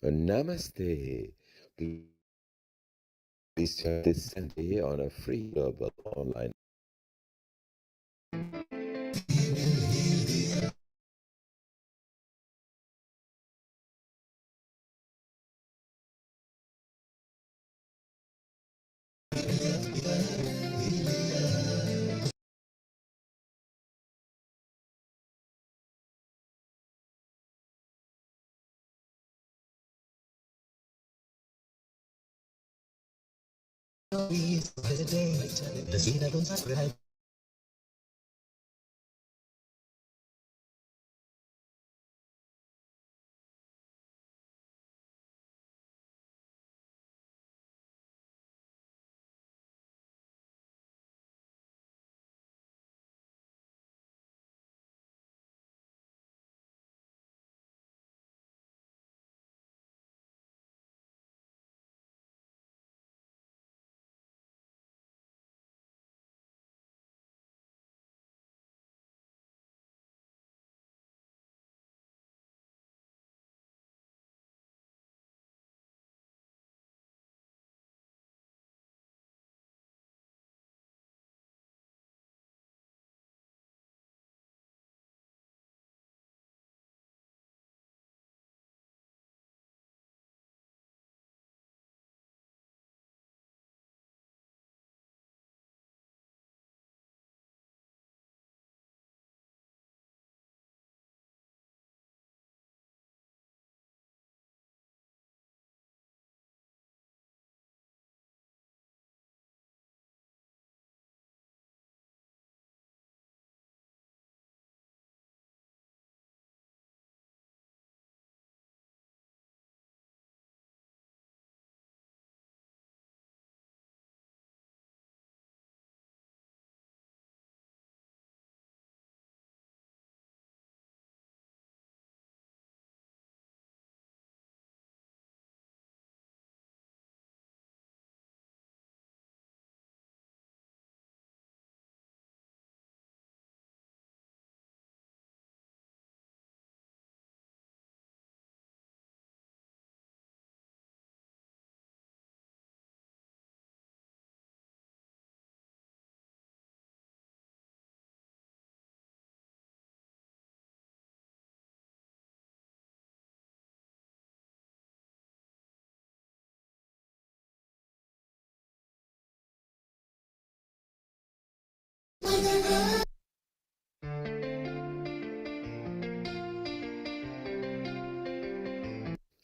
Namaste. Please join this Sunday on a free global online. The scene I don't subscribe.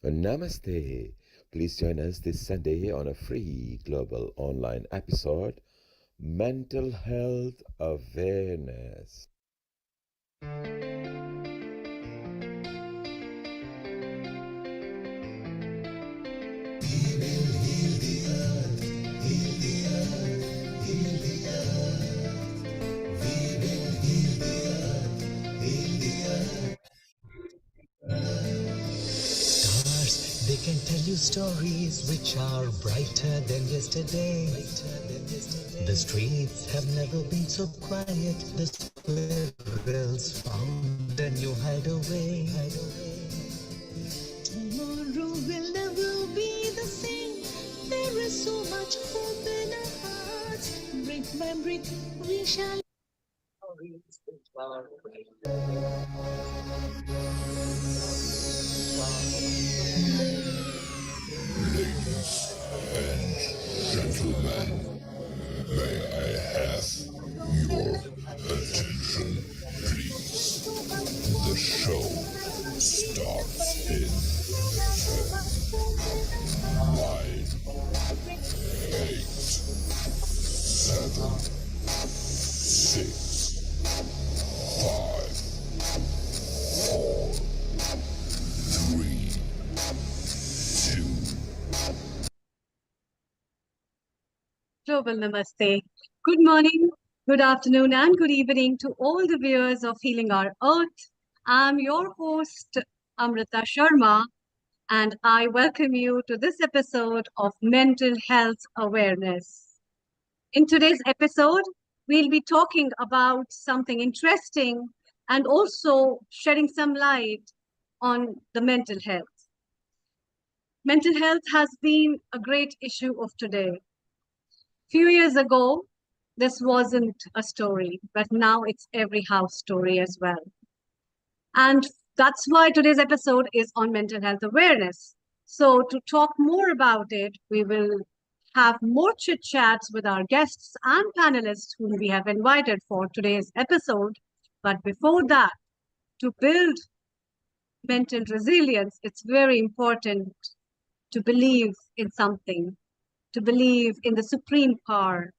Namaste. Please join us this Sunday on a free global online episode, Mental Health Awareness. Stars, they can tell you stories which are brighter than yesterday. The streets have never been so quiet. The squirrels found a new hideaway. Tomorrow will never be the same. There is so much hope in our hearts. Brick by brick, we shall. Gentlemen, may I have your attention, please? The show starts in 9, 8, 7, 6, 5, 4, Global Namaste. Good morning, good afternoon, and good evening to all the viewers of Healing Our Earth. I'm your host, Amrita Sharma, and I welcome you to this episode of Mental Health Awareness. In today's episode, we'll be talking about something interesting and also shedding some light on the mental health. Mental health has been a great issue of today. Few years ago, this wasn't a story, but now it's every house story as well. And that's why today's episode is on mental health awareness. So to talk more about it, we will have more chit chats with our guests and panelists whom we have invited for today's episode. But before that, to build mental resilience, it's very important to believe in something, to believe in the supreme power,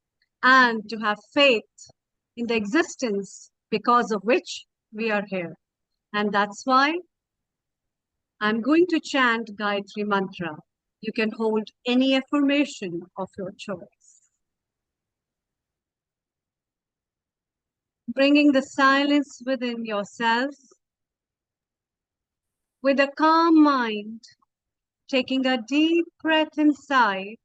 and to have faith in the existence because of which we are here. And that's why I'm going to chant Gayatri Mantra. You can hold any affirmation of your choice. Bringing the silence within yourself with a calm mind, taking a deep breath inside.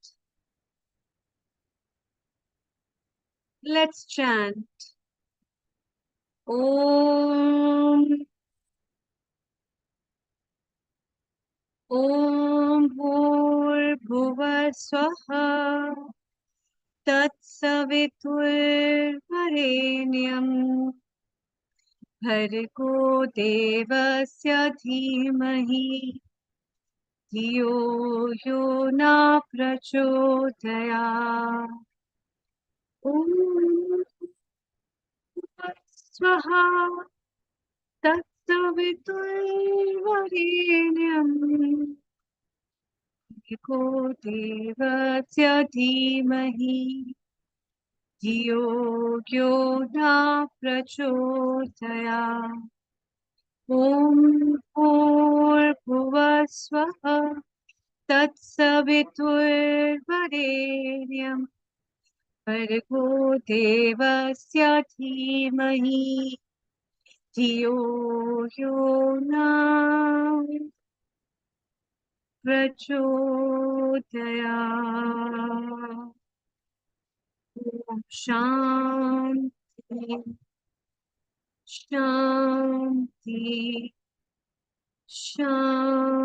Let's chant Om. Om Bhurbhuva Swaha Tatsaviturvarenyam Bhargo Devasya Dhimahi Dhiyo Yo Na Prachodaya Om Swaha Tatsaviturvarenyam Bhargo Devasya Dhimahi Dhiyo Yo Na Prachodaya Om Bhurbhuva Swaha Tatsaviturvarenyam Bhargo Devasya Dhimahi Dhiyo Yo Na Prachodaya Om Shanti Shanti Shanti.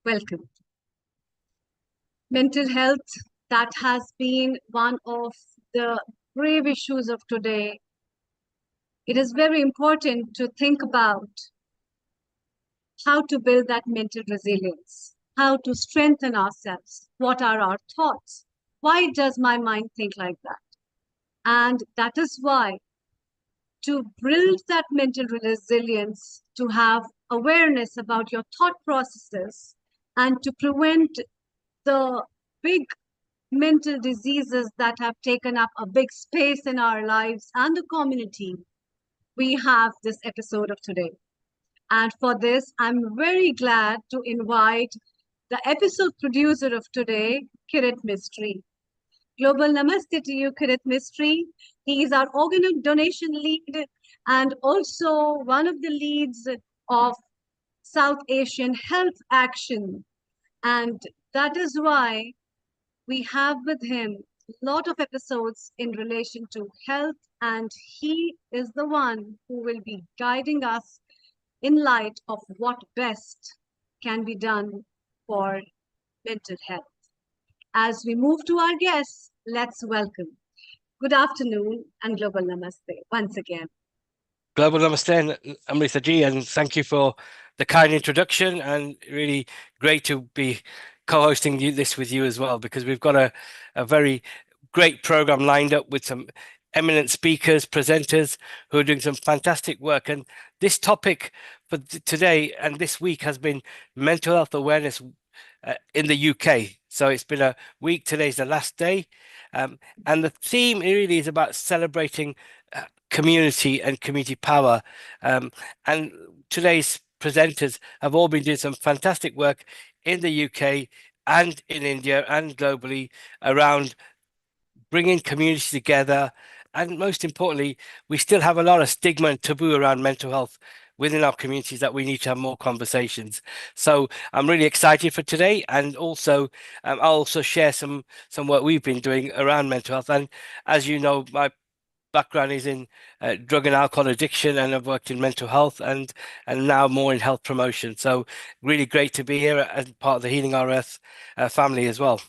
Welcome. Mental health, that has been one of the grave issues of today. It is very important to think about how to build that mental resilience, how to strengthen ourselves, what are our thoughts, why does my mind think like that? And that is why to build that mental resilience, to have awareness about your thought processes, and to prevent the big mental diseases that have taken up a big space in our lives and the community, we have this episode of today. And for this, I'm very glad to invite the episode producer of today, Kirit Mistry. Global Namaste to you, Kirit Mistry. He is our organ donation lead and also one of the leads of South Asian Health Action. And that is why we have with him a lot of episodes in relation to health, and he is the one who will be guiding us in light of what best can be done for mental health. As we move to our guests, let's welcome. Good afternoon and Global Namaste once again. Global Namaste, Amrita ji, and thank you for the kind introduction, and really great to be co-hosting this with you as well, because we've got a very great program lined up with some eminent speakers, presenters who are doing some fantastic work. And this topic for today and this week has been mental health awareness in the UK. So it's been a week. Today's the last day. And the theme really is about celebrating community and community power. And today's presenters have all been doing some fantastic work in the UK and in India and globally around bringing communities together. And most importantly, we still have a lot of stigma and taboo around mental health within our communities that we need to have more conversations. So I'm really excited for today, and also I'll also share some work we've been doing around mental health. And as you know, my background is in drug and alcohol addiction, and I've worked in mental health and now more in health promotion. So really great to be here as part of the Healing Our Earth family as well.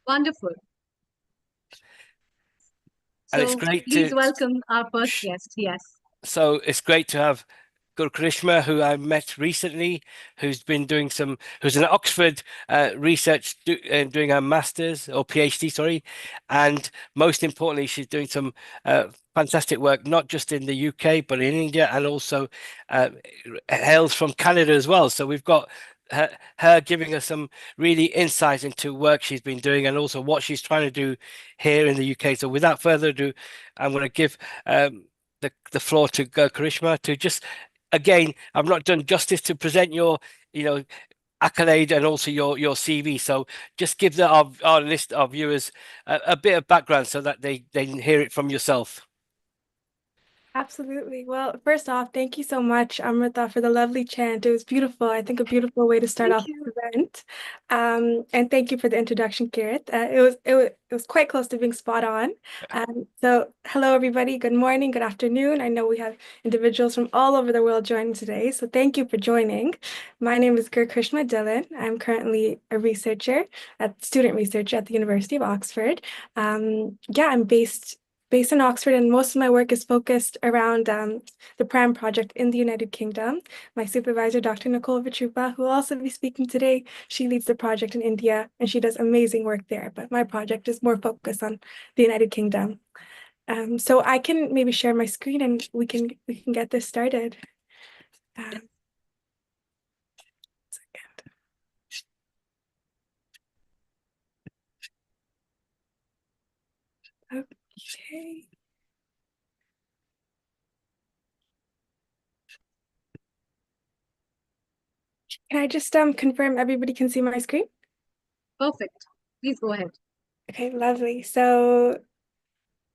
Wonderful. And it's So great please welcome our first guest. Yes. So it's great to have Guru Krishma, who I met recently, who's an Oxford doing her master's or PhD, sorry, and most importantly, she's doing some fantastic work, not just in the UK but in India, and also hails from Canada as well. So we've got her giving us some really insights into work she's been doing and also what she's trying to do here in the UK. So without further ado, I'm going to give the floor to Karishma to just again, I've not done justice to present your accolade and also your CV. So just give our list of viewers a bit of background so that they can hear it from yourself. Absolutely. Well, first off, thank you so much, Amrita, for the lovely chant. It was beautiful. I think a beautiful way to start off the event. And thank you for the introduction, Kirit. It was quite close to being spot on. So hello, everybody. Good morning, good afternoon. I know we have individuals from all over the world joining today, so thank you for joining. My name is Guru Krishma Dhillon. I'm currently a student researcher at the University of Oxford. I'm based in Oxford, and most of my work is focused around the PRAM project in the United Kingdom. My supervisor, Dr. Nicole Vichupa, who will also be speaking today, she leads the project in India, and she does amazing work there. But my project is more focused on the United Kingdom. So I can maybe share my screen, and we can get this started. Okay. Can I just confirm everybody can see my screen? Perfect. Please go ahead. Okay, lovely. So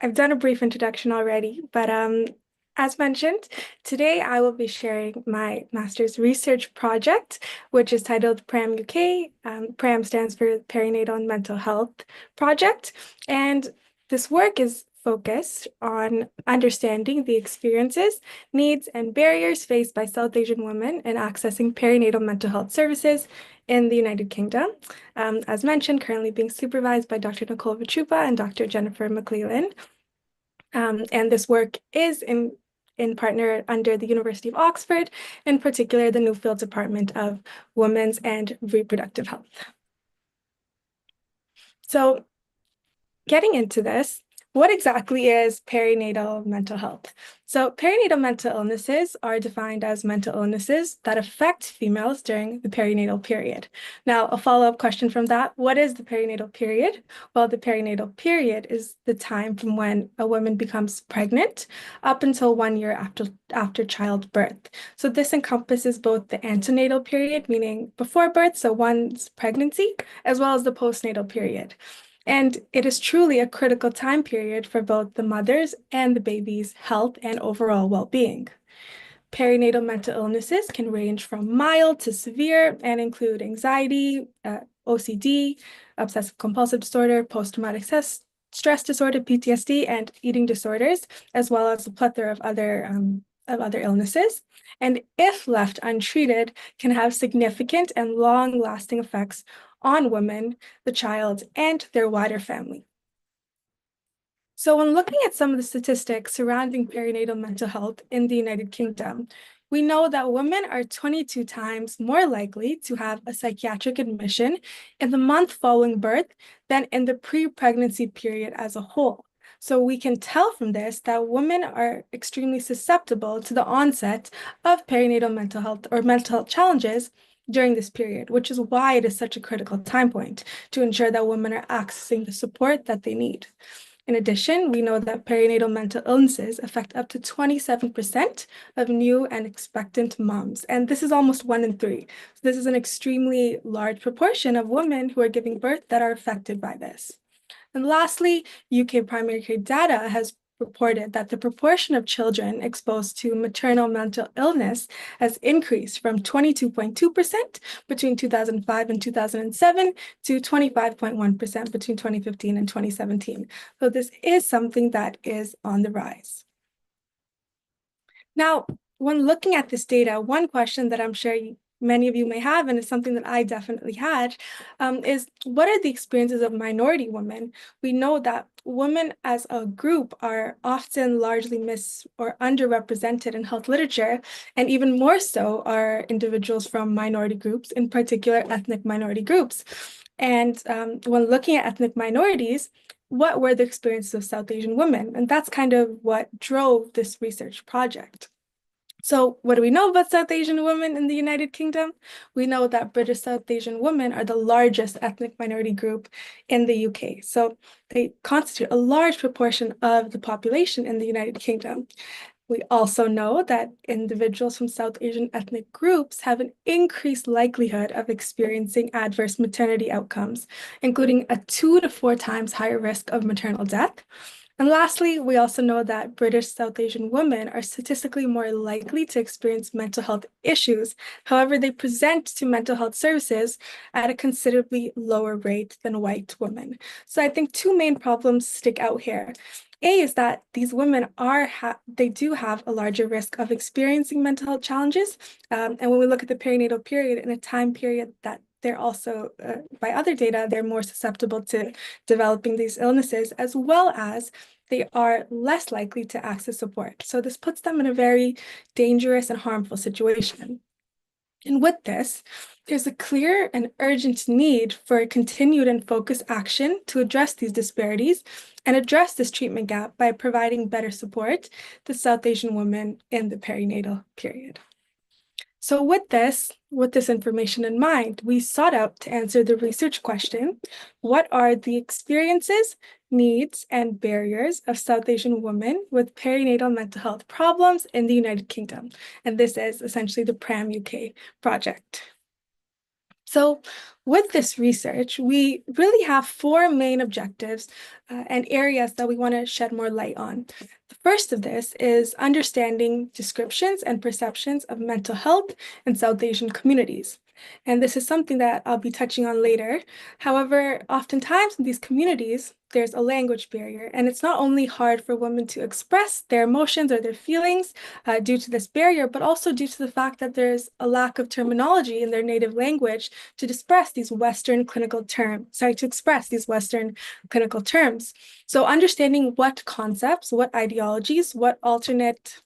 I've done a brief introduction already, but as mentioned, today I will be sharing my master's research project, which is titled PRAM UK. PRAM stands for Perinatal and Mental Health Project, and this work is focused on understanding the experiences, needs, and barriers faced by South Asian women in accessing perinatal mental health services in the United Kingdom. As mentioned, currently being supervised by Dr. Nicole Vichupa and Dr. Jennifer McClellan. And this work is in partner under the University of Oxford, in particular the Newfield Department of Women's and Reproductive Health. So getting into this, what exactly is perinatal mental health? So perinatal mental illnesses are defined as mental illnesses that affect females during the perinatal period. Now, a follow-up question from that, what is the perinatal period? Well, the perinatal period is the time from when a woman becomes pregnant up until 1 year after childbirth. So this encompasses both the antenatal period, meaning before birth, so one's pregnancy, as well as the postnatal period. And it is truly a critical time period for both the mother's and the baby's health and overall well-being. Perinatal mental illnesses can range from mild to severe and include anxiety, OCD, obsessive compulsive disorder, post-traumatic stress disorder, PTSD, and eating disorders, as well as a plethora of other illnesses. And if left untreated, can have significant and long-lasting effects on women, the child, and their wider family. So when looking at some of the statistics surrounding perinatal mental health in the United Kingdom, we know that women are 22 times more likely to have a psychiatric admission in the month following birth than in the pre-pregnancy period as a whole. So we can tell from this that women are extremely susceptible to the onset of perinatal mental health or mental health challenges during this period, which is why it is such a critical time point to ensure that women are accessing the support that they need. In addition, we know that perinatal mental illnesses affect up to 27% of new and expectant moms, and this is almost 1 in 3. So this is an extremely large proportion of women who are giving birth that are affected by this. And lastly, UK primary care data has reported that the proportion of children exposed to maternal mental illness has increased from 22.2% between 2005 and 2007 to 25.1% between 2015 and 2017. So this is something that is on the rise. Now, when looking at this data, one question that I'm sure many of you may have, and it's something that I definitely had, is what are the experiences of minority women? We know that women as a group are often largely or underrepresented in health literature, and even more so are individuals from minority groups, in particular ethnic minority groups. And when looking at ethnic minorities, what were the experiences of South Asian women? And that's kind of what drove this research project. So what do we know about South Asian women in the United Kingdom? We know that British South Asian women are the largest ethnic minority group in the UK. So they constitute a large proportion of the population in the United Kingdom. We also know that individuals from South Asian ethnic groups have an increased likelihood of experiencing adverse maternity outcomes, including a 2 to 4 times higher risk of maternal death. And lastly, we also know that British South Asian women are statistically more likely to experience mental health issues. However, they present to mental health services at a considerably lower rate than white women. So I think 2 main problems stick out here. A is that these women they do have a larger risk of experiencing mental health challenges. And when we look at the perinatal period in a time period that they're also, by other data, they're more susceptible to developing these illnesses, as well as they are less likely to access support. So this puts them in a very dangerous and harmful situation. And with this, there's a clear and urgent need for continued and focused action to address these disparities and address this treatment gap by providing better support to South Asian women in the perinatal period. So with this information in mind, we sought out to answer the research question, what are the experiences, needs, and barriers of South Asian women with perinatal mental health problems in the United Kingdom? And this is essentially the PRAM UK project. So with this research, we really have 4 main objectives and areas that we want to shed more light on. The first of this is understanding descriptions and perceptions of mental health in South Asian communities. And this is something that I'll be touching on later. However, oftentimes in these communities, there's a language barrier, and it's not only hard for women to express their emotions or their feelings due to this barrier, but also due to the fact that there's a lack of terminology in their native language to express these Western clinical terms. So understanding what concepts, what ideologies, what alternate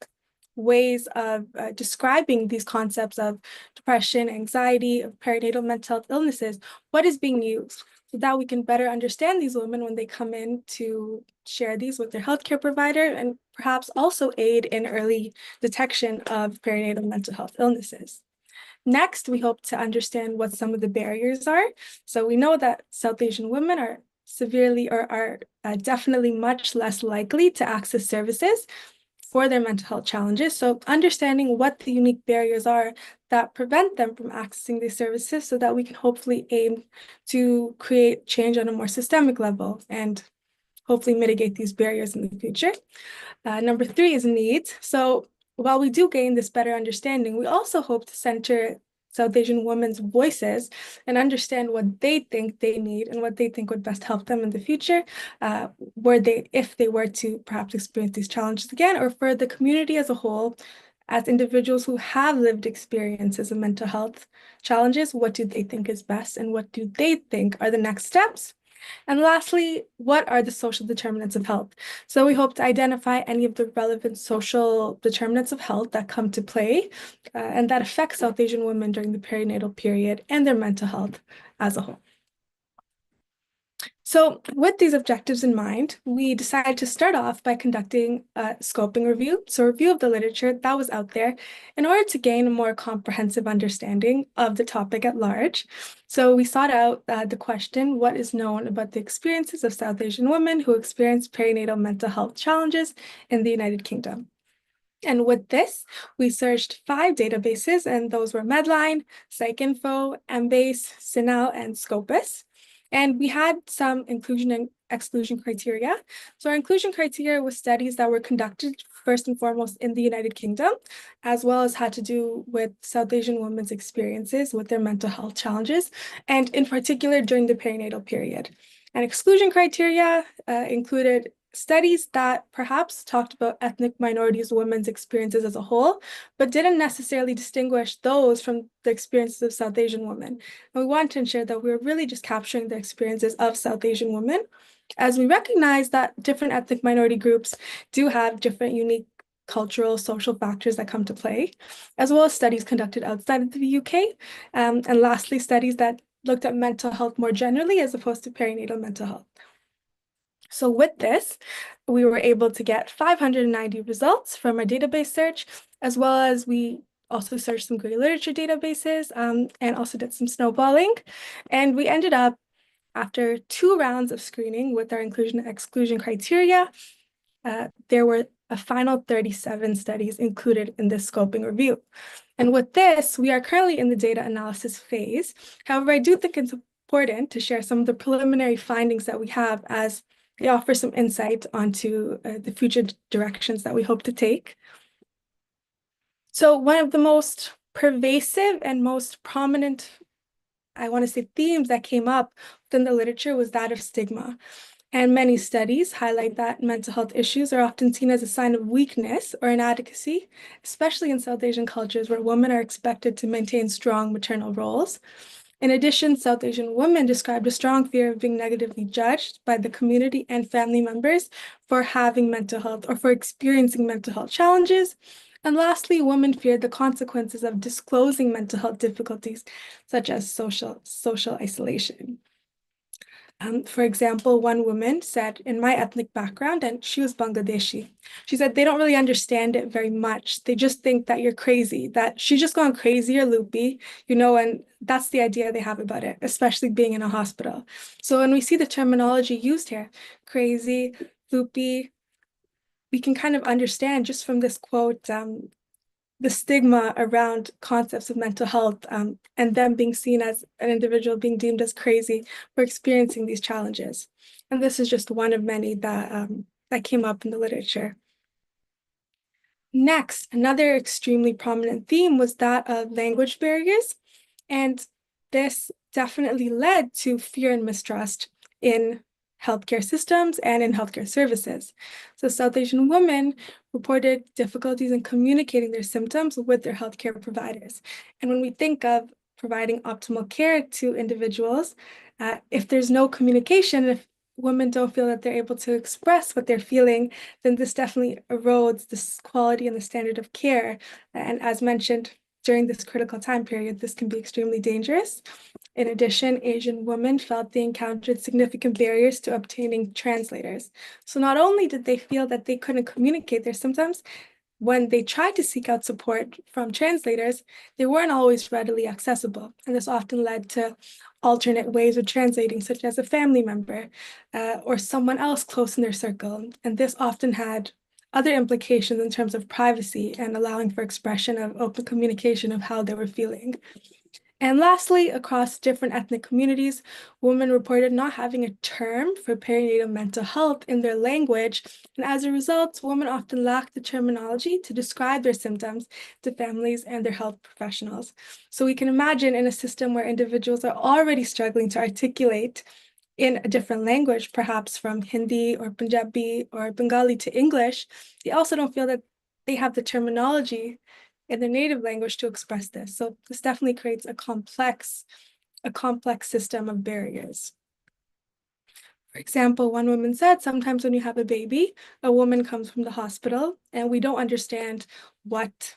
ways of describing these concepts of depression, anxiety, of perinatal mental health illnesses, what is being used, so that we can better understand these women when they come in to share these with their healthcare provider and perhaps also aid in early detection of perinatal mental health illnesses. Next, we hope to understand what some of the barriers are. So we know that South Asian women are definitely much less likely to access services for their mental health challenges. So understanding what the unique barriers are that prevent them from accessing these services so that we can hopefully aim to create change on a more systemic level and hopefully mitigate these barriers in the future. Number 3 is needs. So while we do gain this better understanding, we also hope to center South Asian women's voices and understand what they think they need and what they think would best help them in the future, if they were to perhaps experience these challenges again, or for the community as a whole, as individuals who have lived experiences of mental health challenges, what do they think is best and what do they think are the next steps? And lastly, what are the social determinants of health? So we hope to identify any of the relevant social determinants of health that come to play and that affect South Asian women during the perinatal period and their mental health as a whole. So with these objectives in mind, we decided to start off by conducting a scoping review, so a review of the literature that was out there in order to gain a more comprehensive understanding of the topic at large. So we sought out the question, what is known about the experiences of South Asian women who experience perinatal mental health challenges in the United Kingdom? And with this, we searched 5 databases, and those were Medline, PsycInfo, Embase, CINAHL, and Scopus. And we had some inclusion and exclusion criteria. So our inclusion criteria was studies that were conducted first and foremost in the United Kingdom, as well as had to do with South Asian women's experiences with their mental health challenges, and in particular during the perinatal period. And exclusion criteria included studies that perhaps talked about ethnic minorities, women's experiences as a whole, but didn't necessarily distinguish those from the experiences of South Asian women. And we want to ensure that we're really just capturing the experiences of South Asian women, as we recognize that different ethnic minority groups do have different unique cultural, social factors that come to play, as well as studies conducted outside of the UK. And lastly, studies that looked at mental health more generally as opposed to perinatal mental health. So with this, we were able to get 590 results from our database search, as well as we also searched some grey literature databases and also did some snowballing. And we ended up, after 2 rounds of screening with our inclusion and exclusion criteria, there were a final 37 studies included in this scoping review. And with this, we are currently in the data analysis phase. However, I do think it's important to share some of the preliminary findings that we have, as they offer some insight onto the future directions that we hope to take. So one of the most pervasive and most prominent, I want to say, themes that came up within the literature was that of stigma. And many studies highlight that mental health issues are often seen as a sign of weakness or inadequacy, especially in South Asian cultures where women are expected to maintain strong maternal roles. In addition, South Asian women described a strong fear of being negatively judged by the community and family members for having mental health or for experiencing mental health challenges. And lastly, women feared the consequences of disclosing mental health difficulties, such as social isolation. For example, one woman said, in my ethnic background, and she was Bangladeshi, she said they don't really understand it very much. They just think that you're crazy, that she's just gone crazy or loopy, and that's the idea they have about it, especially being in a hospital. So when we see the terminology used here, crazy, loopy, we can kind of understand just from this quote, the stigma around concepts of mental health and them being seen as an individual being deemed as crazy for experiencing these challenges. And this is just one of many that came up in the literature. Next, another extremely prominent theme was that of language barriers. And this definitely led to fear and mistrust in healthcare systems and in healthcare services. So South Asian women reported difficulties in communicating their symptoms with their healthcare providers. And when we think of providing optimal care to individuals, if there's no communication, if women don't feel that they're able to express what they're feeling, then this definitely erodes the quality and the standard of care. And as mentioned, during this critical time period, this can be extremely dangerous. In addition, Asian women felt they encountered significant barriers to obtaining translators. So not only did they feel that they couldn't communicate their symptoms, when they tried to seek out support from translators, they weren't always readily accessible. And this often led to alternate ways of translating, such as a family member or someone else close in their circle. And this often had other implications in terms of privacy and allowing for expression of open communication of how they were feeling. And lastly, across different ethnic communities, women reported not having a term for perinatal mental health in their language. And as a result, women often lack the terminology to describe their symptoms to families and their health professionals. So we can imagine in a system where individuals are already struggling to articulate in a different language, perhaps from Hindi or Punjabi or Bengali to English, they also don't feel that they have the terminology in their native language to express this. So this definitely creates a complex system of barriers. For example, one woman said, sometimes when you have a baby, a woman comes from the hospital and we don't understand what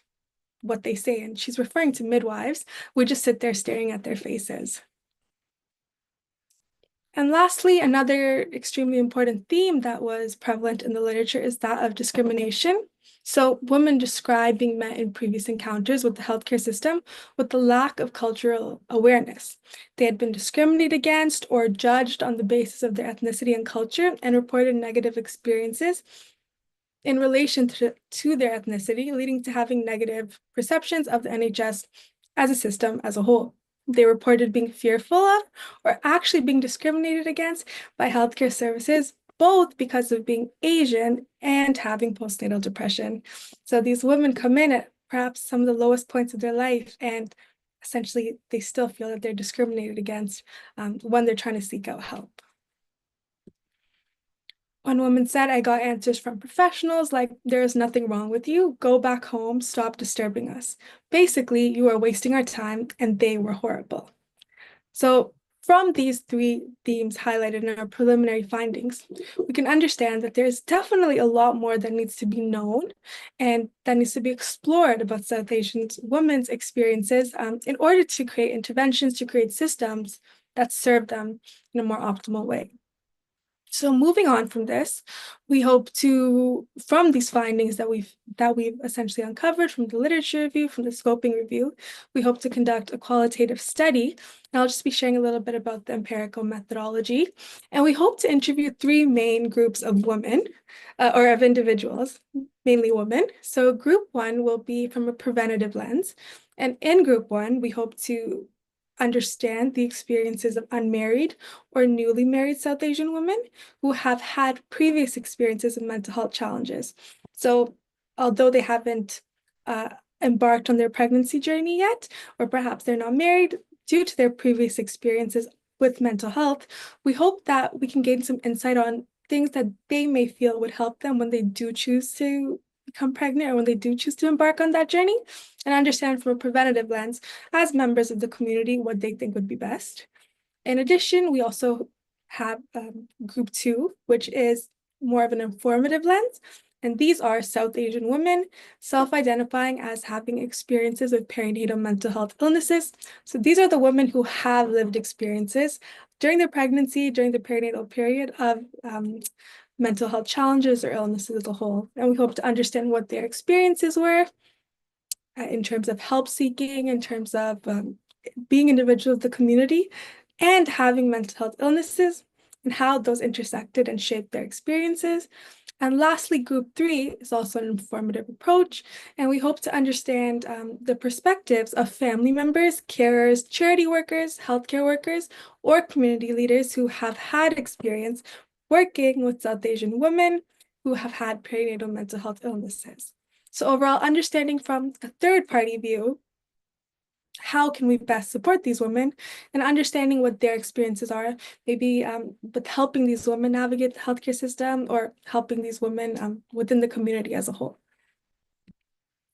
they say. And she's referring to midwives. We just sit there staring at their faces. And lastly, another extremely important theme that was prevalent in the literature is that of discrimination. So women describe being met in previous encounters with the healthcare system with the lack of cultural awareness. They had been discriminated against or judged on the basis of their ethnicity and culture and reported negative experiences in relation to their ethnicity, leading to having negative perceptions of the NHS as a system as a whole. They reported being fearful of or actually being discriminated against by healthcare services, both because of being Asian and having postnatal depression. So these women come in at perhaps some of the lowest points of their life, and essentially they still feel that they're discriminated against when they're trying to seek out help. One woman said, I got answers from professionals like, there is nothing wrong with you. Go back home. Stop disturbing us. Basically, you are wasting our time, and they were horrible. So from these three themes highlighted in our preliminary findings, we can understand that there's definitely a lot more that needs to be known and that needs to be explored about South Asian women's experiences in order to create interventions, to create systems that serve them in a more optimal way. So moving on from this, we hope to, from these findings that we've essentially uncovered from the literature review, from the scoping review, we hope to conduct a qualitative study. And I'll just be sharing a little bit about the empirical methodology. And we hope to interview three main groups of women, or of individuals, mainly women. So group one will be from a preventative lens. And in group one, we hope to understand the experiences of unmarried or newly married South Asian women who have had previous experiences of mental health challenges. So although they haven't embarked on their pregnancy journey yet, or perhaps they're not married, due to their previous experiences with mental health, we hope that we can gain some insight on things that they may feel would help them when they do choose to become pregnant or when they do choose to embark on that journey, and understand from a preventative lens as members of the community what they think would be best. In addition, we also have group two, which is more of an informative lens. And these are South Asian women self-identifying as having experiences with perinatal mental health illnesses. So these are the women who have lived experiences during their pregnancy, during the perinatal period of mental health challenges or illnesses as a whole. And we hope to understand what their experiences were in terms of help seeking, in terms of being individuals of the community, and having mental health illnesses, and how those intersected and shaped their experiences. And lastly, group three is also an informative approach, and we hope to understand the perspectives of family members, carers, charity workers, healthcare workers, or community leaders who have had experience working with South Asian women who have had perinatal mental health illnesses. So overall, understanding from a third-party view, how can we best support these women, and understanding what their experiences are, maybe with helping these women navigate the healthcare system or helping these women within the community as a whole.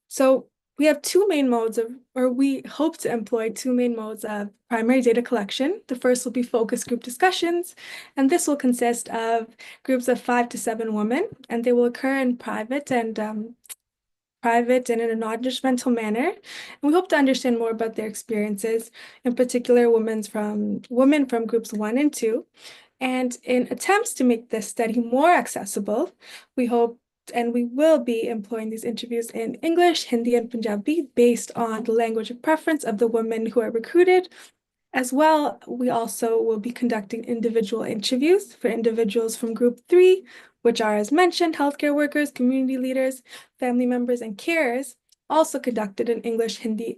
So we have two main modes of, or we hope to employ two main modes of primary data collection. The first will be focus group discussions, and this will consist of groups of 5 to 7 women, and they will occur in private and in a non-judgmental manner. And we hope to understand more about their experiences, in particular women from groups 1 and 2. And in attempts to make this study more accessible, we hope and we will be employing these interviews in English, Hindi, and Punjabi based on the language of preference of the women who are recruited. As well, we also will be conducting individual interviews for individuals from group 3, which are, as mentioned, healthcare workers, community leaders, family members, and carers, also conducted in English, Hindi,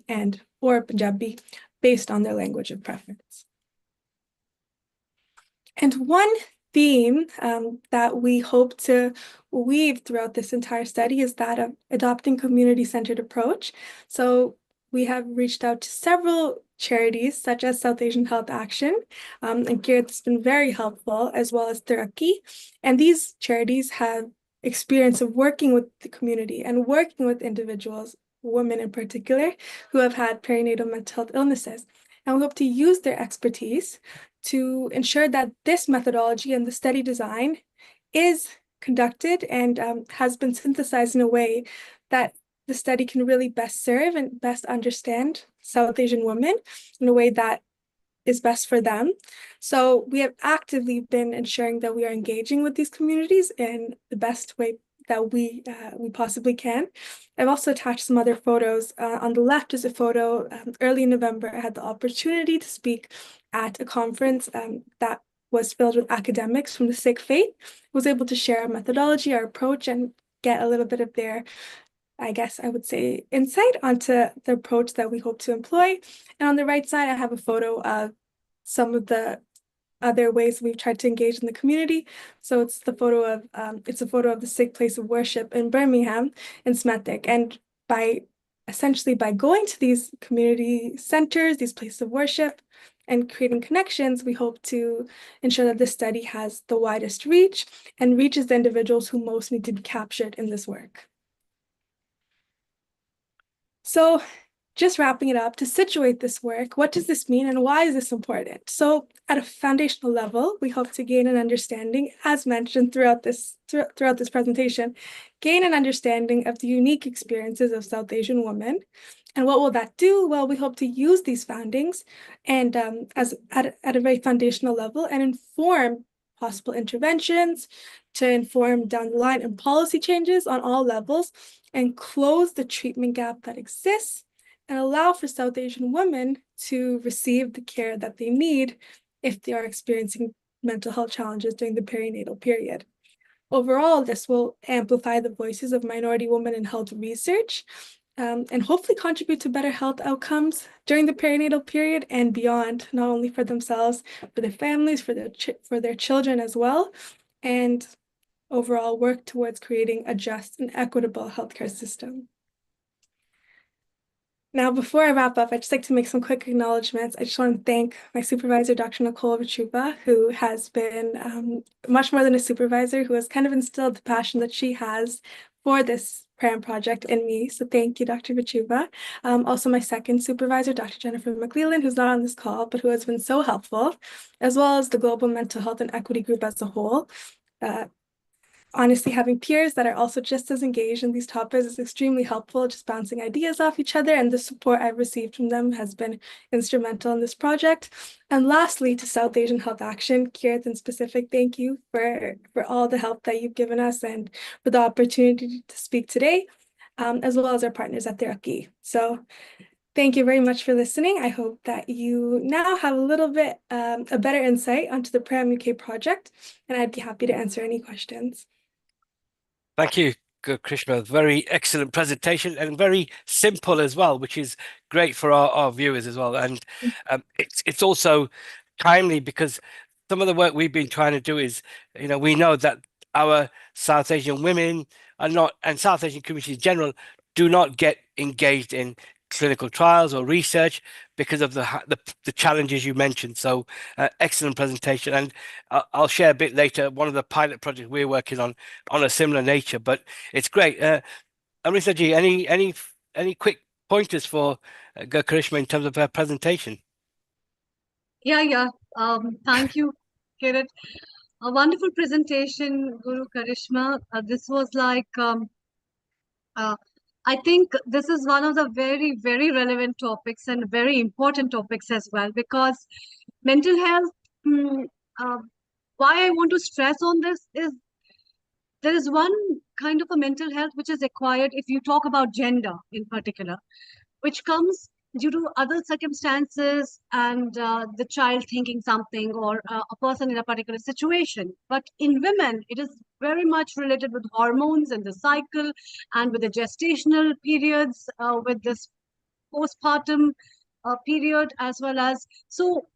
or Punjabi based on their language of preference. And one theme that we hope to weave throughout this entire study is that of adopting community-centered approach. So we have reached out to several charities such as South Asian Health Action, and Kirit has been very helpful, as well as Therapy. And these charities have experience of working with the community and working with individuals, women in particular, who have had perinatal mental health illnesses. And we hope to use their expertise to ensure that this methodology and the study design is conducted and has been synthesized in a way that the study can really best serve and best understand South Asian women in a way that is best for them. So we have actively been ensuring that we are engaging with these communities in the best way that we possibly can. I've also attached some other photos. On the left is a photo. Early in November, I had the opportunity to speak at a conference that was filled with academics from the Sikh faith. I was able to share our methodology, our approach, and get a little bit of their, I guess I would say, insight onto the approach that we hope to employ. And on the right side, I have a photo of some of the other ways we've tried to engage in the community. So it's a photo of the Sikh place of worship in Birmingham in Smethwick. And essentially by going to these community centers, these places of worship, and creating connections, we hope to ensure that this study has the widest reach and reaches the individuals who most need to be captured in this work. So just wrapping it up, to situate this work, what does this mean and why is this important? So at a foundational level, we hope to gain an understanding, as mentioned throughout this presentation, gain an understanding of the unique experiences of South Asian women. And what will that do? Well, we hope to use these findings and at a very foundational level and inform possible interventions, to inform down the line and policy changes on all levels, and close the treatment gap that exists and allow for South Asian women to receive the care that they need if they are experiencing mental health challenges during the perinatal period. Overall, this will amplify the voices of minority women in health research and hopefully contribute to better health outcomes during the perinatal period and beyond, not only for themselves, for their families, for their children as well, and overall work towards creating a just and equitable healthcare system. Now, before I wrap up, I'd just like to make some quick acknowledgements. I just want to thank my supervisor, Dr. Nicole Vichuba, who has been much more than a supervisor, who has kind of instilled the passion that she has for this PRAM project in me. So thank you, Dr. Vichuba. Also my second supervisor, Dr. Jennifer McLeland, who's not on this call, but who has been so helpful, as well as the Global Mental Health and Equity Group as a whole. Honestly, having peers that are also just as engaged in these topics is extremely helpful, just bouncing ideas off each other, and the support I've received from them has been instrumental in this project. And lastly, to South Asian Health Action, Kirat in specific, thank you for all the help that you've given us and for the opportunity to speak today, as well as our partners at Therapy. So thank you very much for listening. I hope that you now have a little bit a better insight onto the PRAM UK project, and I'd be happy to answer any questions. Thank you, Krishna. Very excellent presentation and very simple as well, which is great for our viewers as well. And it's also timely because some of the work we've been trying to do is, we know that our South Asian women are not, and South Asian communities in general, do not get engaged in clinical trials or research because of the challenges you mentioned. So excellent presentation, and I'll share a bit later one of the pilot projects we're working on a similar nature, but it's great. Amrita ji, any quick pointers for Karishma in terms of her presentation? Yeah. Thank you, Kirat. A wonderful presentation, Guru Karishma. This was like I think this is one of the very, very relevant topics and very important topics as well, because mental health, why I want to stress on this is there is one kind of a mental health which is acquired if you talk about gender in particular, which comes due to other circumstances and the child thinking something or a person in a particular situation. But in women, it is very much related with hormones and the cycle and with the gestational periods, with this postpartum period as well as. So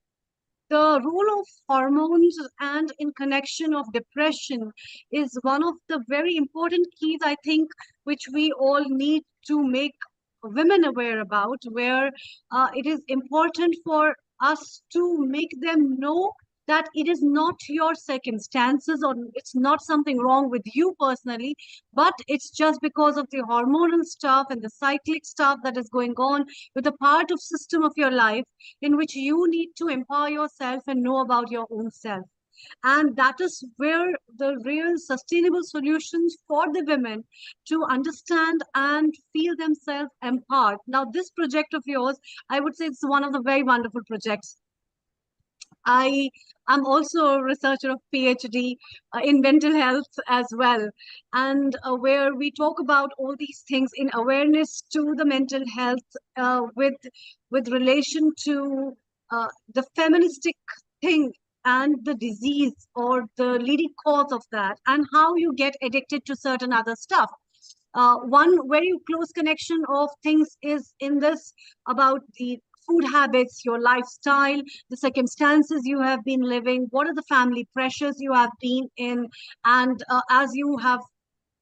the role of hormones and in connection of depression is one of the very important keys, I think, which we all need to make women aware about, where it is important for us to make them know that it is not your circumstances or it's not something wrong with you personally, but it's just because of the hormonal stuff and the cyclic stuff that is going on with a part of system of your life in which you need to empower yourself and know about your own self. And that is where the real sustainable solutions for the women to understand and feel themselves empowered. Now, this project of yours, I would say it's one of the very wonderful projects. I'm also a researcher of PhD in mental health as well, and where we talk about all these things in awareness to the mental health with relation to the feministic thing and the disease or the leading cause of that, and how you get addicted to certain other stuff. One very close connection of things is in this about the food habits, your lifestyle, the circumstances you have been living, what are the family pressures you have been in, and as you have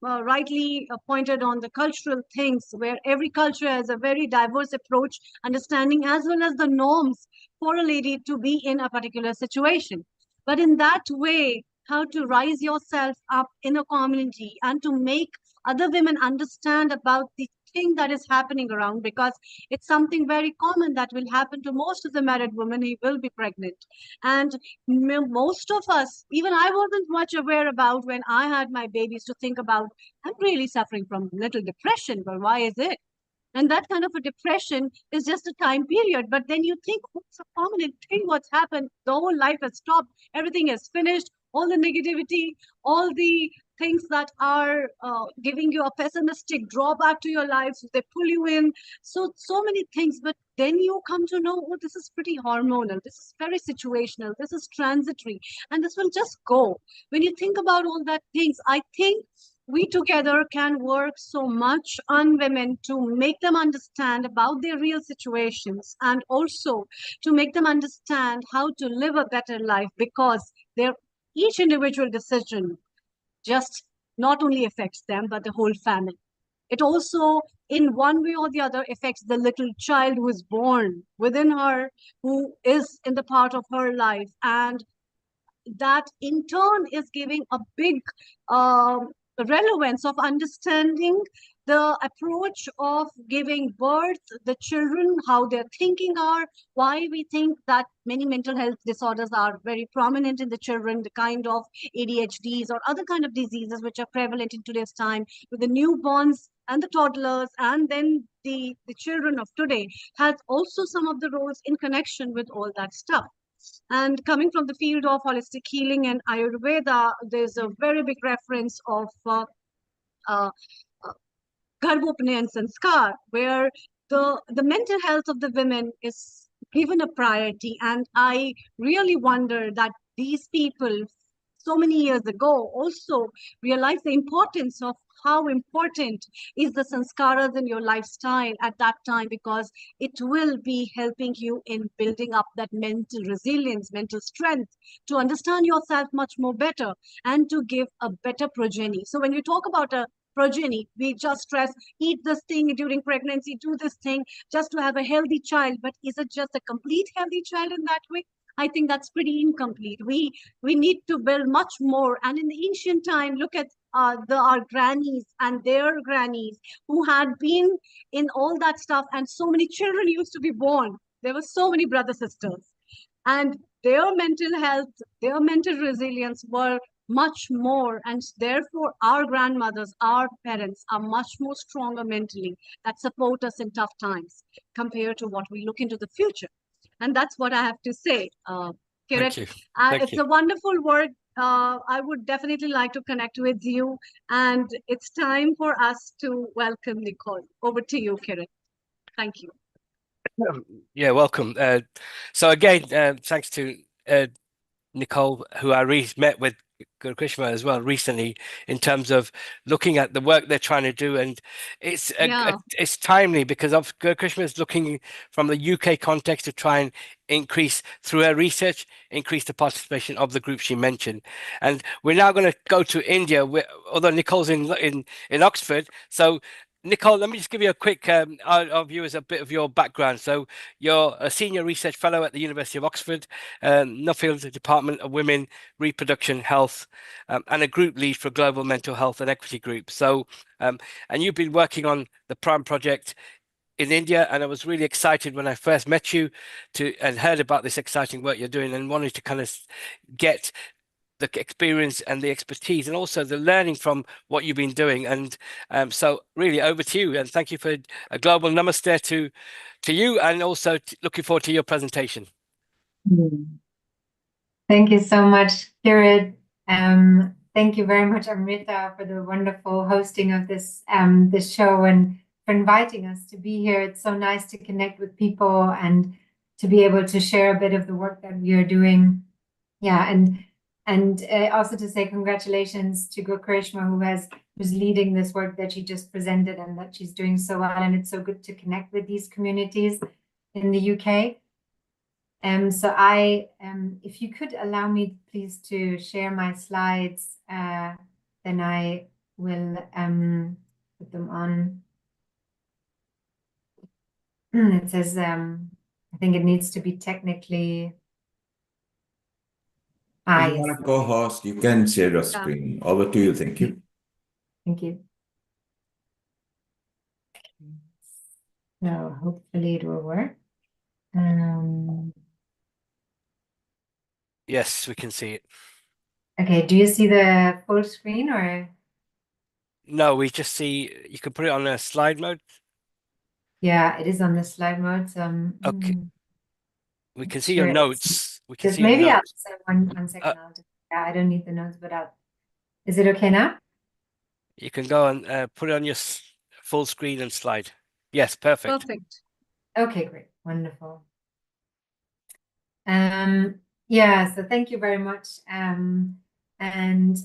rightly pointed on the cultural things, where every culture has a very diverse approach, understanding as well as the norms for a lady to be in a particular situation. But in that way, how to rise yourself up in a community and to make other women understand about the thing that is happening around, because it's something very common that will happen to most of the married women who will be pregnant. And most of us, even I wasn't much aware about when I had my babies, to think about, I'm really suffering from little depression, but why is it? And that kind of a depression is just a time period. But then you think, what's a permanent thing? What's happened? The whole life has stopped. Everything is finished. All the negativity, all the things that are giving you a pessimistic drawback to your lives, they pull you in. So many things. But then you come to know, oh, this is pretty hormonal. This is very situational. This is transitory. And this will just go. When you think about all that things, I think we together can work so much on women to make them understand about their real situations, and also to make them understand how to live a better life, because their each individual decision just not only affects them but the whole family. It also, in one way or the other, affects the little child who is born within her, who is in the part of her life, and that in turn is giving a big relevance of understanding the approach of giving birth, the children, how their thinking are, why we think that many mental health disorders are very prominent in the children, the kind of ADHDs or other kind of diseases which are prevalent in today's time with the newborns and the toddlers, and then the children of today, has also some of the roles in connection with all that stuff. And coming from the field of holistic healing and Ayurveda, there's a very big reference of uh, Garbhopane and Sanskar, where the mental health of the women is given a priority. And I really wonder that these people, so many years ago, also realized the importance of how important is the sanskaras in your lifestyle at that time, because it will be helping you in building up that mental resilience, mental strength, to understand yourself much more better and to give a better progeny. So when you talk about a progeny, we just stress, eat this thing during pregnancy, do this thing just to have a healthy child. But is it just a complete healthy child in that way? I think that's pretty incomplete. We need to build much more. And in the ancient time, look at our grannies and their grannies who had been in all that stuff, and so many children used to be born. There were so many brother sisters, and their mental health, their mental resilience were much more, and therefore our grandmothers, our parents are much more stronger mentally, that support us in tough times compared to what we look into the future. And that's what I have to say. Thank Kirit, you. Thank it's you. a wonderful work. I would definitely like to connect with you, and it's time for us to welcome Nicole. Over to you, Kirit. Thank you. Yeah, welcome. So again, thanks to Nicole, who I met with Guru Krishna as well recently, in terms of looking at the work they're trying to do, and it's timely because of Guru Krishna is looking from the UK context to try and increase through her research, increase the participation of the group she mentioned. And we're now going to go to India, although Nicole's in Oxford. So Nicole, let me just give you a quick overview as a bit of your background. So you're a senior research fellow at the University of Oxford, Nuffield Department of Women, Reproduction, Health, and a group lead for Global Mental Health and Equity Group. So, and you've been working on the Prime project in India, and I was really excited when I first met you and heard about this exciting work you're doing, and wanted to kind of get the experience and the expertise and also the learning from what you've been doing. And so really over to you, and thank you for a global namaste to you, and also looking forward to your presentation. Thank you so much, Kirit. Thank you very much, Amrita, for the wonderful hosting of this show and for inviting us to be here. It's so nice to connect with people and to be able to share a bit of the work that we are doing. Yeah, and also to say congratulations to Gurkarishma, who's leading this work that she just presented and that she's doing so well. And it's so good to connect with these communities in the UK. So if you could allow me, please, to share my slides, then I will put them on. It says, I think it needs to be technically. If you Yes. want to co-host, you can share your screen. Over to you. Thank you. Thank you. So hopefully it will work. Yes, we can see it. Okay, do you see the full screen or? No, we just see, you can put it on a slide mode. Yeah, it is on the slide mode. Okay. We can see sure your notes. We can just see your maybe notes. one second. I don't need the notes, but is it okay now? You can go and put it on your full screen and slide. Yes, perfect. Perfect. Okay, great. Wonderful. Yeah, so thank you very much. And I'm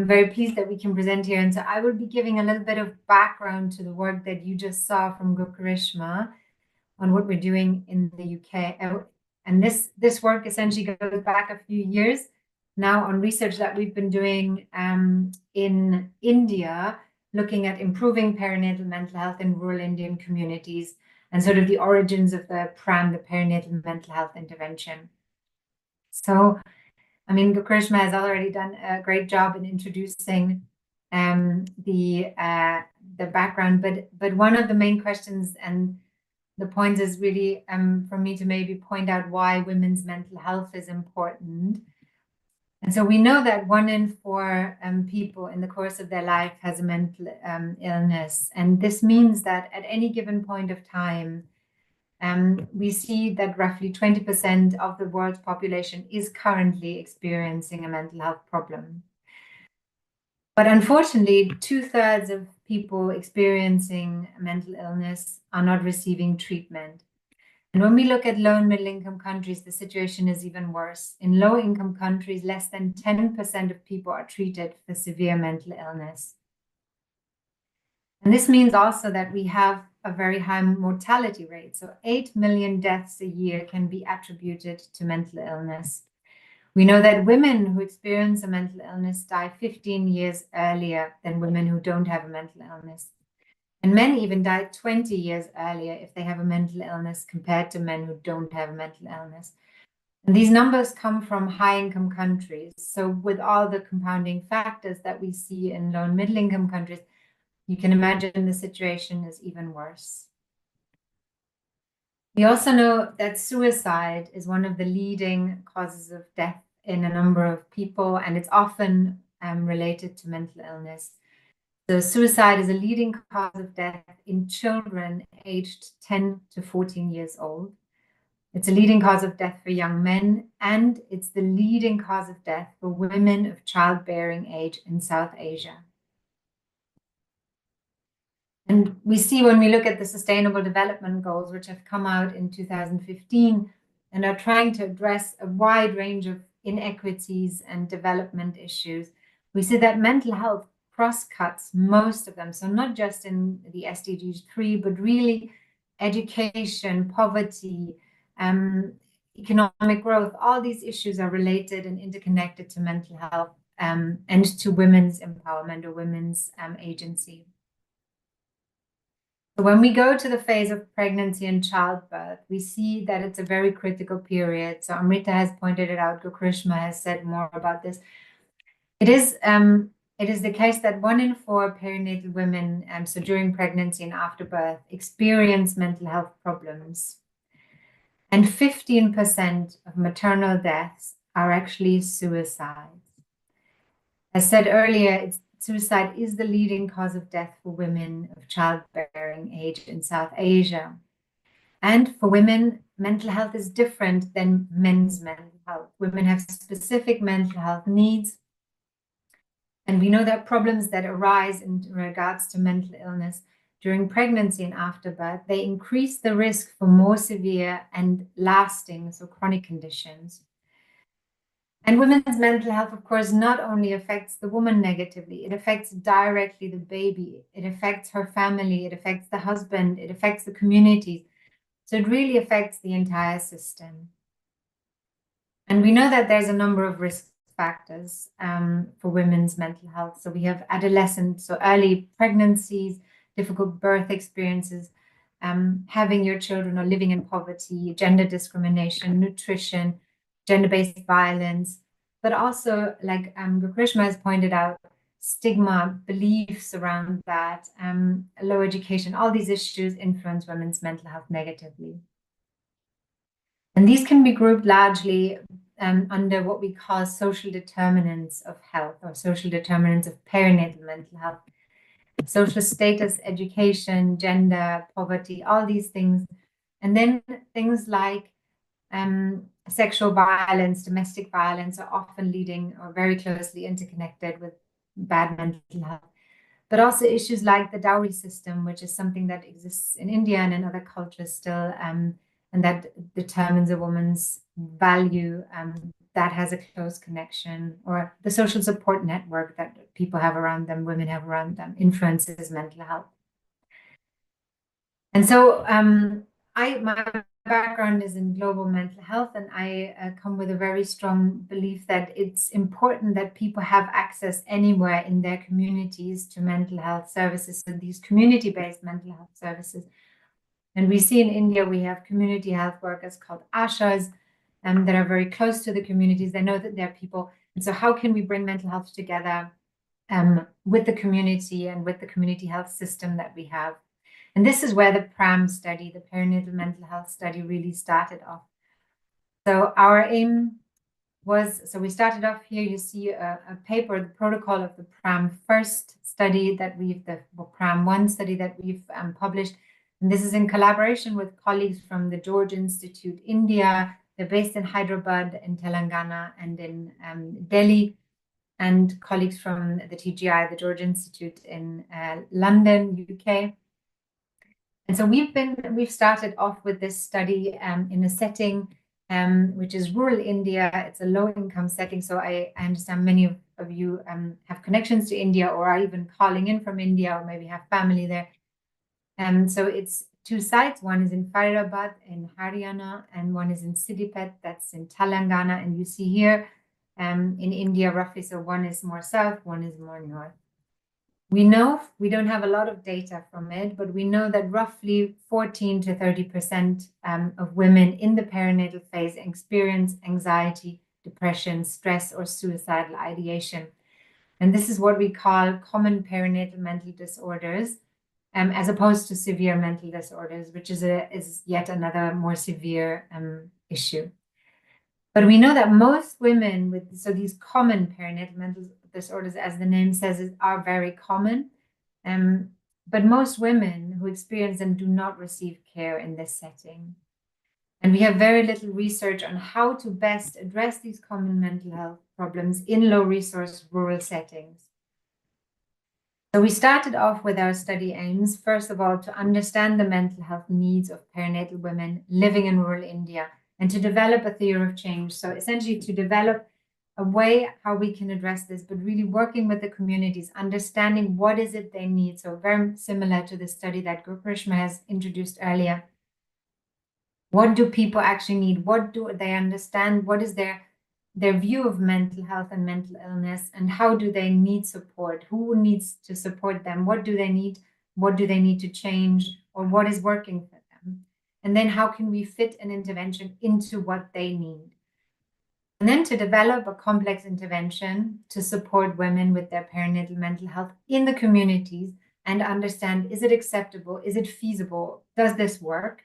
very pleased that we can present here. And so I will be giving a little bit of background to the work that you just saw from Gurkarishma on what we're doing in the UK. And this work essentially goes back a few years now on research that we've been doing in India, looking at improving perinatal mental health in rural Indian communities and sort of the origins of the PRAM, the perinatal mental health intervention. So, I mean, Gurkarishma has already done a great job in introducing the background, but one of the main questions and the point is really for me to maybe point out why women's mental health is important. And so we know that 1 in 4 people in the course of their life has a mental illness. And this means that at any given point of time, we see that roughly 20% of the world's population is currently experiencing a mental health problem. But unfortunately, 2/3 of people experiencing mental illness are not receiving treatment. And when we look at low and middle income countries, the situation is even worse. In low income countries, less than 10% of people are treated for severe mental illness. And this means also that we have a very high mortality rate. So 8 million deaths a year can be attributed to mental illness. We know that women who experience a mental illness die 15 years earlier than women who don't have a mental illness. And men even die 20 years earlier if they have a mental illness compared to men who don't have a mental illness. And these numbers come from high-income countries. So with all the compounding factors that we see in low and middle-income countries, you can imagine the situation is even worse. We also know that suicide is one of the leading causes of death in a number of people, and it's often related to mental illness. So suicide is a leading cause of death in children aged 10 to 14 years old. It's a leading cause of death for young men, and it's the leading cause of death for women of childbearing age in South Asia. And we see when we look at the Sustainable Development Goals, which have come out in 2015 and are trying to address a wide range of inequities and development issues, we see that mental health cross-cuts most of them. So not just in the SDGs 3, but really education, poverty, economic growth, all these issues are related and interconnected to mental health and to women's empowerment or women's agency. So when we go to the phase of pregnancy and childbirth, we see that it's a very critical period. So Amrita has pointed it out, Gurkarishma has said more about this. It is the case that 1 in 4 perinatal women, so during pregnancy and after birth, experience mental health problems. And 15% of maternal deaths are actually suicides. As said earlier, suicide is the leading cause of death for women of childbearing age in South Asia. And for women, mental health is different than men's mental health. Women have specific mental health needs. And we know that problems that arise in regards to mental illness during pregnancy and after birth, they increase the risk for more severe and lasting, so chronic conditions. And women's mental health, of course, not only affects the woman negatively, it affects directly the baby, it affects her family, it affects the husband, it affects the communities. So it really affects the entire system. And we know that there's a number of risk factors for women's mental health. So we have adolescence, so early pregnancies, difficult birth experiences, having your children or living in poverty, gender discrimination, nutrition, gender-based violence, but also, like Krishma has pointed out, stigma, beliefs around that, low education, all these issues influence women's mental health negatively. And these can be grouped largely under what we call social determinants of health or social determinants of perinatal mental health. Social status, education, gender, poverty, all these things. And then things like sexual violence, domestic violence are often leading or very closely interconnected with bad mental health. But also issues like the dowry system, which is something that exists in India and in other cultures still, and that determines a woman's value, that has a close connection, or the social support network that people have around them, women have around them, influences mental health. And so my background is in global mental health, and I come with a very strong belief that it's important that people have access anywhere in their communities to mental health services, and these community-based mental health services. And we see in India, we have community health workers called ashas that are very close to the communities. They know that there are people. And so how can we bring mental health together with the community and with the community health system that we have? And this is where the PRAM study, the perinatal mental health study, really started off. So our aim was, so we started off here, you see a paper, the protocol of the PRAM first study that we've, the PRAM 1 study that we've published. And this is in collaboration with colleagues from the George Institute, India. They're based in Hyderabad, in Telangana, and in Delhi, and colleagues from the TGI, the George Institute in London, UK. And so we've started off with this study in a setting which is rural India. It's a low-income setting. So I understand many of you have connections to India or are even calling in from India or maybe have family there. So it's 2 sites. One is in Faridabad in Haryana, and one is in Siddipet, that's in Telangana. And you see here in India roughly, so one is more south, one is more north. We know we don't have a lot of data from it, but we know that roughly 14 to 30% of women in the perinatal phase experience anxiety, depression, stress, or suicidal ideation. And this is what we call common perinatal mental disorders, as opposed to severe mental disorders, which is yet another more severe issue. But we know that most women with, so these common perinatal mental disorders, as the name says, are very common. But most women who experience them do not receive care in this setting. And we have very little research on how to best address these common mental health problems in low-resource rural settings. So we started off with our study aims, first of all, to understand the mental health needs of perinatal women living in rural India and to develop a theory of change. So essentially to develop a way how we can address this, but really working with the communities, understanding what is it they need. So very similar to the study that Gurkrishma has introduced earlier. What do people actually need? What do they understand? What is their view of mental health and mental illness, and how do they need support? Who needs to support them? What do they need? What do they need to change? Or what is working for them? And then how can we fit an intervention into what they need? And then to develop a complex intervention to support women with their perinatal mental health in the communities and understand, is it acceptable? Is it feasible? Does this work?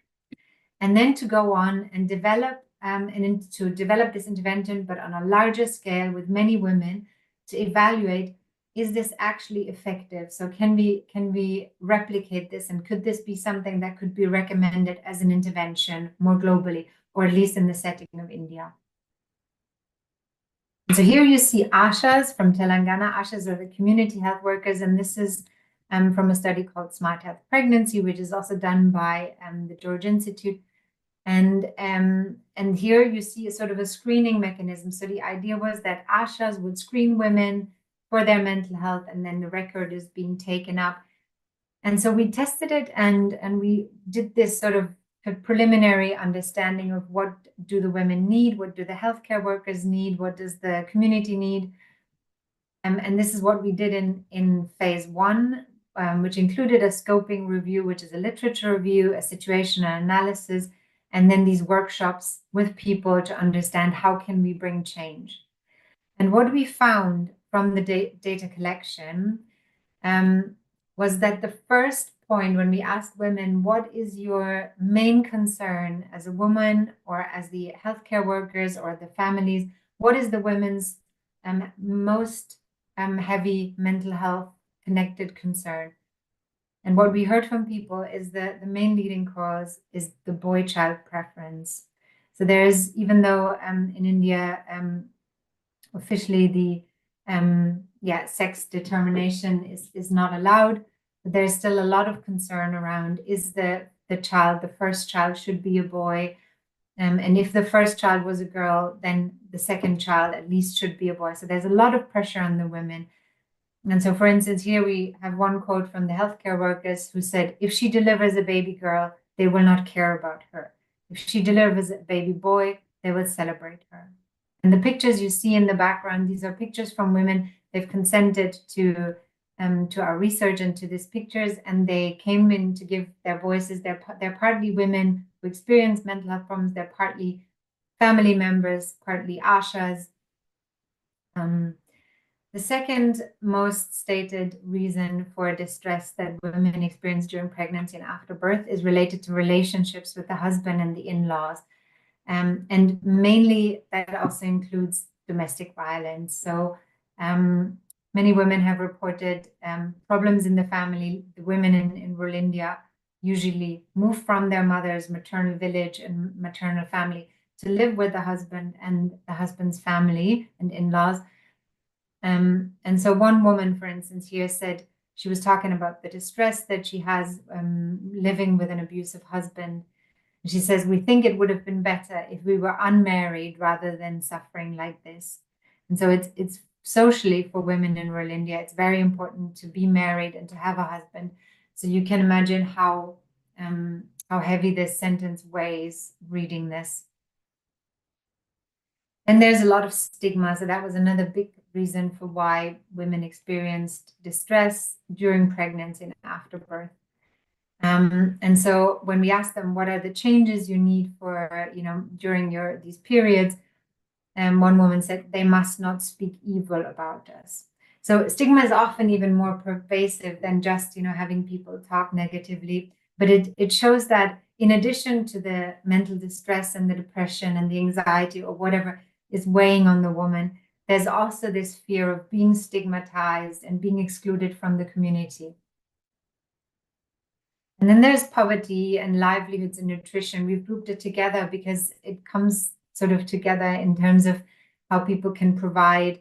And then to go on and develop to develop this intervention, but on a larger scale with many women, to evaluate, is this actually effective? So can we replicate this, and could this be something that could be recommended as an intervention more globally, or at least in the setting of India? So here you see Ashas from Telangana. Ashas are the community health workers, and this is from a study called Smart Health Pregnancy, which is also done by the George Institute. And here you see a sort of a screening mechanism. So the idea was that Ashas would screen women for their mental health, and then the record is being taken up. And so we tested it, and we did this sort of a preliminary understanding of what do the women need, what do the healthcare workers need, what does the community need. And this is what we did in phase 1, which included a scoping review, which is a literature review, a situational analysis, and then these workshops with people to understand how can we bring change. And what we found from the data collection was that the first point, when we asked women, what is your main concern as a woman, or as the healthcare workers or the families, what is the women's most heavy mental health connected concern? And what we heard from people is that the main leading cause is the boy-child preference. So there's, even though in India, officially the sex determination is not allowed, but there's still a lot of concern around, is the first child should be a boy. And if the first child was a girl, then the second child at least should be a boy. So there's a lot of pressure on the women. And so, for instance, here we have one quote from the healthcare workers who said, if she delivers a baby girl, they will not care about her. If she delivers a baby boy, they will celebrate her. And the pictures you see in the background, these are pictures from women. They've consented to our research and to these pictures, and they came in to give their voices. They're partly women who experience mental health problems. They're partly family members, partly Ashas. The second most stated reason for distress that women experience during pregnancy and after birth is related to relationships with the husband and the in-laws. And mainly that also includes domestic violence. So many women have reported problems in the family. The women in rural India usually move from their mother's maternal village and maternal family to live with the husband and the husband's family and in-laws. And so one woman, for instance, here said she was talking about the distress that she has living with an abusive husband. And she says, we think it would have been better if we were unmarried rather than suffering like this. And so it's socially, for women in rural India, it's very important to be married and to have a husband. So you can imagine how heavy this sentence weighs reading this. And there's a lot of stigma. So that was another big reason for why women experienced distress during pregnancy and after birth. And so when we asked them, what are the changes you need for, during these periods? One woman said, they must not speak evil about us. So stigma is often even more pervasive than just, having people talk negatively. But it shows that in addition to the mental distress and the depression and the anxiety or whatever is weighing on the woman, there's also this fear of being stigmatized and being excluded from the community. And then there's poverty and livelihoods and nutrition. We've grouped it together because it comes sort of together in terms of how people can provide,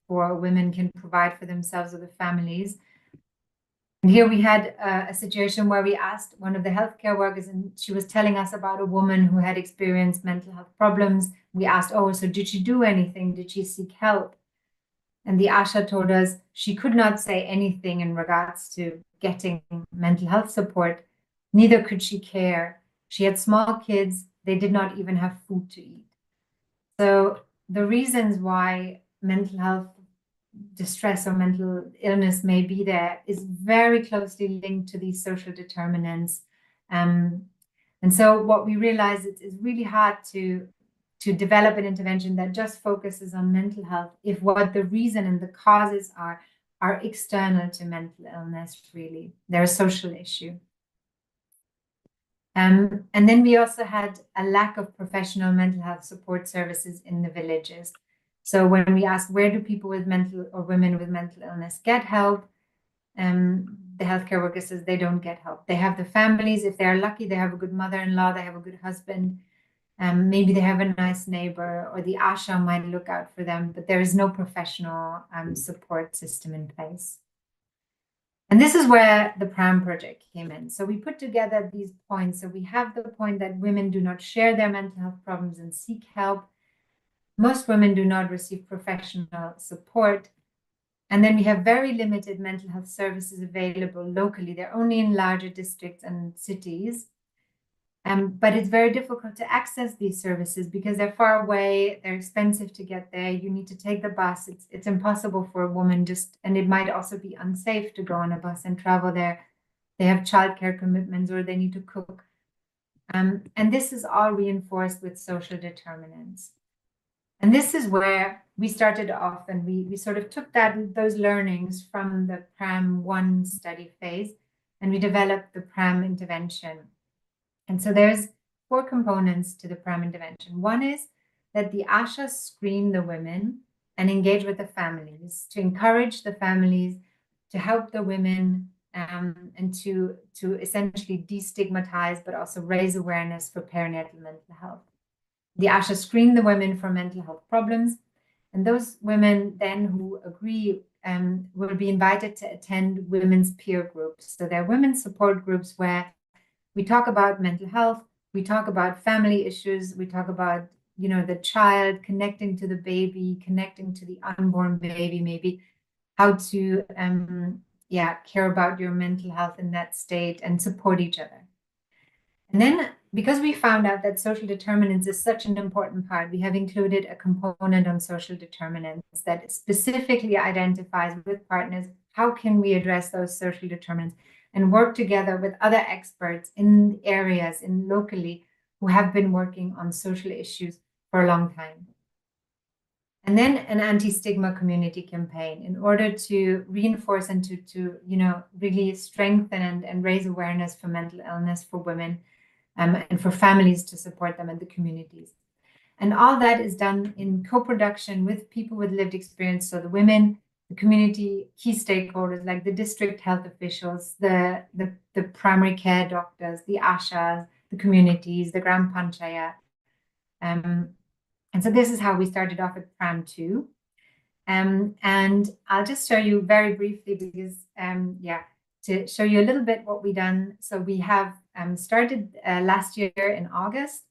for women can provide for themselves or their families. And here we had a situation where we asked one of the healthcare workers, and she was telling us about a woman who had experienced mental health problems. We asked, so did she do anything? Did she seek help? And the Asha told us she could not say anything in regards to getting mental health support. Neither could she care. She had small kids. They did not even have food to eat. So the reasons why mental health distress or mental illness may be there is very closely linked to these social determinants. And so what we realize is really hard to develop an intervention that just focuses on mental health if what the reason and the causes are external to mental illness, really. They're a social issue. And then we also had a lack of professional mental health support services in the villages. So when we ask where do people with mental or women with mental illness get help, the healthcare worker says they don't get help. They have the families. If they're lucky, they have a good mother-in-law, they have a good husband. Maybe they have a nice neighbor, or the ASHA might look out for them, but there is no professional support system in place. And this is where the PRAM project came in. So we put together these points. So we have the point that women do not share their mental health problems and seek help. Most women do not receive professional support. And then we have very limited mental health services available locally. They're only in larger districts and cities. But it's very difficult to access these services because they're far away, they're expensive to get there, you need to take the bus, it's impossible for a woman and it might also be unsafe to go on a bus and travel there. They have childcare commitments or they need to cook. And this is all reinforced with social determinants. And this is where we started off, and we sort of took those learnings from the PRAM 1 study phase, and we developed the PRAM intervention. And so there's 4 components to the PRAM intervention. One is that the ASHA screen the women and engage with the families to encourage the families to help the women and to essentially destigmatize, but also raise awareness for perinatal mental health. The ASHA screen the women for mental health problems, and those women then who agree will be invited to attend women's peer groups. So they're women's support groups where we talk about mental health, we talk about family issues, we talk about, the child connecting to the baby, connecting to the unborn baby, maybe how to, care about your mental health in that state and support each other. And then, because we found out that social determinants is such an important part, we have included a component on social determinants that specifically identifies with partners how can we address those social determinants and work together with other experts in areas locally who have been working on social issues for a long time. And then an anti-stigma community campaign in order to reinforce and to really strengthen and raise awareness for mental illness for women and for families to support them in the communities. And all that is done in co-production with people with lived experience. So the women, the community, key stakeholders like the district health officials, the primary care doctors, the ASHAs, the communities, the Gram Panchayat. And so this is how we started off at PRAM 2. And I'll just show you very briefly because, to show you a little bit what we've done. So we have started last year in August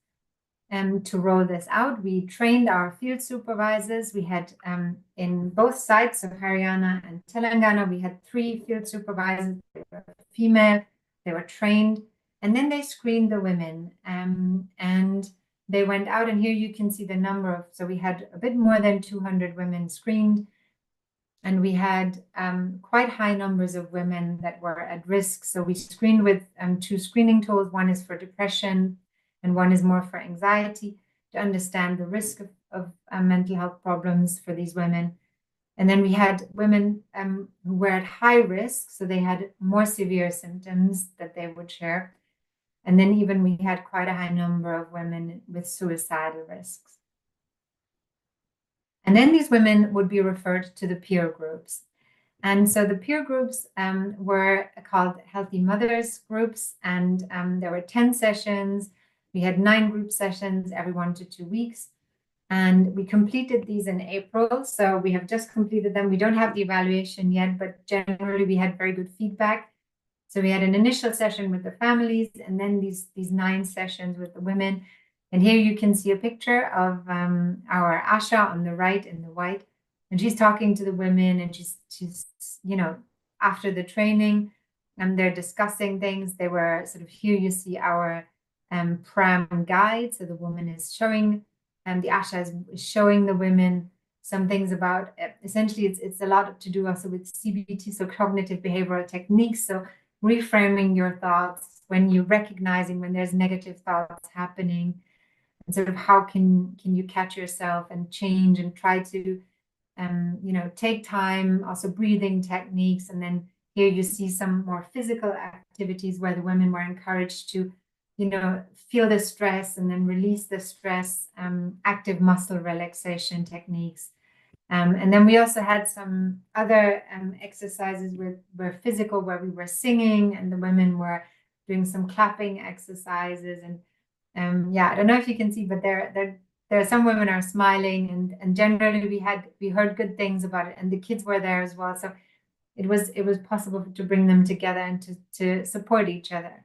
to roll this out. We trained our field supervisors. We had in both sites, so Haryana and Telangana, we had 3 field supervisors. They were female, they were trained, and then they screened the women. And they went out, and here you can see the number of, so we had a bit more than 200 women screened. And we had quite high numbers of women that were at risk. So we screened with 2 screening tools. One is for depression and one is more for anxiety, to understand the risk of mental health problems for these women. And then we had women who were at high risk. So they had more severe symptoms that they would share. And then even we had quite a high number of women with suicidal risks. And then these women would be referred to the peer groups. And so the peer groups were called Healthy Mothers groups, and there were 10 sessions. We had 9 group sessions every 1 to 2 weeks. And we completed these in April. So we have just completed them. We don't have the evaluation yet, but generally we had very good feedback. So we had an initial session with the families, and then these 9 sessions with the women. And here you can see a picture of our Asha on the right in the white. And she's talking to the women, and she's after the training, and they're discussing things. They were sort of, here you see our PRAM guide. So the woman is showing, and the Asha is showing the women some things about, essentially it's a lot to do also with CBT, so cognitive behavioral techniques. So reframing your thoughts when you're recognizing when there's negative thoughts happening, and sort of how can you catch yourself and change and try to take time, also breathing techniques. And then here you see some more physical activities where the women were encouraged to feel the stress and then release the stress, active muscle relaxation techniques. And then we also had some other exercises were physical, where we were singing and the women were doing some clapping exercises. And yeah, I don't know if you can see, but there are some women are smiling, and generally we heard good things about it, and the kids were there as well. So it was possible to bring them together and to support each other.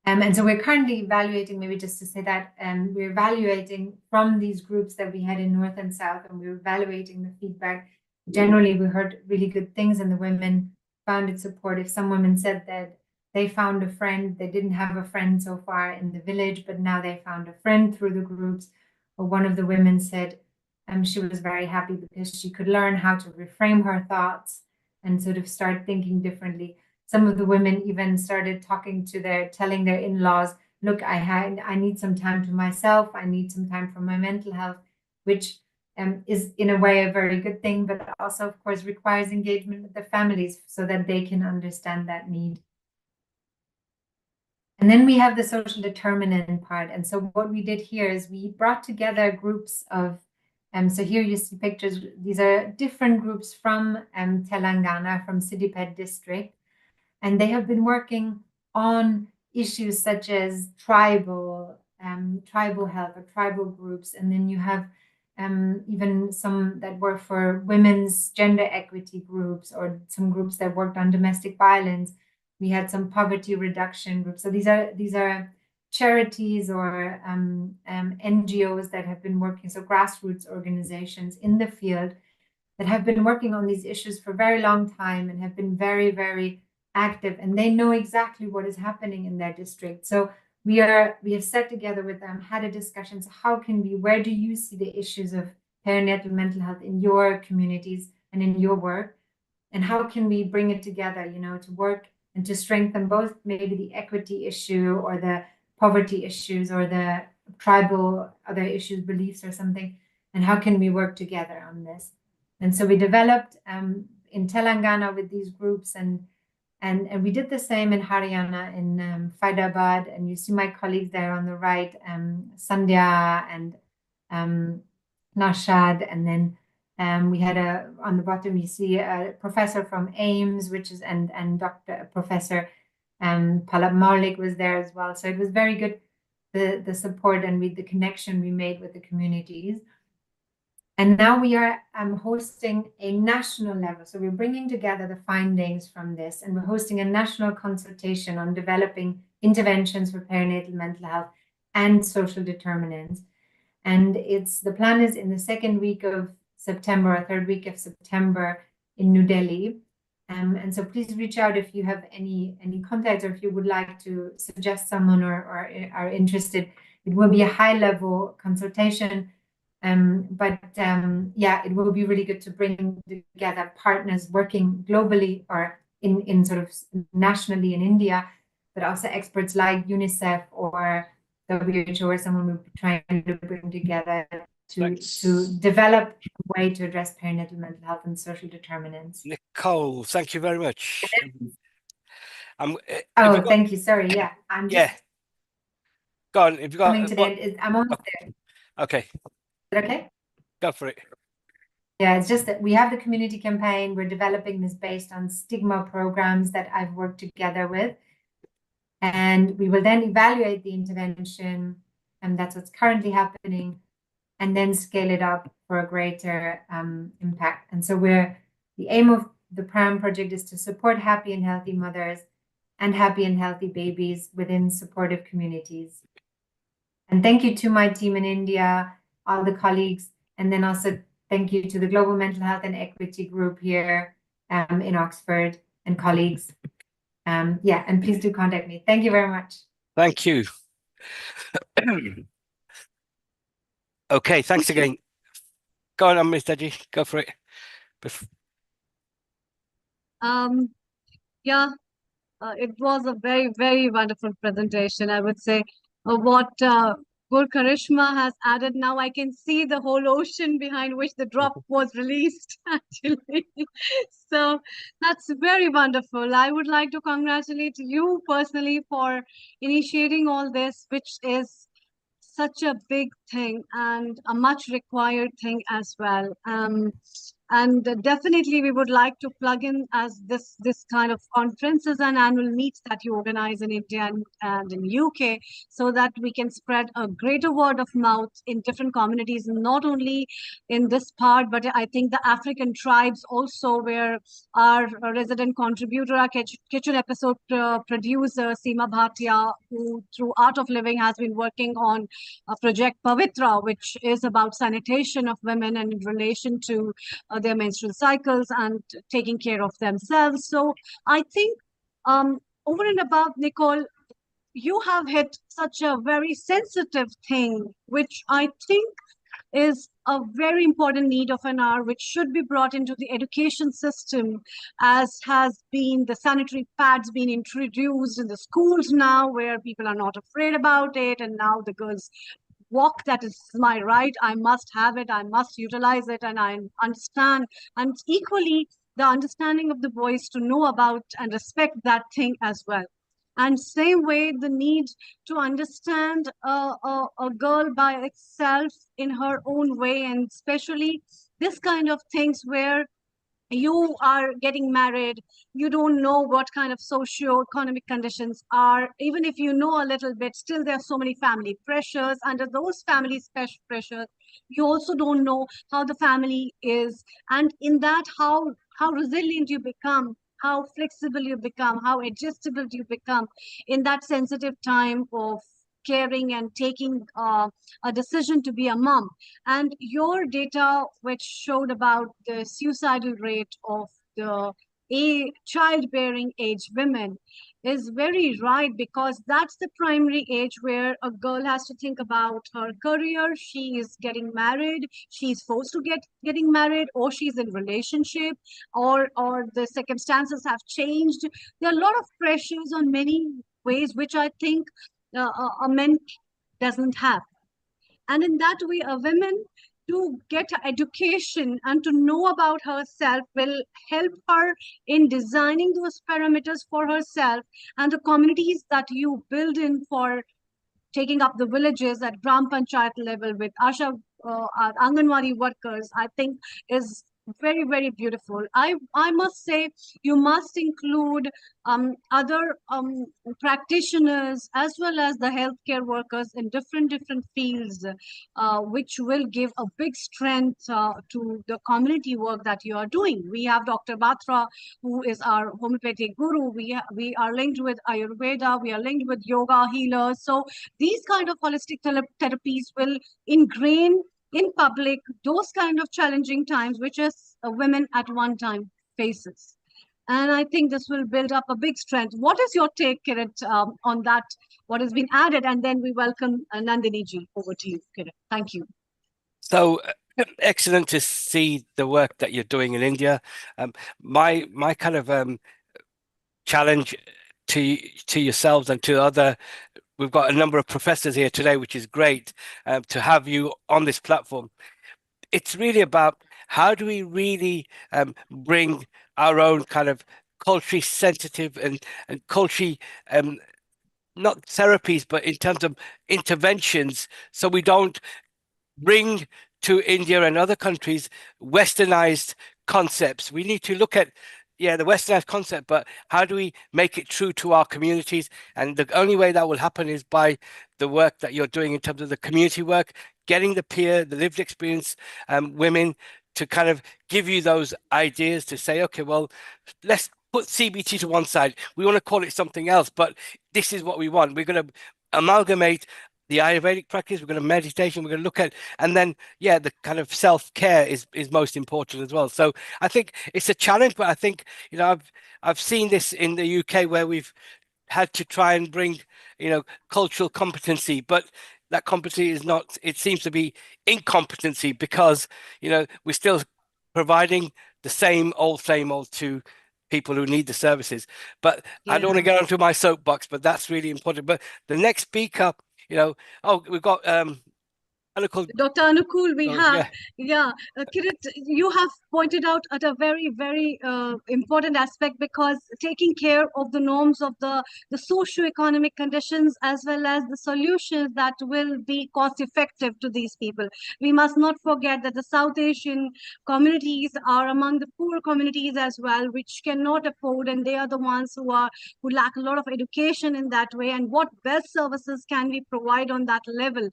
And so we're currently evaluating, maybe just to say that, we're evaluating from these groups that we had in North and South, and we're evaluating the feedback. Generally, we heard really good things, and the women found it supportive. Some women said that they found a friend. They didn't have a friend so far in the village, but now they found a friend through the groups. Or one of the women said she was very happy because she could learn how to reframe her thoughts and sort of start thinking differently. Some of the women even started telling their in-laws, look, I need some time to myself. I need some time for my mental health, which is in a way a very good thing, but also, of course, requires engagement with the families so that they can understand that need. And then we have the social determinant part. And so what we did here is we brought together groups of, so here you see pictures. These are different groups from Telangana, from Siddipet district. And they have been working on issues such as tribal health or tribal groups. And then you have even some that were for women's gender equity groups, or some groups that worked on domestic violence. We had some poverty reduction groups. So these are charities or NGOs that have been working, so grassroots organizations in the field that have been working on these issues for a very long time and have been very, very active, and they know exactly what is happening in their district. So we have sat together with them, had a discussion. So where do you see the issues of perinatal mental health in your communities and in your work? And how can we bring it together, to work and to strengthen both maybe the equity issue or the poverty issues or the tribal other issues, beliefs or something? And how can we work together on this? And so we developed in Telangana with these groups, and we did the same in Haryana, in Faridabad. And you see my colleagues there on the right, Sandhya and Nashad. And then we had on the bottom, you see a professor from AIMS, and Professor Palab Maulik was there as well. So it was very good, the support and the connection we made with the communities. And now we are hosting a national level. So we're bringing together the findings from this, and we're hosting a national consultation on developing interventions for perinatal mental health and social determinants. And the plan is in the second week of September or third week of September in New Delhi. And so please reach out if you have any contacts, or if you would like to suggest someone or are interested. It will be a high-level consultation. Yeah, it will be really good to bring together partners working globally or in sort of nationally in India, but also experts like UNICEF or WHO, or someone we're trying to bring together to develop a way to address perinatal mental health and social determinants. Nicole, thank you very much. Thank you. Sorry. Yeah, I'm just go on. If you got coming to the end, I'm almost there. Okay. Is it okay? Go for it. Yeah, it's just that we have the community campaign. We're developing this based on stigma programs that I've worked together with. And we will then evaluate the intervention, and that's what's currently happening, and then scale it up for a greater impact. And so the aim of the PRAM project is to support happy and healthy mothers and happy and healthy babies within supportive communities. And thank you to my team in India, all the colleagues, and then also thank you to the Global Mental Health and Equity Group here in Oxford and colleagues. Yeah, and please do contact me. Thank you very much. Thank you. Okay, thanks again. Go on, Mr. G. Go for it. Yeah, it was a very, very wonderful presentation. I would say what Gur Karishma has added. Now I can see the whole ocean behind which the drop was released, actually. So that's very wonderful. I would like to congratulate you personally for initiating all this, which is such a big thing and a much required thing as well. And definitely we would like to plug in as this kind of conferences and annual meets that you organize in India and in UK, so that we can spread a greater word of mouth in different communities, not only in this part, but I think the African tribes also, where our resident contributor, our kitchen episode producer, Seema Bhatia, who through Art of Living has been working on a project Pavitra, which is about sanitation of women and in relation to their menstrual cycles and taking care of themselves. So I think over and above, Nicole, you have hit such a very sensitive thing, which I think is a very important need of an hour, which should be brought into the education system, as has been the sanitary pads being introduced in the schools now, where people are not afraid about it. And now the girls walk, that is my right, I must have it, I must utilize it, and I understand. And equally, the understanding of the boys to know about and respect that thing as well. And same way, the need to understand a girl by itself in her own way, and especially this kind of things where you are getting married, you don't know what kind of socio-economic conditions are. Even if you know a little bit, still there are so many family pressures. Under those family special pressures, you also don't know how the family is, and in that, how resilient you become, how flexible you become, how adjustable you become in that sensitive time of caring and taking a decision to be a mom. And your data, which showed about the suicidal rate of the childbearing age women, is very right, because that's the primary age where a girl has to think about her career. She is getting married, she's forced to getting married, or she's in relationship, or the circumstances have changed. There are a lot of pressures on many ways, which I think a man doesn't have. And in that way, a woman to get education and to know about herself will help her in designing those parameters for herself. And the communities that you build in for taking up the villages at Gram Panchayat level with Asha, Anganwadi workers, I think is very, very beautiful. I must say, you must include other practitioners as well as the healthcare workers in different fields, which will give a big strength to the community work that you are doing. We have Dr. Batra, who is our homeopathic guru. We are linked with Ayurveda. We are linked with yoga healers. So these kind of holistic therapies will ingrain in public those kind of challenging times which as women at one time faces. And I think this will build up a big strength. What is your take, Kirit, on that, what has been added? And then we welcome Nandini ji. Over to you, Kirit. Thank you. So excellent to see the work that you're doing in India. My kind of challenge to yourselves and to other, we've got a number of professors here today, which is great to have you on this platform. It's really about how do we really bring our own kind of culturally sensitive and culturally not therapies, but in terms of interventions, so we don't bring to India and other countries westernized concepts. We need to look at the westernized concept, but how do we make it true to our communities? And the only way that will happen is by the work that you're doing in terms of the community work, getting the peer, the lived experience women to kind of give you those ideas to say, okay, well, let's put CBT to one side. We want to call it something else, but this is what we want. We're going to amalgamate the Ayurvedic practice, we're going to meditation, we're going to look at, and then, the kind of self-care is most important as well. So I think it's a challenge, but I think, I've seen this in the UK where we've had to try and bring, cultural competency, but that competency is not, it seems to be incompetency because, we're still providing the same old to people who need the services. But I don't want to get onto my soapbox, but that's really important. But the next speaker, we've got Dr. Anukul, we have, Yeah. Kirit, you have pointed out at a very, very important aspect, because taking care of the norms of the socio-economic conditions as well as the solutions that will be cost effective to these people. We must not forget that the South Asian communities are among the poor communities as well, which cannot afford, and they are the ones who lack a lot of education in that way. And what best services can we provide on that level?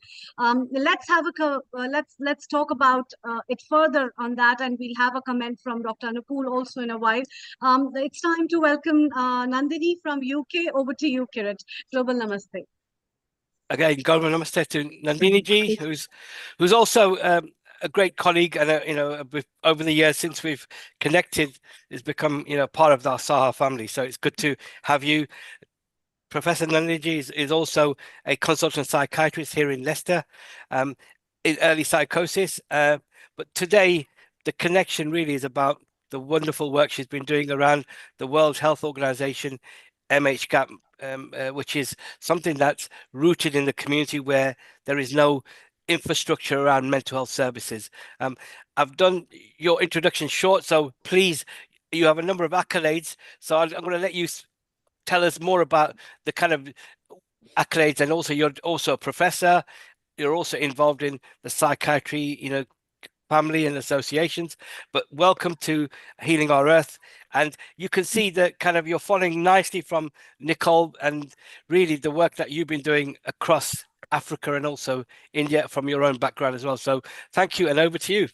Let's talk about it further on that, and we'll have a comment from Dr. Anukul also in a while. It's time to welcome Nandini from UK. Over to you, Kirit. Global Namaste. Again, Global Namaste to Nandini ji, who's also a great colleague, and over the years since we've connected, has become part of our Saha family. So it's good to have you. Professor Nandini is also a consultant psychiatrist here in Leicester, in early psychosis. But today, the connection really is about the wonderful work she's been doing around the World Health Organization, MHGAP, which is something that's rooted in the community where there is no infrastructure around mental health services. I've done your introduction short, so please, you have a number of accolades. So I'm going to let you tell us more about the kind of accolades, and also you're also a professor. You're also involved in the psychiatry, family and associations. But welcome to Healing Our Earth, and you can see that kind of you're following nicely from Nicole, and really the work that you've been doing across Africa and also India from your own background as well. So thank you, and over to you.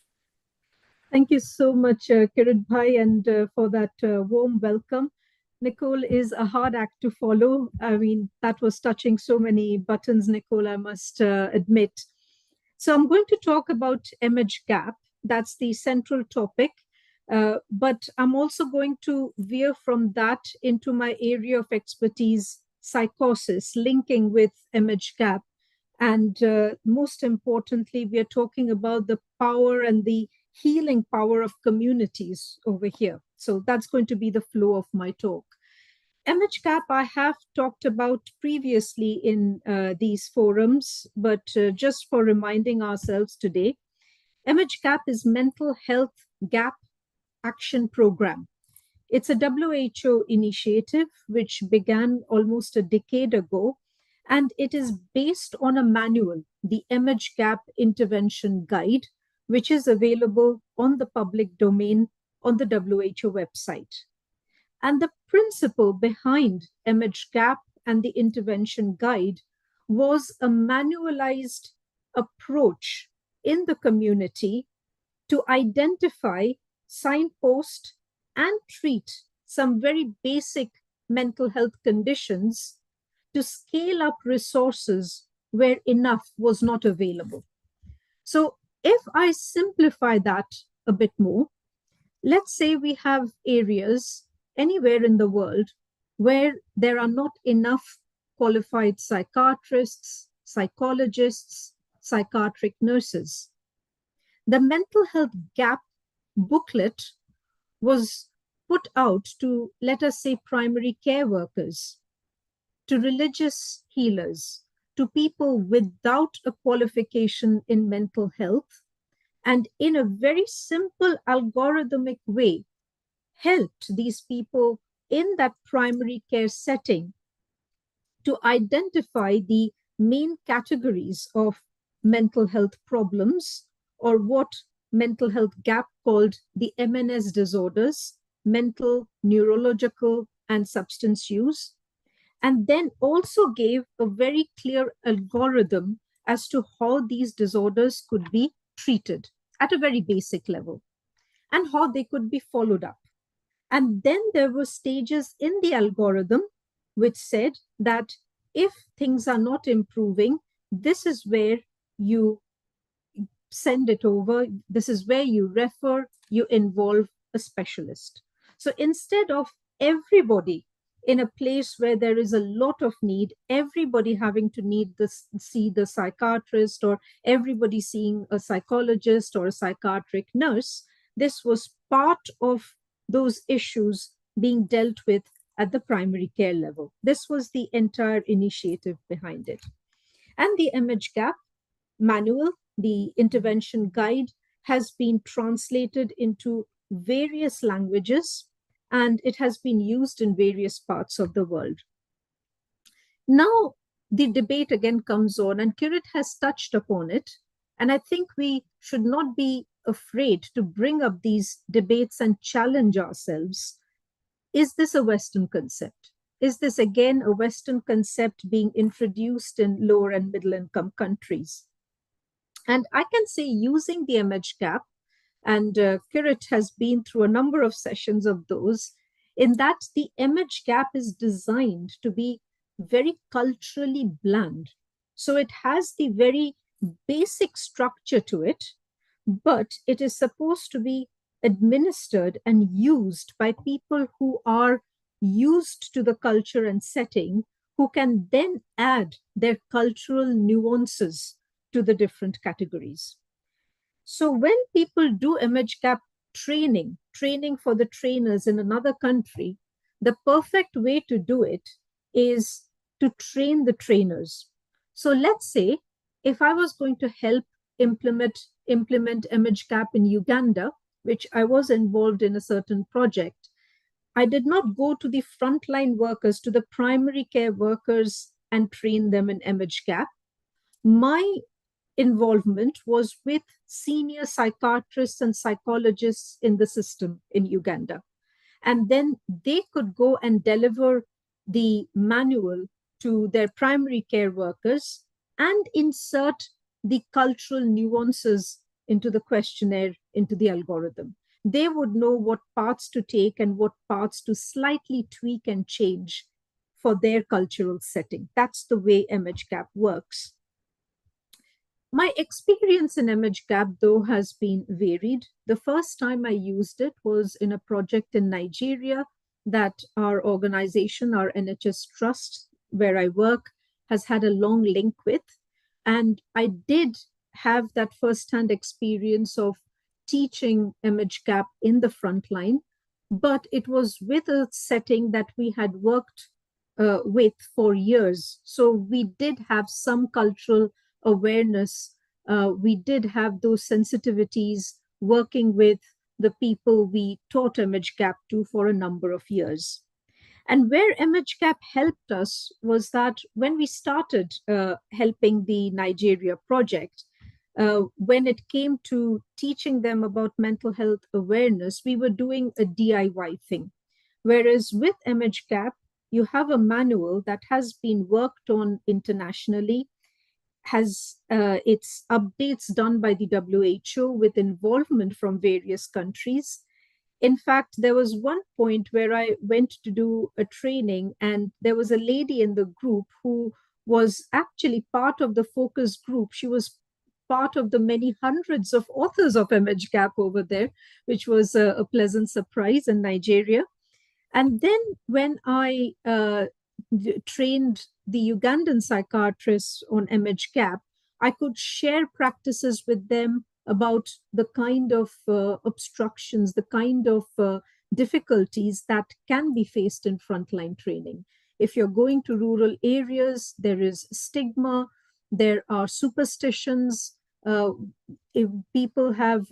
Thank you so much, Kirit Bhai, and for that warm welcome. Nicole is a hard act to follow. I mean, that was touching so many buttons, Nicole, I must admit. So I'm going to talk about MHGAP. That's the central topic. But I'm also going to veer from that into my area of expertise, psychosis, linking with MHGAP. And most importantly, we are talking about the power and the healing power of communities over here. So that's going to be the flow of my talk. MHGAP I have talked about previously in these forums, but just for reminding ourselves today, MHGAP is Mental Health Gap Action Program. It's a WHO initiative which began almost a decade ago, and it is based on a manual, the MHGAP Intervention Guide, which is available on the public domain on the WHO website. And the principle behind MHGAP and the intervention guide was a manualized approach in the community to identify, signpost, and treat some very basic mental health conditions, to scale up resources where enough was not available. So if I simplify that a bit more, let's say we have areas anywhere in the world where there are not enough qualified psychiatrists, psychologists, psychiatric nurses. The mental health gap booklet was put out to, let us say, primary care workers, to religious healers, to people without a qualification in mental health, and in a very simple algorithmic way, helped these people in that primary care setting to identify the main categories of mental health problems, or what mental health gap called the MNS disorders, mental, neurological, and substance use, and then also gave a very clear algorithm as to how these disorders could be treated at a very basic level and how they could be followed up. And then there were stages in the algorithm which said that if things are not improving, this is where you send it over, this is where you refer, you involve a specialist. So instead of everybody in a place where there is a lot of need, everybody having to see the psychiatrist, or everybody seeing a psychologist or a psychiatric nurse, this was part of those issues being dealt with at the primary care level. This was the entire initiative behind it. And the MHGAP manual the intervention guide, has been translated into various languages, and it has been used in various parts of the world. Now, the debate again comes on, and Kirit has touched upon it. And I think we should not be afraid to bring up these debates and challenge ourselves. Is this a Western concept? Is this again a Western concept being introduced in lower and middle income countries? And I can say, using the image gap, and Kirit has been through a number of sessions of those, in that the image gap is designed to be very culturally bland. So it has the very basic structure to it, but it is supposed to be administered and used by people who are used to the culture and setting, who can then add their cultural nuances to the different categories. So when people do image gap training for the trainers in another country, the perfect way to do it is to train the trainers. So let's say if I was going to help implement image gap in Uganda, which I was involved in a certain project, I did not go to the frontline workers, to the primary care workers, and train them in image gap. My involvement was with senior psychiatrists and psychologists in the system in Uganda. And then they could go and deliver the manual to their primary care workers and insert the cultural nuances into the questionnaire, into the algorithm. They would know what parts to take and what parts to slightly tweak and change for their cultural setting. That's the way image gap works. My experience in image gap, though, has been varied. The first time I used it was in a project in Nigeria that our organization, our NHS Trust, where I work, has had a long link with. And I did have that firsthand experience of teaching image gap in the front line, but it was with a setting that we had worked with for years. So we did have some cultural awareness. We did have those sensitivities working with the people we taught image gap to for a number of years. And where image gap helped us was that when we started helping the Nigeria project, when it came to teaching them about mental health awareness, we were doing a DIY thing. Whereas with image gap, you have a manual that has been worked on internationally, has its updates done by the WHO with involvement from various countries. In fact, there was one point where I went to do a training, and there was a lady in the group who was actually part of the focus group. She was part of the many hundreds of authors of image gap over there, which was a pleasant surprise in Nigeria. And then when I trained the Ugandan psychiatrists on image gap, I could share practices with them about the kind of obstructions, the kind of difficulties that can be faced in frontline training. If you're going to rural areas, there is stigma, there are superstitions, if people have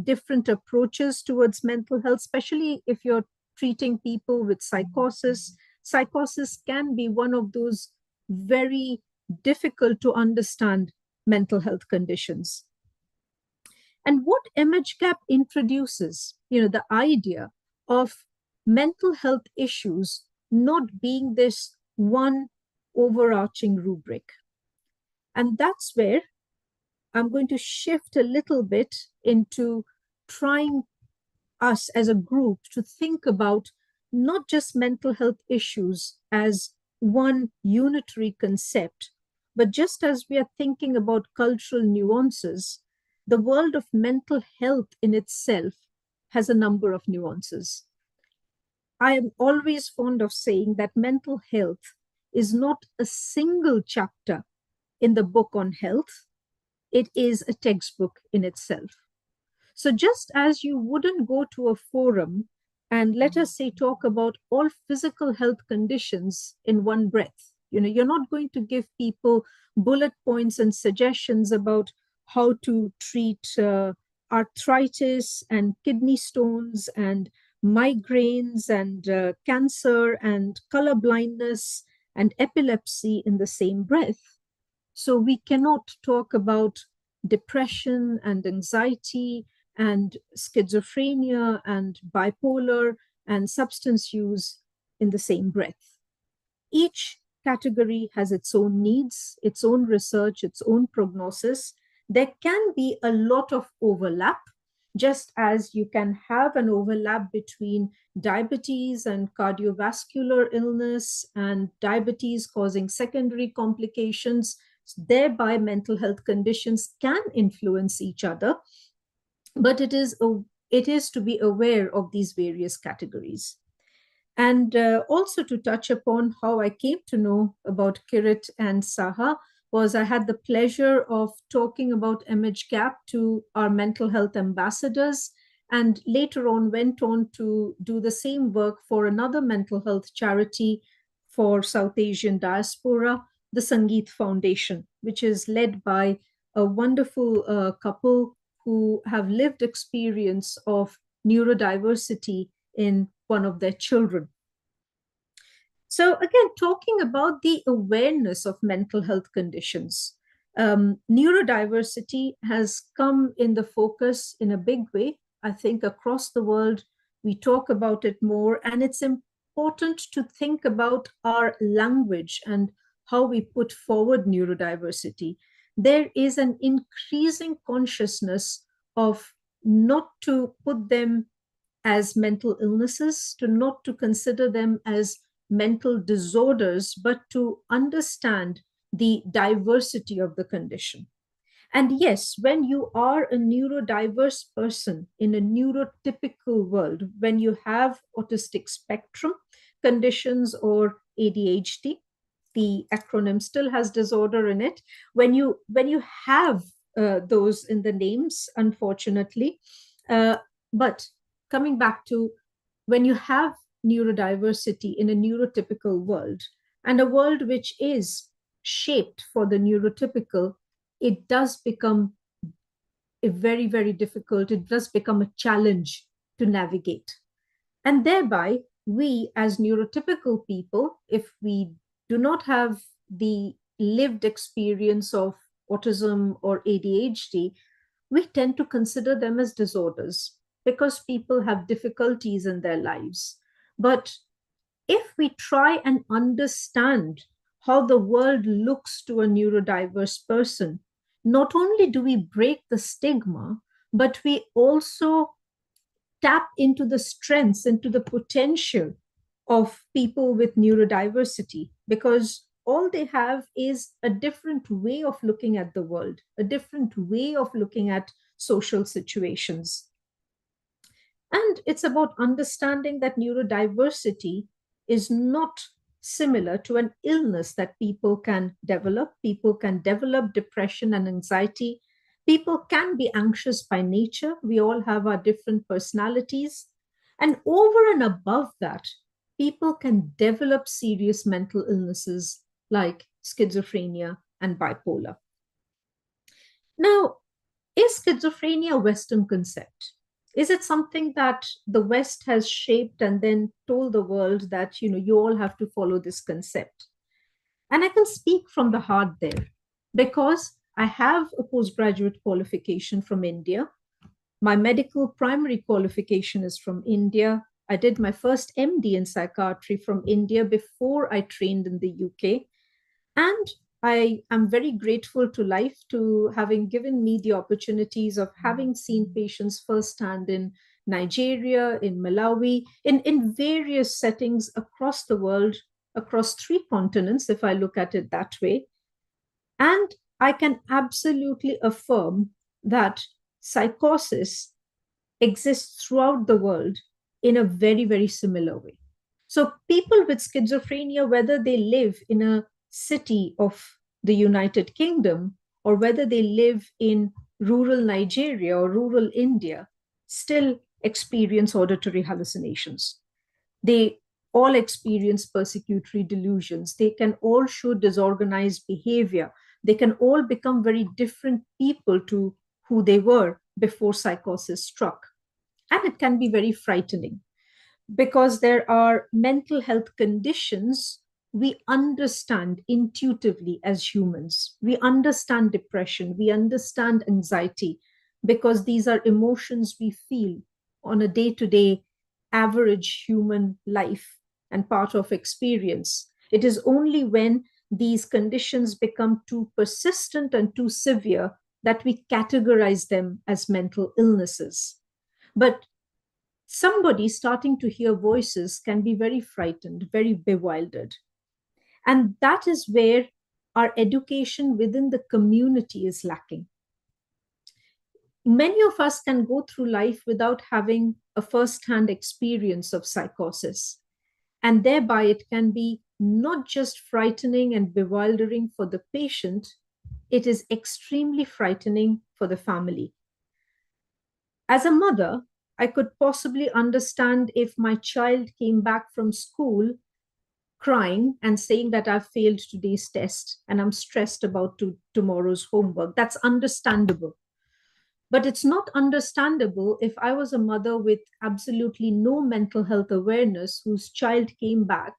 different approaches towards mental health, especially if you're treating people with psychosis. Psychosis can be one of those very difficult to understand mental health conditions. And what image gap introduces, the idea of mental health issues not being this one overarching rubric. And that's where I'm going to shift a little bit into trying us as a group to think about not just mental health issues as one unitary concept, but just as we are thinking about cultural nuances, the world of mental health in itself has a number of nuances. I am always fond of saying that mental health is not a single chapter in the book on health. It is a textbook in itself. So just as you wouldn't go to a forum and, let us say, talk about all physical health conditions in one breath, you're not going to give people bullet points and suggestions about how to treat arthritis and kidney stones and migraines and cancer and color blindness and epilepsy in the same breath. So we cannot talk about depression and anxiety and schizophrenia and bipolar and substance use in the same breath. Each category has its own needs, its own research, its own prognosis. There can be a lot of overlap, just as you can have an overlap between diabetes and cardiovascular illness and diabetes causing secondary complications. Thereby, mental health conditions can influence each other, but it is to be aware of these various categories. And also to touch upon how I came to know about Kirit and Saha was I had the pleasure of talking about MHGAP to our mental health ambassadors, and later on went on to do the same work for another mental health charity for South Asian diaspora, the Sangeet Foundation, which is led by a wonderful couple who have lived experience of neurodiversity in one of their children. So again, talking about the awareness of mental health conditions, neurodiversity has come in the focus in a big way. I think across the world, we talk about it more, and it's important to think about our language and how we put forward neurodiversity. There is an increasing consciousness of not to put them as mental illnesses, not to consider them as mental disorders, but to understand the diversity of the condition. And yes, when you are a neurodiverse person in a neurotypical world, when you have autistic spectrum conditions or ADHD, the acronym still has disorder in it. When you have those in the names, unfortunately, but coming back to when you have neurodiversity in a neurotypical world, and a world which is shaped for the neurotypical, it does become very, very difficult. It does become a challenge to navigate. And thereby, we as neurotypical people, if we do not have the lived experience of autism or ADHD, we tend to consider them as disorders because people have difficulties in their lives. But if we try and understand how the world looks to a neurodiverse person, not only do we break the stigma, but we also tap into the strengths, into the potential of people with neurodiversity, because all they have is a different way of looking at the world, a different way of looking at social situations. And it's about understanding that neurodiversity is not similar to an illness that people can develop. People can develop depression and anxiety. People can be anxious by nature. We all have our different personalities. And over and above that, people can develop serious mental illnesses like schizophrenia and bipolar. Now, is schizophrenia a Western concept? Is it something that the West has shaped and then told the world that, you all have to follow this concept? And I can speak from the heart there because I have a postgraduate qualification from India. My medical primary qualification is from India. I did my first MD in psychiatry from India before I trained in the UK. And I am very grateful to life to having given me the opportunities of having seen patients firsthand in Nigeria, in Malawi, in various settings across the world, across 3 continents, if I look at it that way. And I can absolutely affirm that psychosis exists throughout the world in a very, very similar way. So people with schizophrenia, whether they live in a city of the United Kingdom or whether they live in rural Nigeria or rural India, still experience auditory hallucinations. They all experience persecutory delusions. They can all show disorganized behavior. They can all become very different people to who they were before psychosis struck. And it can be very frightening because there are mental health conditions we understand intuitively as humans. We understand depression, we understand anxiety, because these are emotions we feel on a day-to-day average human life and part of experience. It is only when these conditions become too persistent and too severe that we categorize them as mental illnesses. But somebody starting to hear voices can be very frightened, very bewildered. And that is where our education within the community is lacking. Many of us can go through life without having a first-hand experience of psychosis. And thereby it can be not just frightening and bewildering for the patient, it is extremely frightening for the family. As a mother, I could possibly understand if my child came back from school crying and saying that I've failed today's test and I'm stressed about tomorrow's homework. That's understandable. But it's not understandable if I was a mother with absolutely no mental health awareness whose child came back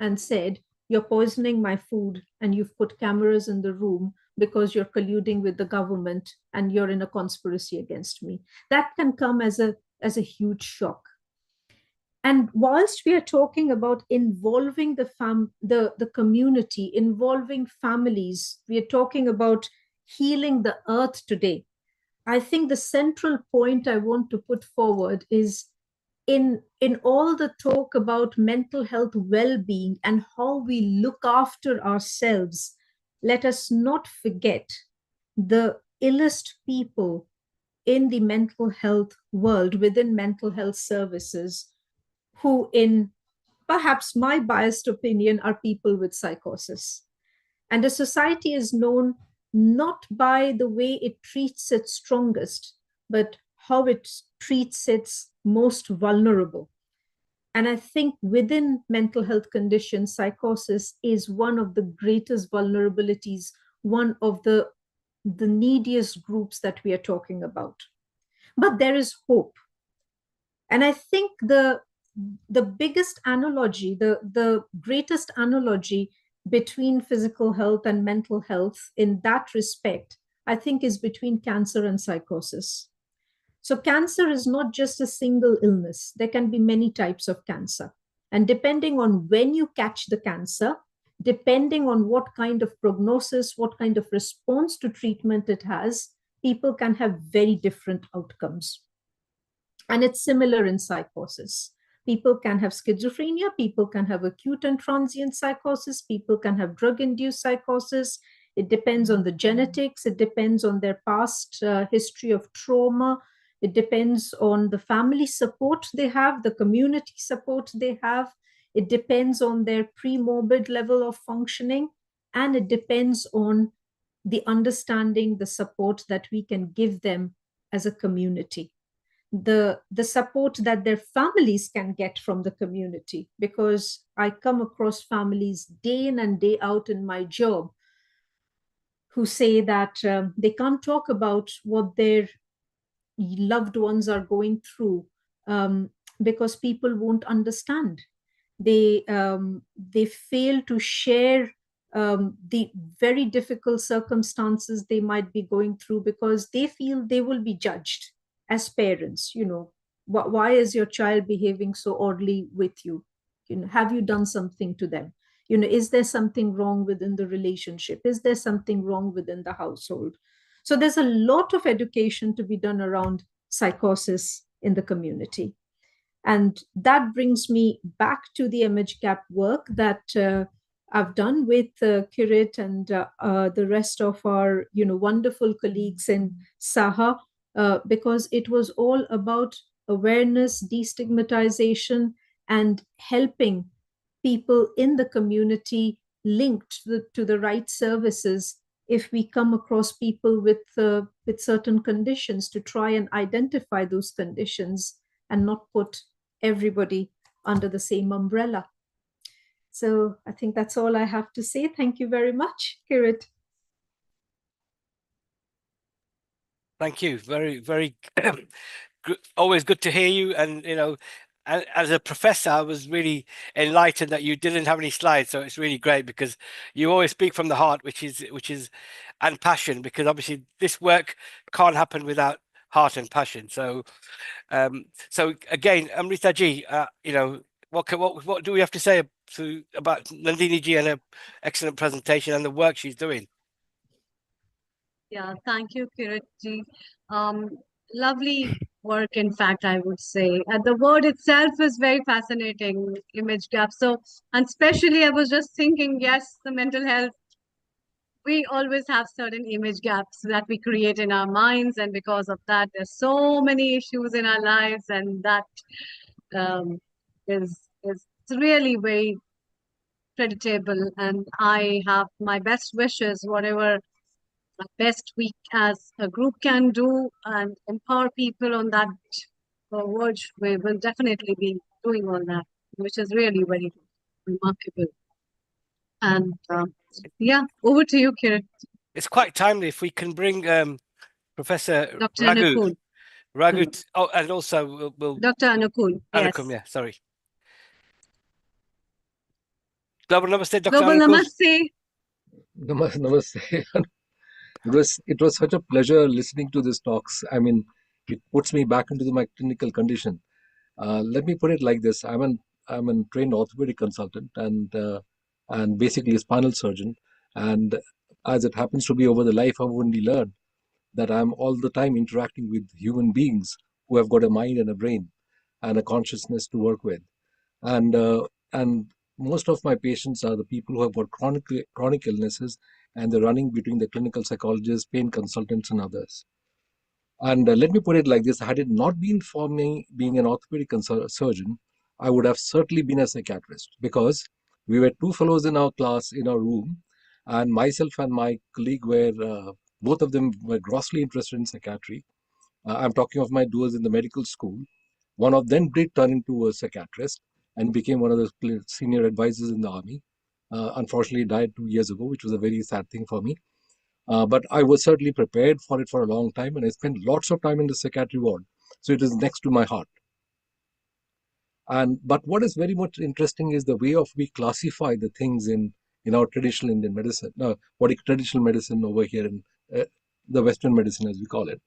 and said, "You're poisoning my food and you've put cameras in the room because you're colluding with the government and you're in a conspiracy against me." That can come as a huge shock. And whilst we are talking about involving the community, involving families, we are talking about healing the earth today. I think the central point I want to put forward is in all the talk about mental health well-being and how we look after ourselves, let us not forget the illest people in the mental health world, within mental health services, who, in perhaps my biased opinion, are people with psychosis. And a society is known not by the way it treats its strongest, but how it treats its most vulnerable. And I think within mental health conditions, psychosis is one of the greatest vulnerabilities, one of the neediest groups that we are talking about. But there is hope. And I think the biggest analogy, the greatest analogy between physical health and mental health in that respect, I think, is between cancer and psychosis. So cancer is not just a single illness. There can be many types of cancer. And depending on when you catch the cancer, depending on what kind of prognosis, what kind of response to treatment it has, people can have very different outcomes. And it's similar in psychosis. People can have schizophrenia, people can have acute and transient psychosis, people can have drug-induced psychosis. It depends on the genetics, it depends on their past history of trauma, it depends on the family support they have, the community support they have, it depends on their pre-morbid level of functioning, and it depends on the understanding, the support that we can give them as a community. The support that their families can get from the community, because I come across families day in and day out in my job who say that they can't talk about what their loved ones are going through because people won't understand. They fail to share the very difficult circumstances they might be going through because they feel they will be judged as parents. Why is your child behaving so oddly with you? Have you done something to them? Is there something wrong within the relationship? Is there something wrong within the household? So there's a lot of education to be done around psychosis in the community. And that brings me back to the MHGAP work that I've done with Kirit and the rest of our wonderful colleagues in SAHA, because it was all about awareness, destigmatization, and helping people in the community linked to the right services if we come across people with certain conditions, to try and identify those conditions and not put everybody under the same umbrella. So I think that's all I have to say. Thank you very much, Kirit. Thank you. Very, very always good to hear you. And as a professor, I was really enlightened that you didn't have any slides. So it's really great because you always speak from the heart, which is and passion, because obviously this work can't happen without heart and passion. So so again, Amrita ji, what do we have to say about Nandini ji and her excellent presentation and the work she's doing? Yeah, thank you, Kiratji. Lovely work, in fact, I would say. And the word itself is very fascinating, image gap. So, and especially, I was just thinking, yes, the mental health, we always have certain image gaps that we create in our minds. And because of that, there's so many issues in our lives. And that um, is really very creditable. And I have my best wishes, whatever best we as a group can do and empower people on that verge. We will definitely be doing all that, which is really very remarkable. And yeah, over to you, Kiran. It's quite timely if we can bring Professor Dr. Raghu. Anukul. Raghu, oh, and also we'll Dr. Anukul, yes. Anukum, yeah, sorry. Global Namaste, Dr. Global Anukul. Namaste. Namaste. It was such a pleasure listening to these talks. I mean, it puts me back into my clinical condition. Let me put it like this: I'm a trained orthopedic consultant and basically a spinal surgeon. And as it happens to be over the life, I've only learned that I'm all the time interacting with human beings who have got a mind and a brain and a consciousness to work with. And most of my patients are the people who have got chronic illnesses, and they're running between the clinical psychologists, pain consultants, and others. And let me put it like this: had it not been for me being an orthopedic surgeon, I would have certainly been a psychiatrist, because we were two fellows in our class, in our room, and myself and my colleague were both of them were grossly interested in psychiatry. I'm talking of my duos in the medical school. One of them did turn into a psychiatrist and became one of the senior advisors in the army. Unfortunately, died 2 years ago, which was a very sad thing for me. But I was certainly prepared for it for a long time, and I spent lots of time in the psychiatry ward. So it is next to my heart. But what is very much interesting is the way of we classify the things in our traditional Indian medicine, traditional medicine over here in the Western medicine, as we call it,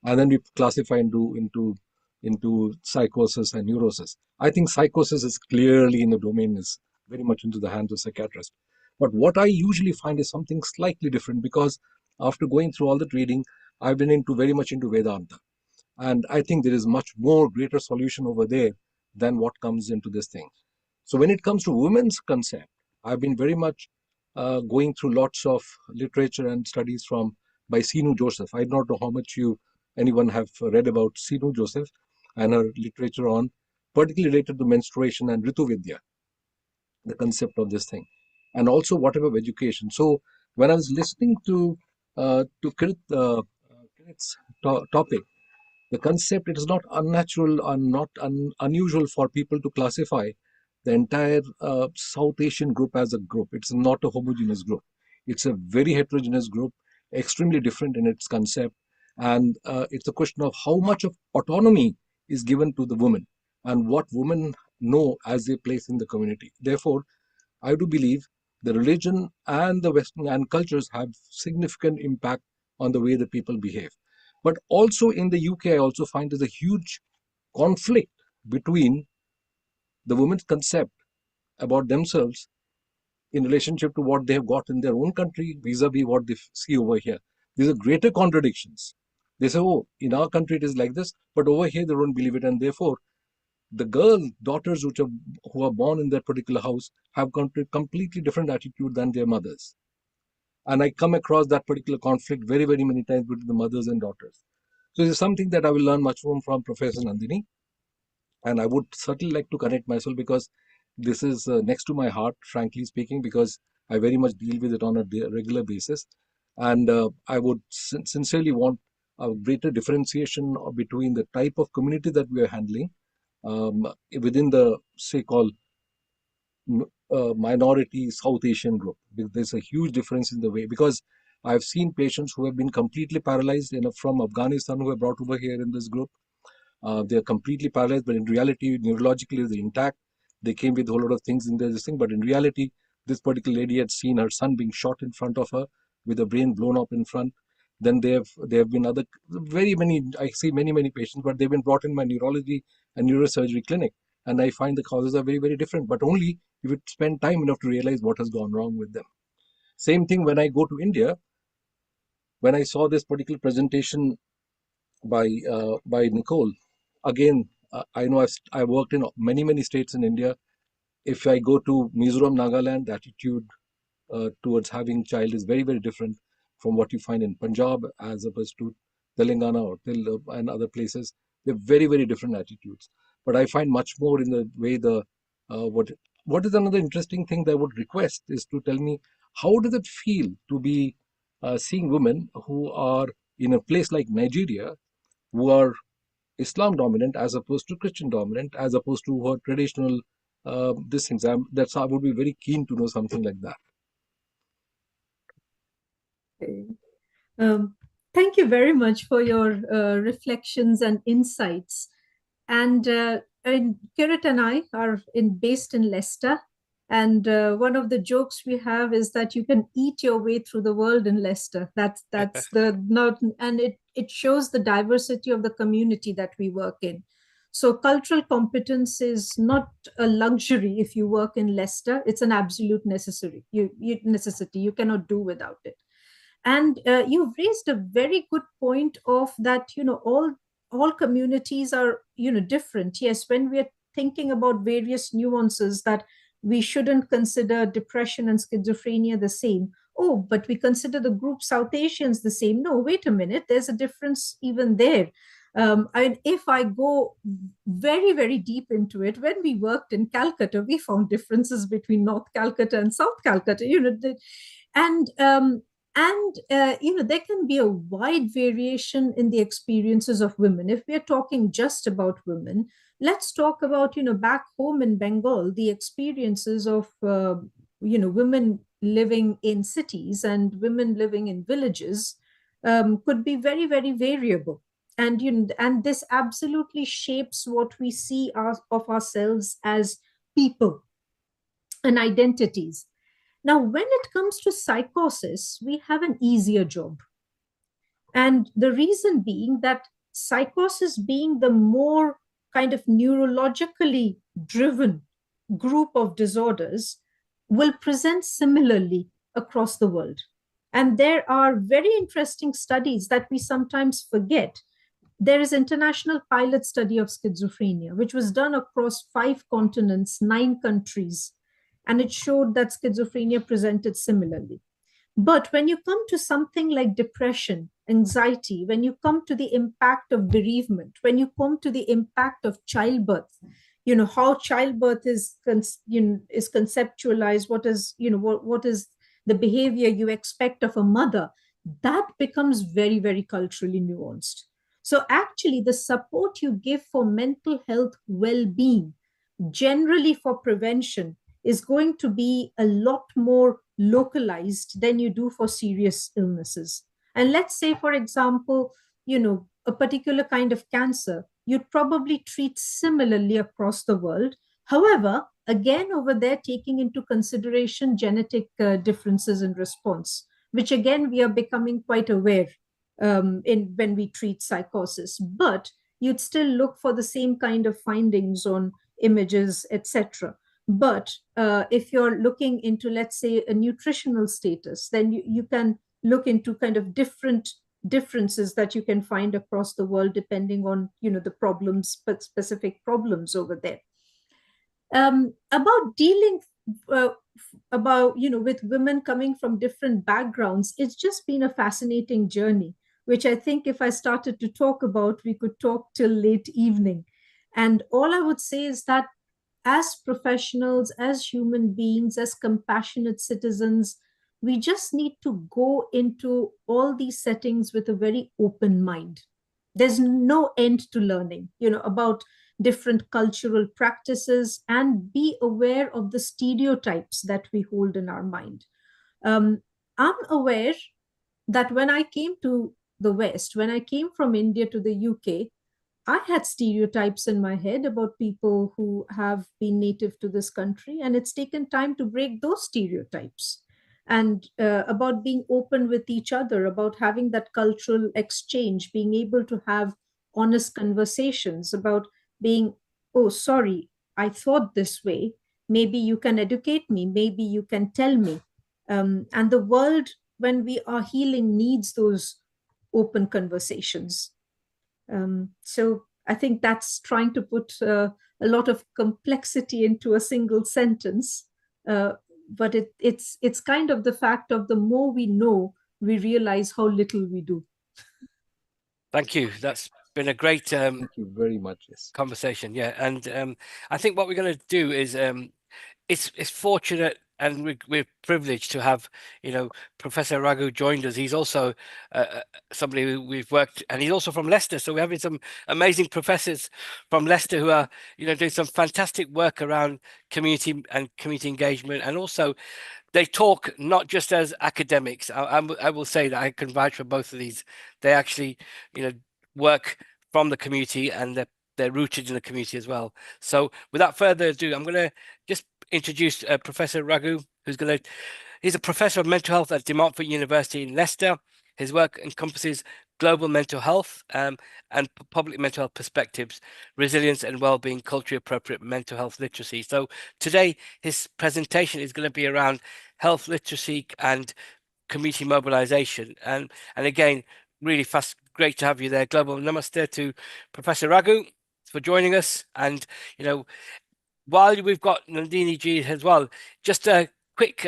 and then we classify into psychosis and neurosis. I think psychosis is clearly in the domain, is very much into the hands of psychiatrists. But what I usually find is something slightly different, because after going through all the reading, I've been very much into Vedanta. And I think there is much more greater solution over there than what comes into this thing. So when it comes to women's concept, I've been very much going through lots of literature and studies by Sinu Joseph. I don't know how much anyone have read about Sinu Joseph and her literature on, particularly related to menstruation and Ritu Vidya, the concept of this thing, and also whatever of education. So when I was listening to Kirit's topic, the concept, it is not unnatural and not unusual for people to classify the entire South Asian group as a group. It's not a homogeneous group. It's a very heterogeneous group, extremely different in its concept. And it's a question of how much of autonomy is given to the women and what women know as their place in the community. Therefore, I do believe the religion and the Western and cultures have significant impact on the way the people behave. But also in the UK, I also find there's a huge conflict between the women's concept about themselves in relationship to what they have got in their own country vis-a-vis what they see over here. These are greater contradictions. They say, oh, in our country it is like this, but over here they don't believe it. And therefore, the daughters who are born in that particular house have completely different attitude than their mothers. And I come across that particular conflict very, very many times between the mothers and daughters. So this is something that I will learn much more from Professor Nandini. And I would certainly like to connect myself, because this is next to my heart, frankly speaking, because I very much deal with it on a regular basis. And I would sincerely want a greater differentiation between the type of community that we are handling within the, say, called minority South Asian group. There's a huge difference in the way, because I've seen patients who have been completely paralyzed from Afghanistan who were brought over here in this group. They're completely paralyzed, but in reality, neurologically, they're intact. They came with a whole lot of things in this thing, but in reality, this particular lady had seen her son being shot in front of her with the brain blown up in front. Then there have been other very many. I see many patients, but they've been brought in my neurology and neurosurgery clinic, and I find the causes are very different. But only if you spend time enough to realize what has gone wrong with them. Same thing when I go to India. When I saw this particular presentation by Nicole, again, I know I worked in many states in India. If I go to Mizoram, Nagaland, the attitude towards having child is very different from what you find in Punjab as opposed to Telangana or and other places. They're very different attitudes. But I find much more in the way what is another interesting thing that I would request is to tell me how does it feel to be seeing women who are in a place like Nigeria who are Islam dominant as opposed to Christian dominant, as opposed to her traditional this things. That's I would be very keen to know something like that. Okay. Thank you very much for your reflections and insights. And Kirit and I are based in Leicester. And one of the jokes we have is that you can eat your way through the world in Leicester. That's the not, and it shows the diversity of the community that we work in. So cultural competence is not a luxury if you work in Leicester. It's an absolute necessity. Necessity. You cannot do without it. And you've raised a very good point of that, all communities are, different. Yes, when we are thinking about various nuances that we shouldn't consider depression and schizophrenia the same. Oh, but we consider the group South Asians the same. No, wait a minute. There's a difference even there. If I go very deep into it, when we worked in Calcutta, we found differences between North Calcutta and South Calcutta, there can be a wide variation in the experiences of women. If we're talking just about women, let's talk about, back home in Bengal, the experiences of, women living in cities and women living in villages could be very variable. And this absolutely shapes what we see of ourselves as people and identities. Now, when it comes to psychosis, we have an easier job. And the reason being that psychosis being the more kind of neurologically driven group of disorders will present similarly across the world. And there are very interesting studies that we sometimes forget. There is international pilot study of schizophrenia, which was done across 5 continents, 9 countries, and it showed that schizophrenia presented similarly. But when you come to something like depression, anxiety, when you come to the impact of bereavement, when you come to the impact of childbirth, how childbirth is conceptualized, what is the behavior you expect of a mother, that becomes very culturally nuanced. So actually, the support you give for mental health well-being, generally for prevention, is going to be a lot more localized than you do for serious illnesses. And let's say, for example, a particular kind of cancer, you'd probably treat similarly across the world. However, again, over there, taking into consideration genetic differences in response, which again, we are becoming quite aware when we treat psychosis. But you'd still look for the same kind of findings on images, etc. But if you're looking into, let's say, a nutritional status, then you can look into kind of differences that you can find across the world, depending on, the problems, but specific problems over there. About dealing with women coming from different backgrounds, it's just been a fascinating journey, which I think if I started to talk about, we could talk till late evening. And all I would say is that as professionals, as human beings, as compassionate citizens, we just need to go into all these settings with a very open mind. There's no end to learning, about different cultural practices, and be aware of the stereotypes that we hold in our mind. I'm aware that when I came to the West, when I came from India to the UK, I had stereotypes in my head about people who have been native to this country, and it's taken time to break those stereotypes. And about being open with each other, about having that cultural exchange, being able to have honest conversations about being, oh, sorry, I thought this way. Maybe you can educate me. Maybe you can tell me. And the world, when we are healing, needs those open conversations. So I think that's trying to put a lot of complexity into a single sentence. But it's kind of the fact of the more we know, we realize how little we do. Thank you. That's been a great Thank you very much. Yes. conversation. Yeah, and I think what we're going to do is it's fortunate and we're privileged to have, you know, Professor Raghu joined us. He's also somebody who we've worked, and he's also from Leicester. So we're having some amazing professors from Leicester who are, you know, doing some fantastic work around community and community engagement, and also they talk not just as academics. I will say that I can vouch for both of these. They actually, you know, work from the community, and they're rooted in the community as well. So without further ado, I'm going to just introduce Professor Raghu, he's a professor of mental health at De Montfort University in Leicester. His work encompasses global mental health and public mental health perspectives, resilience and well-being, culturally appropriate mental health literacy. So today, his presentation is going to be around health literacy and community mobilization. And again, really great to have you there. Global namaste to Professor Raghu for joining us. And, you know, while we've got Nandini ji as well, just a quick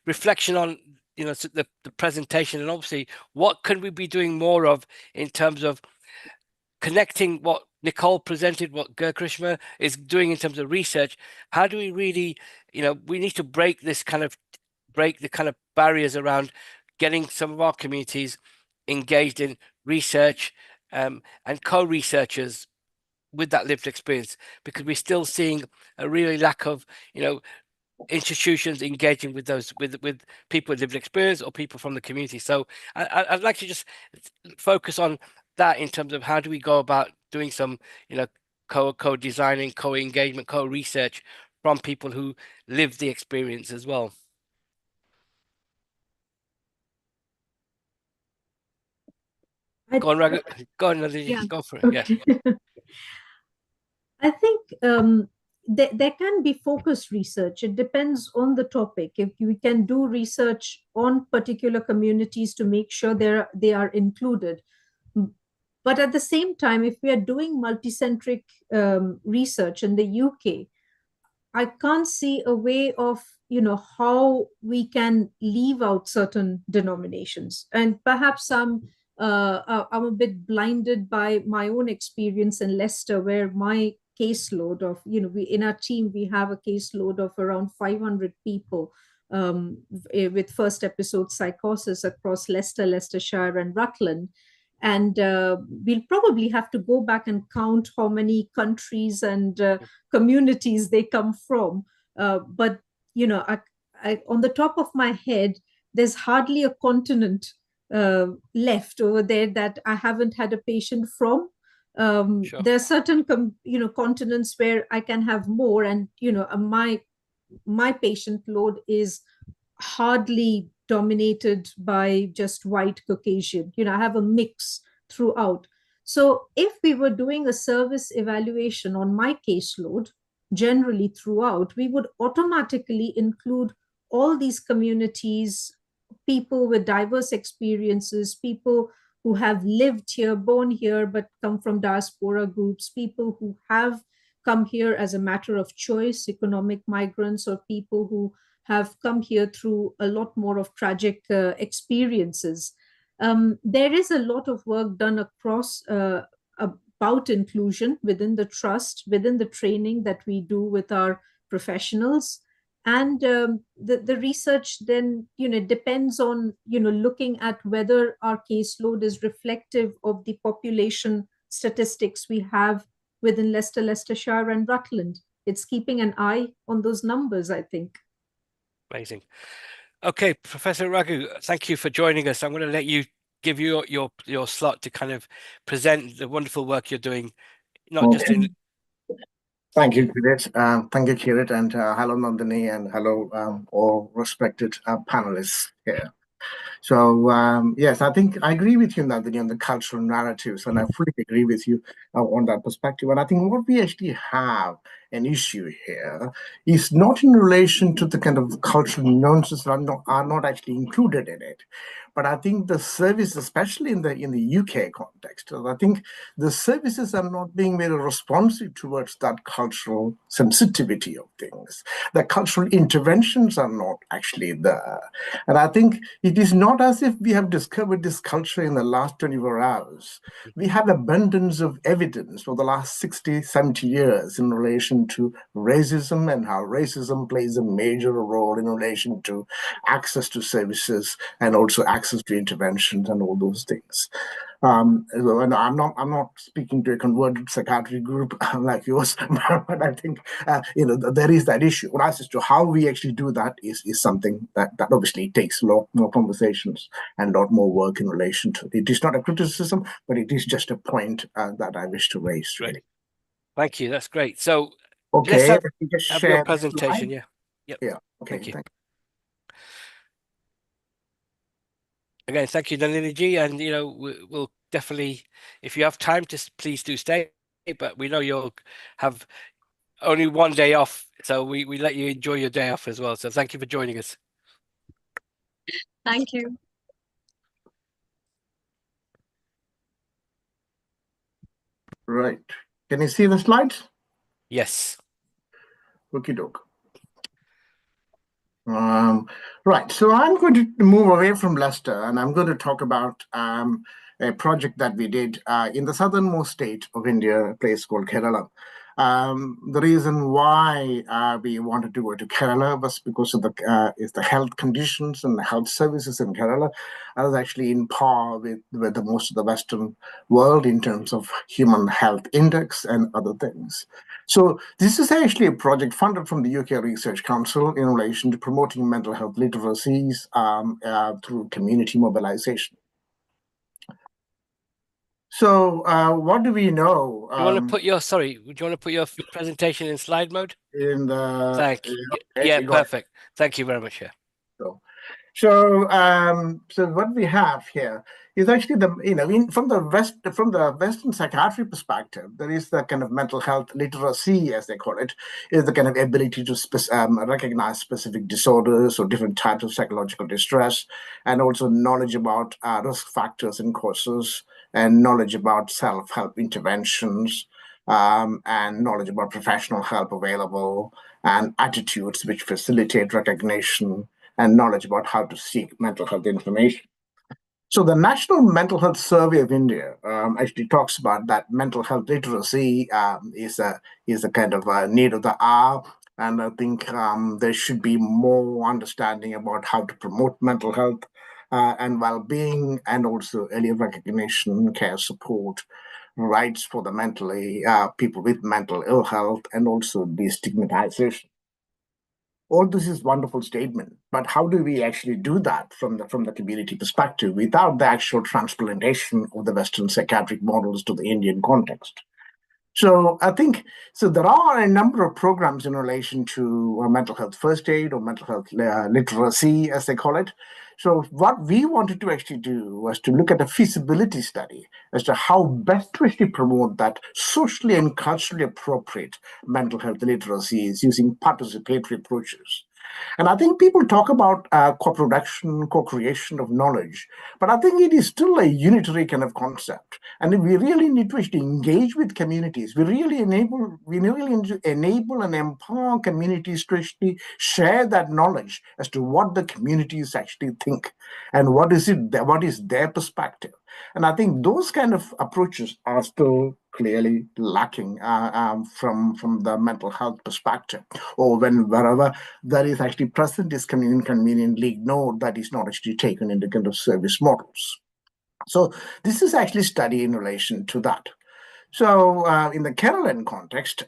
reflection on, you know, the presentation, and obviously what can we be doing more of in terms of connecting what Nicole presented, what Gurkrishma is doing in terms of research. How do we really, you know, we need to break the kind of barriers around getting some of our communities engaged in research and co-researchers with that lived experience, because we're still seeing a really lack of, you know, institutions engaging with those with people with lived experience or people from the community. So I'd like to just focus on that in terms of how do we go about doing some, you know, co-designing, co-engagement, co-research from people who live the experience as well. Go on, Raghu. Go on, Nadine. Yeah. Go for it. Okay. Yeah. I think there can be focused research. It depends on the topic. If we can do research on particular communities to make sure they are included. But at the same time, if we are doing multicentric research in the UK, I can't see a way of, you know, how we can leave out certain denominations. And perhaps I'm a bit blinded by my own experience in Leicester, where my caseload of, you know, in our team, we have a caseload of around 500 people with first episode psychosis across Leicester, Leicestershire, and Rutland. And we'll probably have to go back and count how many countries and communities they come from. But, you know, on the top of my head, there's hardly a continent left over there that I haven't had a patient from. Sure. There are certain, you know, continents where I can have more, and, you know, my patient load is hardly dominated by just white Caucasian. You know, I have a mix throughout. So if we were doing a service evaluation on my caseload, generally throughout, we would automatically include all these communities, people with diverse experiences, people who have lived here, born here, but come from diaspora groups, people who have come here as a matter of choice, economic migrants, or people who have come here through a lot more of tragic experiences. There is a lot of work done across about inclusion within the trust, within the training that we do with our professionals. And the research then, you know, depends on, you know, looking at whether our caseload is reflective of the population statistics we have within Leicester, Leicestershire, and Rutland. It's keeping an eye on those numbers, I think. Amazing. Okay, Professor Raghu, thank you for joining us. I'm going to let you give you your slot to kind of present the wonderful work you're doing, not just in. Thank you, Kirit. Thank you, Kirit, and hello, Nandini, and hello, all respected panelists here. So, yes, I think I agree with you, Nandini, on the cultural narratives, and I fully agree with you on that perspective. And I think what we actually have an issue here is not in relation to the kind of cultural nuances that are not actually included in it. But I think the service, especially in the UK context, I think the services are not being very responsive towards that cultural sensitivity of things. The cultural interventions are not actually there. And I think it is not as if we have discovered this culture in the last 24 hours. We have abundance of evidence for the last 60, 70 years in relation to racism and how racism plays a major role in relation to access to services and also access to interventions and all those things. And I'm not speaking to a converted psychiatry group like yours, but I think there is that issue. What as to how we actually do that is something that obviously takes a lot more conversations and a lot more work in relation to. It is not a criticism, but it is just a point that I wish to raise. Really. Thank you. That's great. So okay, let's just have share your presentation. Yeah. Yep. Yeah. Okay. Thank you. Again, thank you, Nalini ji, and we'll definitely, if you have time, just please do stay. But we know you'll have only one day off, so we let you enjoy your day off as well. So thank you for joining us. Thank you. Right. Can you see the slides? Yes. Okie doke. Right, so I'm going to move away from Leicester and I'm going to talk about a project that we did in the southernmost state of India, a place called Kerala. The reason why we wanted to go to Kerala was because of the health conditions and the health services in Kerala are actually in par with the most of the Western world in terms of human health index and other things. So this is actually a project funded from the UK Research Council in relation to promoting mental health literacies through community mobilization. So what do we know? Do you want to put your presentation in slide mode? In the thank you. Yeah, perfect. Thank you very much. Yeah. So what we have here is actually from the Western psychiatry perspective, there is the kind of mental health literacy, as they call it, is the kind of ability to recognize specific disorders or different types of psychological distress, and also knowledge about risk factors and causes, and knowledge about self-help interventions, and knowledge about professional help available, and attitudes which facilitate recognition, and knowledge about how to seek mental health information. So the National Mental Health Survey of India actually talks about that mental health literacy is a kind of a need of the hour. And I think there should be more understanding about how to promote mental health and well-being, and also early recognition, care support, rights for the people with mental ill health, and also destigmatization. All this is wonderful statement, but how do we actually do that from the community perspective without the actual transplantation of the Western psychiatric models to the Indian context? So I think there are a number of programs in relation to mental health first aid or mental health literacy, as they call it. So what we wanted to actually do was to look at a feasibility study as to how best to actually promote that socially and culturally appropriate mental health literacies using participatory approaches. And I think people talk about co-production, co-creation of knowledge, but I think it is still a unitary kind of concept. And we really need to actually engage with communities. We really enable and empower communities to actually share that knowledge as to what the communities actually think and what is their perspective. And I think those kind of approaches are still clearly lacking from the mental health perspective, or wherever there is actually present is conveniently ignored, that is not actually taken into kind of service models. So this is actually study in relation to that. So in the Kerala context,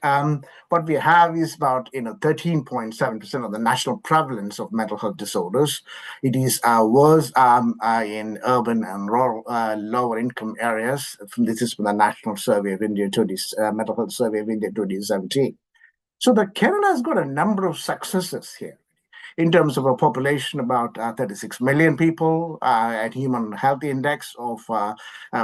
what we have is about 13.7% of the national prevalence of mental health disorders. It is worse in urban and rural lower income areas. This is from the National Survey of India, Mental Health Survey of India 2017. So the Kerala has got a number of successes here in terms of a population about 36 million people, and human health index of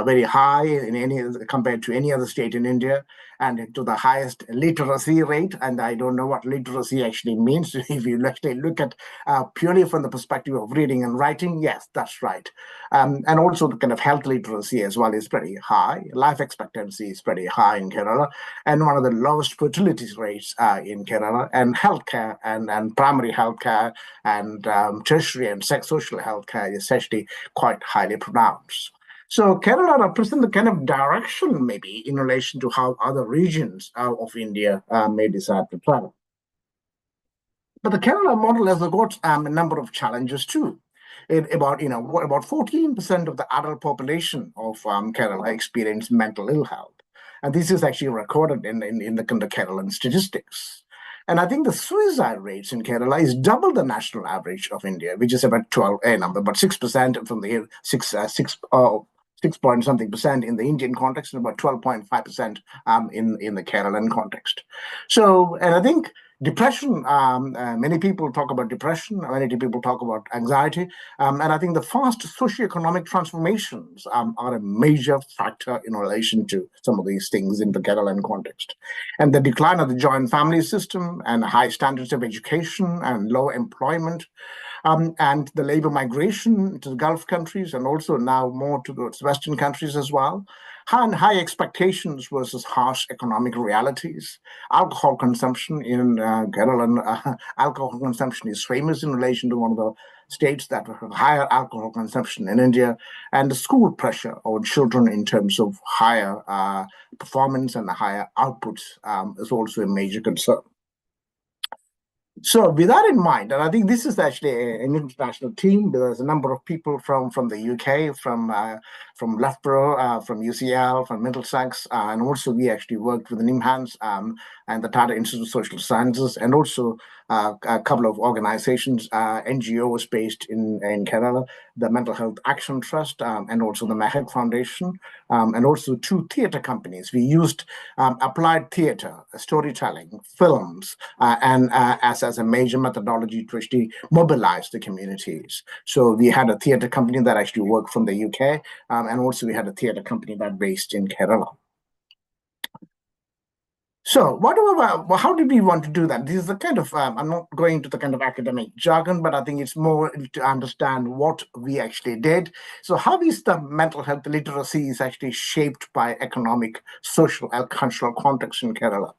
very high in any compared to any other state in India, and to the highest literacy rate. And I don't know what literacy actually means. If you actually look at purely from the perspective of reading and writing, yes, that's right. And also the kind of health literacy as well is pretty high. Life expectancy is pretty high in Kerala, and one of the lowest fertility rates in Kerala. And healthcare and primary healthcare and tertiary and social healthcare is actually quite highly pronounced. So Kerala represents the kind of direction maybe in relation to how other regions of India may decide to travel. But the Kerala model has got a number of challenges too. About 14% of the adult population of Kerala experience mental ill health, and this is actually recorded in the Keralan statistics. And I think the suicide rates in Kerala is double the national average of India, which is about 12 a number, but 6% from the 6 point something percent in the Indian context, and about 12.5% in the Kerala context. So, and I think depression, many people talk about depression, many people talk about anxiety, and I think the fast socioeconomic transformations are a major factor in relation to some of these things in the Kerala context. And the decline of the joint family system and high standards of education and low employment, and the labor migration to the Gulf countries and also now more towards Western countries as well, and high expectations versus harsh economic realities. Alcohol consumption in Kerala, alcohol consumption is famous in relation to one of the states that have higher alcohol consumption in India, and the school pressure on children in terms of higher performance and higher outputs is also a major concern. So with that in mind, and I think this is actually an international team. There's a number of people from the UK, from Loughborough, from UCL, from Middlesex, and also we actually worked with the NIMHANS and the Tata Institute of Social Sciences, and also a couple of organizations, NGOs based in Kerala, the Mental Health Action Trust, and also the Mahek Foundation, and also 2 theatre companies. We used applied theatre, storytelling, films, and as a major methodology to actually mobilize the communities. So we had a theatre company that actually worked from the UK, and also we had a theatre company that based in Kerala. So how did we want to do that? This is the kind of, I'm not going to the kind of academic jargon, but I think it's more to understand what we actually did. So how is the mental health literacy is actually shaped by economic, social, and cultural context in Kerala?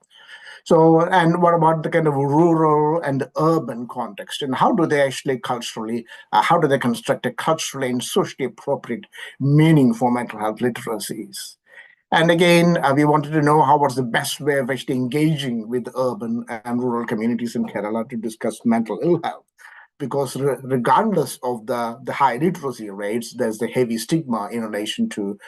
So, and what about the kind of rural and urban context? And how do they actually culturally, how do they construct a culturally and socially appropriate meaning for mental health literacies? And again, we wanted to know what's the best way of actually engaging with urban and rural communities in Kerala to discuss mental ill health. Because regardless of the high literacy rates, there's the heavy stigma in relation to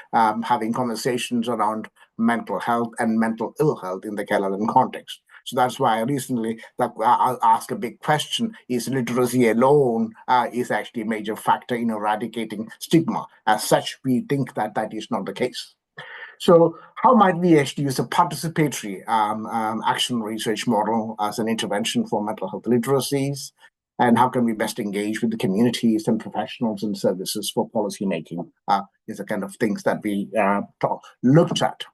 having conversations around mental health and mental ill health in the Kerala context. So that's why I recently I'll ask a big question: is literacy alone is actually a major factor in eradicating stigma? As such, we think that is not the case. So how might we actually use a participatory action research model as an intervention for mental health literacies? And how can we best engage with the communities and professionals and services for policymaking is the kind of things that we looked at.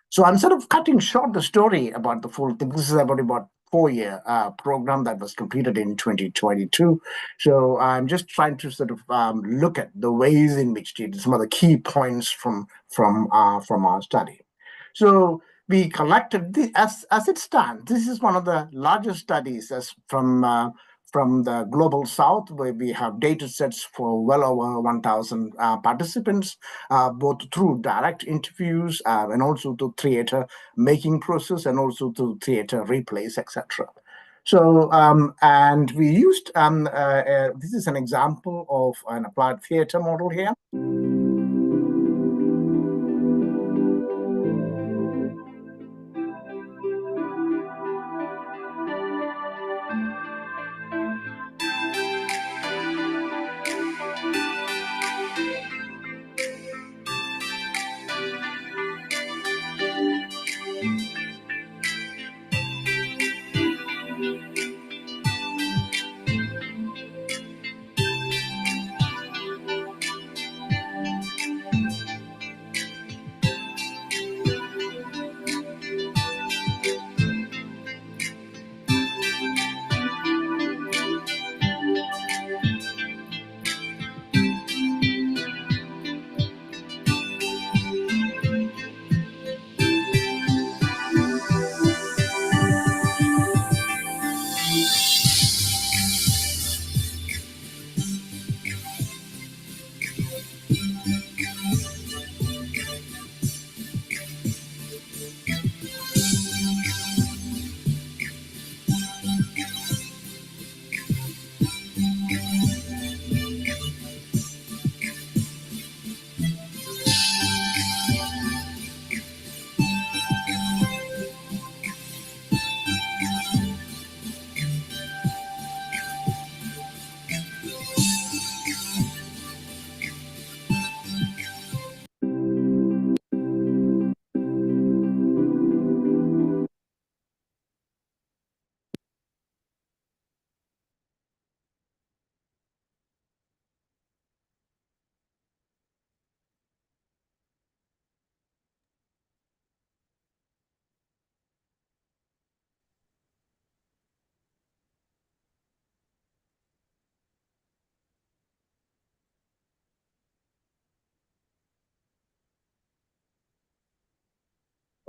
So I'm sort of cutting short the story about the full thing. This is about 4-year program that was completed in 2022. So I'm just trying to sort of look at the ways in which some of the key points from our study. So we collected as it stands. This is one of the largest studies from the global south, where we have data sets for well over 1,000 participants, both through direct interviews and also through theater making process and also through theater replays, etc. So, and we used, this is an example of an applied theater model here.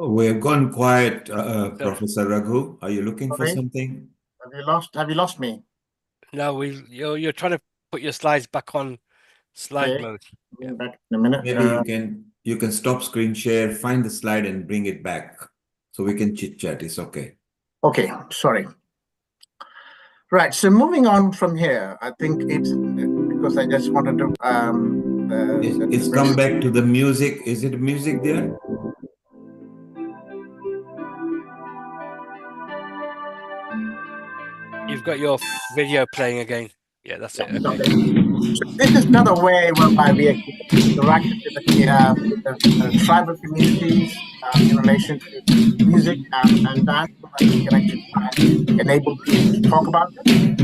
We've gone quiet, So, Professor Raghu. Are you looking for Sorry, something? have you lost me? no, you're trying to put your slides back on slide Okay, mode. Yeah. back in a minute. Maybe you can stop screen share, find the slide and bring it back so we can chit chat. It's okay. Okay, sorry. Right. So moving on from here, I think it's because I just wanted to It's come back to the music. Is it music there? You've got your video playing again. Yeah, that's it. Okay. So this is another way whereby we actually interact with the tribal communities in relation to music and dance, so that we can actually try and enable people to talk about it.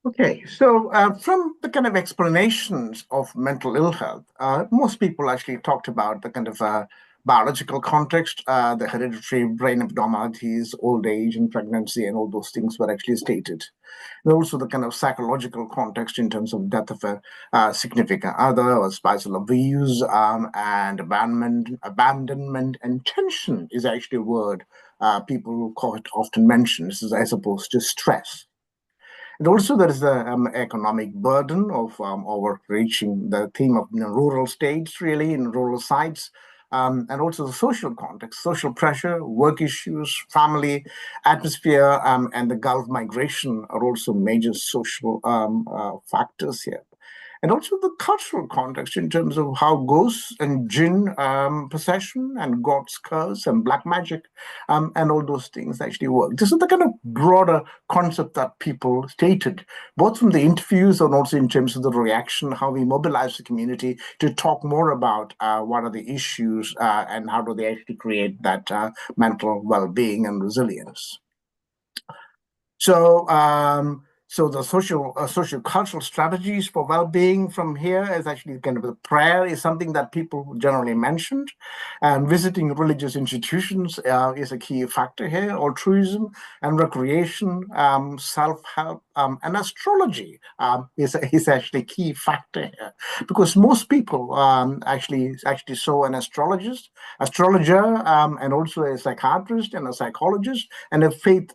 Okay, so from the kind of explanations of mental ill health, most people actually talked about the kind of biological context, the hereditary brain abnormalities, old age and pregnancy, and all those things were actually stated. And also the kind of psychological context in terms of death of a significant other or spousal abuse and abandonment and tension is actually a word people quite often mention, as opposed to stress. And also, there is the economic burden of overreaching the theme of rural states, really, in rural sites, and also the social context, social pressure, work issues, family atmosphere, and the Gulf migration are also major social factors here. And also the cultural context in terms of how ghosts and jinn possession and God's curse and black magic and all those things actually work. This is the kind of broader concept that people stated, both from the interviews and also in terms of the reaction, how we mobilize the community to talk more about what are the issues and how do they actually create that mental well-being and resilience. So the social cultural strategies for well-being from here is actually kind of the prayer is something that people generally mentioned, and visiting religious institutions is a key factor here. Altruism and recreation, self-help, and astrology is actually a key factor here, because most people actually saw an astrologer, and also a psychiatrist and a psychologist and a faith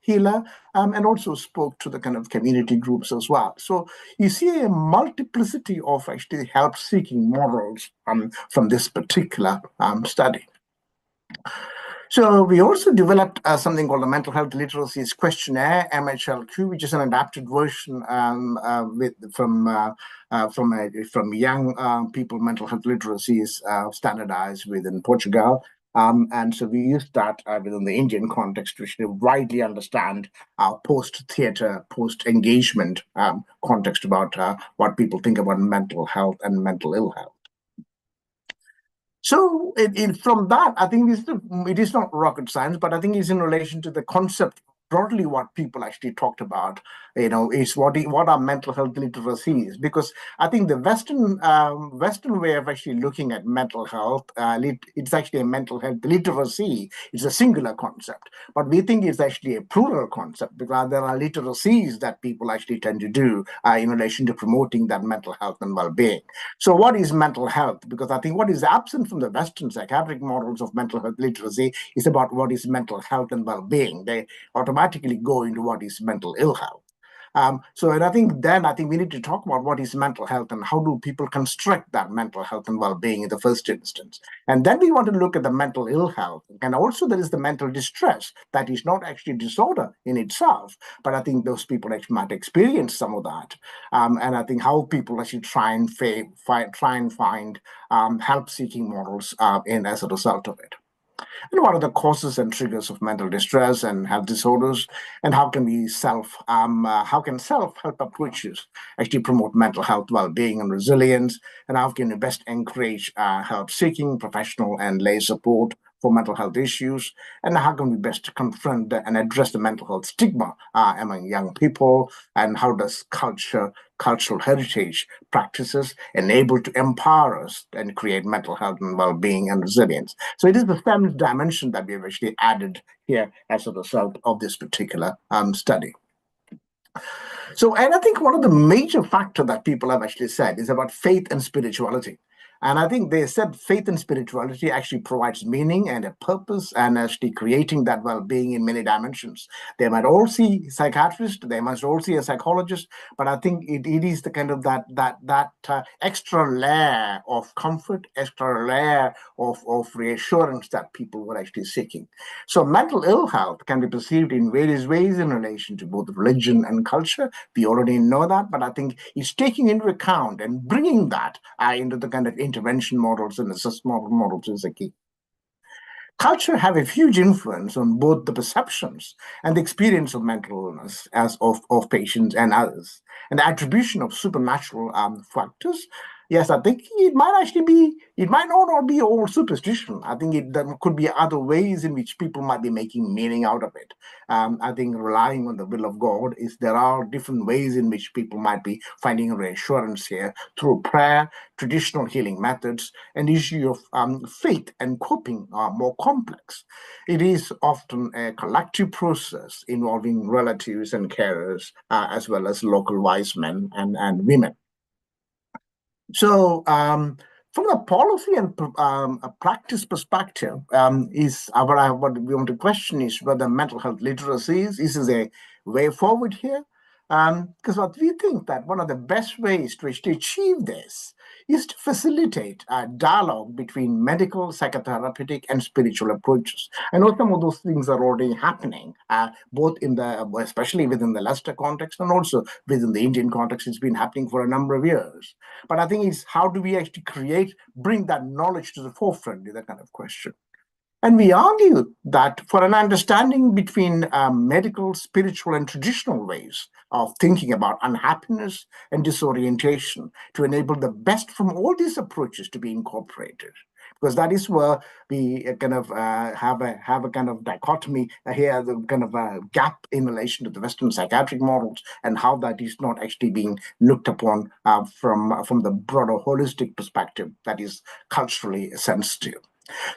healer. And also spoke to the kind of community groups as well. So you see a multiplicity of actually help-seeking models from this particular study. So we also developed something called the Mental Health Literacies Questionnaire, MHLQ, which is an adapted version from young people mental health literacies standardized within Portugal. And so we used that within the Indian context to actually widely understand our post-theater, post-engagement context about what people think about mental health and mental ill health. So from that, I think it is not rocket science, but I think it's in relation to the concept broadly what people actually talked about, is what are mental health literacies? Because I think the Western way of actually looking at mental health, it's actually a mental health literacy. It's a singular concept, but we think it's actually a plural concept because there are literacies that people actually tend to do in relation to promoting that mental health and well-being. So what is mental health? Because I think what is absent from the Western psychiatric models of mental health literacy is about what is mental health and well-being. They automatically go into what is mental ill health. And I think we need to talk about what is mental health and how do people construct that mental health and well-being in the first instance. And then we want to look at the mental ill health. And also there is the mental distress that is not actually disorder in itself, but I think those people actually might experience some of that. And I think how people actually try and find help-seeking models as a result of it. And what are the causes and triggers of mental distress and health disorders, and how can self-help approaches actually promote mental health well-being and resilience, and how can we best encourage help-seeking professional and lay support for mental health issues, and how can we best confront and address the mental health stigma among young people, and how does cultural heritage practices enable to empower us and create mental health and well-being and resilience. So it is the feminist dimension that we have actually added here as a result of this particular study. So, and I think one of the major factors that people have actually said is about faith and spirituality. And I think they said faith and spirituality actually provides meaning and a purpose and actually creating that well-being in many dimensions. They might all see a psychiatrist, they must all see a psychologist, but I think it is the kind of that extra layer of comfort, extra layer of reassurance that people were actually seeking. So mental ill health can be perceived in various ways in relation to both religion and culture. We already know that, but I think it's taking into account and bringing that into the kind of intervention models and assessment models is a key. Culture have a huge influence on both the perceptions and the experience of mental illness as of patients and others. And the attribution of supernatural factors, yes, I think it might not be all superstition. I think there could be other ways in which people might be making meaning out of it. I think relying on the will of God there are different ways in which people might be finding reassurance here through prayer, traditional healing methods, and the issue of faith and coping are more complex. It is often a collective process involving relatives and carers, as well as local wise men and women. So, from a policy and a practice perspective, what we want to question is whether mental health literacy is a way forward here. Because what we think that one of the best ways to actually achieve this is to facilitate a dialogue between medical, psychotherapeutic, and spiritual approaches. I know some of those things are already happening, both especially within the Leicester context and also within the Indian context. It's been happening for a number of years. But I think it's how do we actually bring that knowledge to the forefront is that kind of question. And we argue that for an understanding between medical, spiritual, and traditional ways of thinking about unhappiness and disorientation to enable the best from all these approaches to be incorporated. Because that is where we kind of have a kind of dichotomy here, the kind of a gap in relation to the Western psychiatric models and how that is not actually being looked upon from the broader holistic perspective that is culturally sensitive.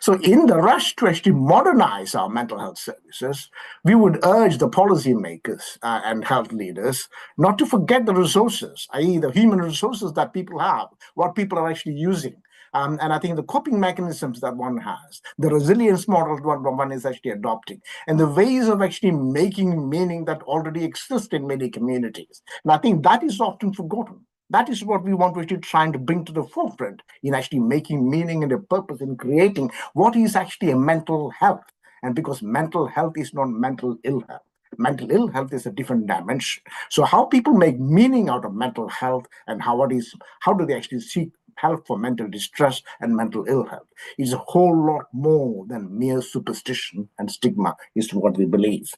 So in the rush to actually modernize our mental health services, we would urge the policymakers and health leaders not to forget the resources, i.e. the human resources that people have, what people are actually using. And I think the coping mechanisms that one has, the resilience model one is actually adopting, and the ways of actually making meaning that already exist in many communities. And I think that is often forgotten. That is what we want to actually trying to bring to the forefront in actually making meaning and a purpose in creating what is actually a mental health. And because mental health is not mental ill health. Mental ill health is a different dimension. So how people make meaning out of mental health and how do they actually seek help for mental distress and mental ill health is a whole lot more than mere superstition and stigma is what we believe.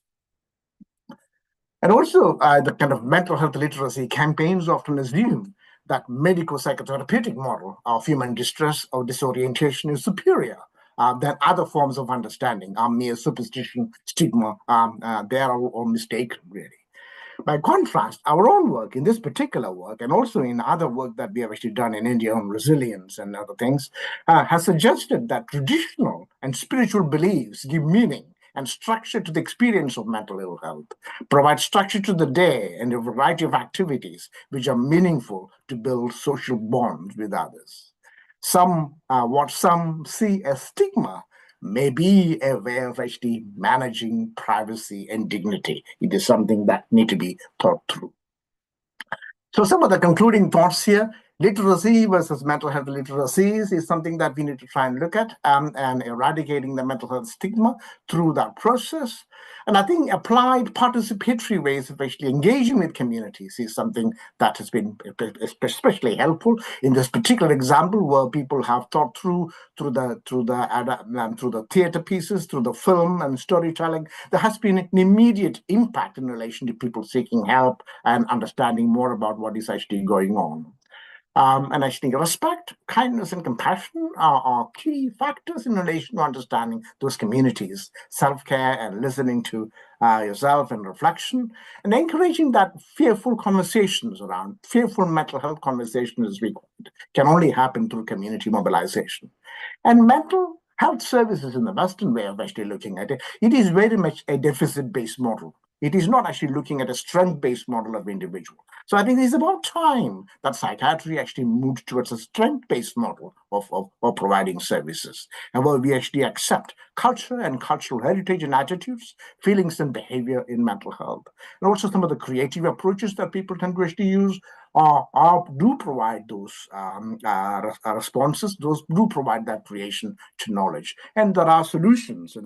And also, the kind of mental health literacy campaigns often assume that medico-psychotherapeutic model of human distress or disorientation is superior than other forms of understanding. Mere superstition, stigma, they are all mistaken, really. By contrast, our own work in this particular work, and also in other work that we have actually done in India on resilience and other things, has suggested that traditional and spiritual beliefs give meaning and structure to the experience of mental ill health, provide structure to the day and a variety of activities which are meaningful to build social bonds with others. What some see as stigma may be a way of actually managing privacy and dignity. It is something that need to be thought through. So some of the concluding thoughts here, literacy versus mental health literacies is something that we need to try and look at, and eradicating the mental health stigma through that process. And I think applied participatory ways of actually engaging with communities is something that has been especially helpful in this particular example, where people have thought through the theater pieces, through the film and storytelling. There has been an immediate impact in relation to people seeking help and understanding more about what is actually going on. And actually, respect, kindness, and compassion are key factors in relation to understanding those communities. Self-care and listening to yourself and reflection, and encouraging that fearful conversations around fearful mental health conversations, as we call it, can only happen through community mobilization. And mental health services in the Western way of actually looking at it, it is very much a deficit-based model. It is not actually looking at a strength-based model of individual. So I think it's about time that psychiatry actually moved towards a strength-based model of providing services, and where we actually accept culture and cultural heritage and attitudes, feelings and behavior in mental health. And also some of the creative approaches that people tend to actually use do provide those responses. Those do provide that creation to knowledge. And there are solutions in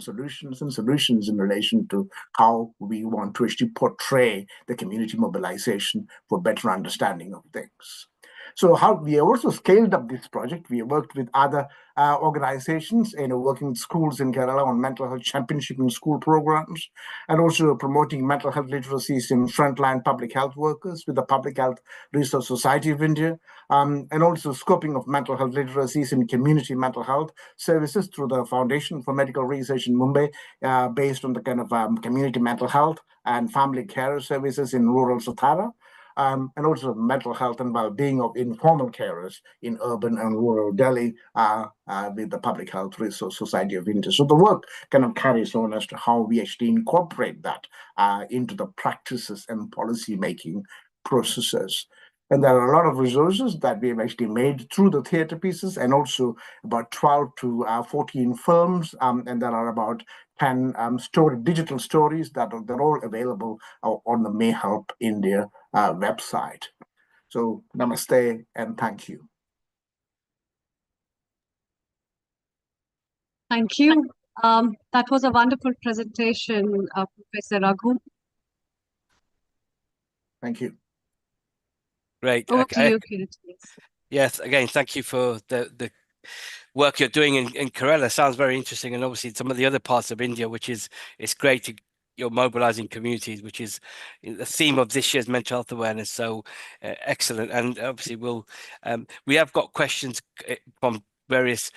relation to how we want to actually portray the community mobilization for better understanding of things. So how we have also scaled up this project. We have worked with other organizations, working with schools in Kerala on mental health championship in school programs, and also promoting mental health literacies in frontline public health workers with the Public Health Research Society of India, and also scoping of mental health literacies in community mental health services through the Foundation for Medical Research in Mumbai, based on the kind of community mental health and family care services in rural Satara. And also mental health and well-being of informal carers in urban and rural Delhi with the Public Health Resource Society of India. So the work kind of carries on as to how we actually incorporate that into the practices and policy-making processes. And there are a lot of resources that we have actually made through the theater pieces, and also about 12 to 14 films, and there are about 10 digital stories that they're all available on the May Help India website. So namaste and thank you. Thank you. That was a wonderful presentation, Professor Raghu. Thank you. Great. Over to you, Kirit. Yes, again, thank you for the work you're doing in Kerala. Sounds very interesting, and obviously some of the other parts of India, which is it's great to you're mobilizing communities, which is the theme of this year's mental health awareness. So excellent, and obviously we have got questions from various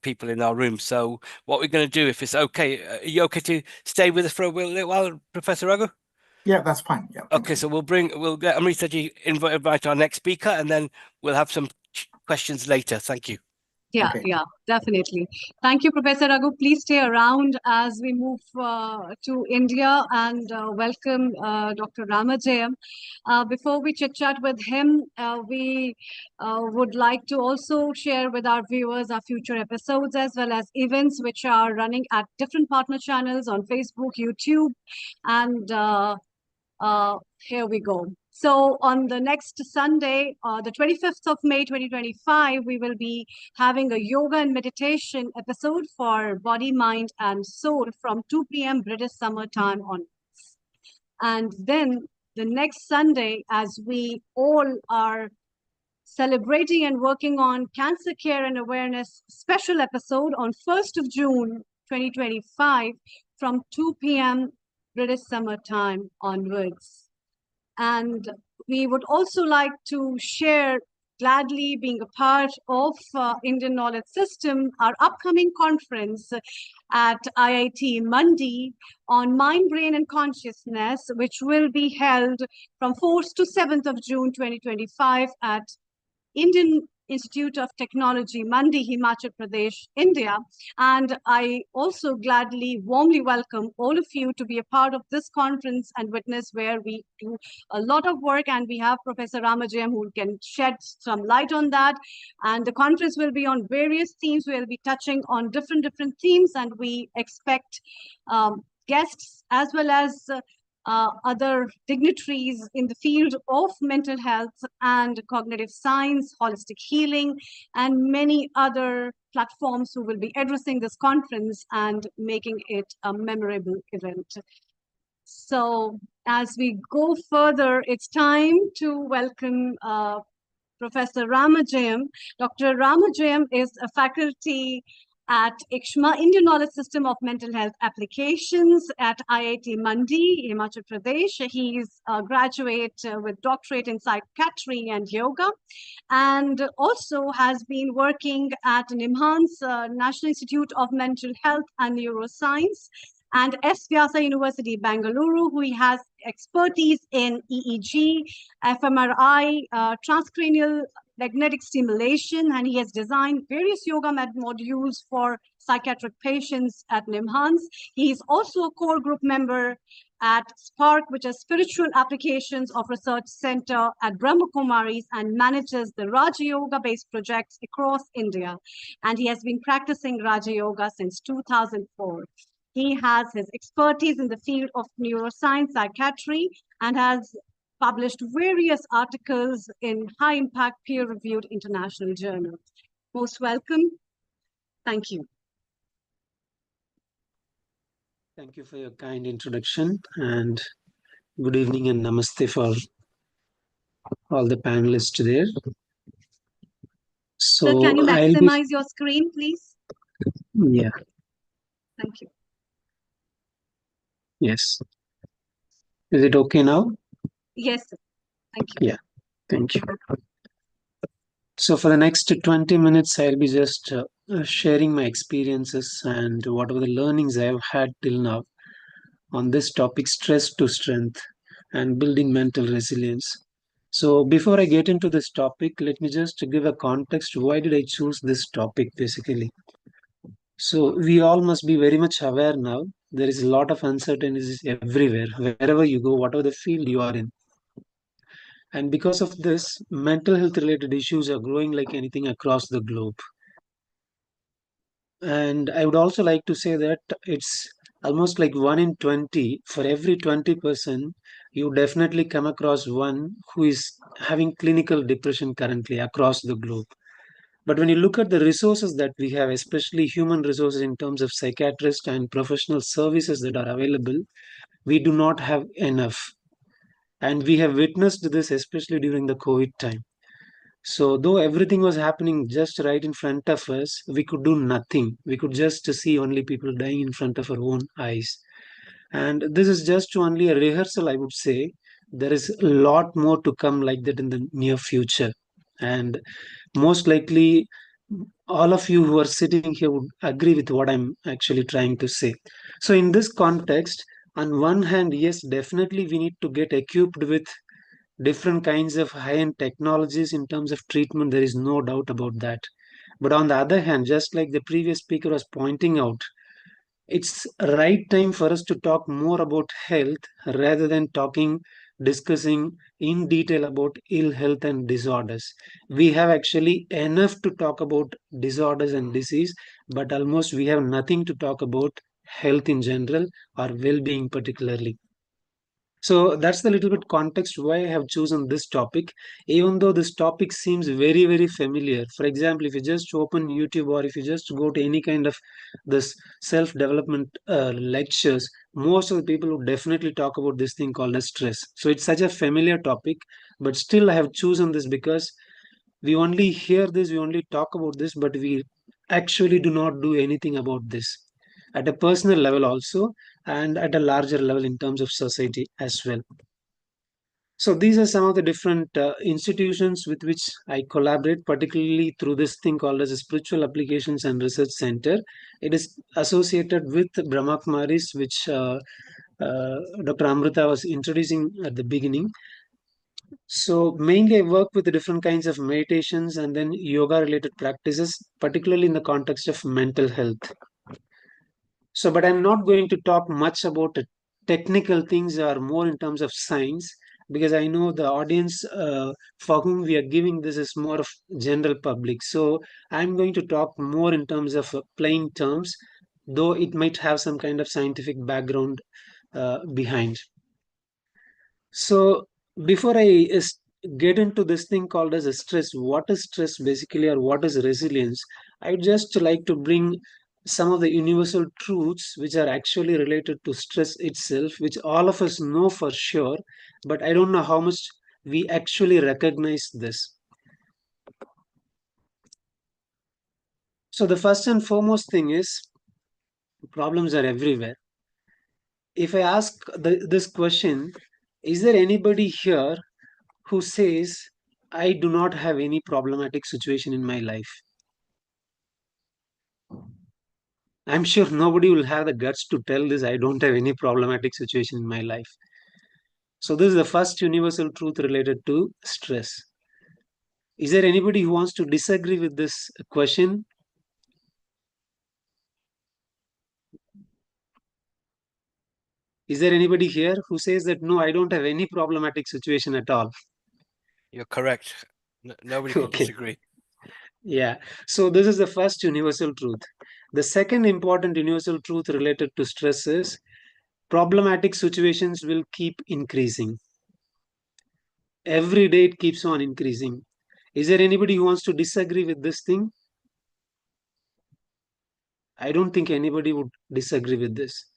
people in our room. So what we're going to do, if it's okay, are you okay to stay with us for a little while, Professor Raghu? Yeah, that's fine. Yeah. Okay, so we'll get Amritaji invite our next speaker, and then we'll have some questions later. Thank you. Yeah, Okay. yeah, definitely. Thank you, Professor Raghu. Please stay around as we move to India and welcome Dr. Ramajayam. Before we chit-chat with him, we would like to also share with our viewers our future episodes as well as events which are running at different partner channels on Facebook, YouTube, and here we go. So on the next Sunday, the 25th of May, 2025, we will be having a yoga and meditation episode for body, mind, and soul from 2 p.m. British Summer Time onwards. And then the next Sunday, as we all are celebrating and working on cancer care and awareness special episode on 1st of June, 2025, from 2 p.m. British Summer Time onwards. And we would also like to share, gladly being a part of Indian Knowledge System, our upcoming conference at IIT Mandi on mind, brain, and consciousness, which will be held from 4th to 7th of June 2025 at Indian Institute of Technology, Mandi, Himachal Pradesh, India. And I also gladly, warmly welcome all of you to be a part of this conference and witness where we do a lot of work. And we have Professor Ramajayam who can shed some light on that. And the conference will be on various themes. We'll be touching on different themes, and we expect guests as well as other dignitaries in the field of mental health and cognitive science, holistic healing, and many other platforms who will be addressing this conference and making it a memorable event. So as we go further, it's time to welcome Professor Ramajayam. Dr. Ramajayam is a faculty at IKSHMA, Indian Knowledge System of Mental Health Applications at IIT Mandi, Himachal Pradesh. He's a graduate with doctorate in psychiatry and yoga, and also has been working at NIMHANS, National Institute of Mental Health and Neuroscience, and S. Vyasa University, Bangalore, who has expertise in EEG, fMRI, transcranial magnetic stimulation, and he has designed various yoga modules for psychiatric patients at NIMHANS. He is also a core group member at SPARK, which is Spiritual Applications of Research Center at Brahma Kumaris, and manages the Raja Yoga-based projects across India. And he has been practicing Raja Yoga since 2004. He has his expertise in the field of neuroscience, psychiatry, and has published various articles in high-impact, peer-reviewed international journals. Most welcome. Thank you. Thank you for your kind introduction, and good evening and namaste for all the panelists there. So can you maximize your screen, please? Yeah. Thank you. Yes. Is it okay now? Yes, sir. Thank you. Yeah. Thank you. So for the next 20 minutes, I'll be just sharing my experiences and whatever the learnings I've had till now on this topic, stress to strength and building mental resilience. So before I get into this topic, let me just give a context. Why did I choose this topic basically? So we all must be very much aware now. There is a lot of uncertainties everywhere, wherever you go, whatever the field you are in. And because of this, mental health related issues are growing like anything across the globe. And I would also like to say that it's almost like 1 in 20. For every 20%, you definitely come across one who is having clinical depression currently across the globe. But when you look at the resources that we have, especially human resources in terms of psychiatrists and professional services that are available, we do not have enough. And we have witnessed this especially during the COVID time. So though everything was happening just right in front of us, we could do nothing. We could just see only people dying in front of our own eyes. And this is just only a rehearsal, I would say. There is a lot more to come like that in the near future. And most likely, all of you who are sitting here would agree with what I'm actually trying to say. So in this context, on one hand, yes, definitely we need to get equipped with different kinds of high-end technologies in terms of treatment. There is no doubt about that. But on the other hand, just like the previous speaker was pointing out, it's right time for us to talk more about health rather than discussing in detail about ill health and disorders. We have actually enough to talk about disorders and disease, but almost we have nothing to talk about health in general or well-being particularly. So that's the little bit context why I have chosen this topic, even though this topic seems very, very familiar. For example, if you just open YouTube or if you just go to any kind of this self-development lectures, most of the people would definitely talk about this thing called as stress. So it's such a familiar topic, but still I have chosen this because we only hear this, we only talk about this, but we actually do not do anything about this at a personal level also and at a larger level in terms of society as well. So these are some of the different institutions with which I collaborate, particularly through this thing called as a Spiritual Applications and Research Center. It is associated with Brahma Kumaris, which Dr. Amrita was introducing at the beginning. So mainly I work with the different kinds of meditations and then yoga related practices, particularly in the context of mental health. So, but I'm not going to talk much about technical things or more in terms of science, because I know the audience for whom we are giving this is more of general public. So I'm going to talk more in terms of plain terms, though it might have some kind of scientific background behind. So before I get into this thing called as a stress, what is stress basically, or what is resilience? I'd just like to bring some of the universal truths which are actually related to stress itself, which all of us know for sure, but I don't know how much we actually recognize this. So the first and foremost thing is problems are everywhere. If I ask this question, is there anybody here who says, I do not have any problematic situation in my life? I'm sure nobody will have the guts to tell this, I don't have any problematic situation in my life. So this is the first universal truth related to stress. Is there anybody who wants to disagree with this question? Is there anybody here who says that, no, I don't have any problematic situation at all? You're correct. Nobody can Okay. disagree. Yeah. So this is the first universal truth. The second important universal truth related to stress is problematic situations will keep increasing. Every day it keeps on increasing. Is there anybody who wants to disagree with this thing? I don't think anybody would disagree with this.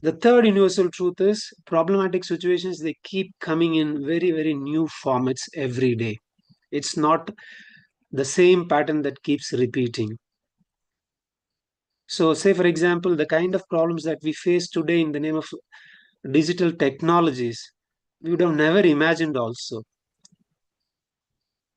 The third universal truth is problematic situations, they keep coming in very, very new formats every day. It's not the same pattern that keeps repeating. So, say for example, the kind of problems that we face today in the name of digital technologies, we would have never imagined also.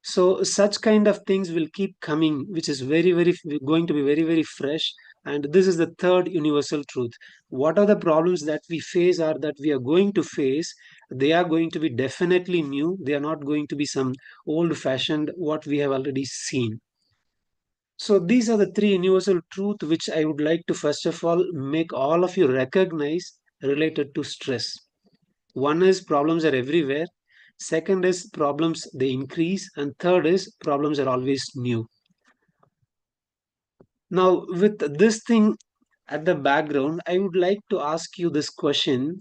So such kind of things will keep coming, which is very, very going to be very, very fresh. And this is the third universal truth. What are the problems that we face or that we are going to face? They are going to be definitely new. They are not going to be some old fashioned what we have already seen. So these are the three universal truths which I would like to first of all make all of you recognize related to stress. One is problems are everywhere. Second is problems they increase. And third is problems are always new. Now, with this thing at the background, I would like to ask you this question.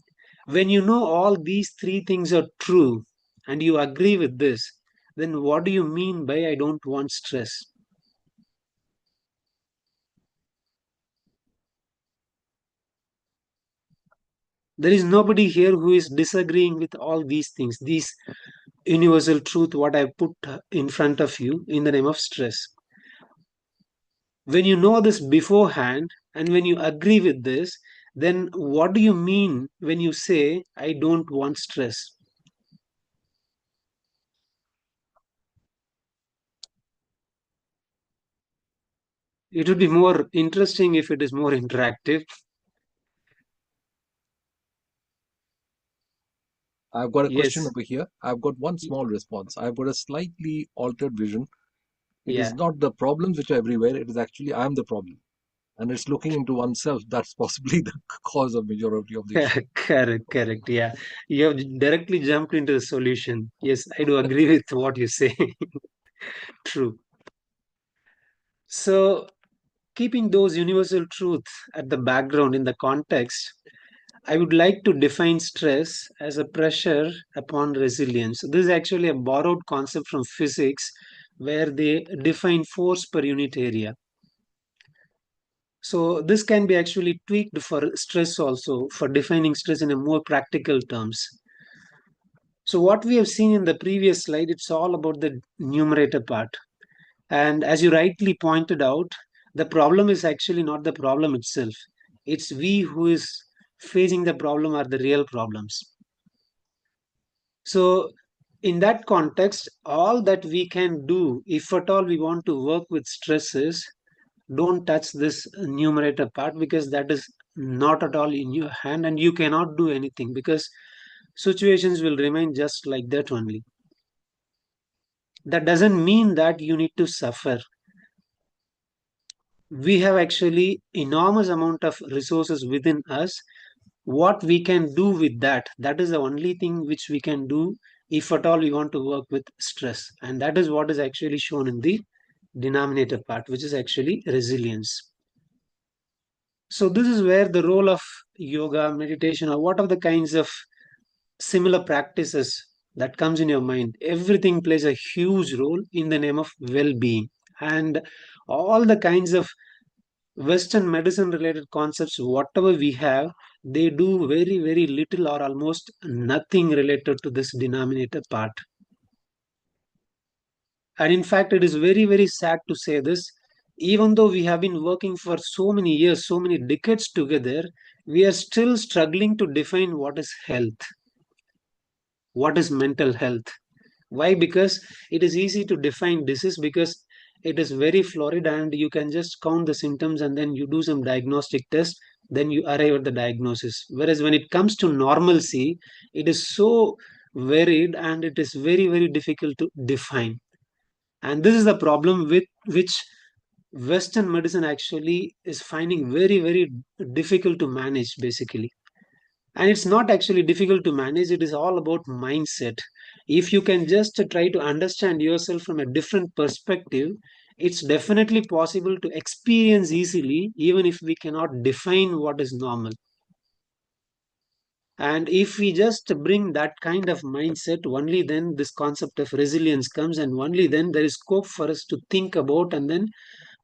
When you know all these three things are true and you agree with this, then what do you mean by I don't want stress? There is nobody here who is disagreeing with all these things, these universal truth, what I put in front of you in the name of stress. When you know this beforehand and when you agree with this, then what do you mean when you say, I don't want stress? It would be more interesting if it is more interactive. I've got a question Yes. over here. I've got one small response. I've got a slightly altered vision. It is Yeah. not the problems which are everywhere. It is actually I'm the problem. And it's looking into oneself. That's possibly the cause of majority of the issue. Correct. Yeah. You have directly jumped into the solution. Yes, I do agree with what you say. True. So, keeping those universal truths at the background in the context, I would like to define stress as a pressure upon resilience. This is actually a borrowed concept from physics where they define force per unit area. So this can be actually tweaked for stress also, for defining stress in a more practical terms. So what we have seen in the previous slide, it's all about the numerator part. And as you rightly pointed out, the problem is actually not the problem itself. It's we who is facing the problem are the real problems. So in that context, all that we can do, if at all we want to work with stress, is don't touch this numerator part, because that is not at all in your hand and you cannot do anything, because situations will remain just like that only. That doesn't mean that you need to suffer. We have actually enormous amount of resources within us. What we can do with that, that is the only thing which we can do if at all we want to work with stress. And that is what is actually shown in the denominator part, which is actually resilience. So this is where the role of yoga, meditation, or what are the kinds of similar practices that comes in your mind, everything plays a huge role in the name of well-being. And all the kinds of Western medicine related concepts, whatever we have, they do very, very little or almost nothing related to this denominator part. And in fact, it is very, very sad to say this. Even though we have been working for so many years, so many decades together, we are still struggling to define what is health, what is mental health. Why? Because it is easy to define disease because it is very florid and you can just count the symptoms and then you do some diagnostic test, then you arrive at the diagnosis. Whereas when it comes to normalcy, it is so varied and it is very, very difficult to define. And this is the problem with which Western medicine actually is finding very, very difficult to manage basically. And it's not actually difficult to manage, it is all about mindset. If you can just try to understand yourself from a different perspective, it's definitely possible to experience easily, even if we cannot define what is normal. And if we just bring that kind of mindset, only then this concept of resilience comes, and only then there is scope for us to think about and then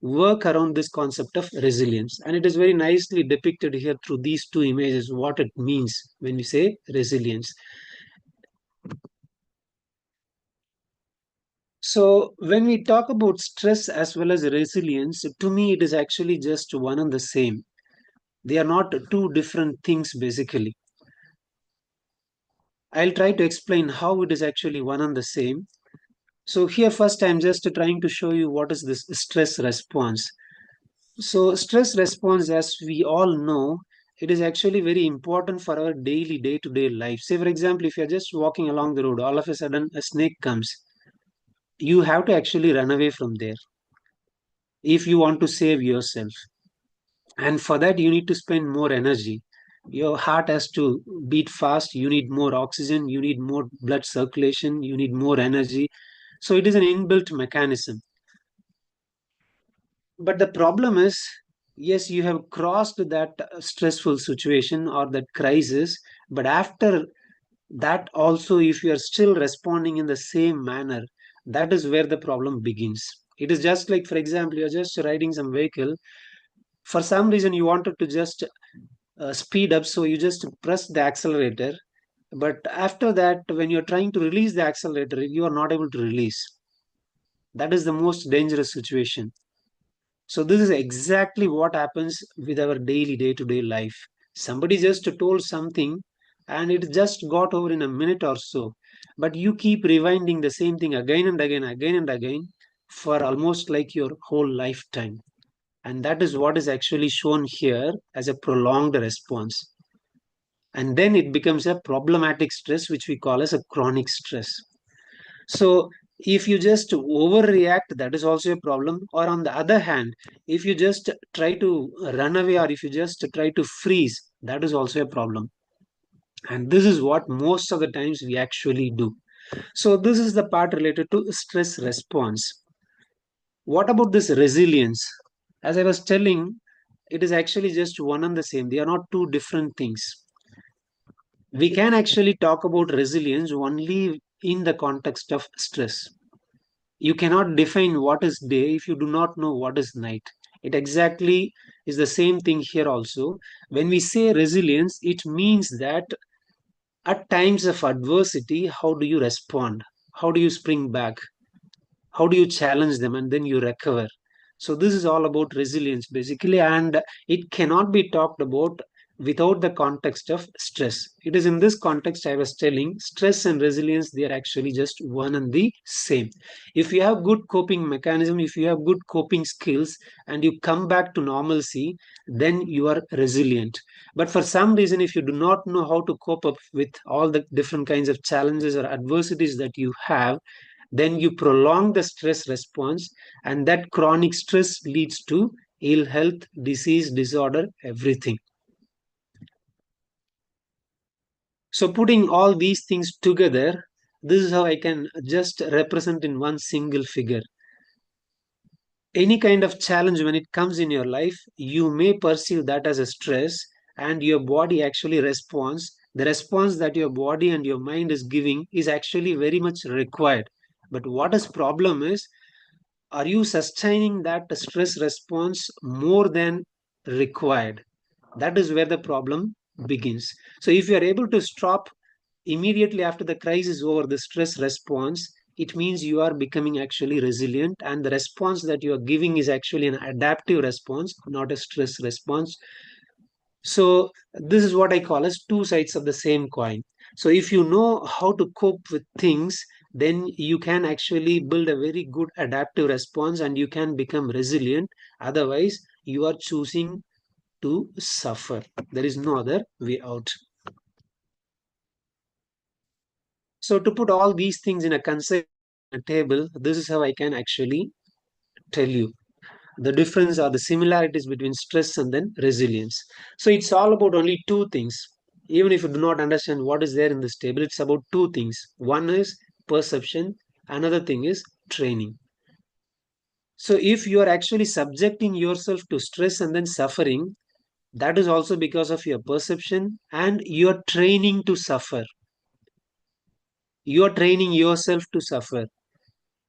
work around this concept of resilience. And it is very nicely depicted here through these two images, what it means when we say resilience. So when we talk about stress as well as resilience, to me, it is actually just one and the same. They are not two different things, basically. I'll try to explain how it is actually one and the same. So here first, I'm just trying to show you what is this stress response. So stress response, as we all know, it is actually very important for our daily day-to-day life. Say, for example, if you're just walking along the road, all of a sudden a snake comes, you have to actually run away from there if you want to save yourself. And for that, you need to spend more energy. Your heart has to beat fast. You need more oxygen. You need more blood circulation. You need more energy. So it is an inbuilt mechanism. But the problem is, yes, you have crossed that stressful situation or that crisis, but after that also, if you are still responding in the same manner, that is where the problem begins. It is just like, for example, you're just riding some vehicle. For some reason, you wanted to just speed up, so you just press the accelerator. But after that, when you're trying to release the accelerator, you are not able to release. That is the most dangerous situation. So this is exactly what happens with our daily day-to-day life. Somebody just told something and it just got over in a minute or so. But you keep rewinding the same thing again and again for almost like your whole lifetime. And that is what is actually shown here as a prolonged response. And then it becomes a problematic stress, which we call as a chronic stress. So if you just overreact, that is also a problem. Or on the other hand, if you just try to run away or if you just try to freeze, that is also a problem. And this is what most of the times we actually do. So this is the part related to stress response. What about this resilience? As I was telling, it is actually just one and the same. They are not two different things. We can actually talk about resilience only in the context of stress. You cannot define what is day if you do not know what is night. It exactly is the same thing here also. When we say resilience, it means that at times of adversity, how do you respond? How do you spring back? How do you challenge them and then you recover? So this is all about resilience basically, and it cannot be talked about without the context of stress. It is in this context I was telling stress and resilience, they are actually just one and the same. If you have good coping mechanism, if you have good coping skills and you come back to normalcy, then you are resilient. But for some reason, if you do not know how to cope up with all the different kinds of challenges or adversities that you have, then you prolong the stress response, and that chronic stress leads to ill health, disease, disorder, everything. So putting all these things together, this is how I can just represent in one single figure. Any kind of challenge when it comes in your life, you may perceive that as a stress, and your body actually responds. The response that your body and your mind is giving is actually very much required. But what is problem is, are you sustaining that stress response more than required? That is where the problem begins. So if you are able to stop immediately after the crisis over the stress response, it means you are becoming actually resilient, and the response that you are giving is actually an adaptive response, not a stress response. So this is what I call as two sides of the same coin. So if you know how to cope with things, then you can actually build a very good adaptive response and you can become resilient. Otherwise, you are choosing to suffer. There is no other way out. So to put all these things in a concise table, this is how I can actually tell you the difference or the similarities between stress and then resilience. So it's all about only two things. Even if you do not understand what is there in this table, it's about two things. One is perception, another thing is training. So if you are actually subjecting yourself to stress and then suffering, that is also because of your perception, and you are training to suffer. You are training yourself to suffer.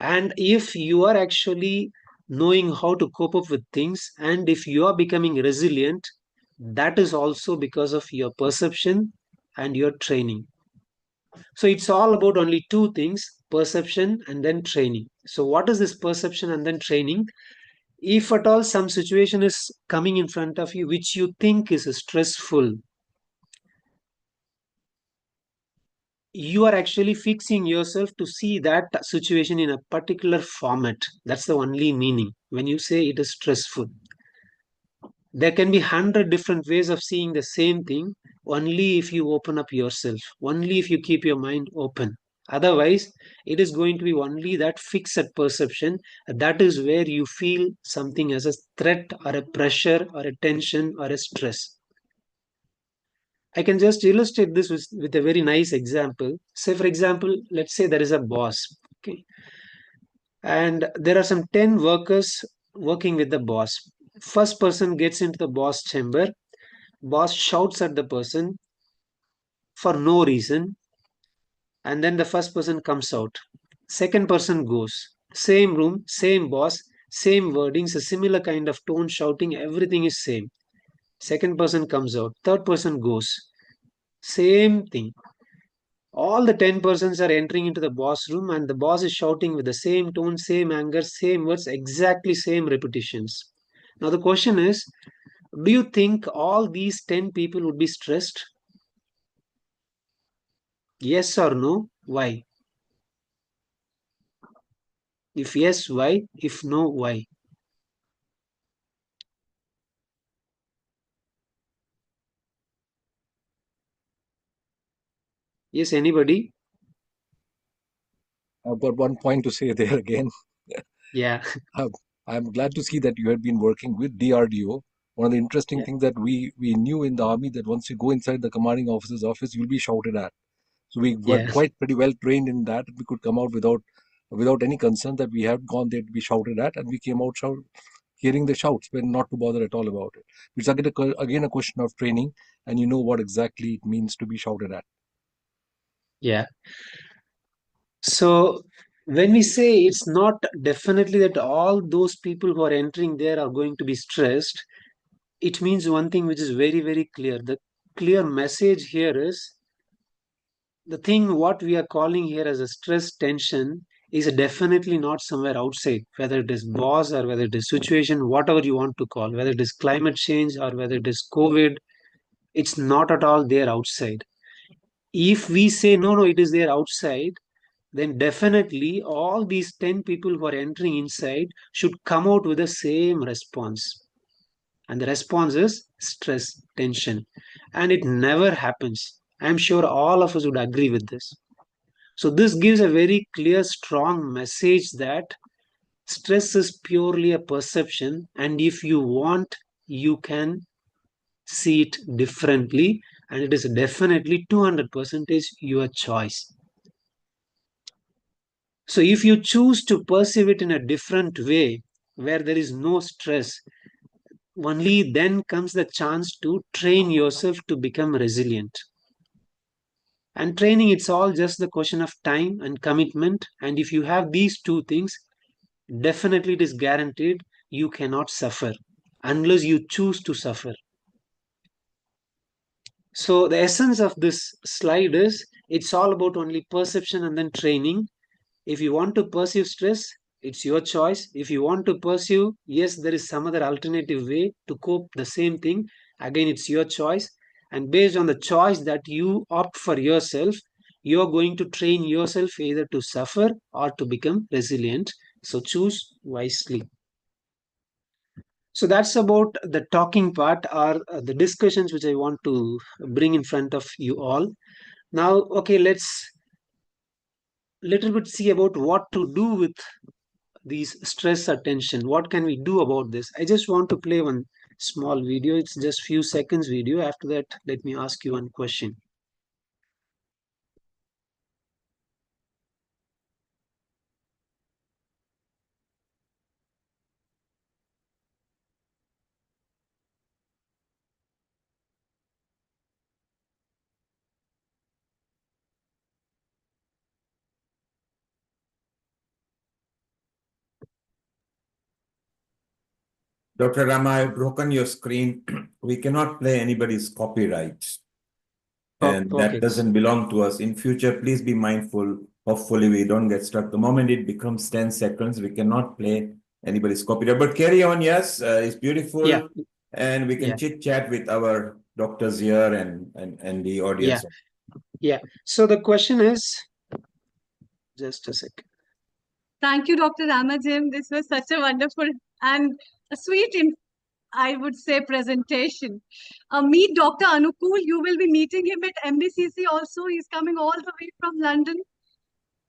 And if you are actually knowing how to cope up with things, and if you are becoming resilient, that is also because of your perception and your training. So it's all about only two things, perception and then training. So what is this perception and then training? If at all some situation is coming in front of you which you think is stressful, you are actually fixing yourself to see that situation in a particular format. That's the only meaning when you say it is stressful. There can be 100 different ways of seeing the same thing, only if you open up yourself, only if you keep your mind open. Otherwise, it is going to be only that fixed perception. That is where you feel something as a threat or a pressure or a tension or a stress. I can just illustrate this with a very nice example. Say, for example, let's say there is a boss, okay, and there are some 10 workers working with the boss. First person gets into the boss chamber, boss shouts at the person for no reason, and then the first person comes out. Second person goes, same room, same boss, same wordings, a similar kind of tone, shouting, everything is same. Second person comes out, third person goes, same thing. All the 10 persons are entering into the boss room, and the boss is shouting with the same tone, same anger, same words, exactly same repetitions. Now the question is, do you think all these 10 people would be stressed? Yes or no? Why? If yes, why? If no, why? Yes, anybody? I've got one point to say there again. Yeah, Uh, I'm glad to see that you had been working with DRDO. One of the interesting yeah, things that we knew in the army that once you go inside the commanding officer's office, you'll be shouted at. So we were yeah, quite pretty well trained in that. We could come out without any concern that we had gone there to be shouted at, and we came out hearing the shouts, but not to bother at all about it. It's again a question of training, and you know what exactly it means to be shouted at. yeah. So when we say it's not definitely that all those people who are entering there are going to be stressed, it means one thing which is very, very clear. The clear message here is the thing what we are calling here as a stress tension is definitely not somewhere outside, whether it is boss or whether it is situation, whatever you want to call, whether it is climate change or whether it is COVID, it's not at all there outside. If we say no, no, it is there outside, then definitely all these 10 people who are entering inside should come out with the same response. And the response is stress, tension. And it never happens. I'm sure all of us would agree with this. So, this gives a very clear, strong message that stress is purely a perception. And if you want, you can see it differently. And it is definitely 200% your choice. So, if you choose to perceive it in a different way, where there is no stress, only then comes the chance to train yourself to become resilient. And training, it's all just the question of time and commitment. And if you have these two things, definitely it is guaranteed you cannot suffer unless you choose to suffer. So, the essence of this slide is it's all about only perception and then training. If you want to pursue stress, it's your choice. If you want to pursue, yes, there is some other alternative way to cope the same thing. Again, it's your choice. And based on the choice that you opt for yourself, you're going to train yourself either to suffer or to become resilient. So choose wisely. So that's about the talking part or the discussions which I want to bring in front of you all. Now, okay, let's little bit see about what to do with these stress or tension. What can we do about this? I just want to play one small video. It's just few seconds video. After that, let me ask you one question. Dr. Rama, I've broken your screen. We cannot play anybody's copyright. And that Okay. doesn't belong to us. In future, please be mindful. Hopefully, we don't get stuck. The moment it becomes 10 seconds, we cannot play anybody's copyright. But carry on, yes, it's beautiful. Yeah. And we can Yeah. chit chat with our doctors here and the audience. Yeah. So the question is, just a second. Thank you, Dr. Ramajim. This was such a wonderful and a sweet, I would say, presentation. Meet Dr. Anukul. You will be meeting him at MBCC also. He's coming all the way from London.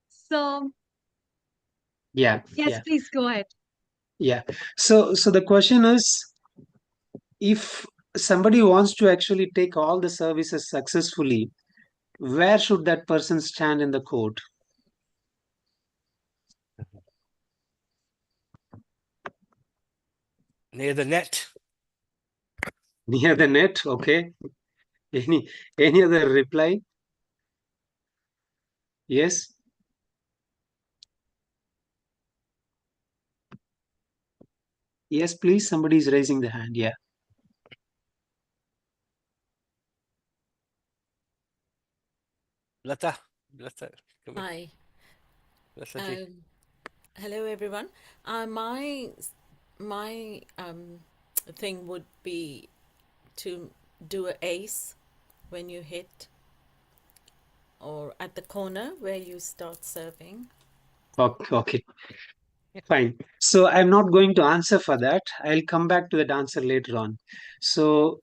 So, Yeah. yes, Yeah. please go ahead. Yeah. So the question is, if somebody wants to actually take all the services successfully, where should that person stand in the court? Near the net. Near the net, okay. Any other reply? Yes. Yes, please. Somebody is raising the hand. Yeah. Lata. Come in. Hi. Lata ji. Hello, everyone. My thing would be to do a ace when you hit or at the corner where you start serving. Okay. Fine. So I'm not going to answer for that. I'll come back to that answer later on. So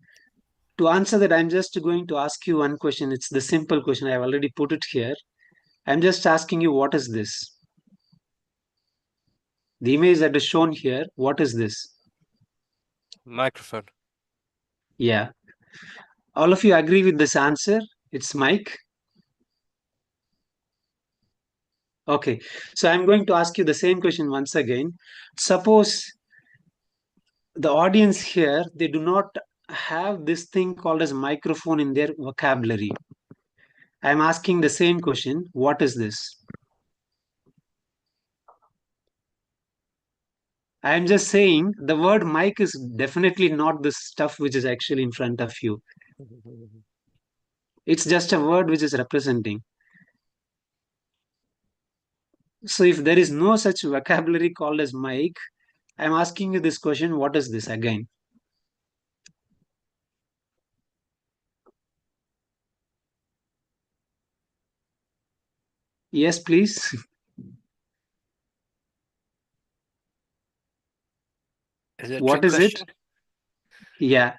to answer that, I'm just going to ask you one question. It's the simple question. I've already put it here. I'm just asking you, what is this? The image that is shown here, what is this? Microphone. Yeah. All of you agree with this answer? It's mic. Okay. So I'm going to ask you the same question once again. Suppose the audience here, they do not have this thing called as microphone in their vocabulary. I'm asking the same question. What is this? I'm just saying the word mic is definitely not the stuff which is actually in front of you. It's just a word which is representing. So if there is no such vocabulary called as mic, I'm asking you this question, what is this again? Yes, please. Is it a What trick is question? it? Yeah.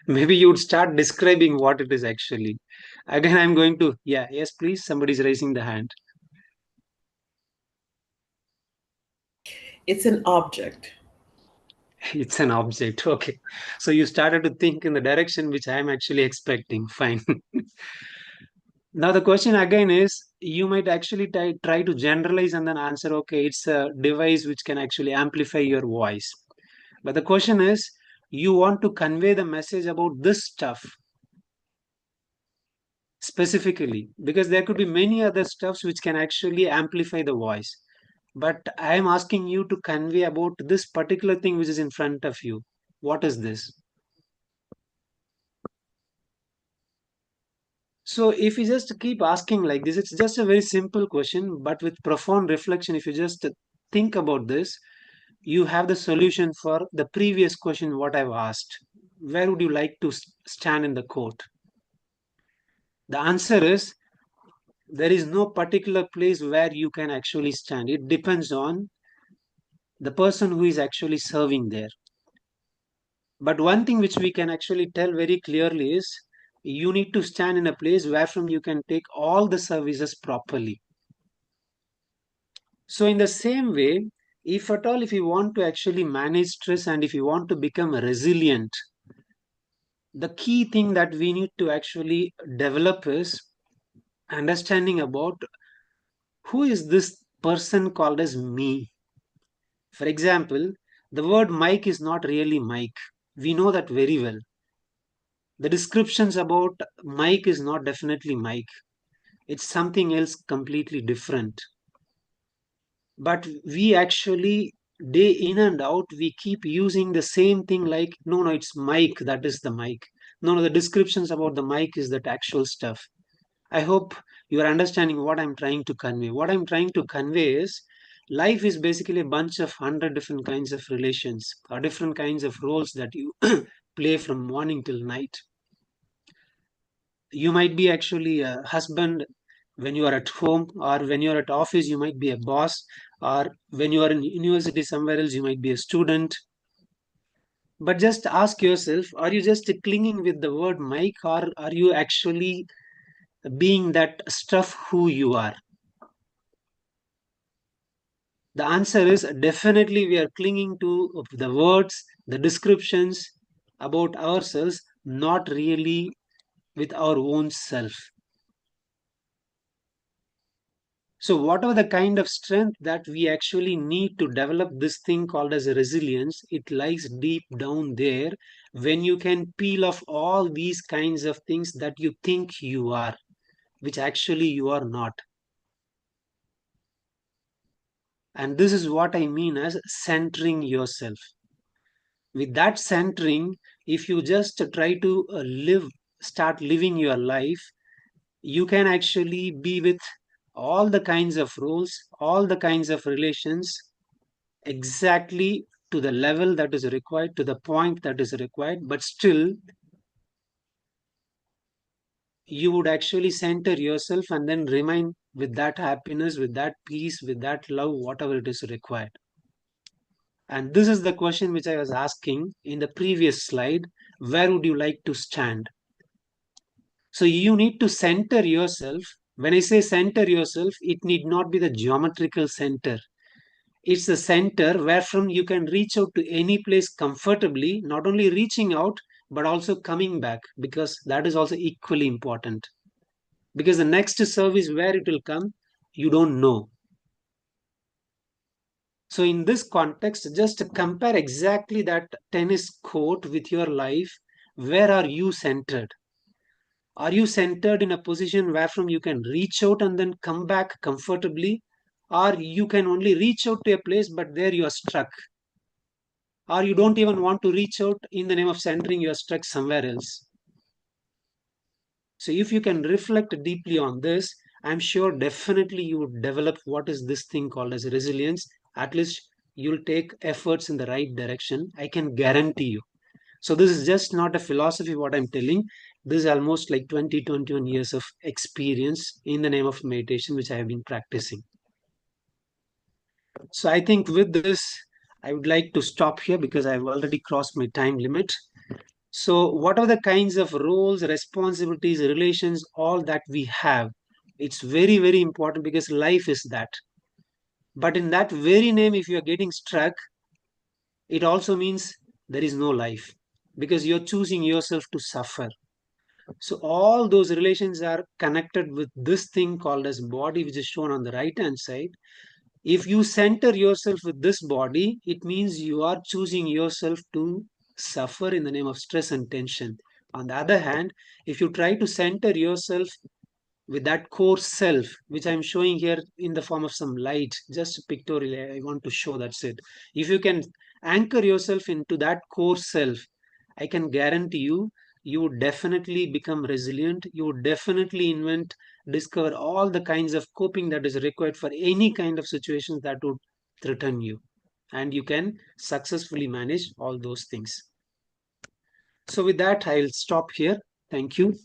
Maybe you would start describing what it is actually. Again, I'm going to, yeah, yes, please. Somebody's raising the hand. It's an object. It's an object. Okay. So you started to think in the direction which I'm actually expecting. Fine. Now the question again is, you might actually try to generalize and then answer, okay, it's a device which can actually amplify your voice. But the question is, you want to convey the message about this stuff specifically, because there could be many other stuffs which can actually amplify the voice. But I am asking you to convey about this particular thing which is in front of you. What is this? So if you just keep asking like this, it's just a very simple question, but with profound reflection, if you just think about this, you have the solution for the previous question what I've asked. Where would you like to stand in the court? The answer is there is no particular place where you can actually stand. It depends on the person who is actually serving there. But one thing which we can actually tell very clearly is you need to stand in a place where from you can take all the services properly. So in the same way, if at all, if you want to actually manage stress and if you want to become resilient, the key thing that we need to actually develop is understanding about who is this person called as me. For example, the word Mike is not really Mike. We know that very well. The descriptions about Mike is not definitely Mike. It's something else completely different. But we actually, day in and out, we keep using the same thing like, no, it's Mike, that is the mic. No, the descriptions about the mic is that actual stuff. I hope you are understanding what I'm trying to convey. What I'm trying to convey is life is basically a bunch of 100 different kinds of relations or different kinds of roles that you play from morning till night. You might be actually a husband when you are at home, or when you are at office you might be a boss, or when you are in university somewhere else you might be a student. But just ask yourself, are you just clinging with the word Mike, or are you actually being that stuff who you are? The answer is definitely we are clinging to the words, the descriptions about ourselves, not really with our own self. So whatever the kind of strength that we actually need to develop this thing called as a resilience, it lies deep down there when you can peel off all these kinds of things that you think you are, which actually you are not. And this is what I mean as centering yourself. With that centering, if you just try to start living your life, you can actually be with all the kinds of roles, all the kinds of relations, exactly to the level that is required, to the point that is required, but still you would actually center yourself and then remain with that happiness, with that peace, with that love, whatever it is required. And this is the question which I was asking in the previous slide. Where would you like to stand? So you need to center yourself. When I say center yourself, it need not be the geometrical center. It's the center where from you can reach out to any place comfortably, not only reaching out, but also coming back, because that is also equally important. Because the next service where it will come, you don't know. So in this context, just compare exactly that tennis court with your life. Where are you centered? Are you centered in a position where from you can reach out and then come back comfortably? Or you can only reach out to a place, but there you are stuck? Or you don't even want to reach out in the name of centering, you are stuck somewhere else? So if you can reflect deeply on this, I'm sure definitely you would develop what is this thing called as resilience. At least you'll take efforts in the right direction. I can guarantee you. So this is just not a philosophy what I'm telling. This is almost like 20, 21 years of experience in the name of meditation, which I have been practicing. So I think with this, I would like to stop here because I've already crossed my time limit. So what are the kinds of roles, responsibilities, relations, all that we have? It's very, very important because life is that. But in that very name, if you are getting struck, it also means there is no life because you're choosing yourself to suffer. So all those relations are connected with this thing called as body, which is shown on the right hand side. If you center yourself with this body, it means you are choosing yourself to suffer in the name of stress and tension. On the other hand, if you try to center yourself with that core self, which I'm showing here in the form of some light, just pictorially, I want to show that's it. If you can anchor yourself into that core self, I can guarantee you you would definitely become resilient. You would definitely discover all the kinds of coping that is required for any kind of situations that would threaten you. And you can successfully manage all those things. So with that, I'll stop here. Thank you.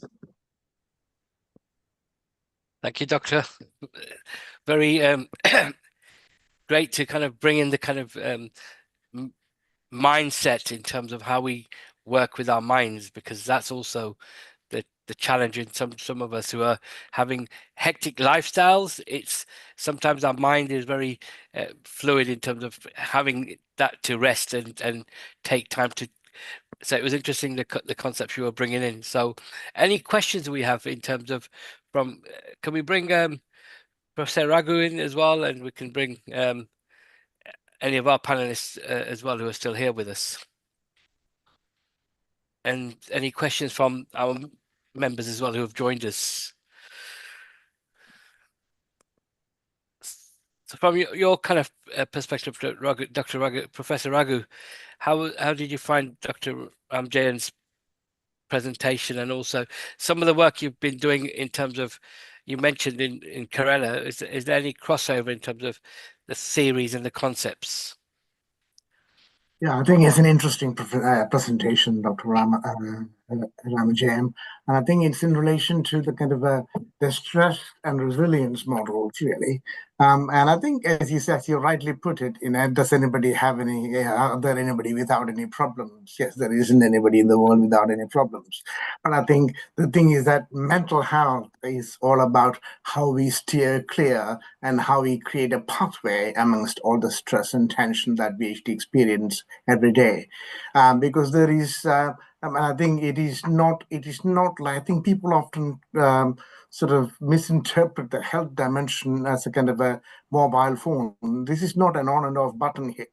Thank you, Doctor. Very great to kind of bring in the kind of mindset in terms of how we work with our minds, because that's also the challenge in some of us who are having hectic lifestyles. It's sometimes our mind is very fluid in terms of having that to rest and take time to. So it was interesting the concepts you were bringing in. So any questions we have in terms of from can we bring Professor Raghu in as well, and we can bring any of our panelists as well who are still here with us. And any questions from our members as well who have joined us. So from your kind of perspective, Dr. Raghu, Professor Raghu, how did you find Dr. Jayan's presentation, and also some of the work you've been doing in terms of, you mentioned in Kerala, is there any crossover in terms of the theories and the concepts? Yeah, I think it's an interesting presentation, Dr. Ramajayan. And I think it's in relation to the kind of the stress and resilience model, really. And I think, as you rightly put it, does anybody have any, are there anybody without any problems? Yes, there isn't anybody in the world without any problems. But I think the thing is that mental health is all about how we steer clear and how we create a pathway amongst all the stress and tension that we actually experience every day. Because there is, I think it is not like, I think people often sort of misinterpret the health dimension as a kind of a mobile phone. This is not an on and off button here.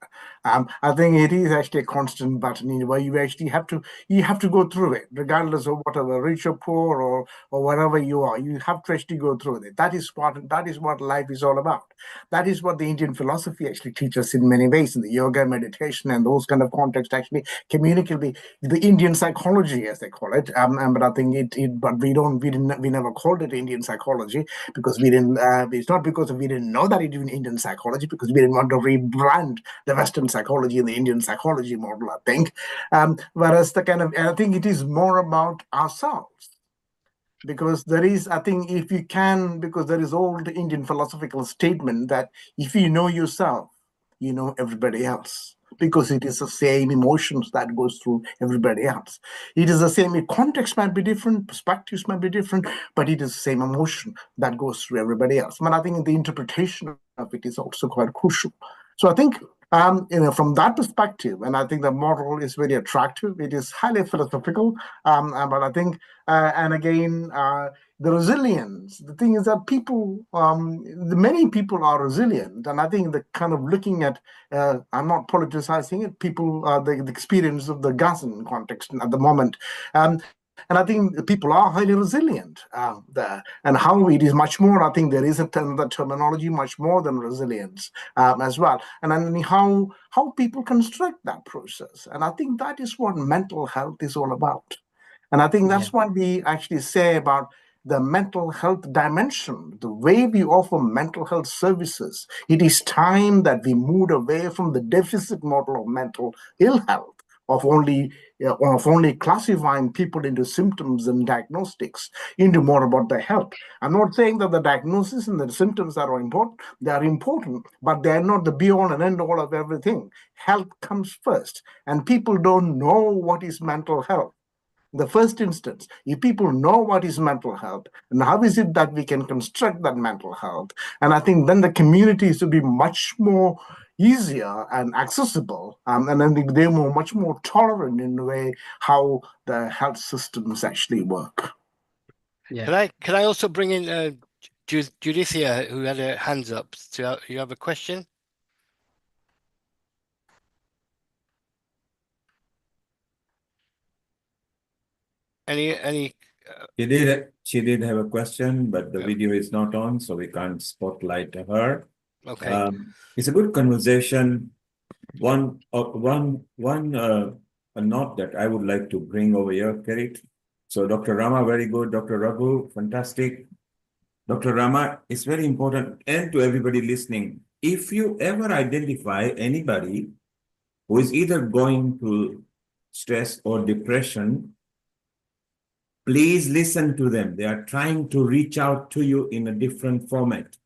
I think it is actually a constant button where you actually have to go through it, regardless of whatever, rich or poor or wherever you are. You have to actually go through it. That is what life is all about. That is what the Indian philosophy actually teaches in many ways, in the yoga, meditation, and those kind of contexts actually communicate the Indian psychology, as they call it. But I think but we never called it Indian psychology because we didn't. It's not because we didn't know that it was Indian psychology, because we didn't want to rebrand the Western psychology and the Indian psychology model, I think. Whereas I think it is more about ourselves. Because there is, I think, because there is old Indian philosophical statement that if you know yourself, you know everybody else. Because it is the same emotions that goes through everybody else. It is the same, context might be different, perspectives might be different, but it is the same emotion that goes through everybody else. But I think the interpretation of it is also quite crucial. So I think from that perspective, and I think the model is very attractive. It is highly philosophical, but I think, and again, the resilience. The thing is that many people are resilient, and I think the kind of looking at, I'm not politicizing it. People, the experience of the Gazan context at the moment. And I think people are highly resilient there. And how it is much more, I think there is the terminology much more than resilience as well. And then how people construct that process. And I think that is what mental health is all about. And I think that's what we actually say about the mental health dimension, the way we offer mental health services. It is time that we moved away from the deficit model of mental ill health, of only classifying people into symptoms and diagnostics, into more about the health. I'm not saying that the diagnosis and the symptoms are important. They are important, but they are not the be-all and end-all of everything. Health comes first, and people don't know what is mental health. In the first instance, if people know what is mental health and how is it that we can construct that mental health, and I think then the communities will be much more easier and accessible, and then they're much more tolerant in the way how the health systems actually work. Yeah. Can I also bring in Judithia, who had her hands up? So you have a question? Any? She did have a question, but the video is not on, so we can't spotlight her. Okay. It's a good conversation. A note that I would like to bring over here, Kerry. So Dr. Rama, very good. Dr. Raghu, fantastic. Dr. Rama, it's very important, and to everybody listening, if you ever identify anybody who is either going through stress or depression, please listen to them. They are trying to reach out to you in a different format.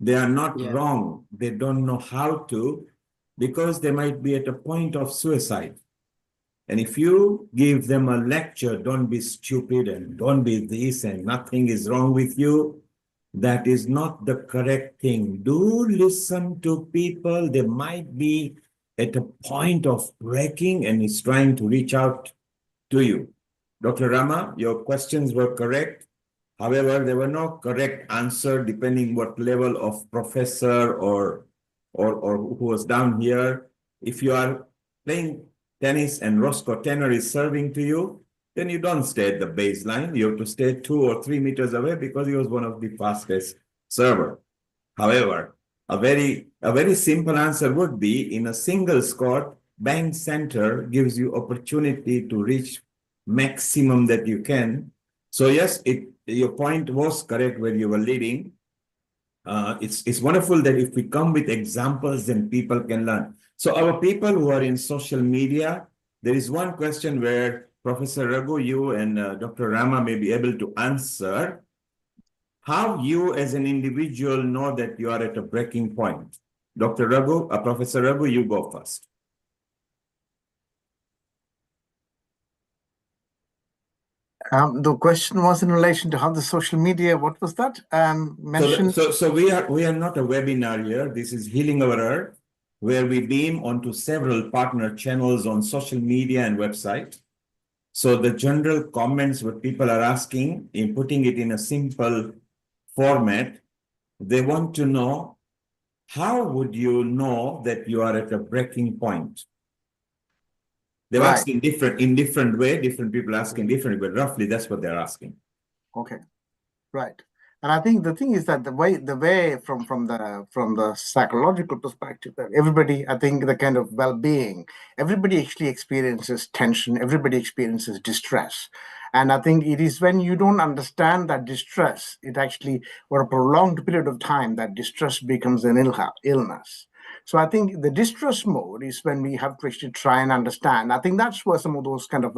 They are not Yeah. wrong. They don't know how to, because they might be at a point of suicide. And if you give them a lecture, don't be stupid and don't be this and nothing is wrong with you, that is not the correct thing. Do listen to people. They might be at a point of breaking and is trying to reach out to you. Dr. Rama, your questions were correct. However, there were no correct answer depending what level of professor or who was down here. If you are playing tennis and Roscoe Tanner is serving to you, then you don't stay at the baseline. You have to stay 2 or 3 meters away because he was one of the fastest server. However, a very simple answer would be in a single squat, bank center gives you opportunity to reach maximum that you can. So yes, your point was correct when you were leading. It's wonderful that if we come with examples, then people can learn. So our people who are in social media, there is one question where Professor Raghu, you and Dr. Rama may be able to answer. How you as an individual know that you are at a breaking point? Dr. Raghu, Professor Raghu, you go first. The question was in relation to how the social media, what was that? Mentioned. So we are not a webinar here. This is Healing Our Earth, where we beam onto several partner channels on social media and website. So the general comments what people are asking, in putting it in a simple format, they want to know, how would you know that you are at a breaking point? They're Right. asking in different way, different people asking different, but roughly that's what they're asking. Okay, right. And I think the thing is that the way from the psychological perspective, that everybody, I think the kind of well-being, everybody actually experiences tension, everybody experiences distress. And I think it is when you don't understand that distress, it actually, for a prolonged period of time, that distress becomes an illness. So I think the distress mode is when we have to actually try and understand. I think that's where some of those kind of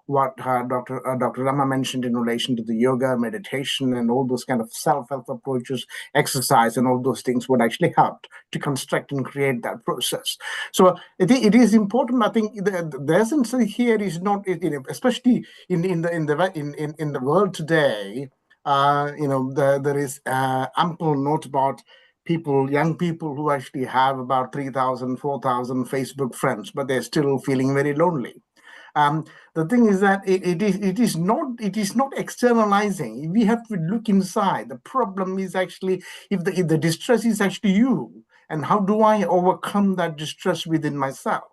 what Dr. Rama mentioned in relation to the yoga, meditation, and all those kind of self-help approaches, exercise, and all those things would actually help to construct and create that process. So it is important. I think the essence here is not, especially in the world today. There is ample note about young people who actually have about 3,000, 4,000 Facebook friends, but they're still feeling very lonely. The thing is that it is not externalizing. We have to look inside. The problem is actually if the distress is actually you, and how do I overcome that distress within myself?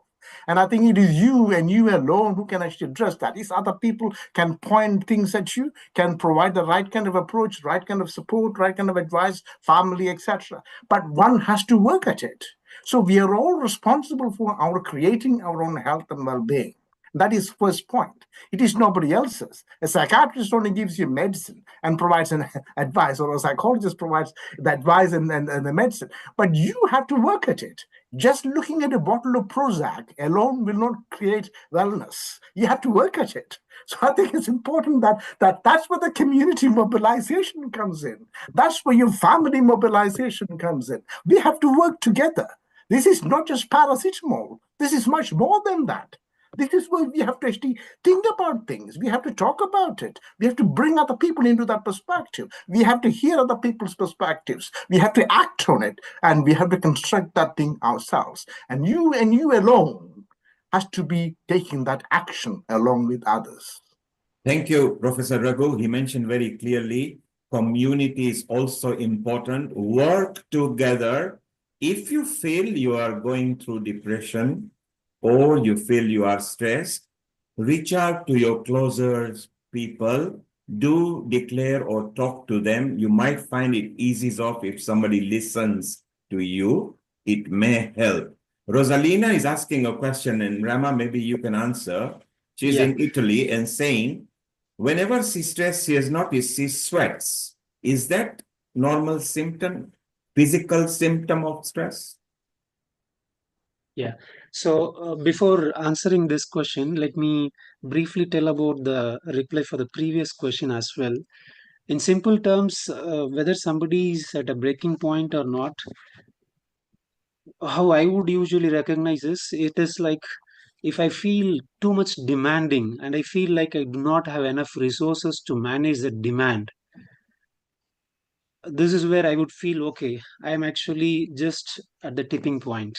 And I think it is you and you alone who can actually address that. These other people can point things at you, can provide the right kind of approach, right kind of support, right kind of advice, family, etc. But one has to work at it. So we are all responsible for creating our own health and well-being. That is first point. It is nobody else's. A psychiatrist only gives you medicine and provides an advice, or a psychologist provides the advice and the medicine. But you have to work at it. Just looking at a bottle of Prozac alone will not create wellness. You have to work at it. So I think it's important that's where the community mobilization comes in. That's where your family mobilization comes in. We have to work together. This is not just paracetamol. This is much more than that. This is where we have to actually think about things. We have to talk about it. We have to bring other people into that perspective. We have to hear other people's perspectives. We have to act on it, and we have to construct that thing ourselves. And you alone has to be taking that action along with others. Thank you, Professor Raghu. He mentioned very clearly, community is also important. Work together. If you feel you are going through depression, or you feel you are stressed, reach out to your closest people, do declare or talk to them. You might find it eases off if somebody listens to you. It may help. Rosalina is asking a question, and Rama, maybe you can answer. She's Yeah. in Italy and saying, whenever she stressed, she has noticed she sweats. Is that normal symptom, physical symptom of stress? Yeah. So before answering this question, let me briefly tell about the reply for the previous question as well. In simple terms, whether somebody is at a breaking point or not, how I would usually recognize this, it is like if I feel too much demanding and I feel like I do not have enough resources to manage the demand, this is where I would feel okay, I am actually just at the tipping point.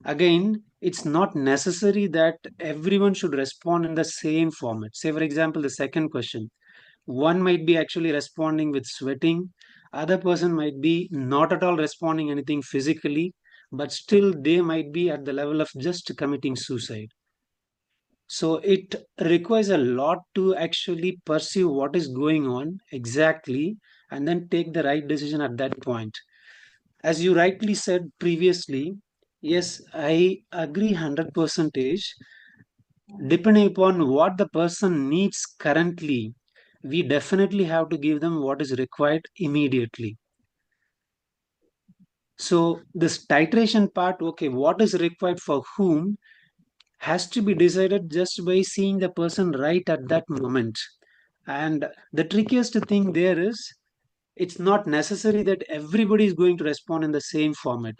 Again, it's not necessary that everyone should respond in the same format. Say, for example, the second question, one might be actually responding with sweating, other person might be not at all responding anything physically, but still they might be at the level of just committing suicide. So it requires a lot to actually perceive what is going on exactly and then take the right decision at that point. As you rightly said previously, yes, I agree 100%. Depending upon what the person needs currently, we definitely have to give them what is required immediately. So this titration part, okay, what is required for whom has to be decided just by seeing the person right at that moment. And the trickiest thing there is it's not necessary that everybody is going to respond in the same format.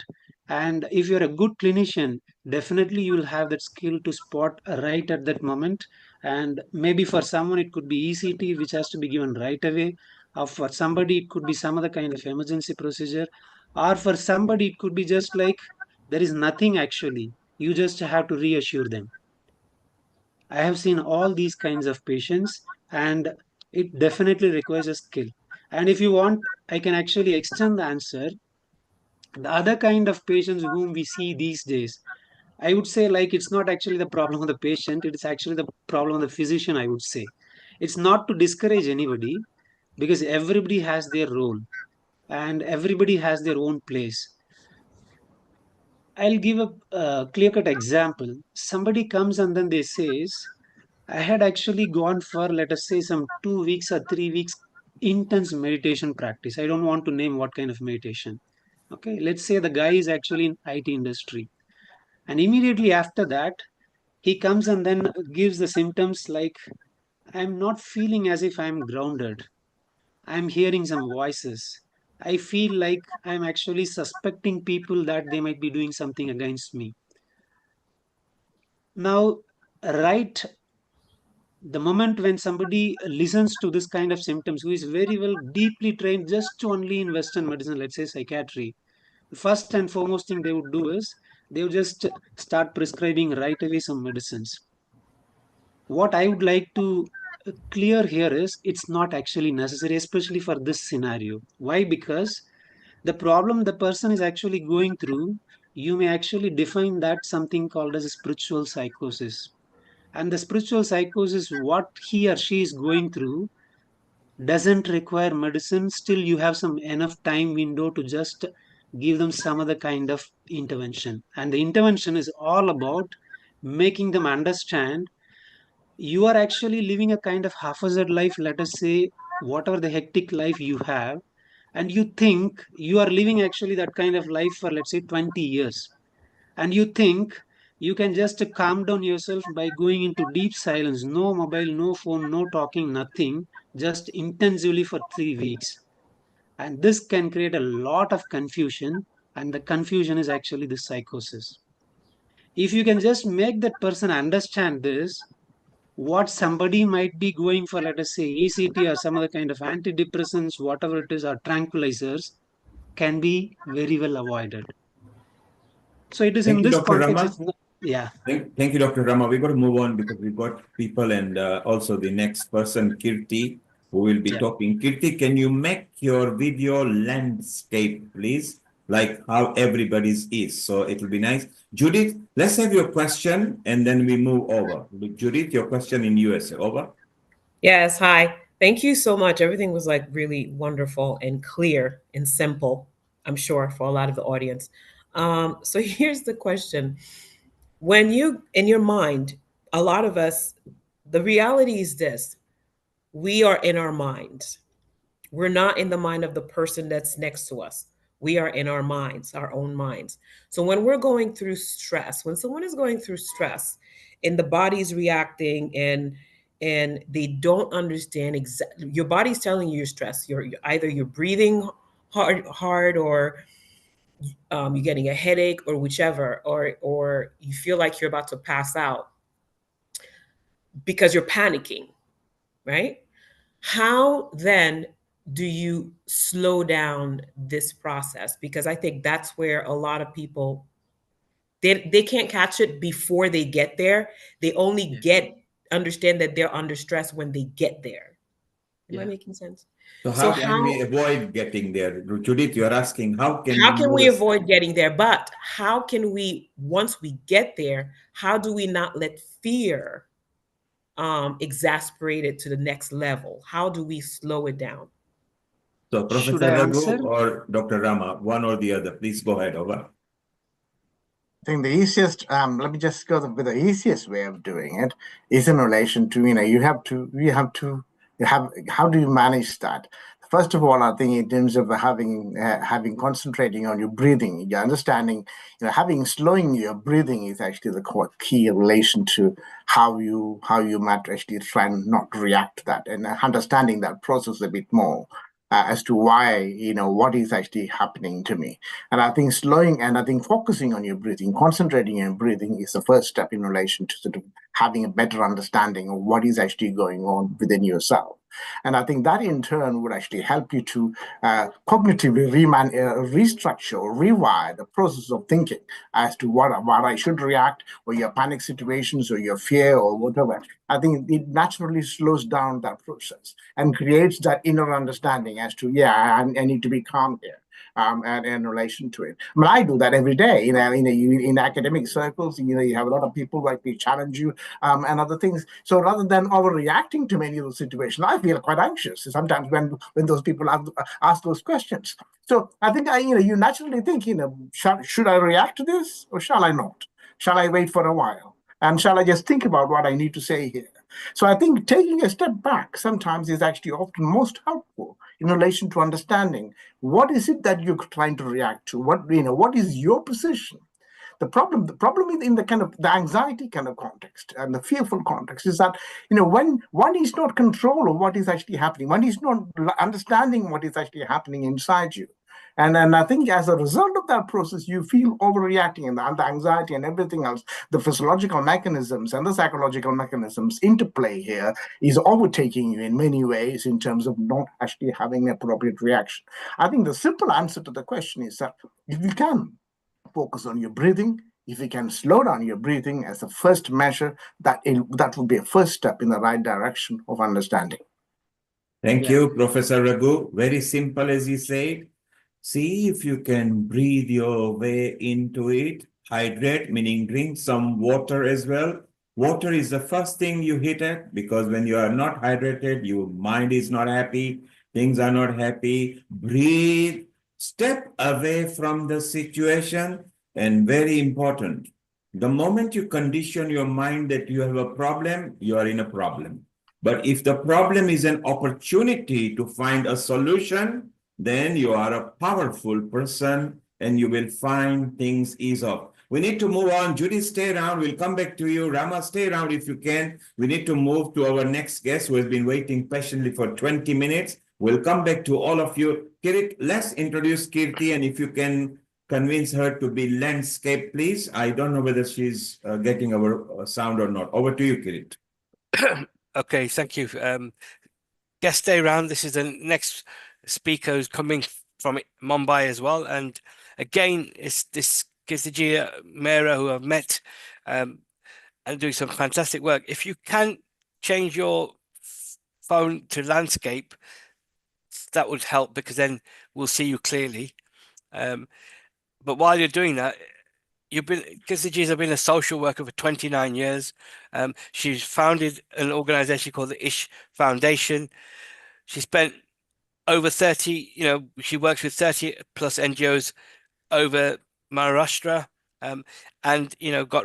And if you're a good clinician, definitely you will have that skill to spot right at that moment. And maybe for someone it could be ECT which has to be given right away, or for somebody it could be some other kind of emergency procedure, or for somebody it could be just like there is nothing actually, you just have to reassure them. I have seen all these kinds of patients, and it definitely requires a skill. And if you want, I can actually extend the answer. The other kind of patients whom we see these days, I would say, like, it's not actually the problem of the patient, it's actually the problem of the physician, I would say. It's not to discourage anybody because everybody has their role and everybody has their own place. I'll give a clear cut example. Somebody comes and then they says, I had actually gone for, let us say, some 2 weeks or 3 weeks intense meditation practice. I don't want to name what kind of meditation. Okay, let's say the guy is actually in IT industry. And immediately after that, he comes and then gives the symptoms like, I'm not feeling as if I'm grounded. I'm hearing some voices. I feel like I'm actually suspecting people that they might be doing something against me. Now, right the moment when somebody listens to this kind of symptoms, who is very well deeply trained just to only in Western medicine, let's say psychiatry, first and foremost thing they would do is they would just start prescribing right away some medicines. What I would like to clear here is it's not actually necessary, especially for this scenario. Why? Because the problem the person is actually going through, you may actually define that something called as a spiritual psychosis. And the spiritual psychosis, what he or she is going through, doesn't require medicine. Still, you have some enough time window to just give them some other kind of intervention. And the intervention is all about making them understand you are actually living a kind of haphazard life, let us say, whatever the hectic life you have, and you think you are living actually that kind of life for, let's say, 20 years. And you think you can just calm down yourself by going into deep silence, no mobile, no phone, no talking, nothing, just intensively for 3 weeks. And this can create a lot of confusion, and the confusion is actually the psychosis. If you can just make that person understand this, what somebody might be going for, let us say, ECT or some other kind of antidepressants, whatever it is, or tranquilizers, can be very well avoided. So it is Thank in you, this Dr. context, Rama. it's not, yeah. Thank you, Dr. Rama. We've got to move on because we've got people and also the next person, Kirti, who will be Yeah. talking. Kirti, can you make your video landscape, please? Like how everybody's is. So it will be nice. Judith, let's have your question and then we move over. Judith, your question in USA. Over. Yes, hi. Thank you so much. Everything was like really wonderful and clear and simple, I'm sure, for a lot of the audience. So here's the question. When you, in your mind, a lot of us, the reality is this: we are in our minds. We're not in the mind of the person that's next to us. We are in our minds, our own minds. So when we're going through stress, when someone is going through stress and the body's reacting and they don't understand exactly, your body's telling you you're stressed. Either you're breathing hard, or you're getting a headache, or whichever, or you feel like you're about to pass out because you're panicking, right? How then do you slow down this process? Because I think that's where a lot of people, they can't catch it before they get there. They only understand that they're under stress when they get there. Am I making sense? So So how can we avoid getting there? Judith, you're asking how can we avoid getting there? But how can we, once we get there, how do we not let fear exasperate it to the next level? How do we slow it down? So Should Professor I Raghu answer? or Dr. Rama, one or the other, please go ahead. Over. I think the easiest, let me just go with the easiest way of doing it is in relation to, how do you manage that? First of all, I think in terms of having concentrating on your breathing, your understanding, slowing your breathing is actually the key in relation to how you might actually try and not react to that, and understanding that process a bit more as to why, what is actually happening to me. And I think focusing on your breathing, concentrating on breathing is the first step in relation to sort of having a better understanding of what is actually going on within yourself. And I think that in turn would actually help you to cognitively restructure or rewire the process of thinking as to what I should react, or your panic situations, or your fear, or whatever. I think it naturally slows down that process and creates that inner understanding as to, I need to be calm here. And in relation to it, I mean, I do that every day. In academic circles, you have a lot of people like they challenge you and other things. So rather than overreacting to many of those situations, I feel quite anxious sometimes when those people ask those questions. So I think you naturally think, should I react to this or shall I not? Shall I wait for a while? And shall I just think about what I need to say here? So I think taking a step back sometimes is actually often most helpful in relation to understanding what is it that you're trying to react to. What is your position? The problem in the kind of the anxiety kind of context and the fearful context is that, when one is not control of what is actually happening, one is not understanding what is actually happening inside you. And I think as a result of that process, you feel overreacting, and the anxiety and everything else, the physiological mechanisms and the psychological mechanisms interplay here is overtaking you in many ways in terms of not actually having an appropriate reaction. I think the simple answer to the question is that if you can focus on your breathing, if you can slow down your breathing as a first measure, that will be a first step in the right direction of understanding. Thank you, Professor Raghu. Very simple, as you said. See if you can breathe your way into it. Hydrate, meaning drink some water as well. Water is the first thing you hit at, because when you are not hydrated, your mind is not happy, things are not happy. Breathe, step away from the situation, and very important, the moment you condition your mind that you have a problem, you are in a problem. But if the problem is an opportunity to find a solution, then you are a powerful person and you will find things ease up. We need to move on. Judy, stay around. We'll come back to you. Rama, stay around if you can. We need to move to our next guest who has been waiting patiently for 20 minutes. We'll come back to all of you. Kirit, let's introduce Kirti, and if you can convince her to be landscape, please. I don't know whether she's getting our sound or not. Over to you, Kirit. Okay, thank you. Guest stay around. This is the next speaker who's coming from Mumbai as well. And again, it's this Kiziji Mera who I've met and doing some fantastic work. If you can change your phone to landscape, that would help, because then we'll see you clearly. But while you're doing that, Kiziji has been a social worker for 29 years. She's founded an organization called the Ish Foundation. She spent over 30, she works with 30 plus NGOs over Maharashtra, and got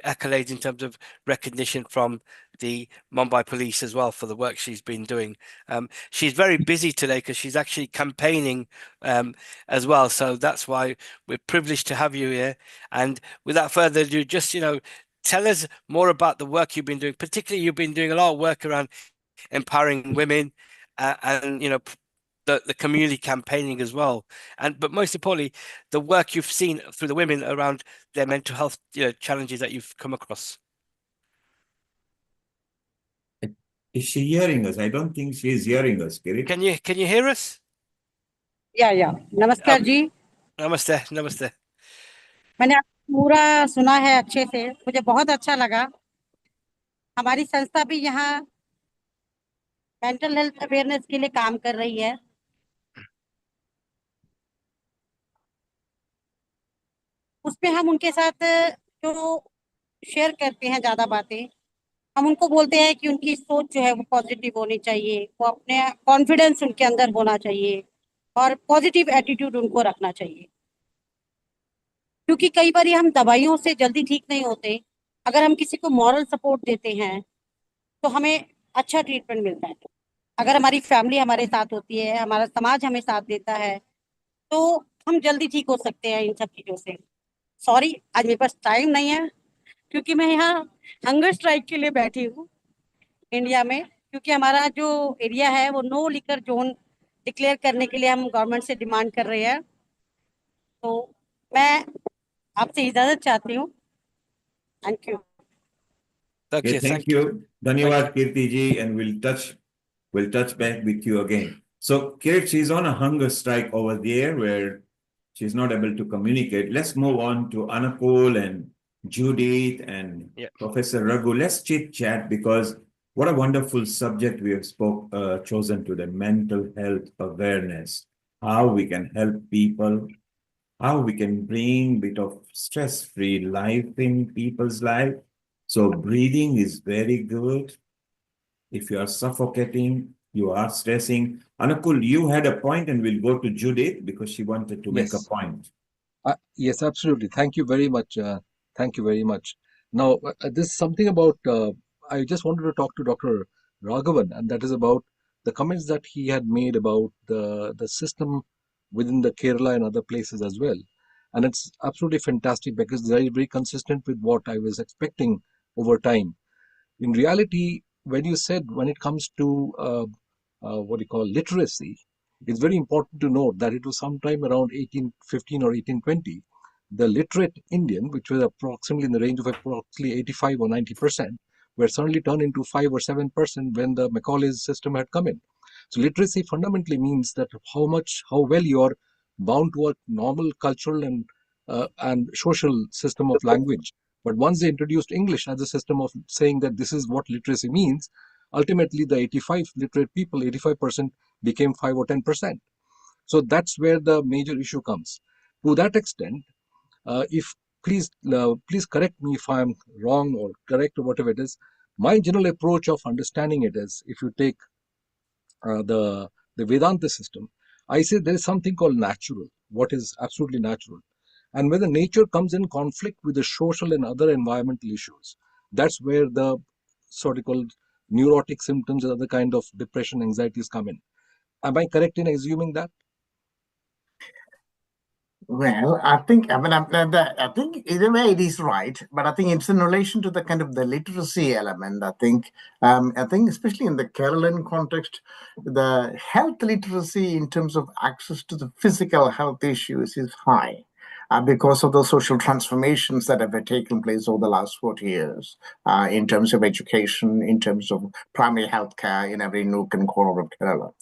accolades in terms of recognition from the Mumbai police as well for the work she's been doing. She's very busy today because she's actually campaigning as well. So that's why we're privileged to have you here. And without further ado, just tell us more about the work you've been doing. Particularly, you've been doing a lot of work around empowering women and the community campaigning as well, but most importantly, the work you've seen through the women around their mental health challenges that you've come across. Is she hearing us? I don't think she is hearing us, Kirit. Can you hear us? या नमस्कार जी। नमस्ते नमस्ते। मैंने पूरा सुना है अच्छे से, मुझे बहुत अच्छा लगा। हमारी संस्था भी यहाँ मेंटल हेल्थ अवेयरनेस के लिए काम कर रही है। उसमें हम उनके साथ जो शेयर करते हैं ज्यादा बातें, हम उनको बोलते हैं कि उनकी सोच जो है वो पॉजिटिव होनी चाहिए, वो अपने कॉन्फिडेंस उनके अंदर होना चाहिए और पॉजिटिव एटीट्यूड उनको रखना चाहिए। क्योंकि कई बार हम दवाइयों से जल्दी ठीक नहीं होते, अगर हम किसी को मॉरल सपोर्ट देते हैं तो हमें अच्छा ट्रीटमेंट मिलता है। अगर हमारी फैमिली हमारे साथ होती है, हमारा समाज हमें साथ देता है, तो हम जल्दी ठीक हो सकते हैं इन सब चीजों से। सॉरी, आज मेरे पास टाइम नहीं है क्योंकि मैं यहाँ हंगर स्ट्राइक के लिए बैठी हूँ इंडिया में, क्योंकि हमारा जो एरिया है वो नो लिकर जोन डिक्लेयर करने के लिए हम गवर्नमेंट से डिमांड कर रहे हैं। तो मैं आपसे इजाजत चाहती हूँ। Thank you. Okay, thank you. Dhanyawad, Kirti ji, and we'll touch back with you again. So, Kirt, she's on a hunger strike over there where she's not able to communicate. Let's move on to Anakul and Judith and Professor Raghu. Let's chit chat because what a wonderful subject we have chosen today: mental health awareness, how we can help people, how we can bring a bit of stress-free life in people's life. So breathing is very good. If you are suffocating, you are stressing. Anakul, you had a point, and we'll go to Judith because she wanted to make a point. Yes, absolutely. Thank you very much. Thank you very much. Now, this is something about, I just wanted to talk to Dr. Raghavan, and that is about the comments that he had made about the system within the Kerala and other places as well. And it's absolutely fantastic because it's very, very consistent with what I was expecting over time. In reality, when you said when it comes to what you call literacy, it's very important to note that it was sometime around 1815 or 1820. The literate Indian, which was approximately in the range of approximately 85 or 90%, were suddenly turned into 5 or 7% when the Macaulay's system had come in. So literacy fundamentally means that how well you are bound to a normal cultural and social system of language. But once they introduced English as a system of saying that this is what literacy means, ultimately the 85 literate people, 85% became 5 or 10%. So that's where the major issue comes. To that extent, please correct me if I'm wrong or correct or whatever it is. My general approach of understanding it is, if you take the Vedanta system, I say there is something called natural, what is absolutely natural. And when the nature comes in conflict with the social and other environmental issues, that's where the sort of called neurotic symptoms and other kind of depression, anxieties come in. Am I correct in assuming that? Well, I think I think in a way it is right, but I think it's in relation to the kind of the literacy element. I think especially in the Kerala context, the health literacy in terms of access to the physical health issues is high. Because of the social transformations that have taken place over the last 40 years, in terms of education, in terms of primary health care in every nook and corner of Kerala.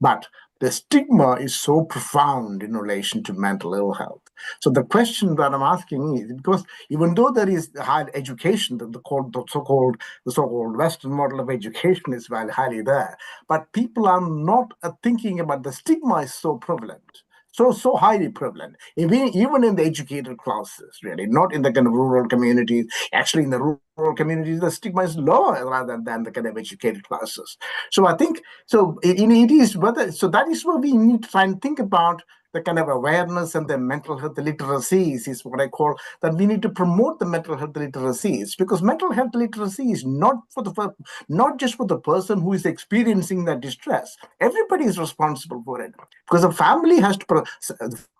But the stigma is so profound in relation to mental ill health. So the question that I'm asking is, because even though there is higher education, the so-called Western model of education is very highly there, but people are not thinking about the stigma is so prevalent. So highly prevalent, even in the educated classes, really, not in the kind of rural communities. Actually, in the rural communities, the stigma is lower rather than the kind of educated classes. So I think, it is whether, so that is where we need to try and think about the kind of awareness and the mental health literacies is what I call that we need to promote the mental health literacies, because mental health literacy is not not just for the person who is experiencing that distress. Everybody is responsible for it, because the family has to,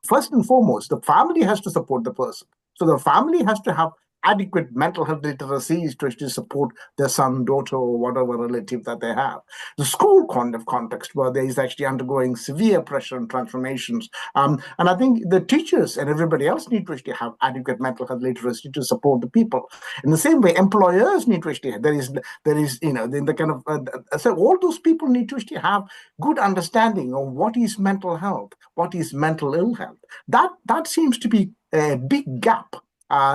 first and foremost, the family has to support the person. So the family has to have adequate mental health literacies to actually support their son, daughter, or whatever relative that they have. The school kind of context where there is actually undergoing severe pressure and transformations. And I think the teachers and everybody else need to actually have adequate mental health literacy to support the people. In the same way, employers need to actually have, there is, the kind of, so all those people need to actually have good understanding of what is mental health, what is mental ill health. That seems to be a big gap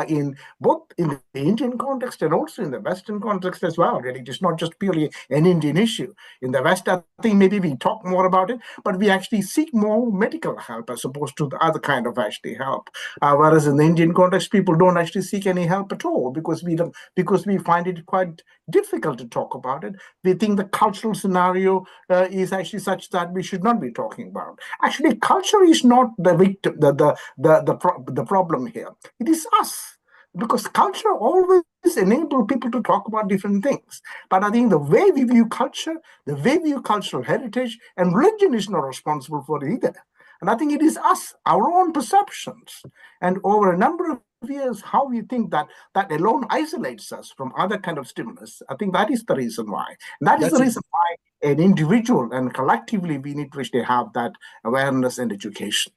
in both in the Indian context and also in the Western context as well. Really, it's not just purely an Indian issue. In the West, I think maybe we talk more about it, but we actually seek more medical help as opposed to the other kind of actually help. Whereas in the Indian context, people don't actually seek any help at all because we find it quite difficult to talk about it. We think the cultural scenario is actually such that we should not be talking about. Actually, culture is not the victim, the problem here. It is us, because culture always enables people to talk about different things. But I think the way we view culture, the way we view cultural heritage, and religion is not responsible for it either. And I think it is us, our own perceptions, and over a number of years, how we think that alone isolates us from other kind of stimulus. I think that is the reason why. And that is the reason why an individual and collectively we need to actually have that awareness and education.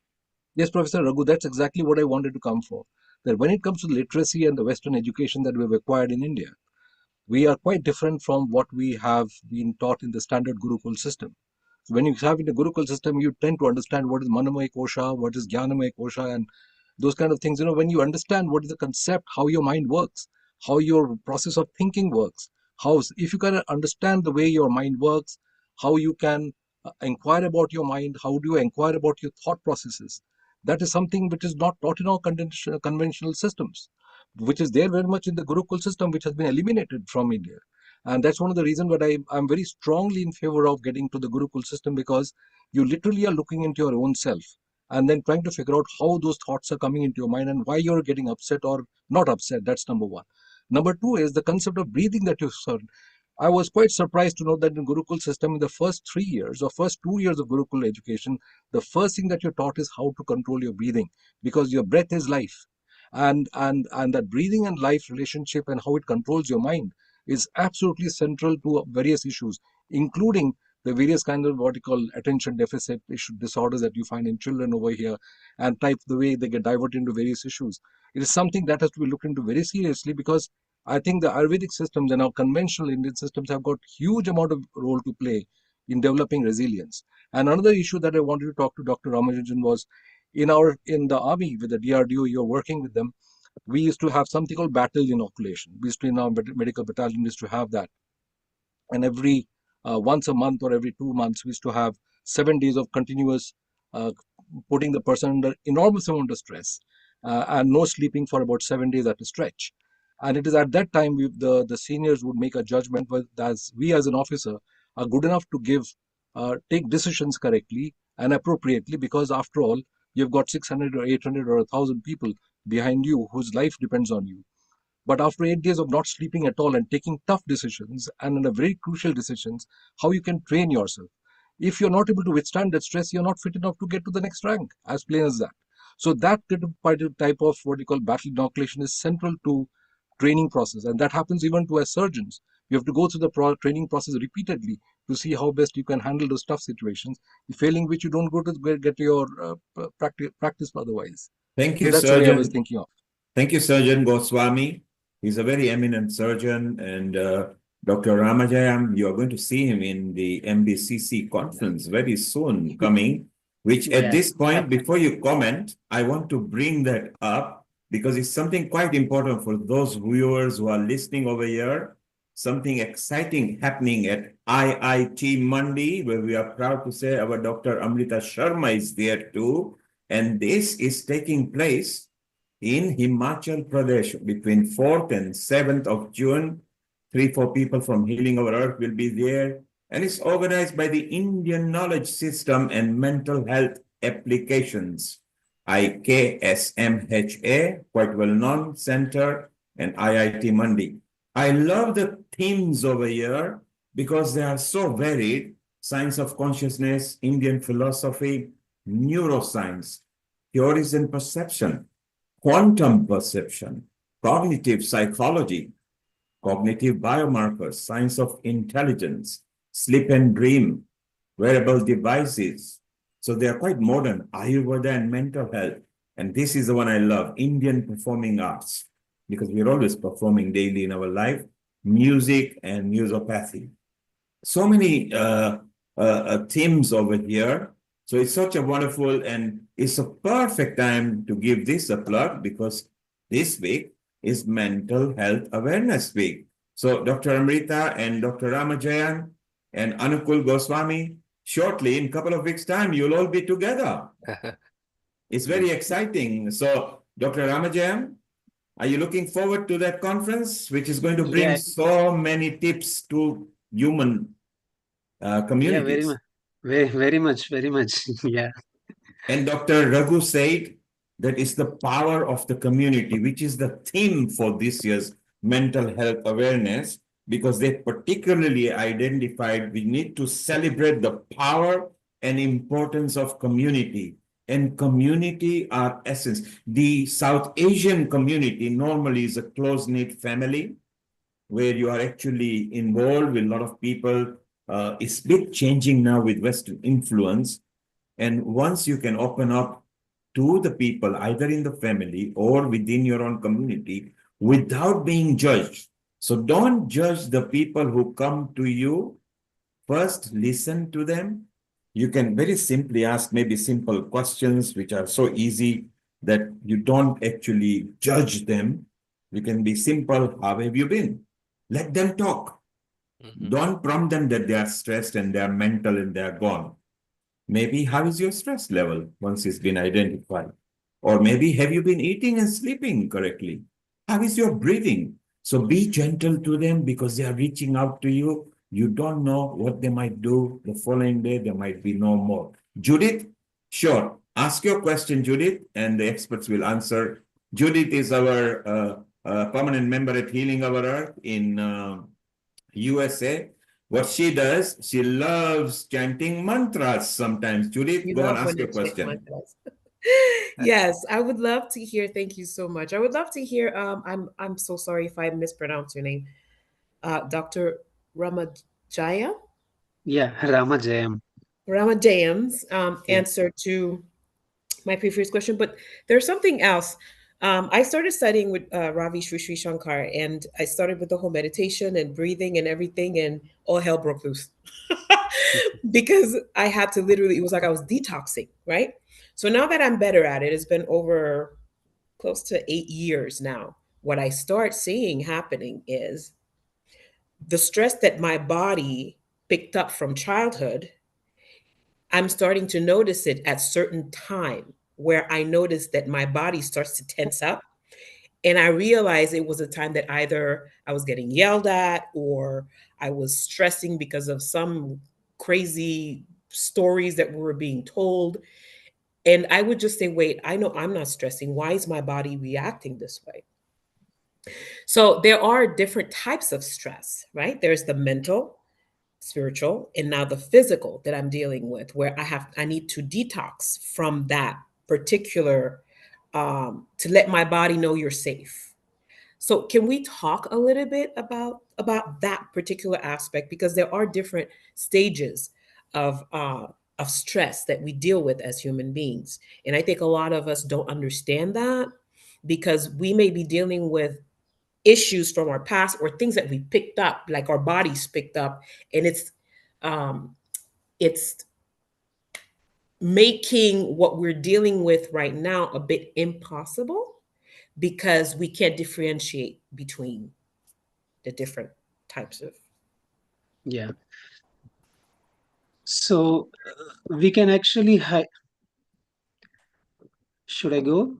Yes, Professor Raghu, that's exactly what I wanted to come for. That when it comes to literacy and the Western education that we've acquired in India, we are quite different from what we have been taught in the standard Gurukul system. So when you have in the Gurukul system, you tend to understand what is Manamaya Kosha, what is Jnanamaya Kosha, and those kind of things. When you understand what is the concept, how your mind works, how your process of thinking works, if you can understand the way your mind works, how you can inquire about your mind, how do you inquire about your thought processes, that is something which is not taught in our conventional systems, which is there very much in the Gurukul system, which has been eliminated from India. And that's one of the reasons that I'm very strongly in favor of getting to the Gurukul system, because you literally are looking into your own self and then trying to figure out how those thoughts are coming into your mind and why you're getting upset or not upset. That's number one. Number two is the concept of breathing that you said. I was quite surprised to know that in Gurukul system, in the first 3 years or first 2 years of Gurukul education, the first thing that you're taught is how to control your breathing, because your breath is life. And that breathing and life relationship and how it controls your mind is absolutely central to various issues, including the various kind of what you call attention deficit disorders that you find in children over here, and the way they get diverted into various issues. It is something that has to be looked into very seriously, because I think the Ayurvedic systems and our conventional Indian systems have got huge amount of role to play in developing resilience. And another issue that I wanted to talk to Dr. Ramanujan was, in the army with the DRDO, you're working with them. We used to have something called battle inoculation. We used to, in our medical battalion, we used to have that. And every once a month or every 2 months, we used to have 7 days of continuous putting the person under enormous amount of stress and no sleeping for about 7 days at a stretch. And it is at that time the seniors would make a judgment whether we as an officer are good enough to take decisions correctly and appropriately, because after all, you've got 600 or 800 or 1,000 people behind you whose life depends on you. But after 8 days of not sleeping at all and taking tough decisions and very crucial decisions, how you can train yourself. If you're not able to withstand that stress, you're not fit enough to get to the next rank, as plain as that. So that type of what you call battle inoculation is central to training process. And that happens even to as surgeons. You have to go through the training process repeatedly to see how best you can handle those tough situations, failing which you don't go to get your practice otherwise. Thank you, so that's Surgeon. what I was thinking of. Thank you, Surgeon Goswami. He's a very eminent surgeon, and Dr. Ramajayam, you're going to see him in the MBCC conference very soon coming, which at this point, before you comment, I want to bring that up because it's something quite important for those viewers who are listening over here. Something exciting happening at IIT Mandi, where we are proud to say our Dr. Amrita Sharma is there too. And this is taking place in Himachal Pradesh between 4th and 7th of June. 3-4 people from Healing Our Earth will be there. And it's organized by the Indian Knowledge System and Mental Health Applications, IKSMHA, quite well known center, and IIT Mandi. I love the themes over here because they are so varied. Science of consciousness, Indian philosophy, neuroscience, theories and perception, quantum perception, cognitive psychology, cognitive biomarkers, science of intelligence, sleep and dream, wearable devices. So they are quite modern, Ayurveda and mental health. And this is the one I love, Indian performing arts, because we're always performing daily in our life, music and musopathy. So many themes over here. So it's such a wonderful, and it's a perfect time to give this a plug because this week is Mental Health Awareness Week. So Dr. Amrita and Dr. Ramajayan and Anukul Goswami, shortly, in a couple of weeks' time, you'll all be together. It's very exciting. So Dr. Ramajayan, are you looking forward to that conference, which is going to bring Yeah, so many tips to human yeah, very communities? much, very much, very much. Yeah. And Dr. Raghu said that it's the power of the community, which is the theme for this year's mental health awareness, because they particularly identified we need to celebrate the power and importance of community. And community are essence. The South Asian community normally is a close-knit family where you are actually involved with a lot of people. It's a bit changing now with Western influence. And once you can open up to the people, either in the family or within your own community, without being judged. So don't judge the people who come to you. First, listen to them. You can very simply ask maybe simple questions, which are so easy that you don't actually judge them. You can be simple. How have you been? Let them talk. Don't prompt them that they are stressed and they are mental and they are gone. Maybe how is your stress level once it's been identified? Or maybe have you been eating and sleeping correctly? How is your breathing? So be gentle to them because they are reaching out to you. You don't know what they might do. The following day, there might be no more. Judith, sure. Ask your question, Judith, and the experts will answer. Judith is our permanent member at Healing Our Earth in USA. What she does, she loves chanting mantras sometimes. Judith, You go and love ask when your they chant question. mantras. Yes, I would love to hear. Thank you so much. I would love to hear. I'm so sorry if I mispronounce your name. Dr. Ramajaya. Yeah, Ramajayam. Ramajayam's Yeah. answer to my previous question, but there's something else. I started studying with Ravi Sri Shankar, and I started with the whole meditation and breathing and everything, and all hell broke loose because I had to literally. It was like I was detoxing, right? So now that I'm better at it, it's been over close to 8 years now. What I start seeing happening is the stress that my body picked up from childhood. I'm starting to notice it at certain time where I notice that my body starts to tense up. And I realized it was a time that either I was getting yelled at or I was stressing because of some crazy stories that were being told. And I would just say, wait, I know I'm not stressing. Why is my body reacting this way? So there are different types of stress, right? There's the mental, spiritual, and now the physical that I'm dealing with, where I need to detox from that particular to let my body know you're safe. So can we talk a little bit about that particular aspect, because there are different stages of stress that we deal with as human beings, and I think a lot of us don't understand that because we may be dealing with issues from our past or things that we picked up, like our bodies picked up, and um, it's making what we're dealing with right now a bit impossible because we can't differentiate between the different types of. Yeah. So we can actually should I go?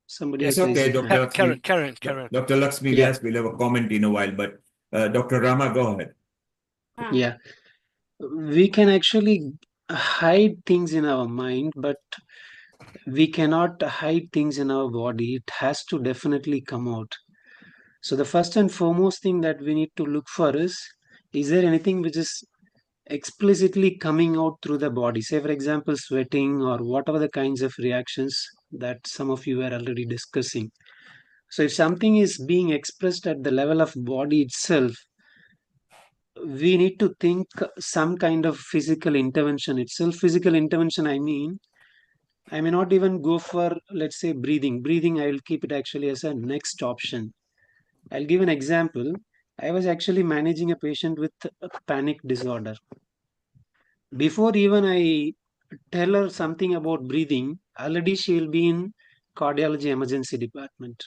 Somebody It's is okay, raising hand. Dr. Lakshmi. Karen. Dr. Lakshmi Yeah. Vyas will have a comment in a while, but Dr. Rama, go ahead. Yeah. We can actually hide things in our mind, but we cannot hide things in our body. It has to definitely come out. So the first and foremost thing that we need to look for is there anything which is explicitly coming out through the body? Say, for example, sweating or whatever the kinds of reactions that some of you were already discussing. So if something is being expressed at the level of body itself, we need to think some kind of physical intervention itself. Physical intervention, I mean, I may not even go for, let's say, breathing. Breathing, I will keep it actually as a next option. I'll give an example. I was actually managing a patient with a panic disorder. Before even I tell her something about breathing, already she will be in cardiology emergency department.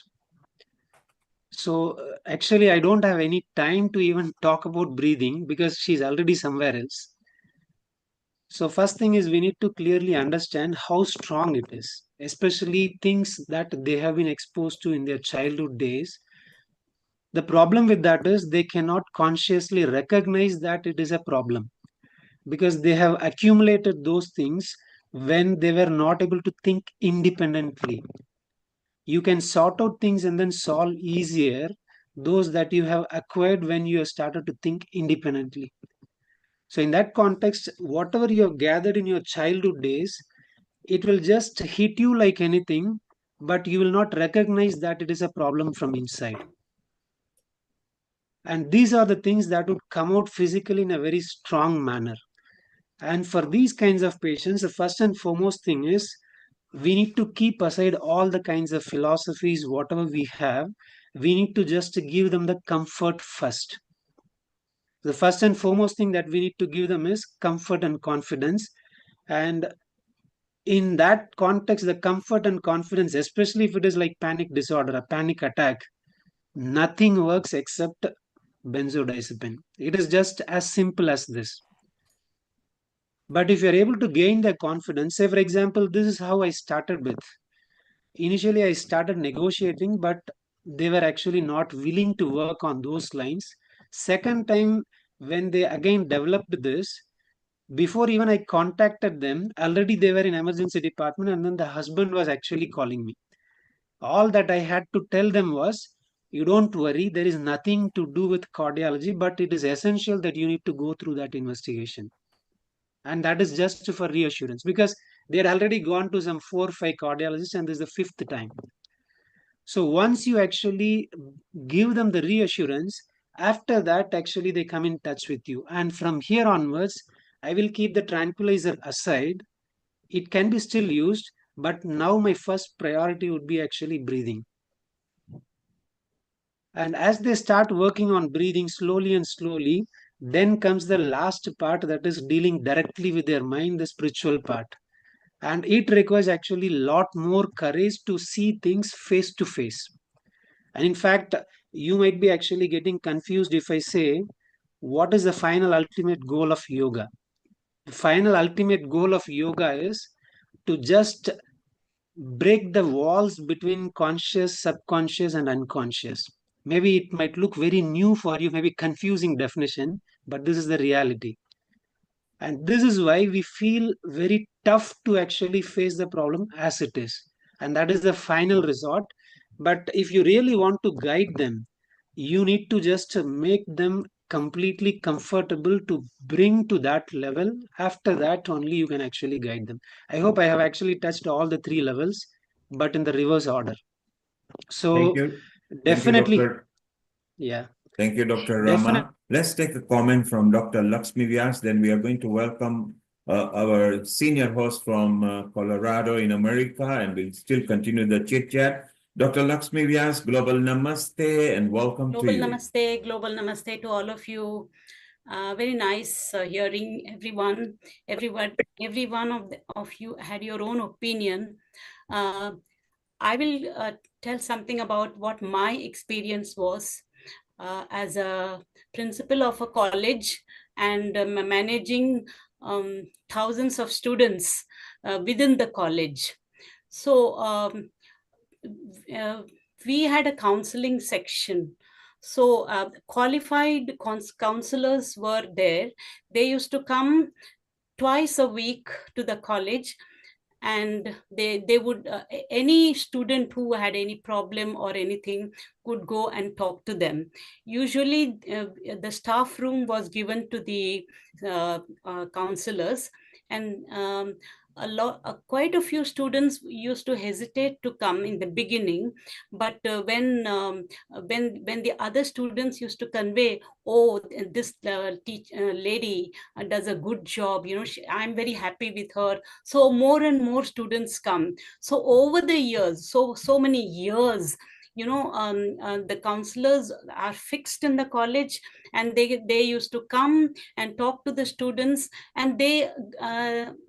So actually, I don't have any time to even talk about breathing because she's already somewhere else. So first thing is we need to clearly understand how strong it is, especially things that they have been exposed to in their childhood days. The problem with that is they cannot consciously recognize that it is a problem because they have accumulated those things when they were not able to think independently. You can sort out things and then solve easier those that you have acquired when you have started to think independently. So in that context, whatever you have gathered in your childhood days, it will just hit you like anything, but you will not recognize that it is a problem from inside. And these are the things that would come out physically in a very strong manner. And for these kinds of patients, the first and foremost thing is we need to keep aside all the kinds of philosophies, whatever we have. We need to just give them the comfort first. The first and foremost thing that we need to give them is comfort and confidence. And in that context, the comfort and confidence, especially if it is like panic disorder, a panic attack, nothing works except benzodiazepine. It is just as simple as this. But if you're able to gain the confidence, say for example, this is how I started with. Initially, I started negotiating, but they were actually not willing to work on those lines. Second time, when they again developed this, before even I contacted them, already they were in emergency department, and then the husband was actually calling me. All that I had to tell them was, you don't worry, there is nothing to do with cardiology, but it is essential that you need to go through that investigation. And that is just for reassurance because they had already gone to some 4 or 5 cardiologists, and this is the 5th time. So once you actually give them the reassurance, after that, actually, they come in touch with you. And from here onwards, I will keep the tranquilizer aside. It can be still used, but now my first priority would be actually breathing. And as they start working on breathing slowly and slowly, then comes the last part, that is dealing directly with their mind, the spiritual part. And it requires actually a lot more courage to see things face to face. And in fact, you might be actually getting confused if I say, what is the final ultimate goal of yoga? The final ultimate goal of yoga is to just break the walls between conscious, subconscious, and unconscious. Maybe it might look very new for you, maybe confusing definition, but this is the reality. And this is why we feel very tough to actually face the problem as it is. And that is the final resort. But if you really want to guide them, you need to just make them completely comfortable to bring to that level. After that, only you can actually guide them. I hope I have actually touched all the 3 levels, but in the reverse order. So Thank you. definitely, Thank you, Dr. Yeah. Thank you, Dr. Definitely. Rama. Let's take a comment from Dr. Lakshmi Vyas. Then we are going to welcome our senior host from Colorado in America, and we'll still continue the chit chat. Dr. Lakshmi Vyas, Global Namaste, and welcome to you. Global Namaste to all of you. Very nice hearing every one of you had your own opinion. I will tell something about what my experience was as a principal of a college and managing thousands of students within the college. So we had a counseling section. So qualified counselors were there. They used to come twice a week to the college, and they would any student who had any problem or anything could go and talk to them. Usually the staff room was given to the counselors, and quite a few students used to hesitate to come in the beginning, but when the other students used to convey, oh, this lady does a good job, I'm very happy with her, so more and more students come. So over the years, so many years, the counselors are fixed in the college, and they used to come and talk to the students, and they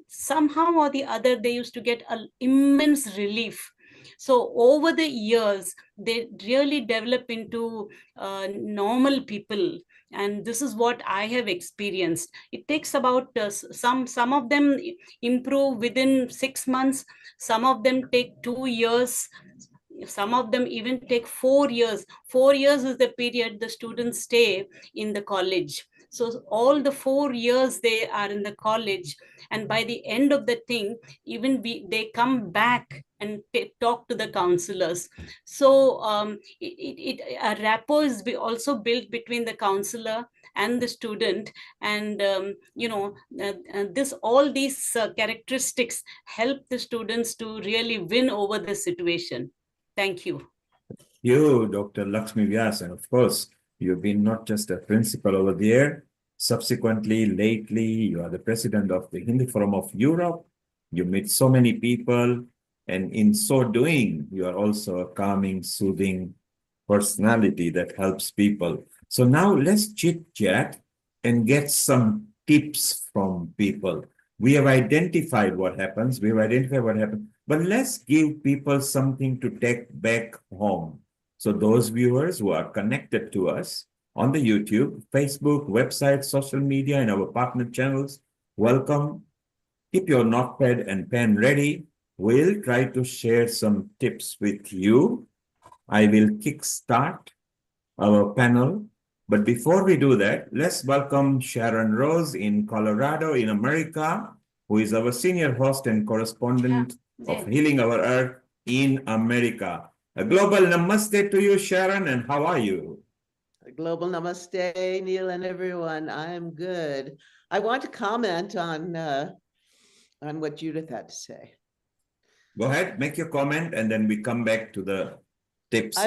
somehow or the other they used to get an immense relief. So over the years they really develop into normal people, and this is what I have experienced. It takes about some of them improve within 6 months, some of them take 2 years, some of them even take 4 years. 4 years is the period the students stay in the college. So all the 4 years they are in the college, and by the end of the thing, even they come back and talk to the counselors. So a rapport is also built between the counselor and the student, and this all these characteristics help the students to really win over the situation. Thank you. You, Dr. Lakshmi Vyas, and of course, you've been not just a principal over there. Subsequently, lately, you are the president of the Hindi Forum of Europe. You meet so many people, and in so doing, you are also a calming, soothing personality that helps people. So now let's chit chat and get some tips from people. We have identified what happens. But let's give people something to take back home. So those viewers who are connected to us on the YouTube, Facebook, website, social media, and our partner channels, welcome. Keep your notepad and pen ready. We'll try to share some tips with you. I will kickstart our panel. But before we do that, let's welcome Sharon Rose in Colorado, in America, who is our senior host and correspondent of Healing Our Earth in America. A global namaste to you, Sharon, and how are you? A global namaste, Neil, and everyone. I'm good. I want to comment on what Judith had to say. Go ahead, make your comment, and then we come back to the tips.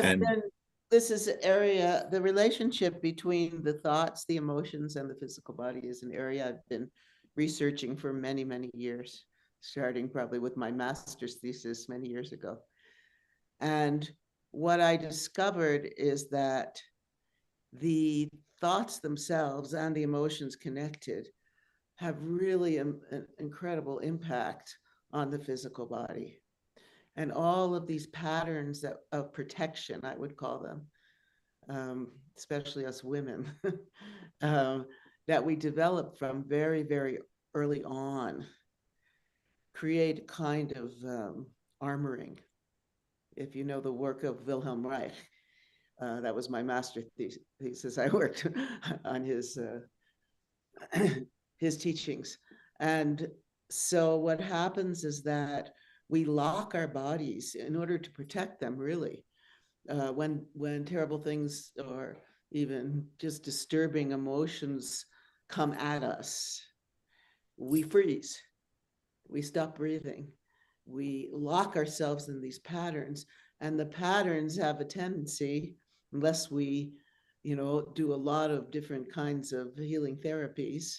This is an area, the relationship between the thoughts, the emotions, and the physical body is an area I've been researching for many, many years, starting probably with my master's thesis many years ago. And what I discovered is that the thoughts themselves and the emotions connected have really an incredible impact on the physical body. And all of these patterns of protection, I would call them, especially us women, that we develop from very, very early on, create a kind of armoring. If you know the work of Wilhelm Reich, that was my master thesis. I worked on his teachings. And so what happens is that we lock our bodies in order to protect them, really. When terrible things or even just disturbing emotions come at us, we freeze, we stop breathing, we lock ourselves in these patterns, and the patterns have a tendency, unless we, do a lot of different kinds of healing therapies,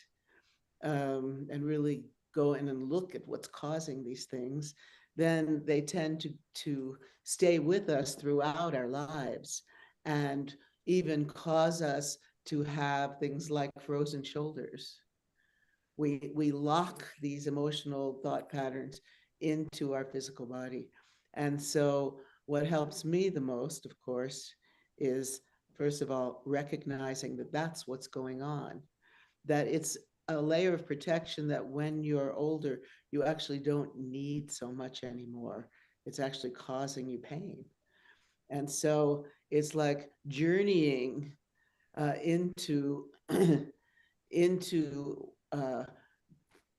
and really go in and look at what's causing these things, then they tend to stay with us throughout our lives and even cause us to have things like frozen shoulders. We lock these emotional thought patterns into our physical body. And so what helps me the most, of course, is, first of all, recognizing that that's what's going on, that it's a layer of protection that when you're older, you actually don't need so much anymore. It's actually causing you pain. And so it's like journeying into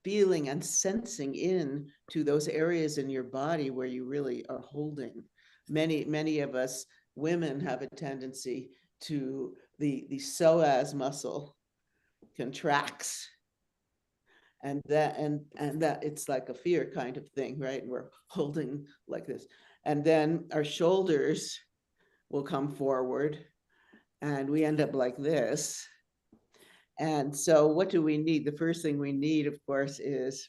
feeling and sensing in to those areas in your body where you really are holding. Many of us women have a tendency to the psoas muscle contracts, and that it's like a fear kind of thing, right? And we're holding like this, and then our shoulders will come forward and we end up like this. And so what do we need? The first thing we need, of course, is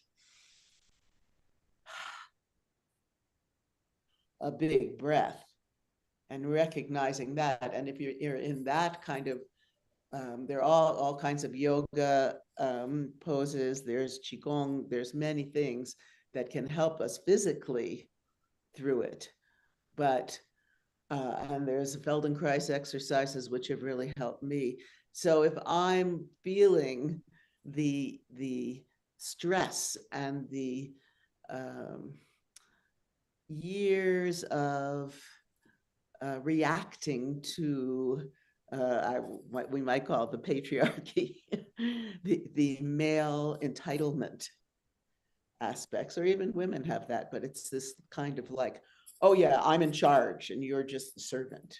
a big breath and recognizing that. And if you're in that kind of, there are all kinds of yoga poses, there's Qigong, there's many things that can help us physically through it. But, and there's Feldenkrais exercises, which have really helped me. So if I'm feeling the stress and the years of reacting to what we might call the patriarchy, the male entitlement aspects, or even women have that, but it's this kind of like, oh yeah, I'm in charge and you're just the servant.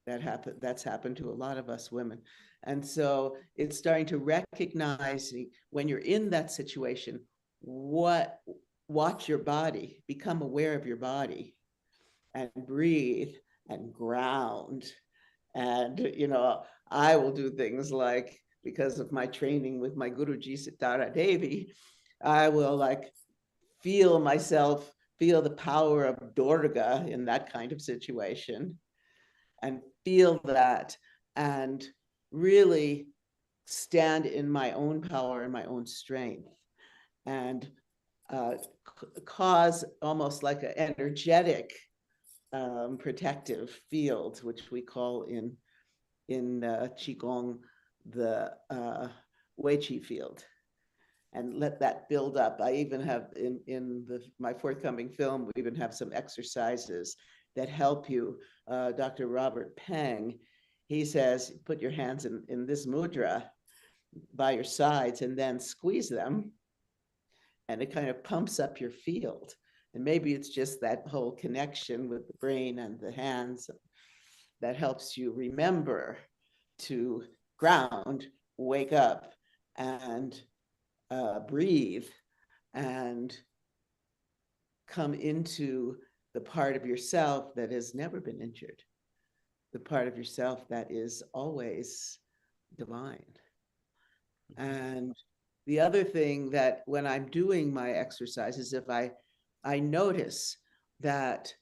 That's happened to a lot of us women. And so it's starting to recognize when you're in that situation, watch your body, become aware of your body, and breathe and ground. And, you know, I will do things like, because of my training with my Guruji Sitara Devi, I will like feel myself, feel the power of Durga in that kind of situation, and feel that, and really stand in my own power and my own strength, and cause almost like an energetic protective field, which we call in Qigong the Wei Qi field, and let that build up. I even have in my forthcoming film, we even have some exercises that help you. Dr. Robert Peng, he says, put your hands in this mudra by your sides and then squeeze them, and it kind of pumps up your field. And maybe it's just that whole connection with the brain and the hands that helps you remember to ground, wake up, and breathe, and come into the part of yourself that has never been injured, the part of yourself that is always divine. And the other thing that when I'm doing my exercises, if I notice that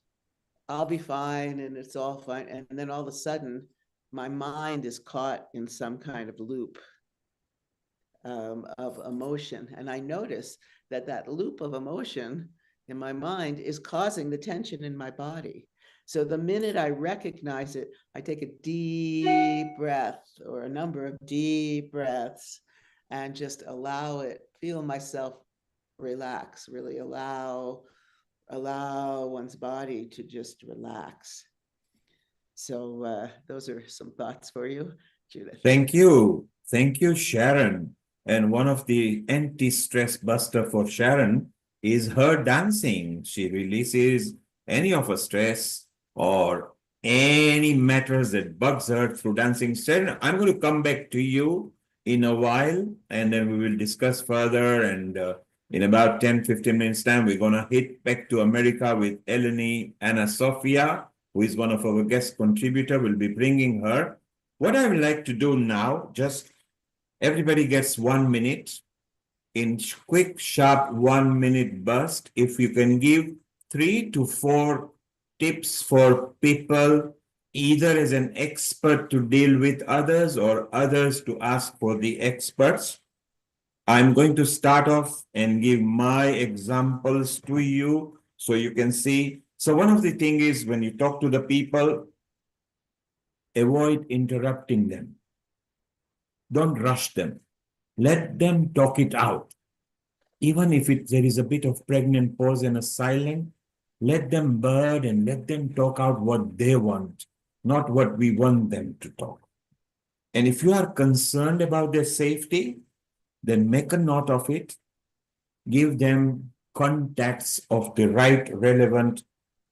I'll be fine and it's all fine, and then all of a sudden my mind is caught in some kind of loop of emotion, and I notice that loop of emotion in my mind is causing the tension in my body. So the minute I recognize it, I take a deep breath or a number of deep breaths and just allow it, feel myself relax, really allow one's body to just relax. So those are some thoughts for you, Judith. Thank you. Thank you, Sharon. And one of the anti-stress buster for Sharon is her dancing. She releases any of her stress or any matters that bugs her through dancing. Sharon, I'm going to come back to you in a while, and then we will discuss further. And in about 10-15 minutes time, we're going to hit back to America with Eleni Anna Sophia, who is one of our guest contributor. We'll be bringing her. What I would like to do now, just everybody gets 1 minute in quick, sharp 1 minute burst. If you can give 3 to 4 tips for people, either as an expert to deal with others or others to ask for the experts. I'm going to start off and give my examples to you so you can see. So one of the things is when you talk to the people, avoid interrupting them. Don't rush them. Let them talk it out. Even if there is a bit of pregnant pause and a silence, let them bird and let them talk out what they want, not what we want them to talk. And if you are concerned about their safety, then make a note of it give them contacts of the right relevant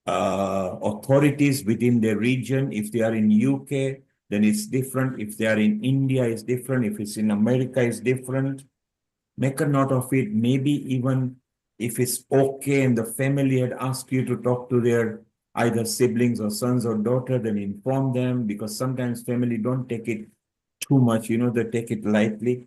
authorities within the region. If they are in UK, then it's different. If they are in India, it's different. If it's in America, it's different. Make a note of it. Maybe even if it's okay and the family had asked you to talk to their either siblings or sons or daughter, then inform them, because sometimes family don't take it too much, they take it lightly.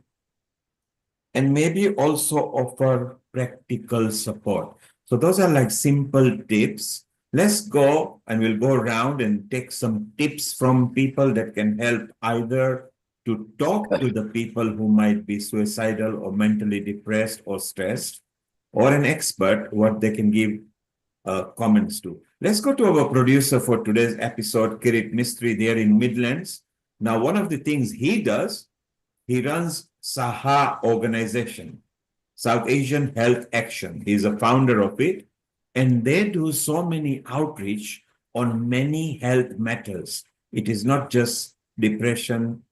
And maybe also offer practical support. So those are like simple tips. Let's go and we'll go around and take some tips from people that can help either to talk to the people who might be suicidal or mentally depressed or stressed, or an expert, what they can give comments to. Let's go to our producer for today's episode, Kirit Mistry, there in Midlands. Now, one of the things he does, he runs SAHA organization, South Asian Health Action. He's a founder of it. And they do so many outreach on many health matters. It is not just depression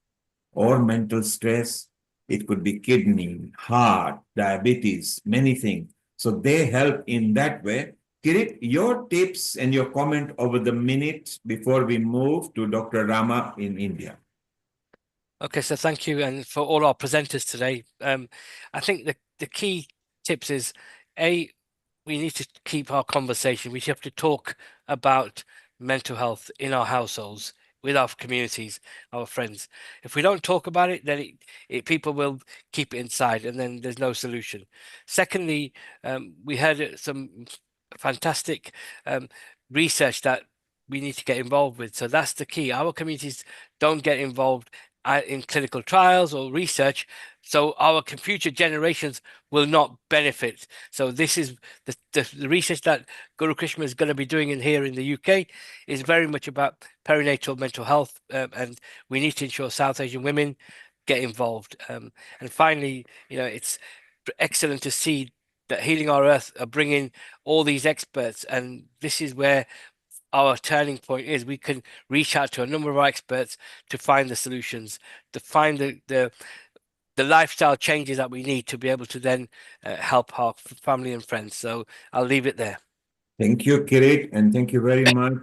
or mental stress. It could be kidney, heart, diabetes, many things. So they help in that way. Kirit, your tips and your comment over the minute before we move to Dr. Rama in India. Okay, so thank you, and for all our presenters today. I think the key tips is, we need to keep our conversation. We have to talk about mental health in our households, with our communities, our friends. If we don't talk about it, then people will keep it inside, and then there's no solution. Secondly, we had some fantastic research that we need to get involved with. So that's the key. Our communities don't get involved in clinical trials or research, so our future generations will not benefit. So this is the research that Guru Krishna is going to be doing here in the UK is very much about perinatal mental health, and we need to ensure South Asian women get involved. And finally, it's excellent to see that Healing Our Earth are bringing all these experts, and this is where our turning point is. We can reach out to a number of our experts to find the solutions, to find the lifestyle changes that we need to be able to then help our family and friends. So I'll leave it there. Thank you, Kirit, and thank you very much.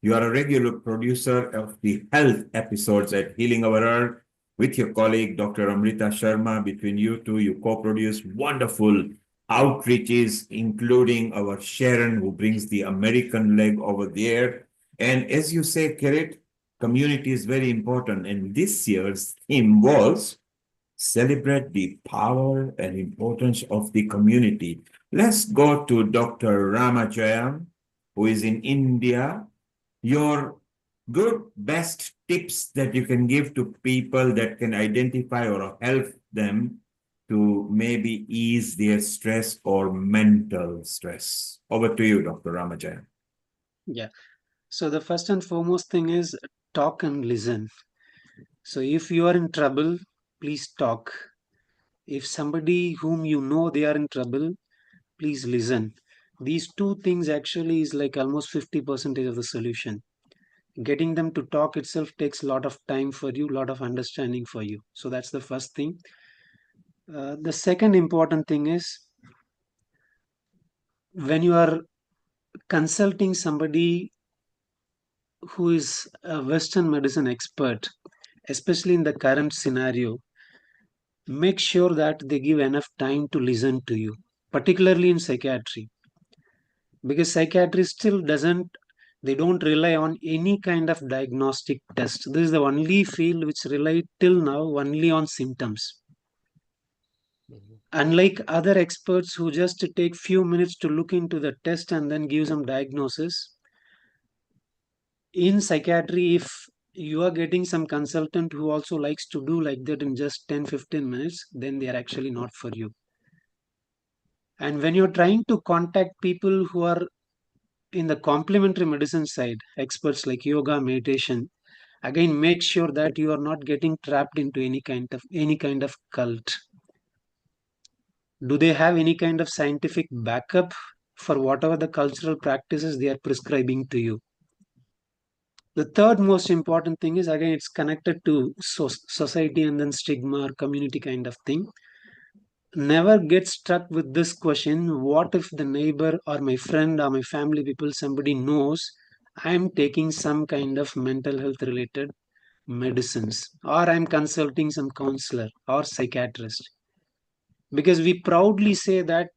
You are a regular producer of the health episodes at Healing Our Earth with your colleague, Dr. Amrita Sharma. Between you two, you co-produce wonderful outreaches, including our Sharon, who brings the American leg over there. And as you say, Kirit, community is very important. And this year's theme was celebrate the power and importance of the community. Let's go to Dr. Ramajayam, who is in India. Your good, best tips that you can give to people that can identify or help them to maybe ease their stress or mental stress. Over to you, Dr. Ramajayam. Yeah. So the first and foremost thing is talk and listen. So if you are in trouble, please talk. If somebody whom you know they are in trouble, please listen. These two things actually is like almost 50% of the solution. Getting them to talk itself takes a lot of time for you, a lot of understanding for you. So that's the first thing. The second important thing is, when you are consulting somebody who is a Western medicine expert, especially in the current scenario, make sure that they give enough time to listen to you, particularly in psychiatry, because psychiatry still they don't rely on any kind of diagnostic test. This is the only field which rely till now only on symptoms. Unlike other experts who just take few minutes to look into the test and then give some diagnosis, in psychiatry, if you are getting some consultant who also likes to do like that in just 10-15 minutes, then they are actually not for you. And when you're trying to contact people who are in the complementary medicine side, experts like yoga, meditation, again, make sure that you are not getting trapped into any kind of cult. Do they have any kind of scientific backup for whatever the cultural practices they are prescribing to you? The third most important thing is, again, it's connected to society and then stigma or community kind of thing. never get stuck with this question, what if the neighbor or my friend or my family people, somebody knows I'm taking some kind of mental health related medicines, or I'm consulting some counselor or psychiatrist, because we proudly say that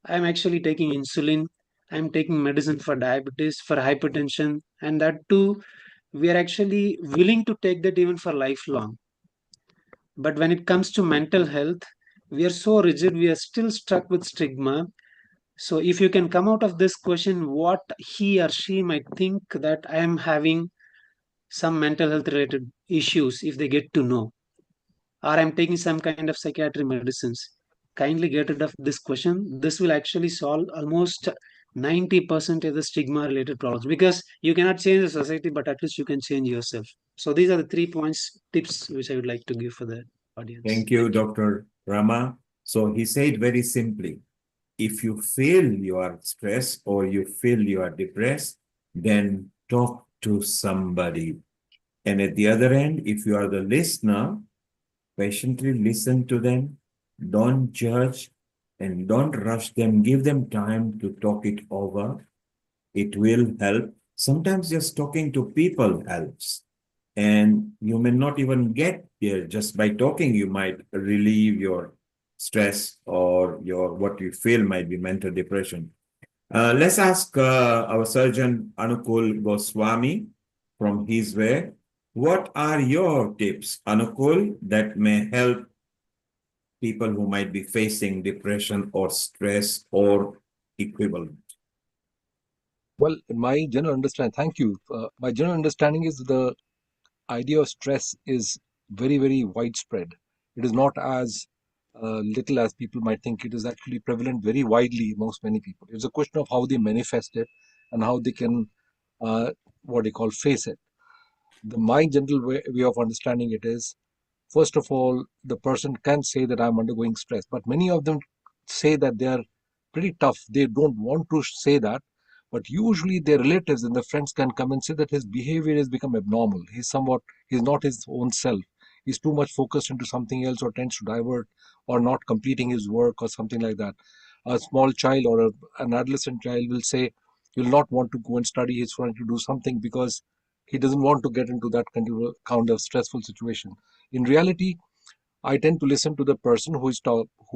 I'm actually taking insulin, I'm taking medicine for diabetes, for hypertension, and that too, we are actually willing to take that even for lifelong. But when it comes to mental health, we are so rigid, we are still stuck with stigma. So if you can come out of this question, what he or she might think that I am having some mental health related issues if they get to know, or I'm taking some kind of psychiatric medicines. Kindly get rid of this question. This will actually solve almost 90% of the stigma related problems, because you cannot change the society, but at least you can change yourself. So these are the 3 points, tips which I would like to give for the audience. Thank you, Dr. Rama. So he said very simply, if you feel you are stressed or you feel you are depressed, then talk to somebody. And at the other end, if you are the listener, patiently listen to them, don't judge, and don't rush them. Give them time to talk it over. It will help. Sometimes just talking to people helps. And you may not even get there. Just by talking, you might relieve your stress or your what you feel might be mental depression. Let's ask our surgeon Anukul Goswami from his way. What are your tips, Anukul, that may help people who might be facing depression or stress or equivalent? Well, my general understanding, thank you. My general understanding is the idea of stress is very, very widespread. It is not as little as people might think. It is actually prevalent very widely amongst many people. It's a question of how they manifest it and how they can, what they call, face it. My general way of understanding it is, first of all, the person can say that I'm undergoing stress, but many of them say that they are pretty tough. They don't want to say that, but usually their relatives and their friends can come and say that his behavior has become abnormal. He's not his own self. He's too much focused into something else, or tends to divert, or not completing his work or something like that. A small child or an adolescent child will say he'll not want to go and study. He's trying to do something because he doesn't want to get into that kind of stressful situation. In reality, I tend to listen to the person who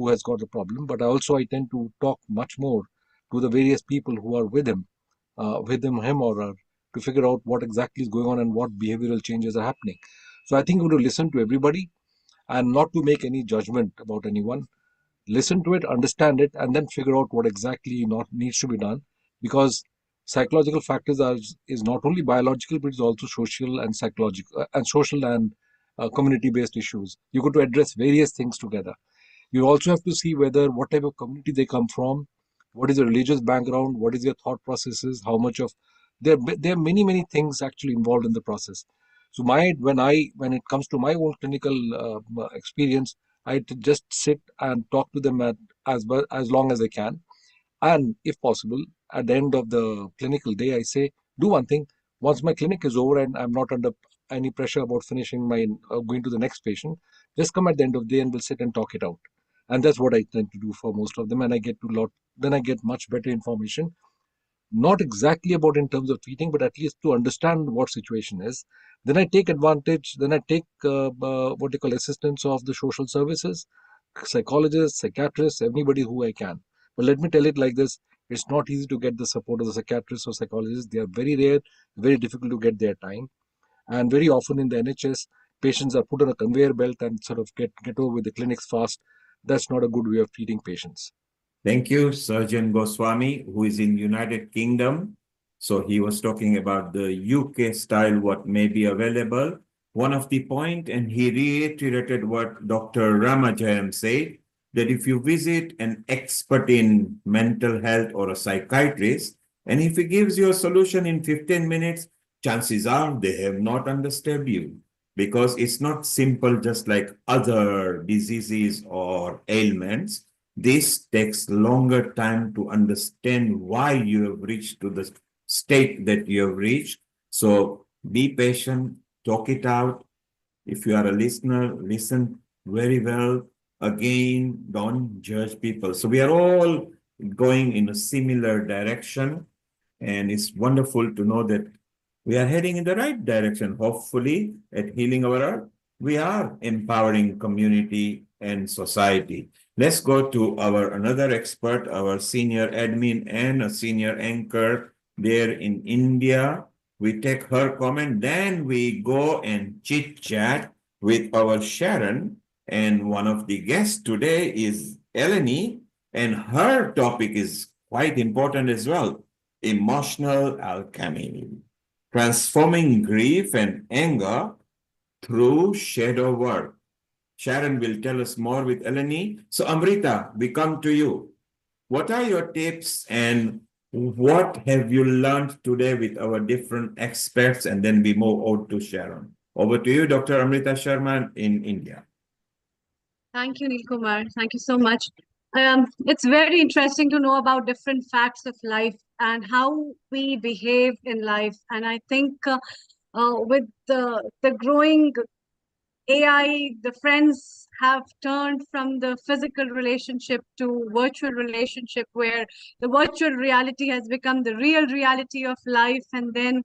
has got the problem, but I tend to talk much more to the various people who are him or her, to figure out what exactly is going on and what behavioral changes are happening. So I think we have to listen to everybody and not to make any judgment about anyone. Listen to it, understand it, and then figure out what exactly not needs to be done. Because psychological factors is not only biological, but it's also social and psychological and social and community-based issues. You got to address various things together. You also have to see what type of community they come from, what is the religious background, what is their thought processes, how much of there are many things actually involved in the process. So when it comes to my own clinical experience, just sit and talk to them as long as I can, and if possible, at the end of the clinical day, I say, do one thing. Once my clinic is over and I'm not under any pressure about finishing my going to the next patient, just come at the end of the day and we'll sit and talk it out. And that's what I tend to do for most of them. And then I get much better information, not exactly about in terms of treating, but at least to understand what situation is. Then I take advantage. Then I take what they call assistance of the social services, psychologists, psychiatrists, everybody who I can. But let me tell it like this: it's not easy to get the support of the psychiatrists or psychologists. They are very rare, very difficult to get their time, and very often in the NHS, patients are put on a conveyor belt and sort of get over with the clinics fast. That's not a good way of treating patients. Thank you, Surgeon Goswami, who is in United Kingdom. So he was talking about the UK style, what may be available. One of the point, and he reiterated what Dr. Ramajayam said, that if you visit an expert in mental health or a psychiatrist, and if he gives you a solution in 15 minutes, chances are they have not understood you, because it's not simple just like other diseases or ailments. This takes longer time to understand why you have reached to the state that you have reached. So be patient, talk it out. If you are a listener, listen very well. again, don't judge people. So we are all going in a similar direction. And it's wonderful to know that we are heading in the right direction. Hopefully, at Healing Our Earth, we are empowering community and society. Let's go to our another expert, our senior admin and a senior anchor there in India. We take her comment, then we go and chit chat with our Sharon. And one of the guests today is Eleni, and her topic is quite important as well: emotional alchemy, transforming grief and anger through shadow work. Sharon will tell us more with Eleni. So, Amrita, we come to you. What are your tips and what have you learned today with our different experts? And then we move on to Sharon. Over to you, Dr. Amrita Sharma in India. Thank you, Neil Kumar. Thank you so much. It's very interesting to know about different facts of life and how we behave in life. And I think with the growing AI, the friends have turned from the physical relationship to virtual relationship, where the virtual reality has become the real reality of life. And then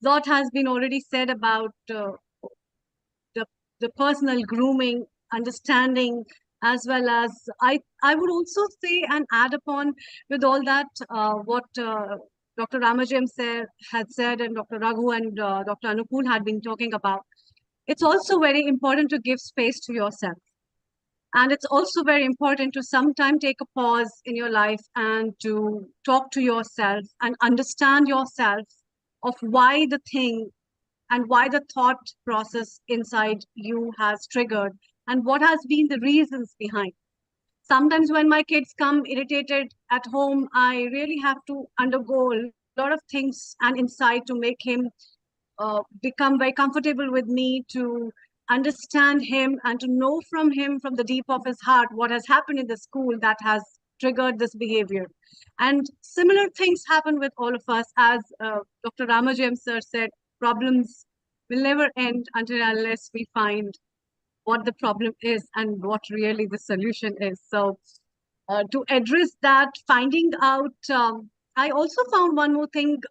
lot has been already said about the personal grooming, understanding, as well as I would also say and add upon with all that what Dr. Ramajam had said, and Dr. Raghu and Dr. Anupul had been talking about. It's also very important to give space to yourself. And it's also very important to sometimes take a pause in your life and to talk to yourself and understand yourself of why the thing and why the thought process inside you has triggered and what has been the reasons behind. Sometimes when my kids come irritated at home, I really have to undergo a lot of things and insight to make him become very comfortable with me, to understand him and to know from him, from the deep of his heart, what has happened in the school that has triggered this behavior. And similar things happen with all of us. As Dr. Ramajam sir said, problems will never end until unless we find what the problem is and what really the solution is. So to address that, finding out, I also found one more thing,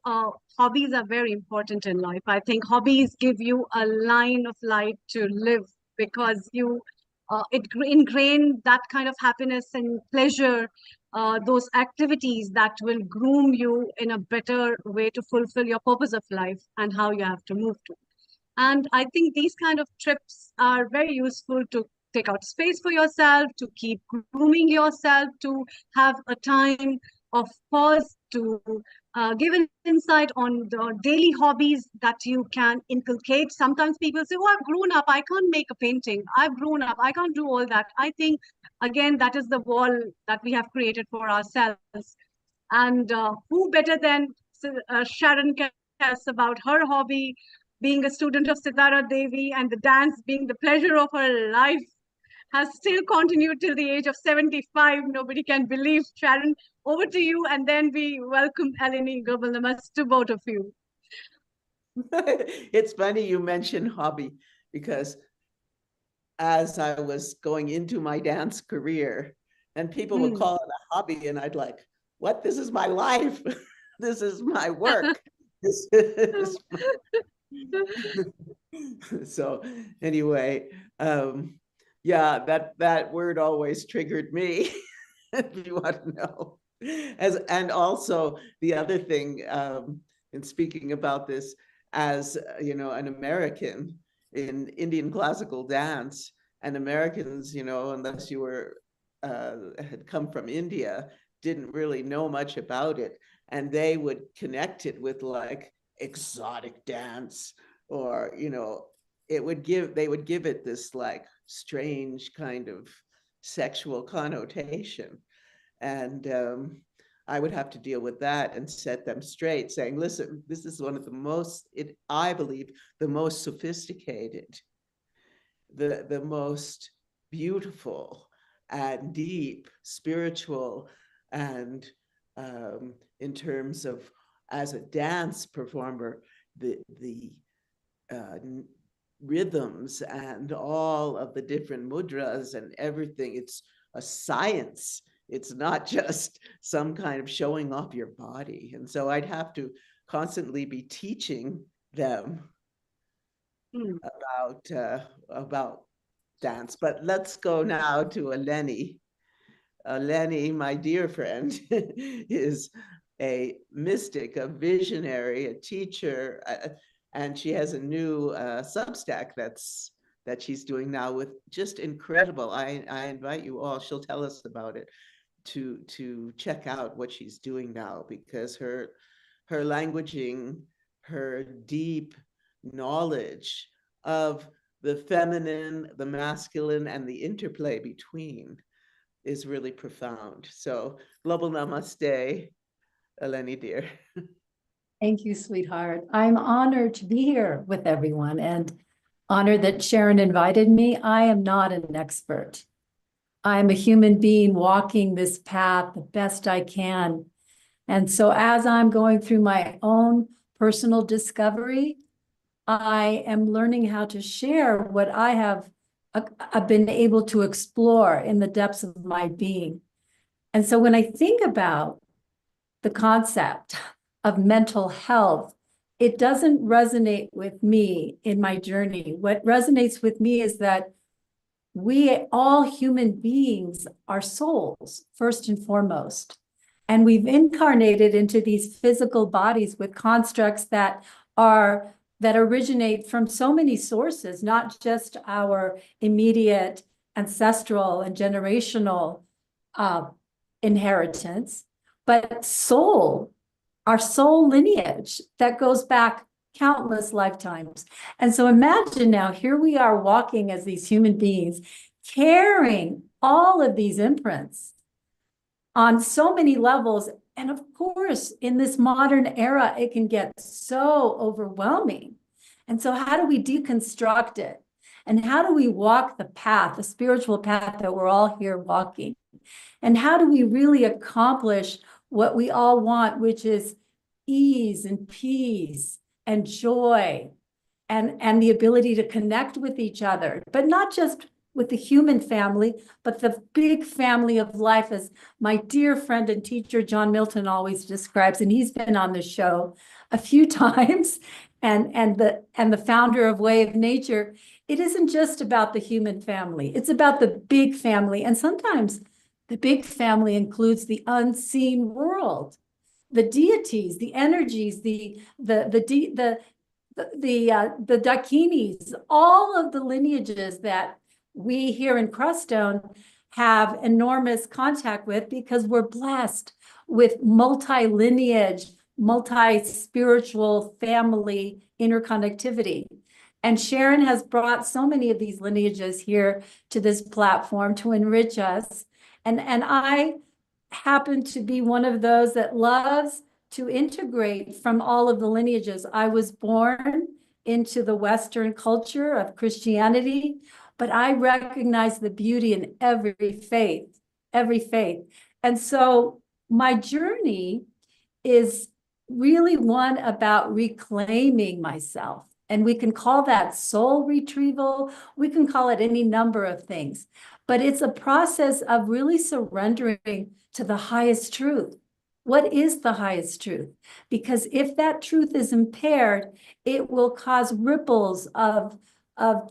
hobbies are very important in life. I think hobbies give you a line of light to live, because you ingrain that kind of happiness and pleasure, those activities that will groom you in a better way to fulfill your purpose of life and how you have to move to. And I think these kind of trips are very useful to take out space for yourself, to keep grooming yourself, to have a time of pause, to give an insight on the daily hobbies that you can inculcate. Sometimes people say, oh, I've grown up, I can't make a painting. I've grown up, I can't do all that. I think, again, that is the wall that we have created for ourselves. And who better than Sharon can tell us about her hobby, being a student of Sitara Devi, and the dance being the pleasure of her life, has still continued till the age of 75. Nobody can believe. Sharon, over to you, and then we welcome Eleni Gobal Namas to both of you. It's funny you mentioned hobby, because as I was going into my dance career, and people would call it a hobby, and I'd like, what? This is my life. This is my work. This is so anyway, yeah, that word always triggered me, if you want to know. And also the other thing, in speaking about this, as you know, an American in Indian classical dance, and Americans, you know, unless you were had come from India, didn't really know much about it, and they would connect it with like exotic dance, or you know, they would give it this like strange kind of sexual connotation. And I would have to deal with that and set them straight, saying, listen, this is one of the most, I believe, the most sophisticated, the most beautiful and deep spiritual, and in terms of as a dance performer, the rhythms and all of the different mudras and everything. It's a science. It's not just some kind of showing off your body. And so I'd have to constantly be teaching them about dance. But let's go now to Eleni. Eleni, my dear friend, is a mystic, a visionary, a teacher, and she has a new Substack that she's doing now with just incredible. I invite you all. She'll tell us about it to check out what she's doing now, because her languaging, her deep knowledge of the feminine, the masculine, and the interplay between is really profound. So global namaste, Eleni dear. Thank you, sweetheart. I'm honored to be here with everyone and honored that Sharon invited me. I am not an expert. I'm a human being walking this path the best I can. And so as I'm going through my own personal discovery, I am learning how to share what I have I've been able to explore in the depths of my being. And so when I think about the concept of mental health, it doesn't resonate with me in my journey. What resonates with me is that we all human beings are souls, first and foremost. And we've incarnated into these physical bodies with constructs that originate from so many sources, not just our immediate ancestral and generational inheritance, but our soul lineage that goes back countless lifetimes. And so imagine now, here we are walking as these human beings, carrying all of these imprints on so many levels. And of course, in this modern era, it can get so overwhelming. And so how do we deconstruct it? And how do we walk the path, the spiritual path that we're all here walking? And how do we really accomplish what we all want, which is ease and peace and joy and the ability to connect with each other, but not just with the human family, but the big family of life, as my dear friend and teacher, John Milton, always describes, and he's been on the show a few times, and the founder of Way of Nature. It isn't just about the human family. It's about the big family. And sometimes the big family includes the unseen world, the deities, the energies, the Dakinis, all of the lineages that we here in Crestone have enormous contact with, because we're blessed with multi-lineage, multi-spiritual family interconnectivity. And Sharon has brought so many of these lineages here to this platform to enrich us. And I happen to be one of those that loves to integrate from all of the lineages. I was born into the Western culture of Christianity, but I recognize the beauty in every faith, every faith. And so my journey is really one about reclaiming myself. And we can call that soul retrieval. We can call it any number of things, but it's a process of really surrendering to the highest truth. What is the highest truth? Because if that truth is impaired, it will cause ripples of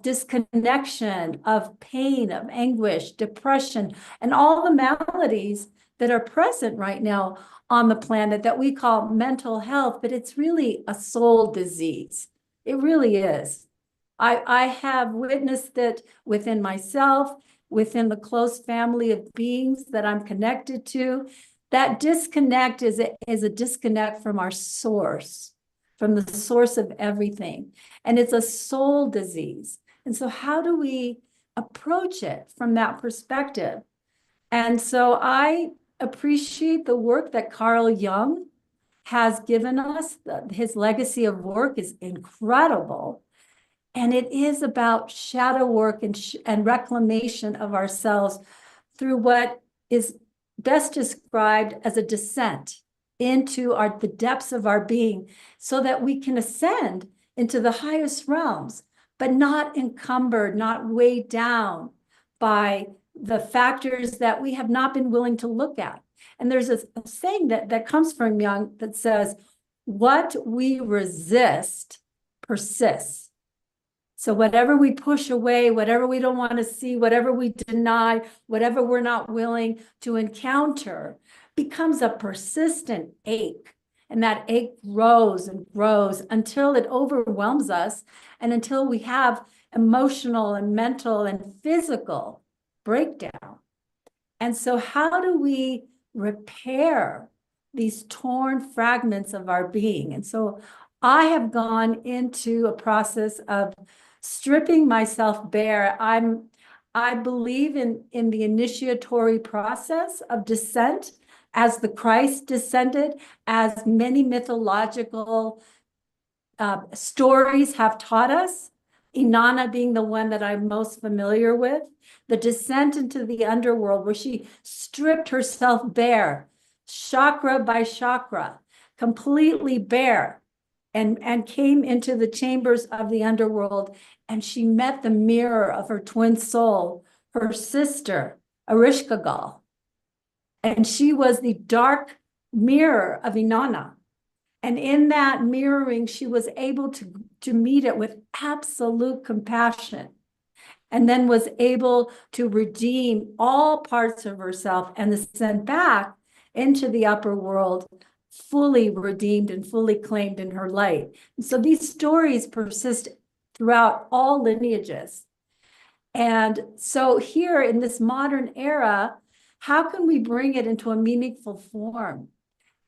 disconnection, of pain, of anguish, depression, and all the maladies that are present right now on the planet that we call mental health, but it's really a soul disease. It really is. I have witnessed it within myself, within the close family of beings that I'm connected to. That disconnect is a disconnect from our source, from the source of everything. And it's a soul disease. And so how do we approach it from that perspective? And so I appreciate the work that Carl Jung has given us. His legacy of work is incredible. And it is about shadow work and reclamation of ourselves through what is best described as a descent into the depths of our being, so that we can ascend into the highest realms. but not encumbered, not weighed down by the factors that we have not been willing to look at. And there's a saying that comes from Jung that says, what we resist persists. So whatever we push away, whatever we don't want to see, whatever we deny, whatever we're not willing to encounter becomes a persistent ache. And that ache grows and grows until it overwhelms us and until we have emotional and mental and physical breakdown. And so how do we repair these torn fragments of our being? And so I have gone into a process of stripping myself bare. I believe in the initiatory process of descent, as the Christ descended, as many mythological stories have taught us, Inanna being the one that I'm most familiar with, the descent into the underworld where she stripped herself bare, chakra by chakra, completely bare, and came into the chambers of the underworld, and she met the mirror of her twin soul, her sister, Ereshkigal. And she was the dark mirror of Inanna. And in that mirroring, she was able to meet it with absolute compassion, and then was able to redeem all parts of herself and to send back into the upper world, fully redeemed and fully claimed in her light. And so these stories persist throughout all lineages. And so here in this modern era, how can we bring it into a meaningful form?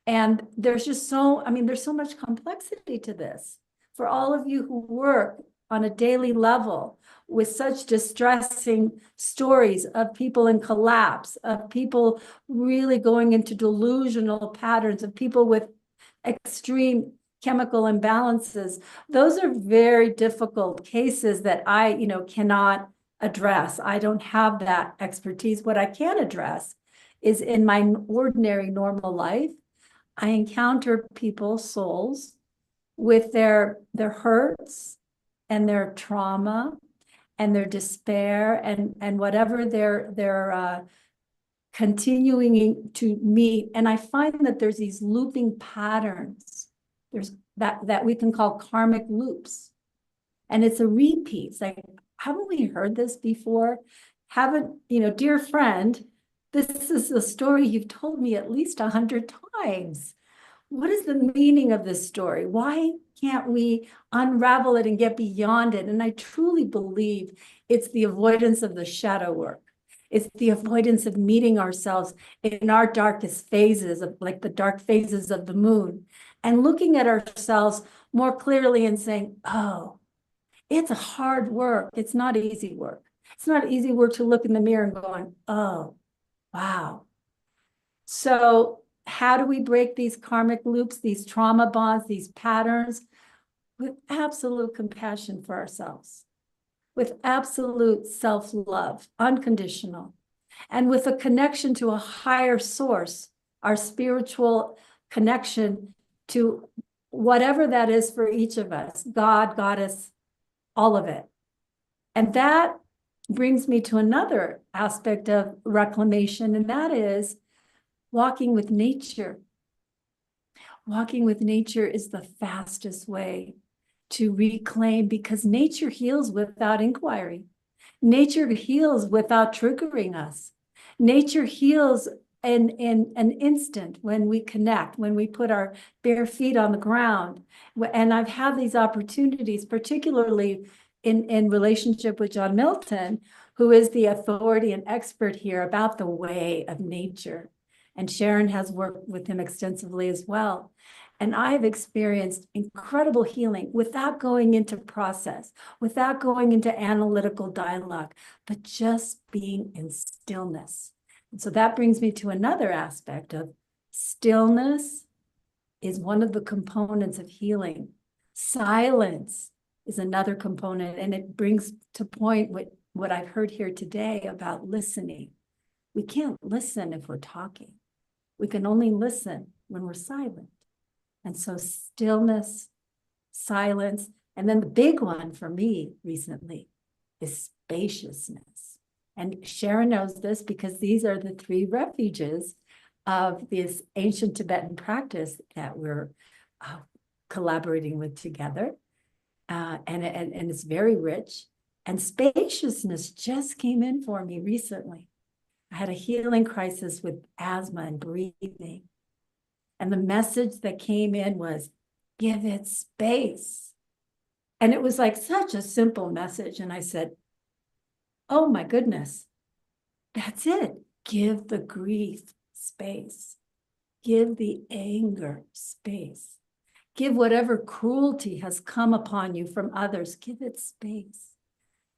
And there's just there's so much complexity to this. For all of you who work on a daily level with such distressing stories of people in collapse, of people really going into delusional patterns, of people with extreme chemical imbalances, those are very difficult cases that I, cannot address. I don't have that expertise. What I can address is in my ordinary normal life, I encounter people's souls with their hurts and their trauma and their despair and whatever they're continuing to meet. And I find that there's these looping patterns. There's that we can call karmic loops. And it's a repeat. It's like, haven't we heard this before? Dear friend, this is a story you've told me at least 100 times. What is the meaning of this story? Why can't we unravel it and get beyond it? And I truly believe it's the avoidance of the shadow work. It's the avoidance of meeting ourselves in our darkest phases, of like the dark phases of the moon, and looking at ourselves more clearly and saying, oh, it's a hard work. It's not easy work. It's not easy work to look in the mirror and going, oh, wow. So how do we break these karmic loops, these trauma bonds, these patterns? With absolute compassion for ourselves, with absolute self-love, unconditional, and with a connection to a higher source, our spiritual connection to whatever that is for each of us, God, Goddess, all of it. And that brings me to another aspect of reclamation, and that is walking with nature. Walking with nature is the fastest way to reclaim, because nature heals without inquiry. Nature heals without triggering us. Nature heals in an instant when we connect, when we put our bare feet on the ground. And I've had these opportunities, particularly in relationship with John Milton, who is the authority and expert here about the way of nature. And Sharon has worked with him extensively as well. And I've experienced incredible healing without going into process, without going into analytical dialogue, but just being in stillness. And so that brings me to another aspect of stillness is one of the components of healing. Silence is another component, and it brings to point what I've heard here today about listening. We can't listen if we're talking. We can only listen when we're silent. And so stillness, silence, And then the big one for me recently is spaciousness. And Sharon knows this because these are the three refuges of this ancient Tibetan practice that we're collaborating with together. And it's very rich. And spaciousness just came in for me recently. I had a healing crisis with asthma and breathing. And the message that came in was, give it space. And it was like such a simple message. And I said, oh my goodness, that's it. Give the grief space. Give the anger space. Give whatever cruelty has come upon you from others, give it space.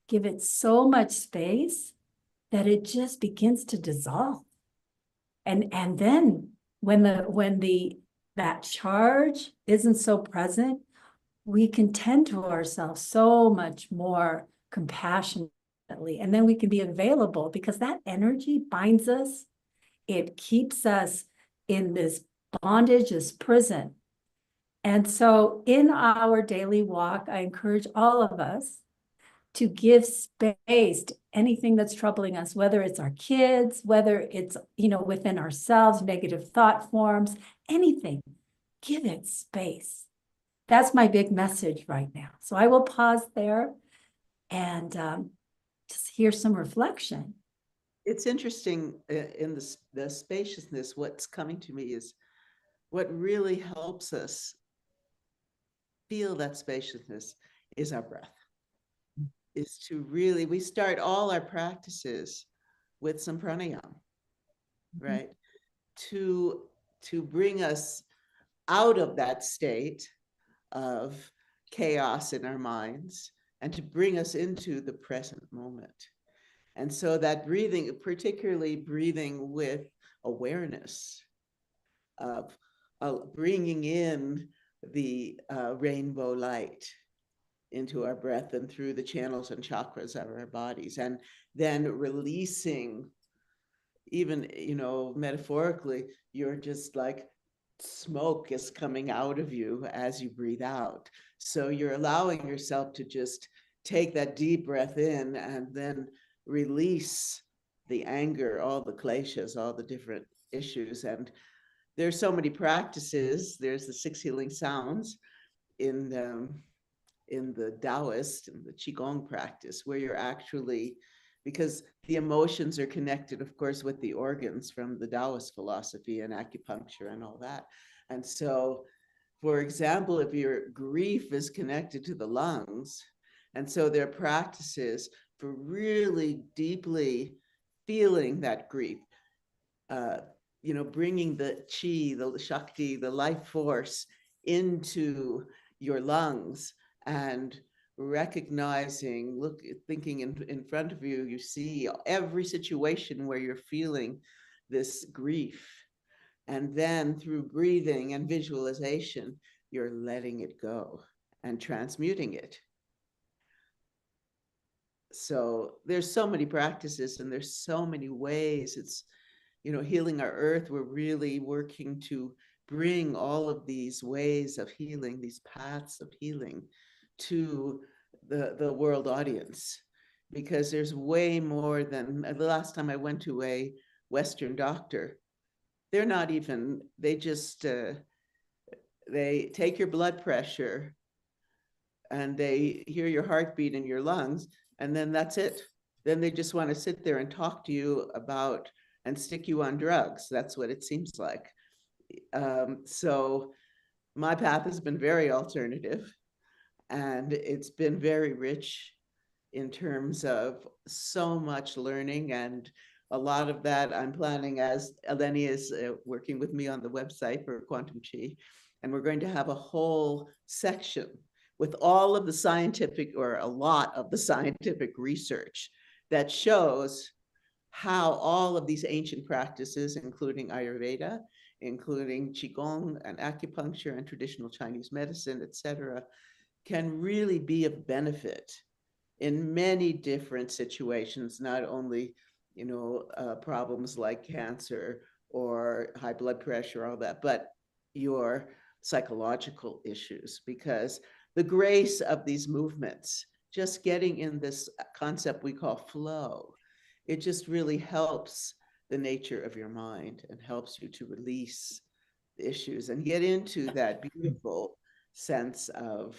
Give it so much space that it just begins to dissolve. And then when that charge isn't so present, we can tend to ourselves so much more compassionately. And then we can be available because that energy binds us. It keeps us in this bondage, this prison. And so in our daily walk, I encourage all of us to give space to anything that's troubling us, whether it's our kids, whether it's, within ourselves, negative thought forms, anything, give it space. That's my big message right now. So I will pause there and just hear some reflection. It's interesting in the spaciousness, what's coming to me is what really helps us feel that spaciousness is our breath. Is to really, we start all our practices with some pranayama, right? To bring us out of that state of chaos in our minds and to bring us into the present moment. And so that breathing, particularly breathing with awareness of bringing in the rainbow light into our breath and through the channels and chakras of our bodies, and then releasing, even, metaphorically, you're just like smoke is coming out of you as you breathe out. So you're allowing yourself to just take that deep breath in and then release the anger, all the kleshas, all the different issues. And there's so many practices. There's the 6 healing sounds in the Taoist and the Qigong practice, where you're actually, because the emotions are connected, of course, with the organs from the Taoist philosophy and acupuncture and all that. And so, for example, if your grief is connected to the lungs, and so there are practices for really deeply feeling that grief, bringing the chi, the shakti, the life force into your lungs and recognizing, thinking in front of you, you see every situation where you're feeling this grief. And then through breathing and visualization, you're letting it go and transmuting it. So there's so many practices and there's so many ways. It's, healing our earth. We're really working to bring all of these ways of healing, these paths of healing to the world audience, because there's way more than, the last time I went to a Western doctor, they're not even, they just, they take your blood pressure and they hear your heartbeat in your lungs, and then that's it. Then they just want to sit there and talk to you about and stick you on drugs. That's what it seems like. So my path has been very alternative, and it's been very rich in terms of so much learning. And a lot of that I'm planning, as Eleni is working with me on the website for Quantum Chi, and we're going to have a whole section with all of the scientific, or a lot of the scientific research that shows how all of these ancient practices, including Ayurveda, including Qigong and acupuncture and traditional Chinese medicine, etc., can really be of benefit in many different situations, not only, problems like cancer or high blood pressure, all that, but your psychological issues, because the grace of these movements, just getting in this concept we call flow. It just really helps the nature of your mind and helps you to release the issues and get into that beautiful sense of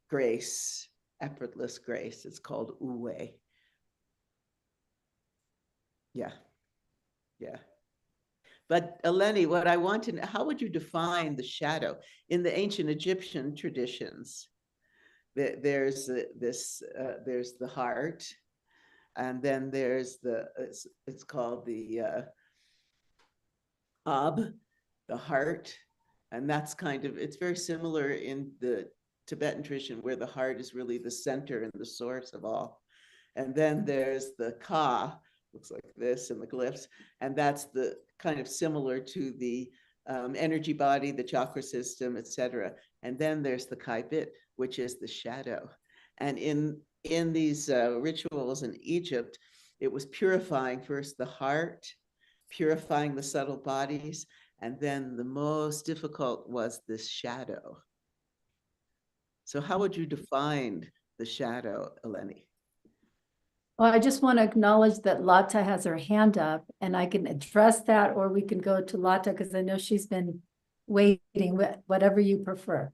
grace, effortless grace. It's called Uwe. Yeah. Yeah. But Eleni, what I want to know, how would you define the shadow? In the ancient Egyptian traditions, there's there's the heart, and then there's it's called the Ab, the heart, and that's kind of, it's very similar in the Tibetan tradition where the heart is really the center and the source of all. And then there's the Ka, looks like this in the glyphs, and that's the kind of similar to the energy body, the chakra system, etc. And then there's the Kaibit, which is the shadow. And in these rituals in Egypt, it was purifying first the heart, purifying the subtle bodies, and then the most difficult was this shadow. So how would you define the shadow, Eleni? Well, I just want to acknowledge that Lata has her hand up, and I can address that, or we can go to Lata because I know she's been waiting, whatever you prefer.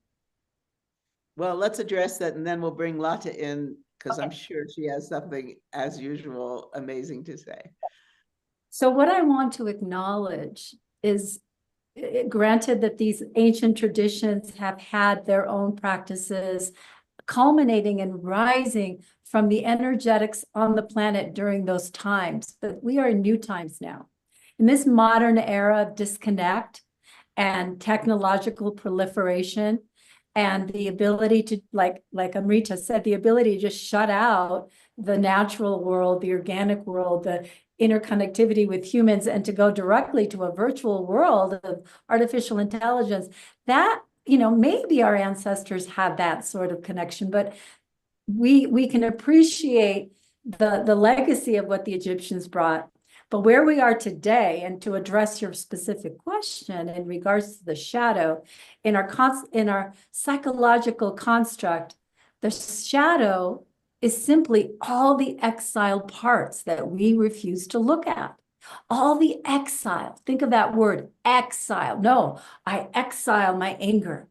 Well, let's address that, and then we'll bring Lata in because I'm sure she has something, as usual, amazing to say. So what I want to acknowledge is, granted that these ancient traditions have had their own practices, culminating and rising from the energetics on the planet during those times, but we are in new times now. In this modern era of disconnect and technological proliferation, and the ability to, like Amrita said, the ability to just shut out the natural world, the organic world, the interconnectivity with humans, and to go directly to a virtual world of artificial intelligence, that, you know, maybe our ancestors had that sort of connection, but we can appreciate the legacy of what the Egyptians brought. But where we are today, and to address your specific question in regards to the shadow, in our psychological construct, the shadow is simply all the exiled parts that we refuse to look at. All the exile. Think of that word, exile. No, I exile my anger.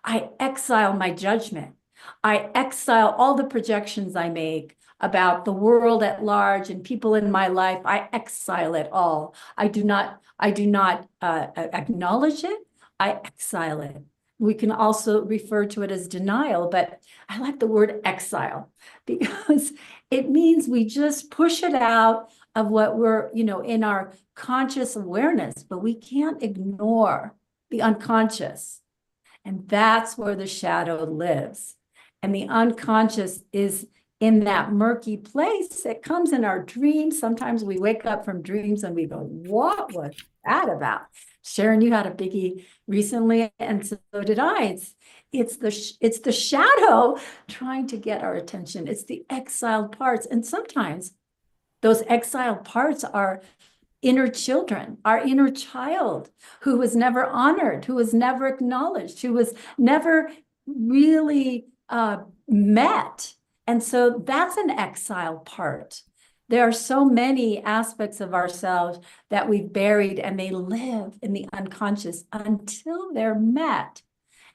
I exile my judgment. I exile all the projections I make about the world at large and people in my life. I exile it all. I do not acknowledge it. I exile it. We can also refer to it as denial, but I like the word exile because it means we just push it out of what we're, you know, in our conscious awareness, but we can't ignore the unconscious. And that's where the shadow lives. And the unconscious is in that murky place. It comes in our dreams. Sometimes we wake up from dreams and we go, what was that about? Sharon, you had a biggie recently, and so did I. It's the shadow trying to get our attention. It's the exiled parts. And sometimes those exiled parts are inner children, our inner child who was never honored, who was never acknowledged, who was never really met. And so that's an exile part. There are so many aspects of ourselves that we've buried, and they live in the unconscious until they're met.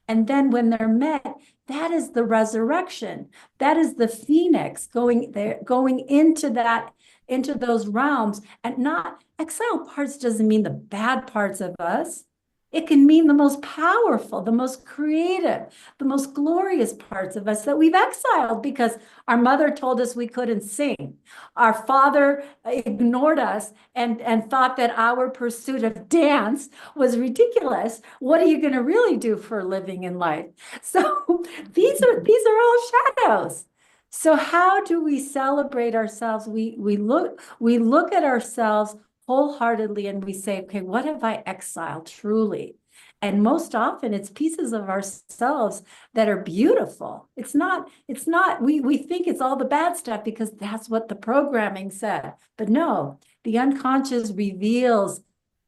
And then when they're met, that is the resurrection. That is the phoenix going there, going into those realms. And not exile parts doesn't mean the bad parts of us. It can mean the most powerful, the most creative, the most glorious parts of us that we've exiled because our mother told us we couldn't sing. Our father ignored us and thought that our pursuit of dance was ridiculous. What are you going to really do for a living in life? So these are all shadows. So how do we celebrate ourselves? We look at ourselves wholeheartedly and we say, okay, what have I exiled truly? And most often it's pieces of ourselves that are beautiful. It's not, we think it's all the bad stuff because that's what the programming said. But no, the unconscious reveals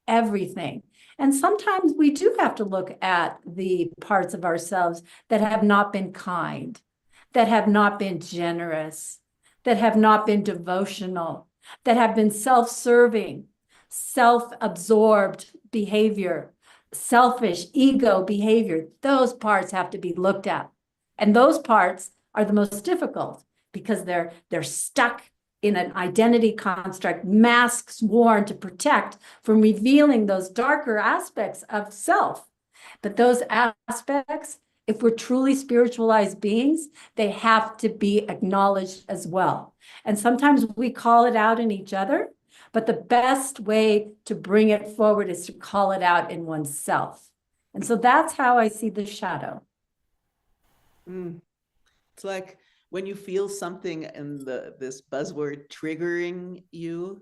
everything. And sometimes we do have to look at the parts of ourselves that have not been kind, that have not been generous, that have not been devotional, that have been self-serving, self-absorbed behavior, selfish ego behavior. Those parts have to be looked at. And those parts are the most difficult because they're stuck in an identity construct, masks worn to protect from revealing those darker aspects of self. But those aspects, if we're truly spiritualized beings, they have to be acknowledged as well. And sometimes we call it out in each other, but the best way to bring it forward is to call it out in oneself. And so that's how I see the shadow. It's like when you feel something and this buzzword triggering you,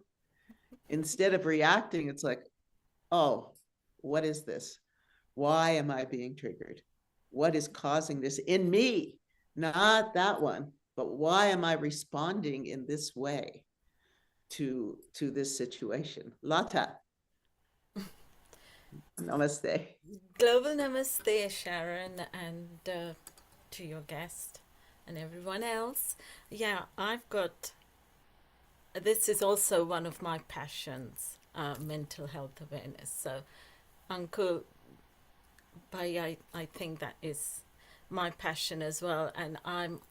instead of reacting, it's like, oh, what is this? Why am I being triggered? What is causing this in me? Not that one, but why am I responding in this way to this situation? Lata. Namaste. Global namaste, Sharon, and to your guest and everyone else. Yeah, this is also one of my passions, mental health awareness. So, Uncle Bhai, I think that is my passion as well. And I'm,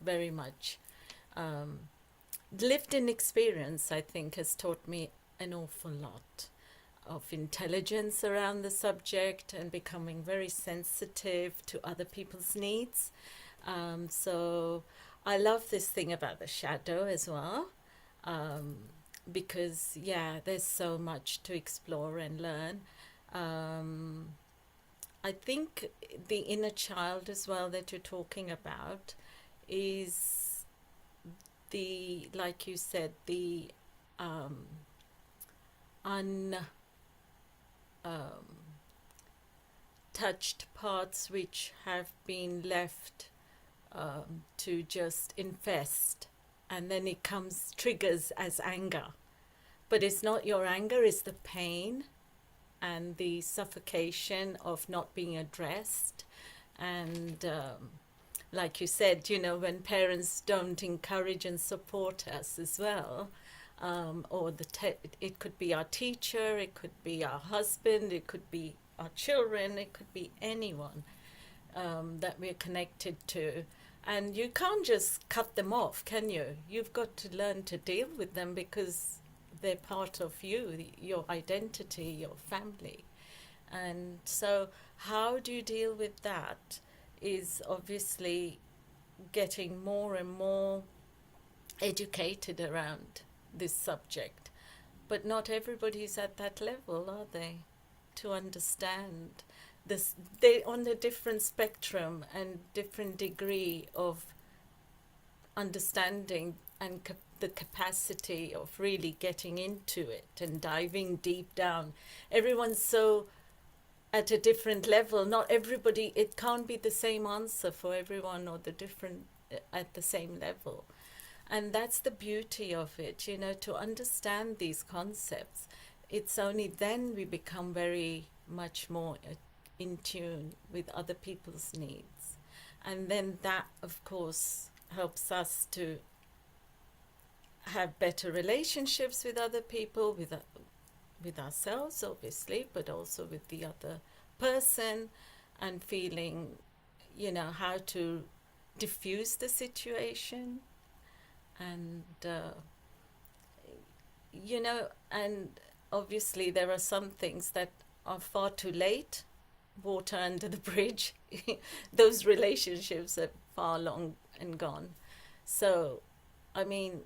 very much lived in experience, I think, has taught me an awful lot of intelligence around the subject and becoming very sensitive to other people's needs. So I love this thing about the shadow as well, because, there's so much to explore and learn. I think the inner child as well that you're talking about is like you said, the touched parts which have been left to just infest, and then it triggers as anger. But it's not your anger, it's the pain and the suffocation of not being addressed. And like you said, when parents don't encourage and support us as well, or it could be our teacher, it could be our husband, it could be our children, it could be anyone that we're connected to. And you can't just cut them off, can you? You've got to learn to deal with them because they're part of you, your identity, your family. And so how do you deal with that is obviously getting more and more educated around this subject. But not everybody's at that level, are they? To understand this, they're on a different spectrum and different degree of understanding and the capacity of really getting into it and diving deep down. Everyone's so at a different level. Not everybody, it can't be the same answer for everyone or the different at the same level. And that's the beauty of it, to understand these concepts. It's only then we become very much more in tune with other people's needs. And then that, of course, helps us to have better relationships with other people, with ourselves, obviously, but also with the other person, and feeling, how to diffuse the situation. And, and obviously there are some things that are far too late, water under the bridge. Those relationships are far long and gone. So, I mean,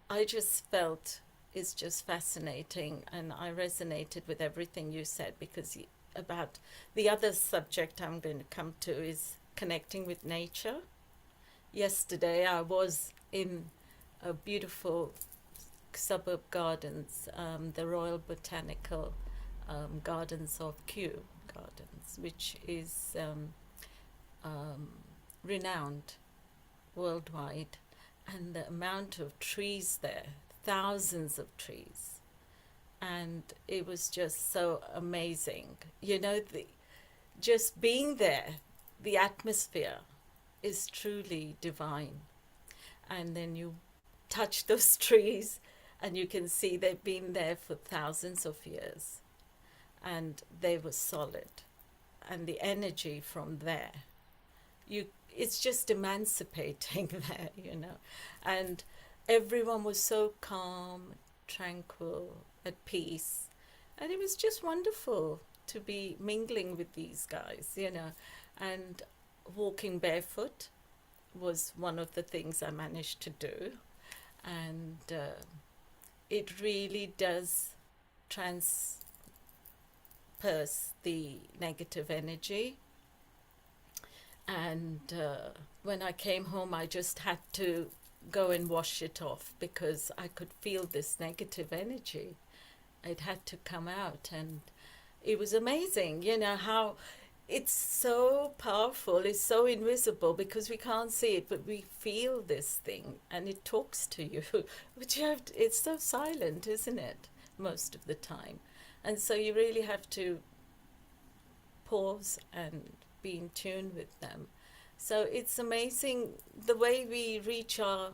I just felt it's just fascinating, and I resonated with everything you said, because about the other subject I'm going to come to is connecting with nature. Yesterday I was in a beautiful suburb gardens, the Royal Botanical Gardens of Kew Gardens, which is renowned worldwide, and the amount of trees there, thousands of trees, And it was just so amazing. Just being there, the atmosphere is truly divine. And then you touch those trees and you can see they've been there for thousands of years and they were solid. And the energy from there, it's just emancipating there. And everyone was so calm, tranquil, at peace. And it was just wonderful to be mingling with these guys, and walking barefoot was one of the things I managed to do. And it really does transperce the negative energy. And when I came home, I just had to go and wash it off because I could feel this negative energy. It had to come out, and it was amazing, how it's so powerful, it's so invisible because we can't see it, but we feel this thing and it talks to you. But it's so silent, isn't it, most of the time? And so you really have to pause and be in tune with them. So it's amazing the way we reach our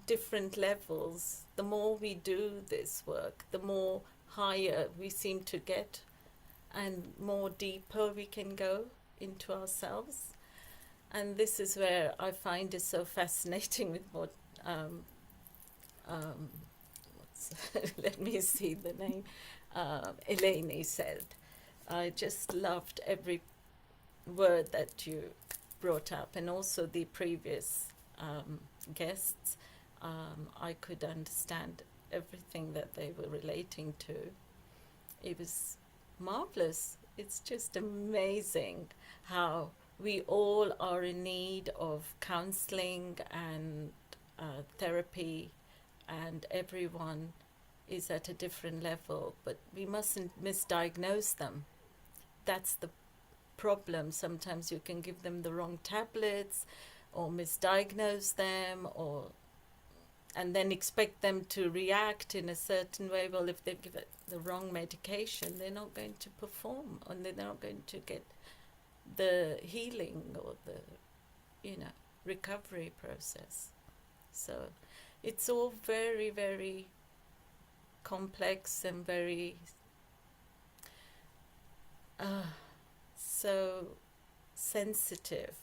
different levels. The more we do this work, the more higher we seem to get and more deeper we can go into ourselves. And this is where I find it so fascinating with what let me see the name, Eleni said. I just loved every word that you brought up, and also the previous guests. I could understand everything that they were relating to. It was marvelous. It's just amazing how we all are in need of counseling and therapy, and everyone is at a different level, but we mustn't misdiagnose them. That's the problem. Sometimes you can give them the wrong tablets or misdiagnose them, and then expect them to react in a certain way. Well, if they give it the wrong medication, they're not going to perform, and they're not going to get the healing or the recovery process. So it's all very, very complex and very so sensitive,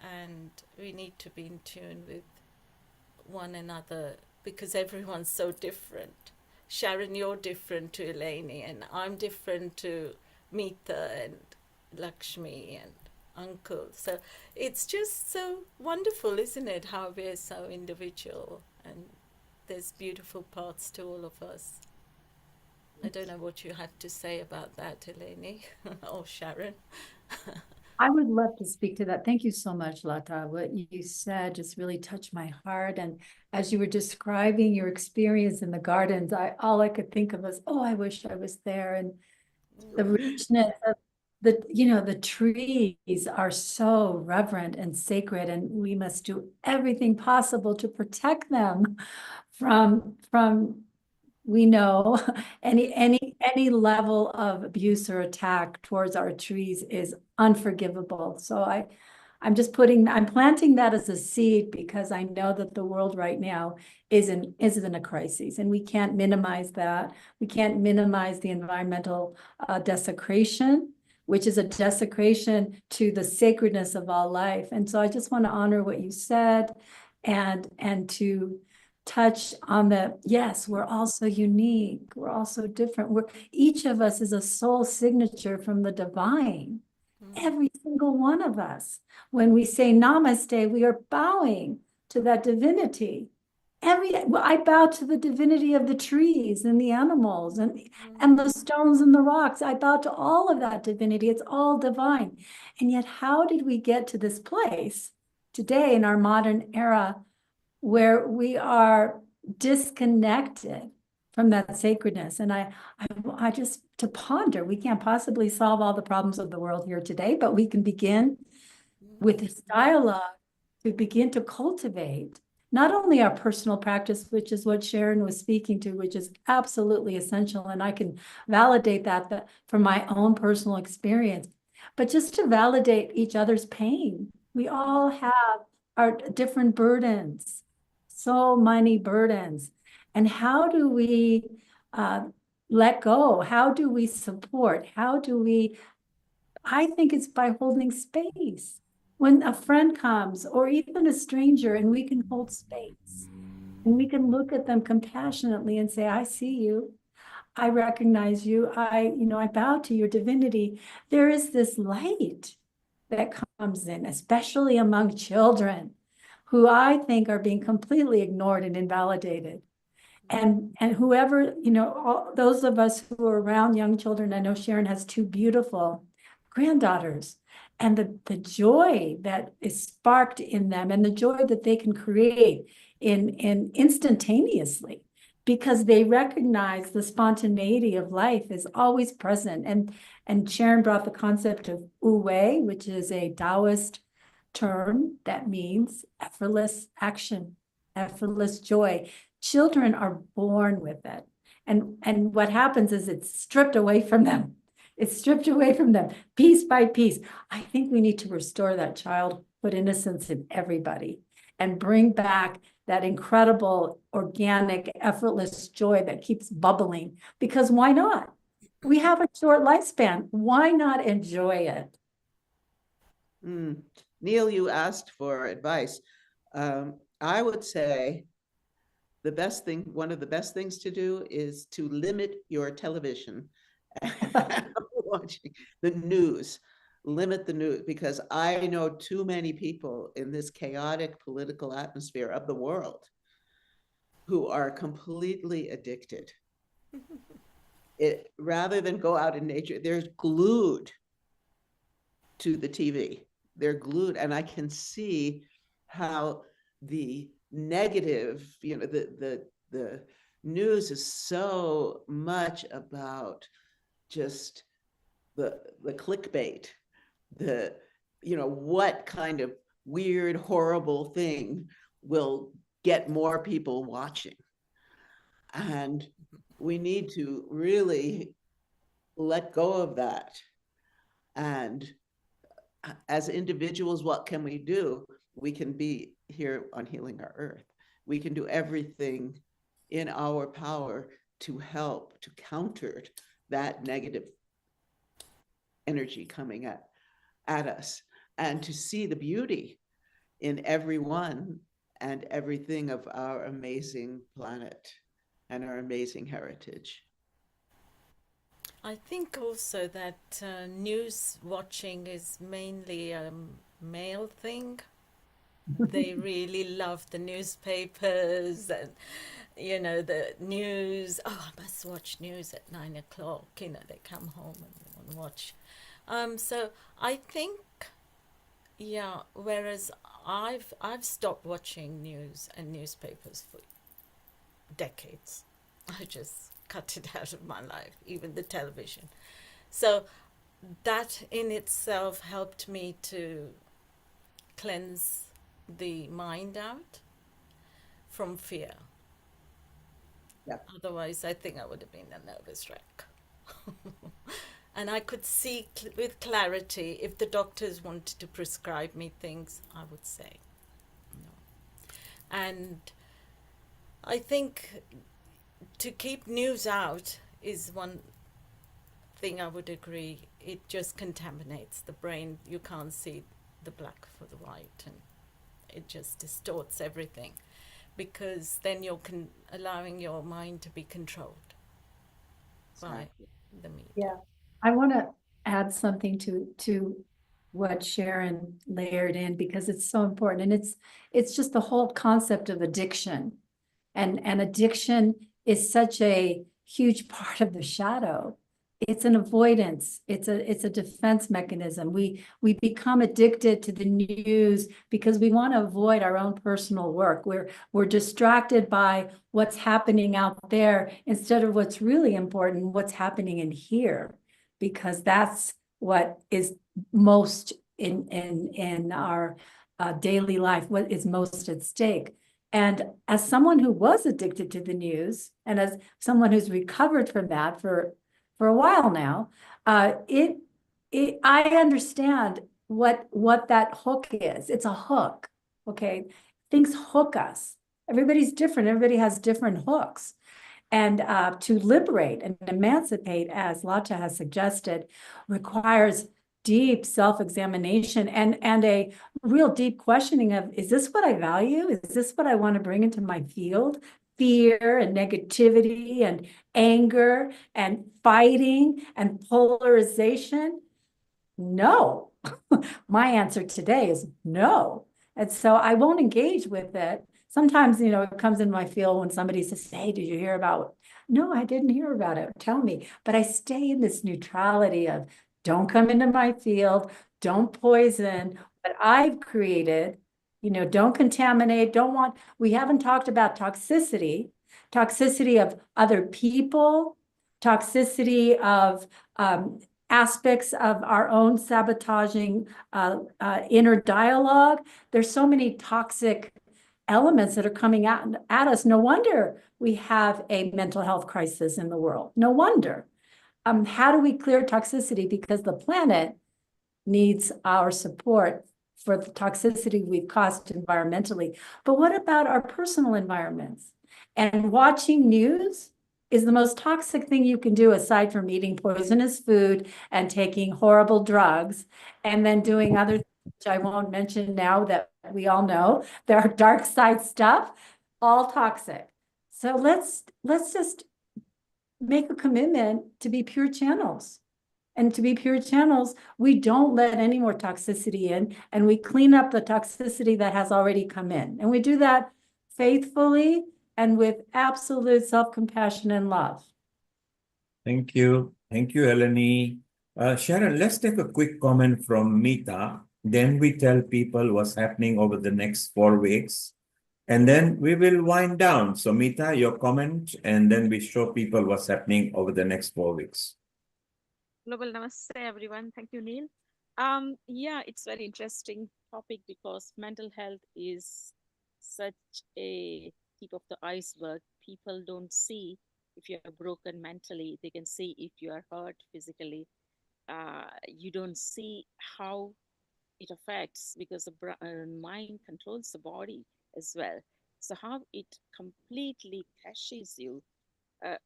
and we need to be in tune with one another because everyone's so different. Sharon, you're different to Eleni, and I'm different to Meeta and Lakshmi and Uncle. So it's just so wonderful, isn't it, how we're so individual, and there's beautiful parts to all of us. I don't know what you have to say about that, Eleni or Sharon. I would love to speak to that. Thank you so much, Lata. What you said just really touched my heart. And as you were describing your experience in the gardens, all I could think of was, oh, I wish I was there. And the richness of the trees are so reverent and sacred, and we must do everything possible to protect them from we know any level of abuse or attack towards our trees is unforgivable. So I'm planting that as a seed because I know that the world right now is in a crisis, and we can't minimize that. We can't minimize the environmental desecration, which is a desecration to the sacredness of all life. And so I just want to honor what you said and to touch on yes, we're also unique. We're also different. Each of us is a soul signature from the divine. Every single one of us. When we say namaste, we are bowing to that divinity. I bow to the divinity of the trees and the animals and the stones and the rocks. I bow to all of that divinity. It's all divine. And yet, how did we get to this place today in our modern era where we are disconnected from that sacredness? And I just to ponder, we can't possibly solve all the problems of the world here today, but we can begin with this dialogue to begin to cultivate not only our personal practice, which is what Sharon was speaking to, which is absolutely essential, and I can validate that from my own personal experience, but just to validate each other's pain. We all have our different burdens, so many burdens. And how do we let go? How do we support? How do we, I think it's by holding space. When a friend comes, or even a stranger, and we can hold space, and we can look at them compassionately and say, I see you. I recognize you. I bow to your divinity. There is this light that comes in, especially among children, who I think are being completely ignored and invalidated. And whoever, all those of us who are around young children, I know Sharon has two beautiful granddaughters, and the joy that is sparked in them, and the joy that they can create in instantaneously, because they recognize the spontaneity of life is always present. And Sharon brought the concept of Wu Wei, which is a Taoist term that means effortless action, effortless joy. Children are born with it. And what happens is it's stripped away from them. It's stripped away from them, piece by piece. I think we need to restore that childhood innocence in everybody and bring back that incredible, organic, effortless joy that keeps bubbling. Because why not? We have a short lifespan. Why not enjoy it? Neil, you asked for advice. I would say one of the best things to do is to limit your television. Watching the news, limit the news, because I know too many people in this chaotic political atmosphere of the world who are completely addicted. Rather than go out in nature, they're glued to the TV. They're glued, and I can see how the negative, the news is so much about just the clickbait, what kind of weird, horrible thing will get more people watching. And we need to really let go of that. And as individuals, what can we do? We can be here on Healing Our Earth. We can do everything in our power to help, to counter that negative energy coming at us, and to see the beauty in everyone and everything of our amazing planet and our amazing heritage. I think also that news watching is mainly a male thing. They really love the newspapers and, the news. Oh, I must watch news at 9 o'clock. They come home and they want to watch. So I think, whereas I've stopped watching news and newspapers for decades. I just cut it out of my life, even the television. So that in itself helped me to cleanse the mind out from fear. Yeah. Otherwise, I think I would have been a nervous wreck. And I could see with clarity if the doctors wanted to prescribe me things, I would say no. And I think to keep news out is one thing I would agree. It just contaminates the brain. You can't see the black for the white, and it just distorts everything, because then you're allowing your mind to be controlled by the media. Yeah, I want to add something to what Sharon layered in, because it's so important, and it's just the whole concept of addiction, and addiction is such a huge part of the shadow. It's an avoidance. It's a defense mechanism. We become addicted to the news because we want to avoid our own personal work. We're distracted by what's happening out there instead of what's really important, what's happening in here, because that's what is most in our daily life, what is most at stake. And as someone who was addicted to the news, and as someone who's recovered from that for a while now, I understand what that hook is. It's a hook, okay? Things hook us. Everybody's different. Everybody has different hooks. And to liberate and emancipate, as Lata has suggested, requires deep self-examination and a real deep questioning of, is this what I value? Is this what I want to bring into my field? Fear and negativity and anger and fighting and polarization? No. My answer today is no. And so I won't engage with it. Sometimes, it comes in my field when somebody says, hey, did you hear about it? No, I didn't hear about it. Tell me. But I stay in this neutrality of don't come into my field, don't poison what I've created, don't contaminate, we haven't talked about toxicity of other people, toxicity of aspects of our own sabotaging inner dialogue. There's so many toxic elements that are coming at us. No wonder we have a mental health crisis in the world. No wonder. How do we clear toxicity? Because the planet needs our support for the toxicity we've caused environmentally. But what about our personal environments? And watching news is the most toxic thing you can do, aside from eating poisonous food and taking horrible drugs, and then doing other things, which I won't mention now, that we all know. There are dark side stuff, all toxic. So let's just make a commitment to be pure channels. And to be pure channels, we don't let any more toxicity in, and we clean up the toxicity that has already come in. And we do that faithfully and with absolute self-compassion and love. Thank you. Thank you, Eleni. Sharon, let's take a quick comment from Meeta. Then we tell people what's happening over the next 4 weeks. And then we will wind down. So Meeta, your comment, and then we show people what's happening over the next 4 weeks. Global Namaste, everyone. Thank you, Neil. Yeah, it's very interesting topic because mental health is such a tip of the iceberg. People don't see if you are broken mentally. They can see if you are hurt physically. You don't see how it affects because the mind controls the body as well. So how it completely crushes you,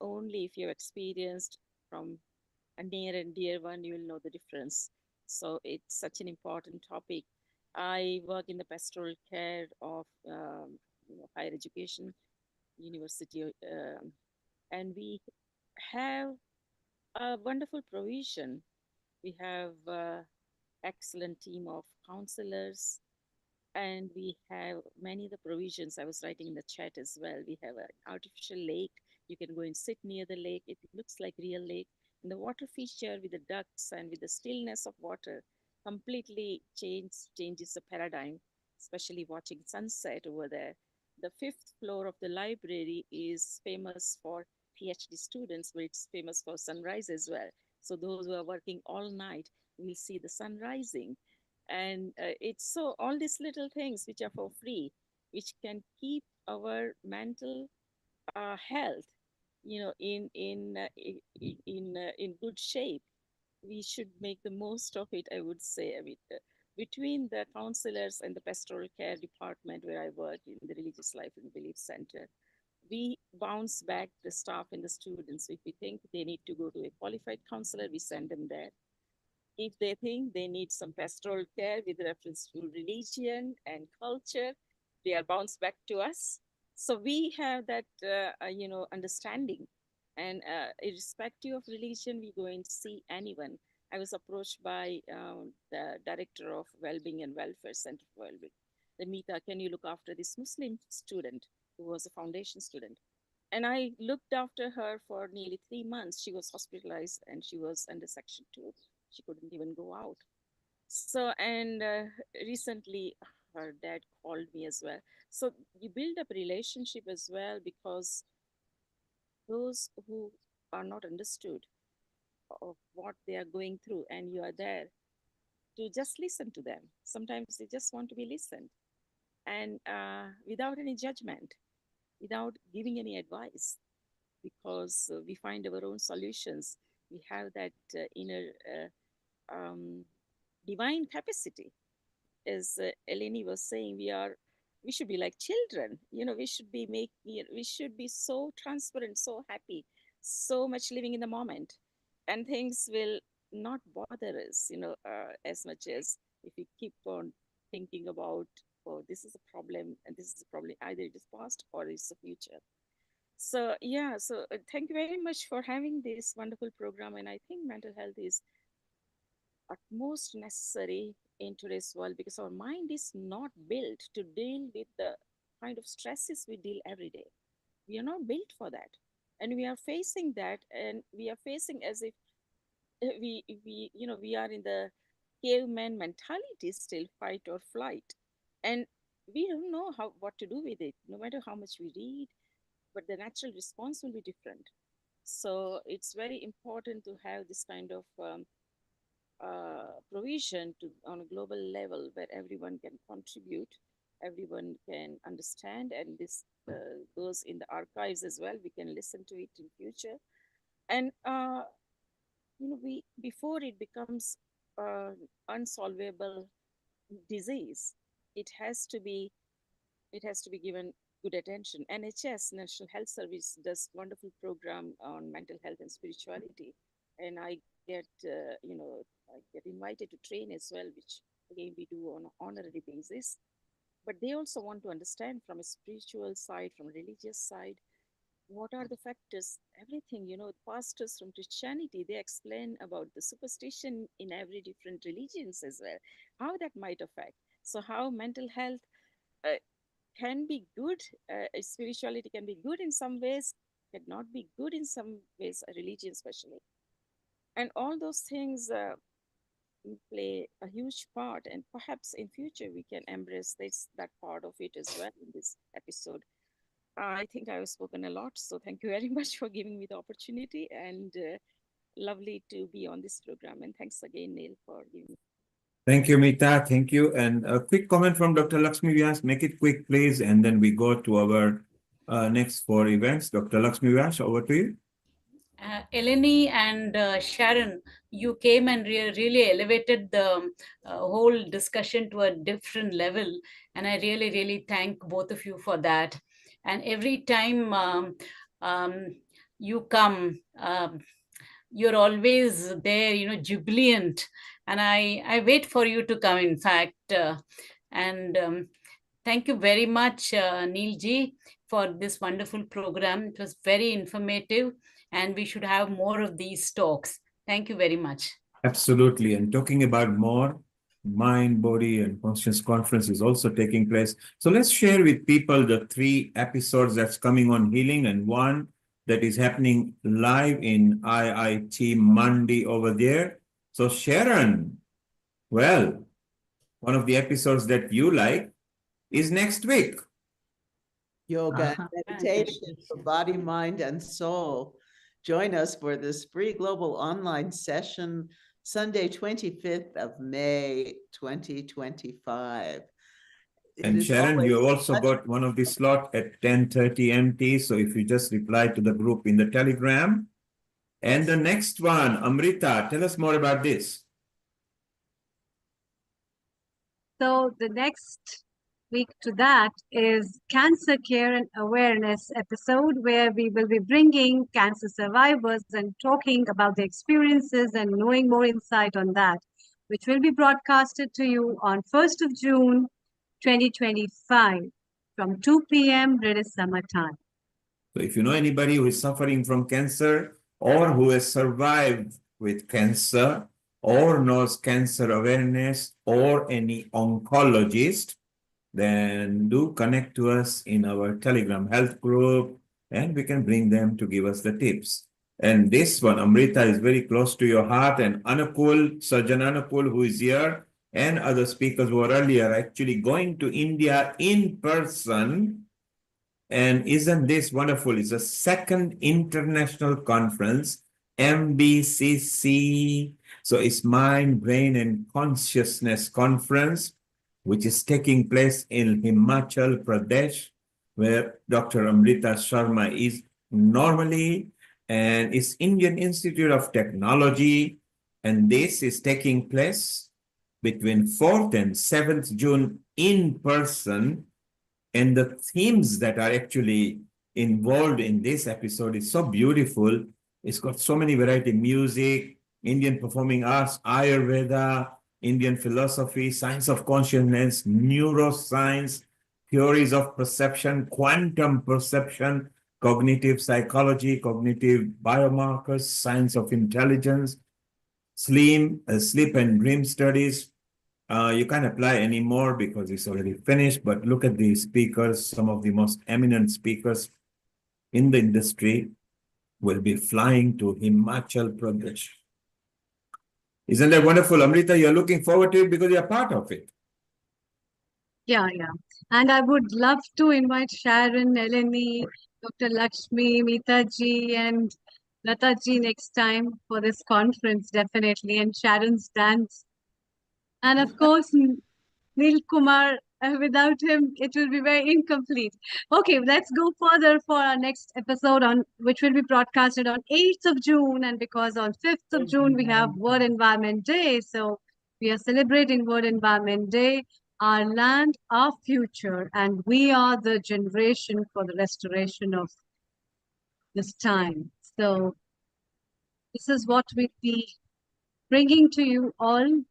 only if you've experienced from a near and dear one, you will know the difference. So it's such an important topic. I work in the pastoral care of higher education, university, and we have a wonderful provision. We have excellent team of counselors, and we have many of the provisions. I was writing in the chat as well. We have an artificial lake. You can go and sit near the lake. It looks like real lake. And the water feature with the ducks and with the stillness of water completely changes the paradigm, especially watching sunset over there. The 5th floor of the library is famous for PhD students, but it's famous for sunrise as well. So those who are working all night will see the sun rising. And it's so all these little things which are for free, which can keep our mental health, in good shape. We should make the most of it, I would say. I mean, between the counselors and the pastoral care department where I work in the Religious Life and Belief Center, we bounce back the staff and the students. If we think they need to go to a qualified counselor, we send them there. If they think they need some pastoral care with reference to religion and culture, they are bounced back to us. So we have that, understanding. And irrespective of religion, we go and see anyone. I was approached by the director of Wellbeing and Welfare Center for Wellbeing. The Meeta, can you look after this Muslim student who was a foundation student? And I looked after her for nearly 3 months. She was hospitalized and she was under Section 2. She couldn't even go out. So, and recently her dad called me as well. So you build up relationship as well, because those who are not understood of what they are going through, and you are there to just listen to them. Sometimes they just want to be listened. and without any judgment, without giving any advice, because we find our own solutions. We have that inner divine capacity. As Eleni was saying, we should be like children. We should be we should be so transparent, so happy, so much living in the moment, and things will not bother us, as much as if we keep on thinking about, oh, this is a problem and this is a problem. Either it is past or it's the future. So yeah, so thank you very much for having this wonderful program, and I think mental health is utmost necessary in today's world because our mind is not built to deal with the kind of stresses we deal every day. We are not built for that, and we are facing that, and we are facing as if we are in the caveman mentality still, fight or flight, and we don't know what to do with it, no matter how much we read, but the natural response will be different. So it's very important to have this kind of provision on a global level where everyone can contribute, everyone can understand, and this goes in the archives as well. We can listen to it in future, and we before it becomes unsolvable disease, it has to be given good attention. NHS, National Health Service, does wonderful program on mental health and spirituality, and I get I get invited to train as well, which again we do on an honorary basis. But they also want to understand from a spiritual side, from a religious side, what are the factors, everything, pastors from Christianity, they explain about the superstition in every different religions as well, how that might affect. So how mental health can be good, spirituality can be good in some ways, cannot be good in some ways, a religion especially. And all those things play a huge part, and perhaps in future we can embrace that part of it as well in this episode. I think I've spoken a lot, so thank you very much for giving me the opportunity, and lovely to be on this program. And thanks again, Neil, for giving me. Thank you, Mita. Thank you. And a quick comment from Dr. Lakshmi Vyas. Make it quick, please. And then we go to our next 4 events. Dr. Lakshmi Vyas, over to you. Eleni and Sharon, you came and really elevated the whole discussion to a different level. And I really, really thank both of you for that. And every time you come, you're always there, jubilant. And I wait for you to come, in fact. Thank you very much, Neil Ji, for this wonderful program. It was very informative, and we should have more of these talks. Thank you very much. Absolutely. And talking about more, Mind, Body, and Conscience Conference is also taking place. So let's share with people the 3 episodes that's coming on healing, and one that is happening live in IIT Monday over there. So Sharon, well, one of the episodes that you like is next week. Yoga and meditation for body, mind, and soul. Join us for this free global online session, Sunday, 25th of May, 2025. And Sharon, you also got one of the slot at 10:30 MT. So if you just reply to the group in the Telegram. And the next one, Amrita, tell us more about this. So the next week to that is Cancer Care and Awareness episode, where we will be bringing cancer survivors and talking about their experiences and knowing more insight on that, which will be broadcasted to you on 1st of June, 2025 from 2 p.m. British Summer Time. So if you know anybody who is suffering from cancer or who has survived with cancer or knows cancer awareness or any oncologist, then do connect to us in our Telegram health group, and we can bring them to give us the tips. And this one, Amrita, is very close to your heart, and Anukul, Surgeon Anukul, who is here, and other speakers who were earlier, actually going to India in person. And isn't this wonderful? It's a 2nd international conference, MBCC. So it's Mind, Brain, and Consciousness Conference, which is taking place in Himachal Pradesh, where Dr. Amrita Sharma is normally, and it's Indian Institute of Technology, and this is taking place between 4th and 7th June in person. And the themes that are actually involved in this episode is so beautiful. It's got so many variety: music, Indian performing arts, Ayurveda, Indian philosophy, science of consciousness, neuroscience, theories of perception, quantum perception, cognitive psychology, cognitive biomarkers, science of intelligence, sleep and dream studies. You can't apply anymore because it's already finished, but look at the speakers. Some of the most eminent speakers in the industry will be flying to Himachal Pradesh. Isn't that wonderful, Amrita? You're looking forward to it because you're part of it. Yeah. And I would love to invite Sharon, Eleni, Dr. Lakshmi, Meeta ji, and Lata ji next time for this conference, definitely. And Sharon's dance. And of course, Neil Kumar, without him, it will be very incomplete. Okay, let's go further for our next episode, on which will be broadcasted on 8th of June. And because on 5th of June, we have World Environment Day. So we are celebrating World Environment Day, our land, our future, and we are the generation for the restoration of this time. So this is what we'll be bringing to you all.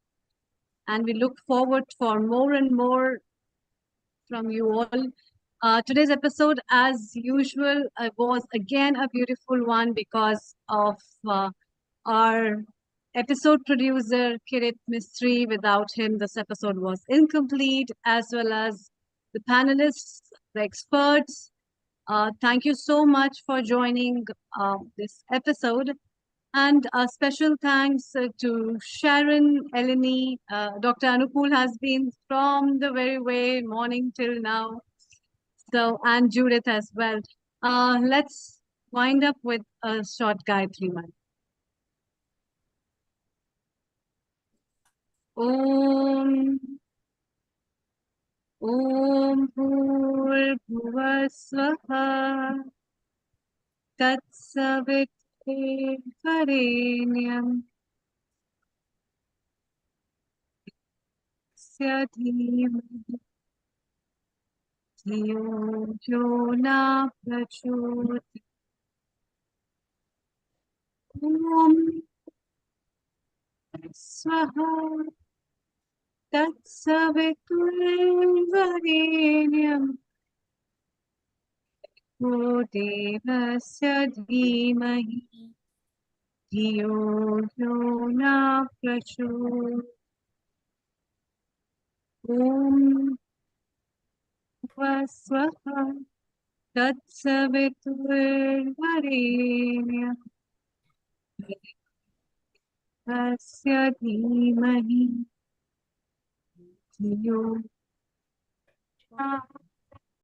And we look forward for more and more from you all. Today's episode, as usual, was again a beautiful one because of our episode producer, Kirit Mistry. Without him, this episode was incomplete, as well as the panelists, the experts. Thank you so much for joining this episode. And a special thanks to Sharon, Eleni, Dr. Anupul has been from the very way morning till now. So, and Judith as well. Let's wind up with a short Gayatri mantra. Om Bhurbhuva Swaha Tatsavitrvarenyam Dhimani Dhiyo yo na prachodayate. Om Swaha Tatsavitrvarenyam Devasya Dhimahi Dhiyo yo na prachodayate. Om Swaha Tatsavitrvarenyam Devasya Dhimahi Dhiyo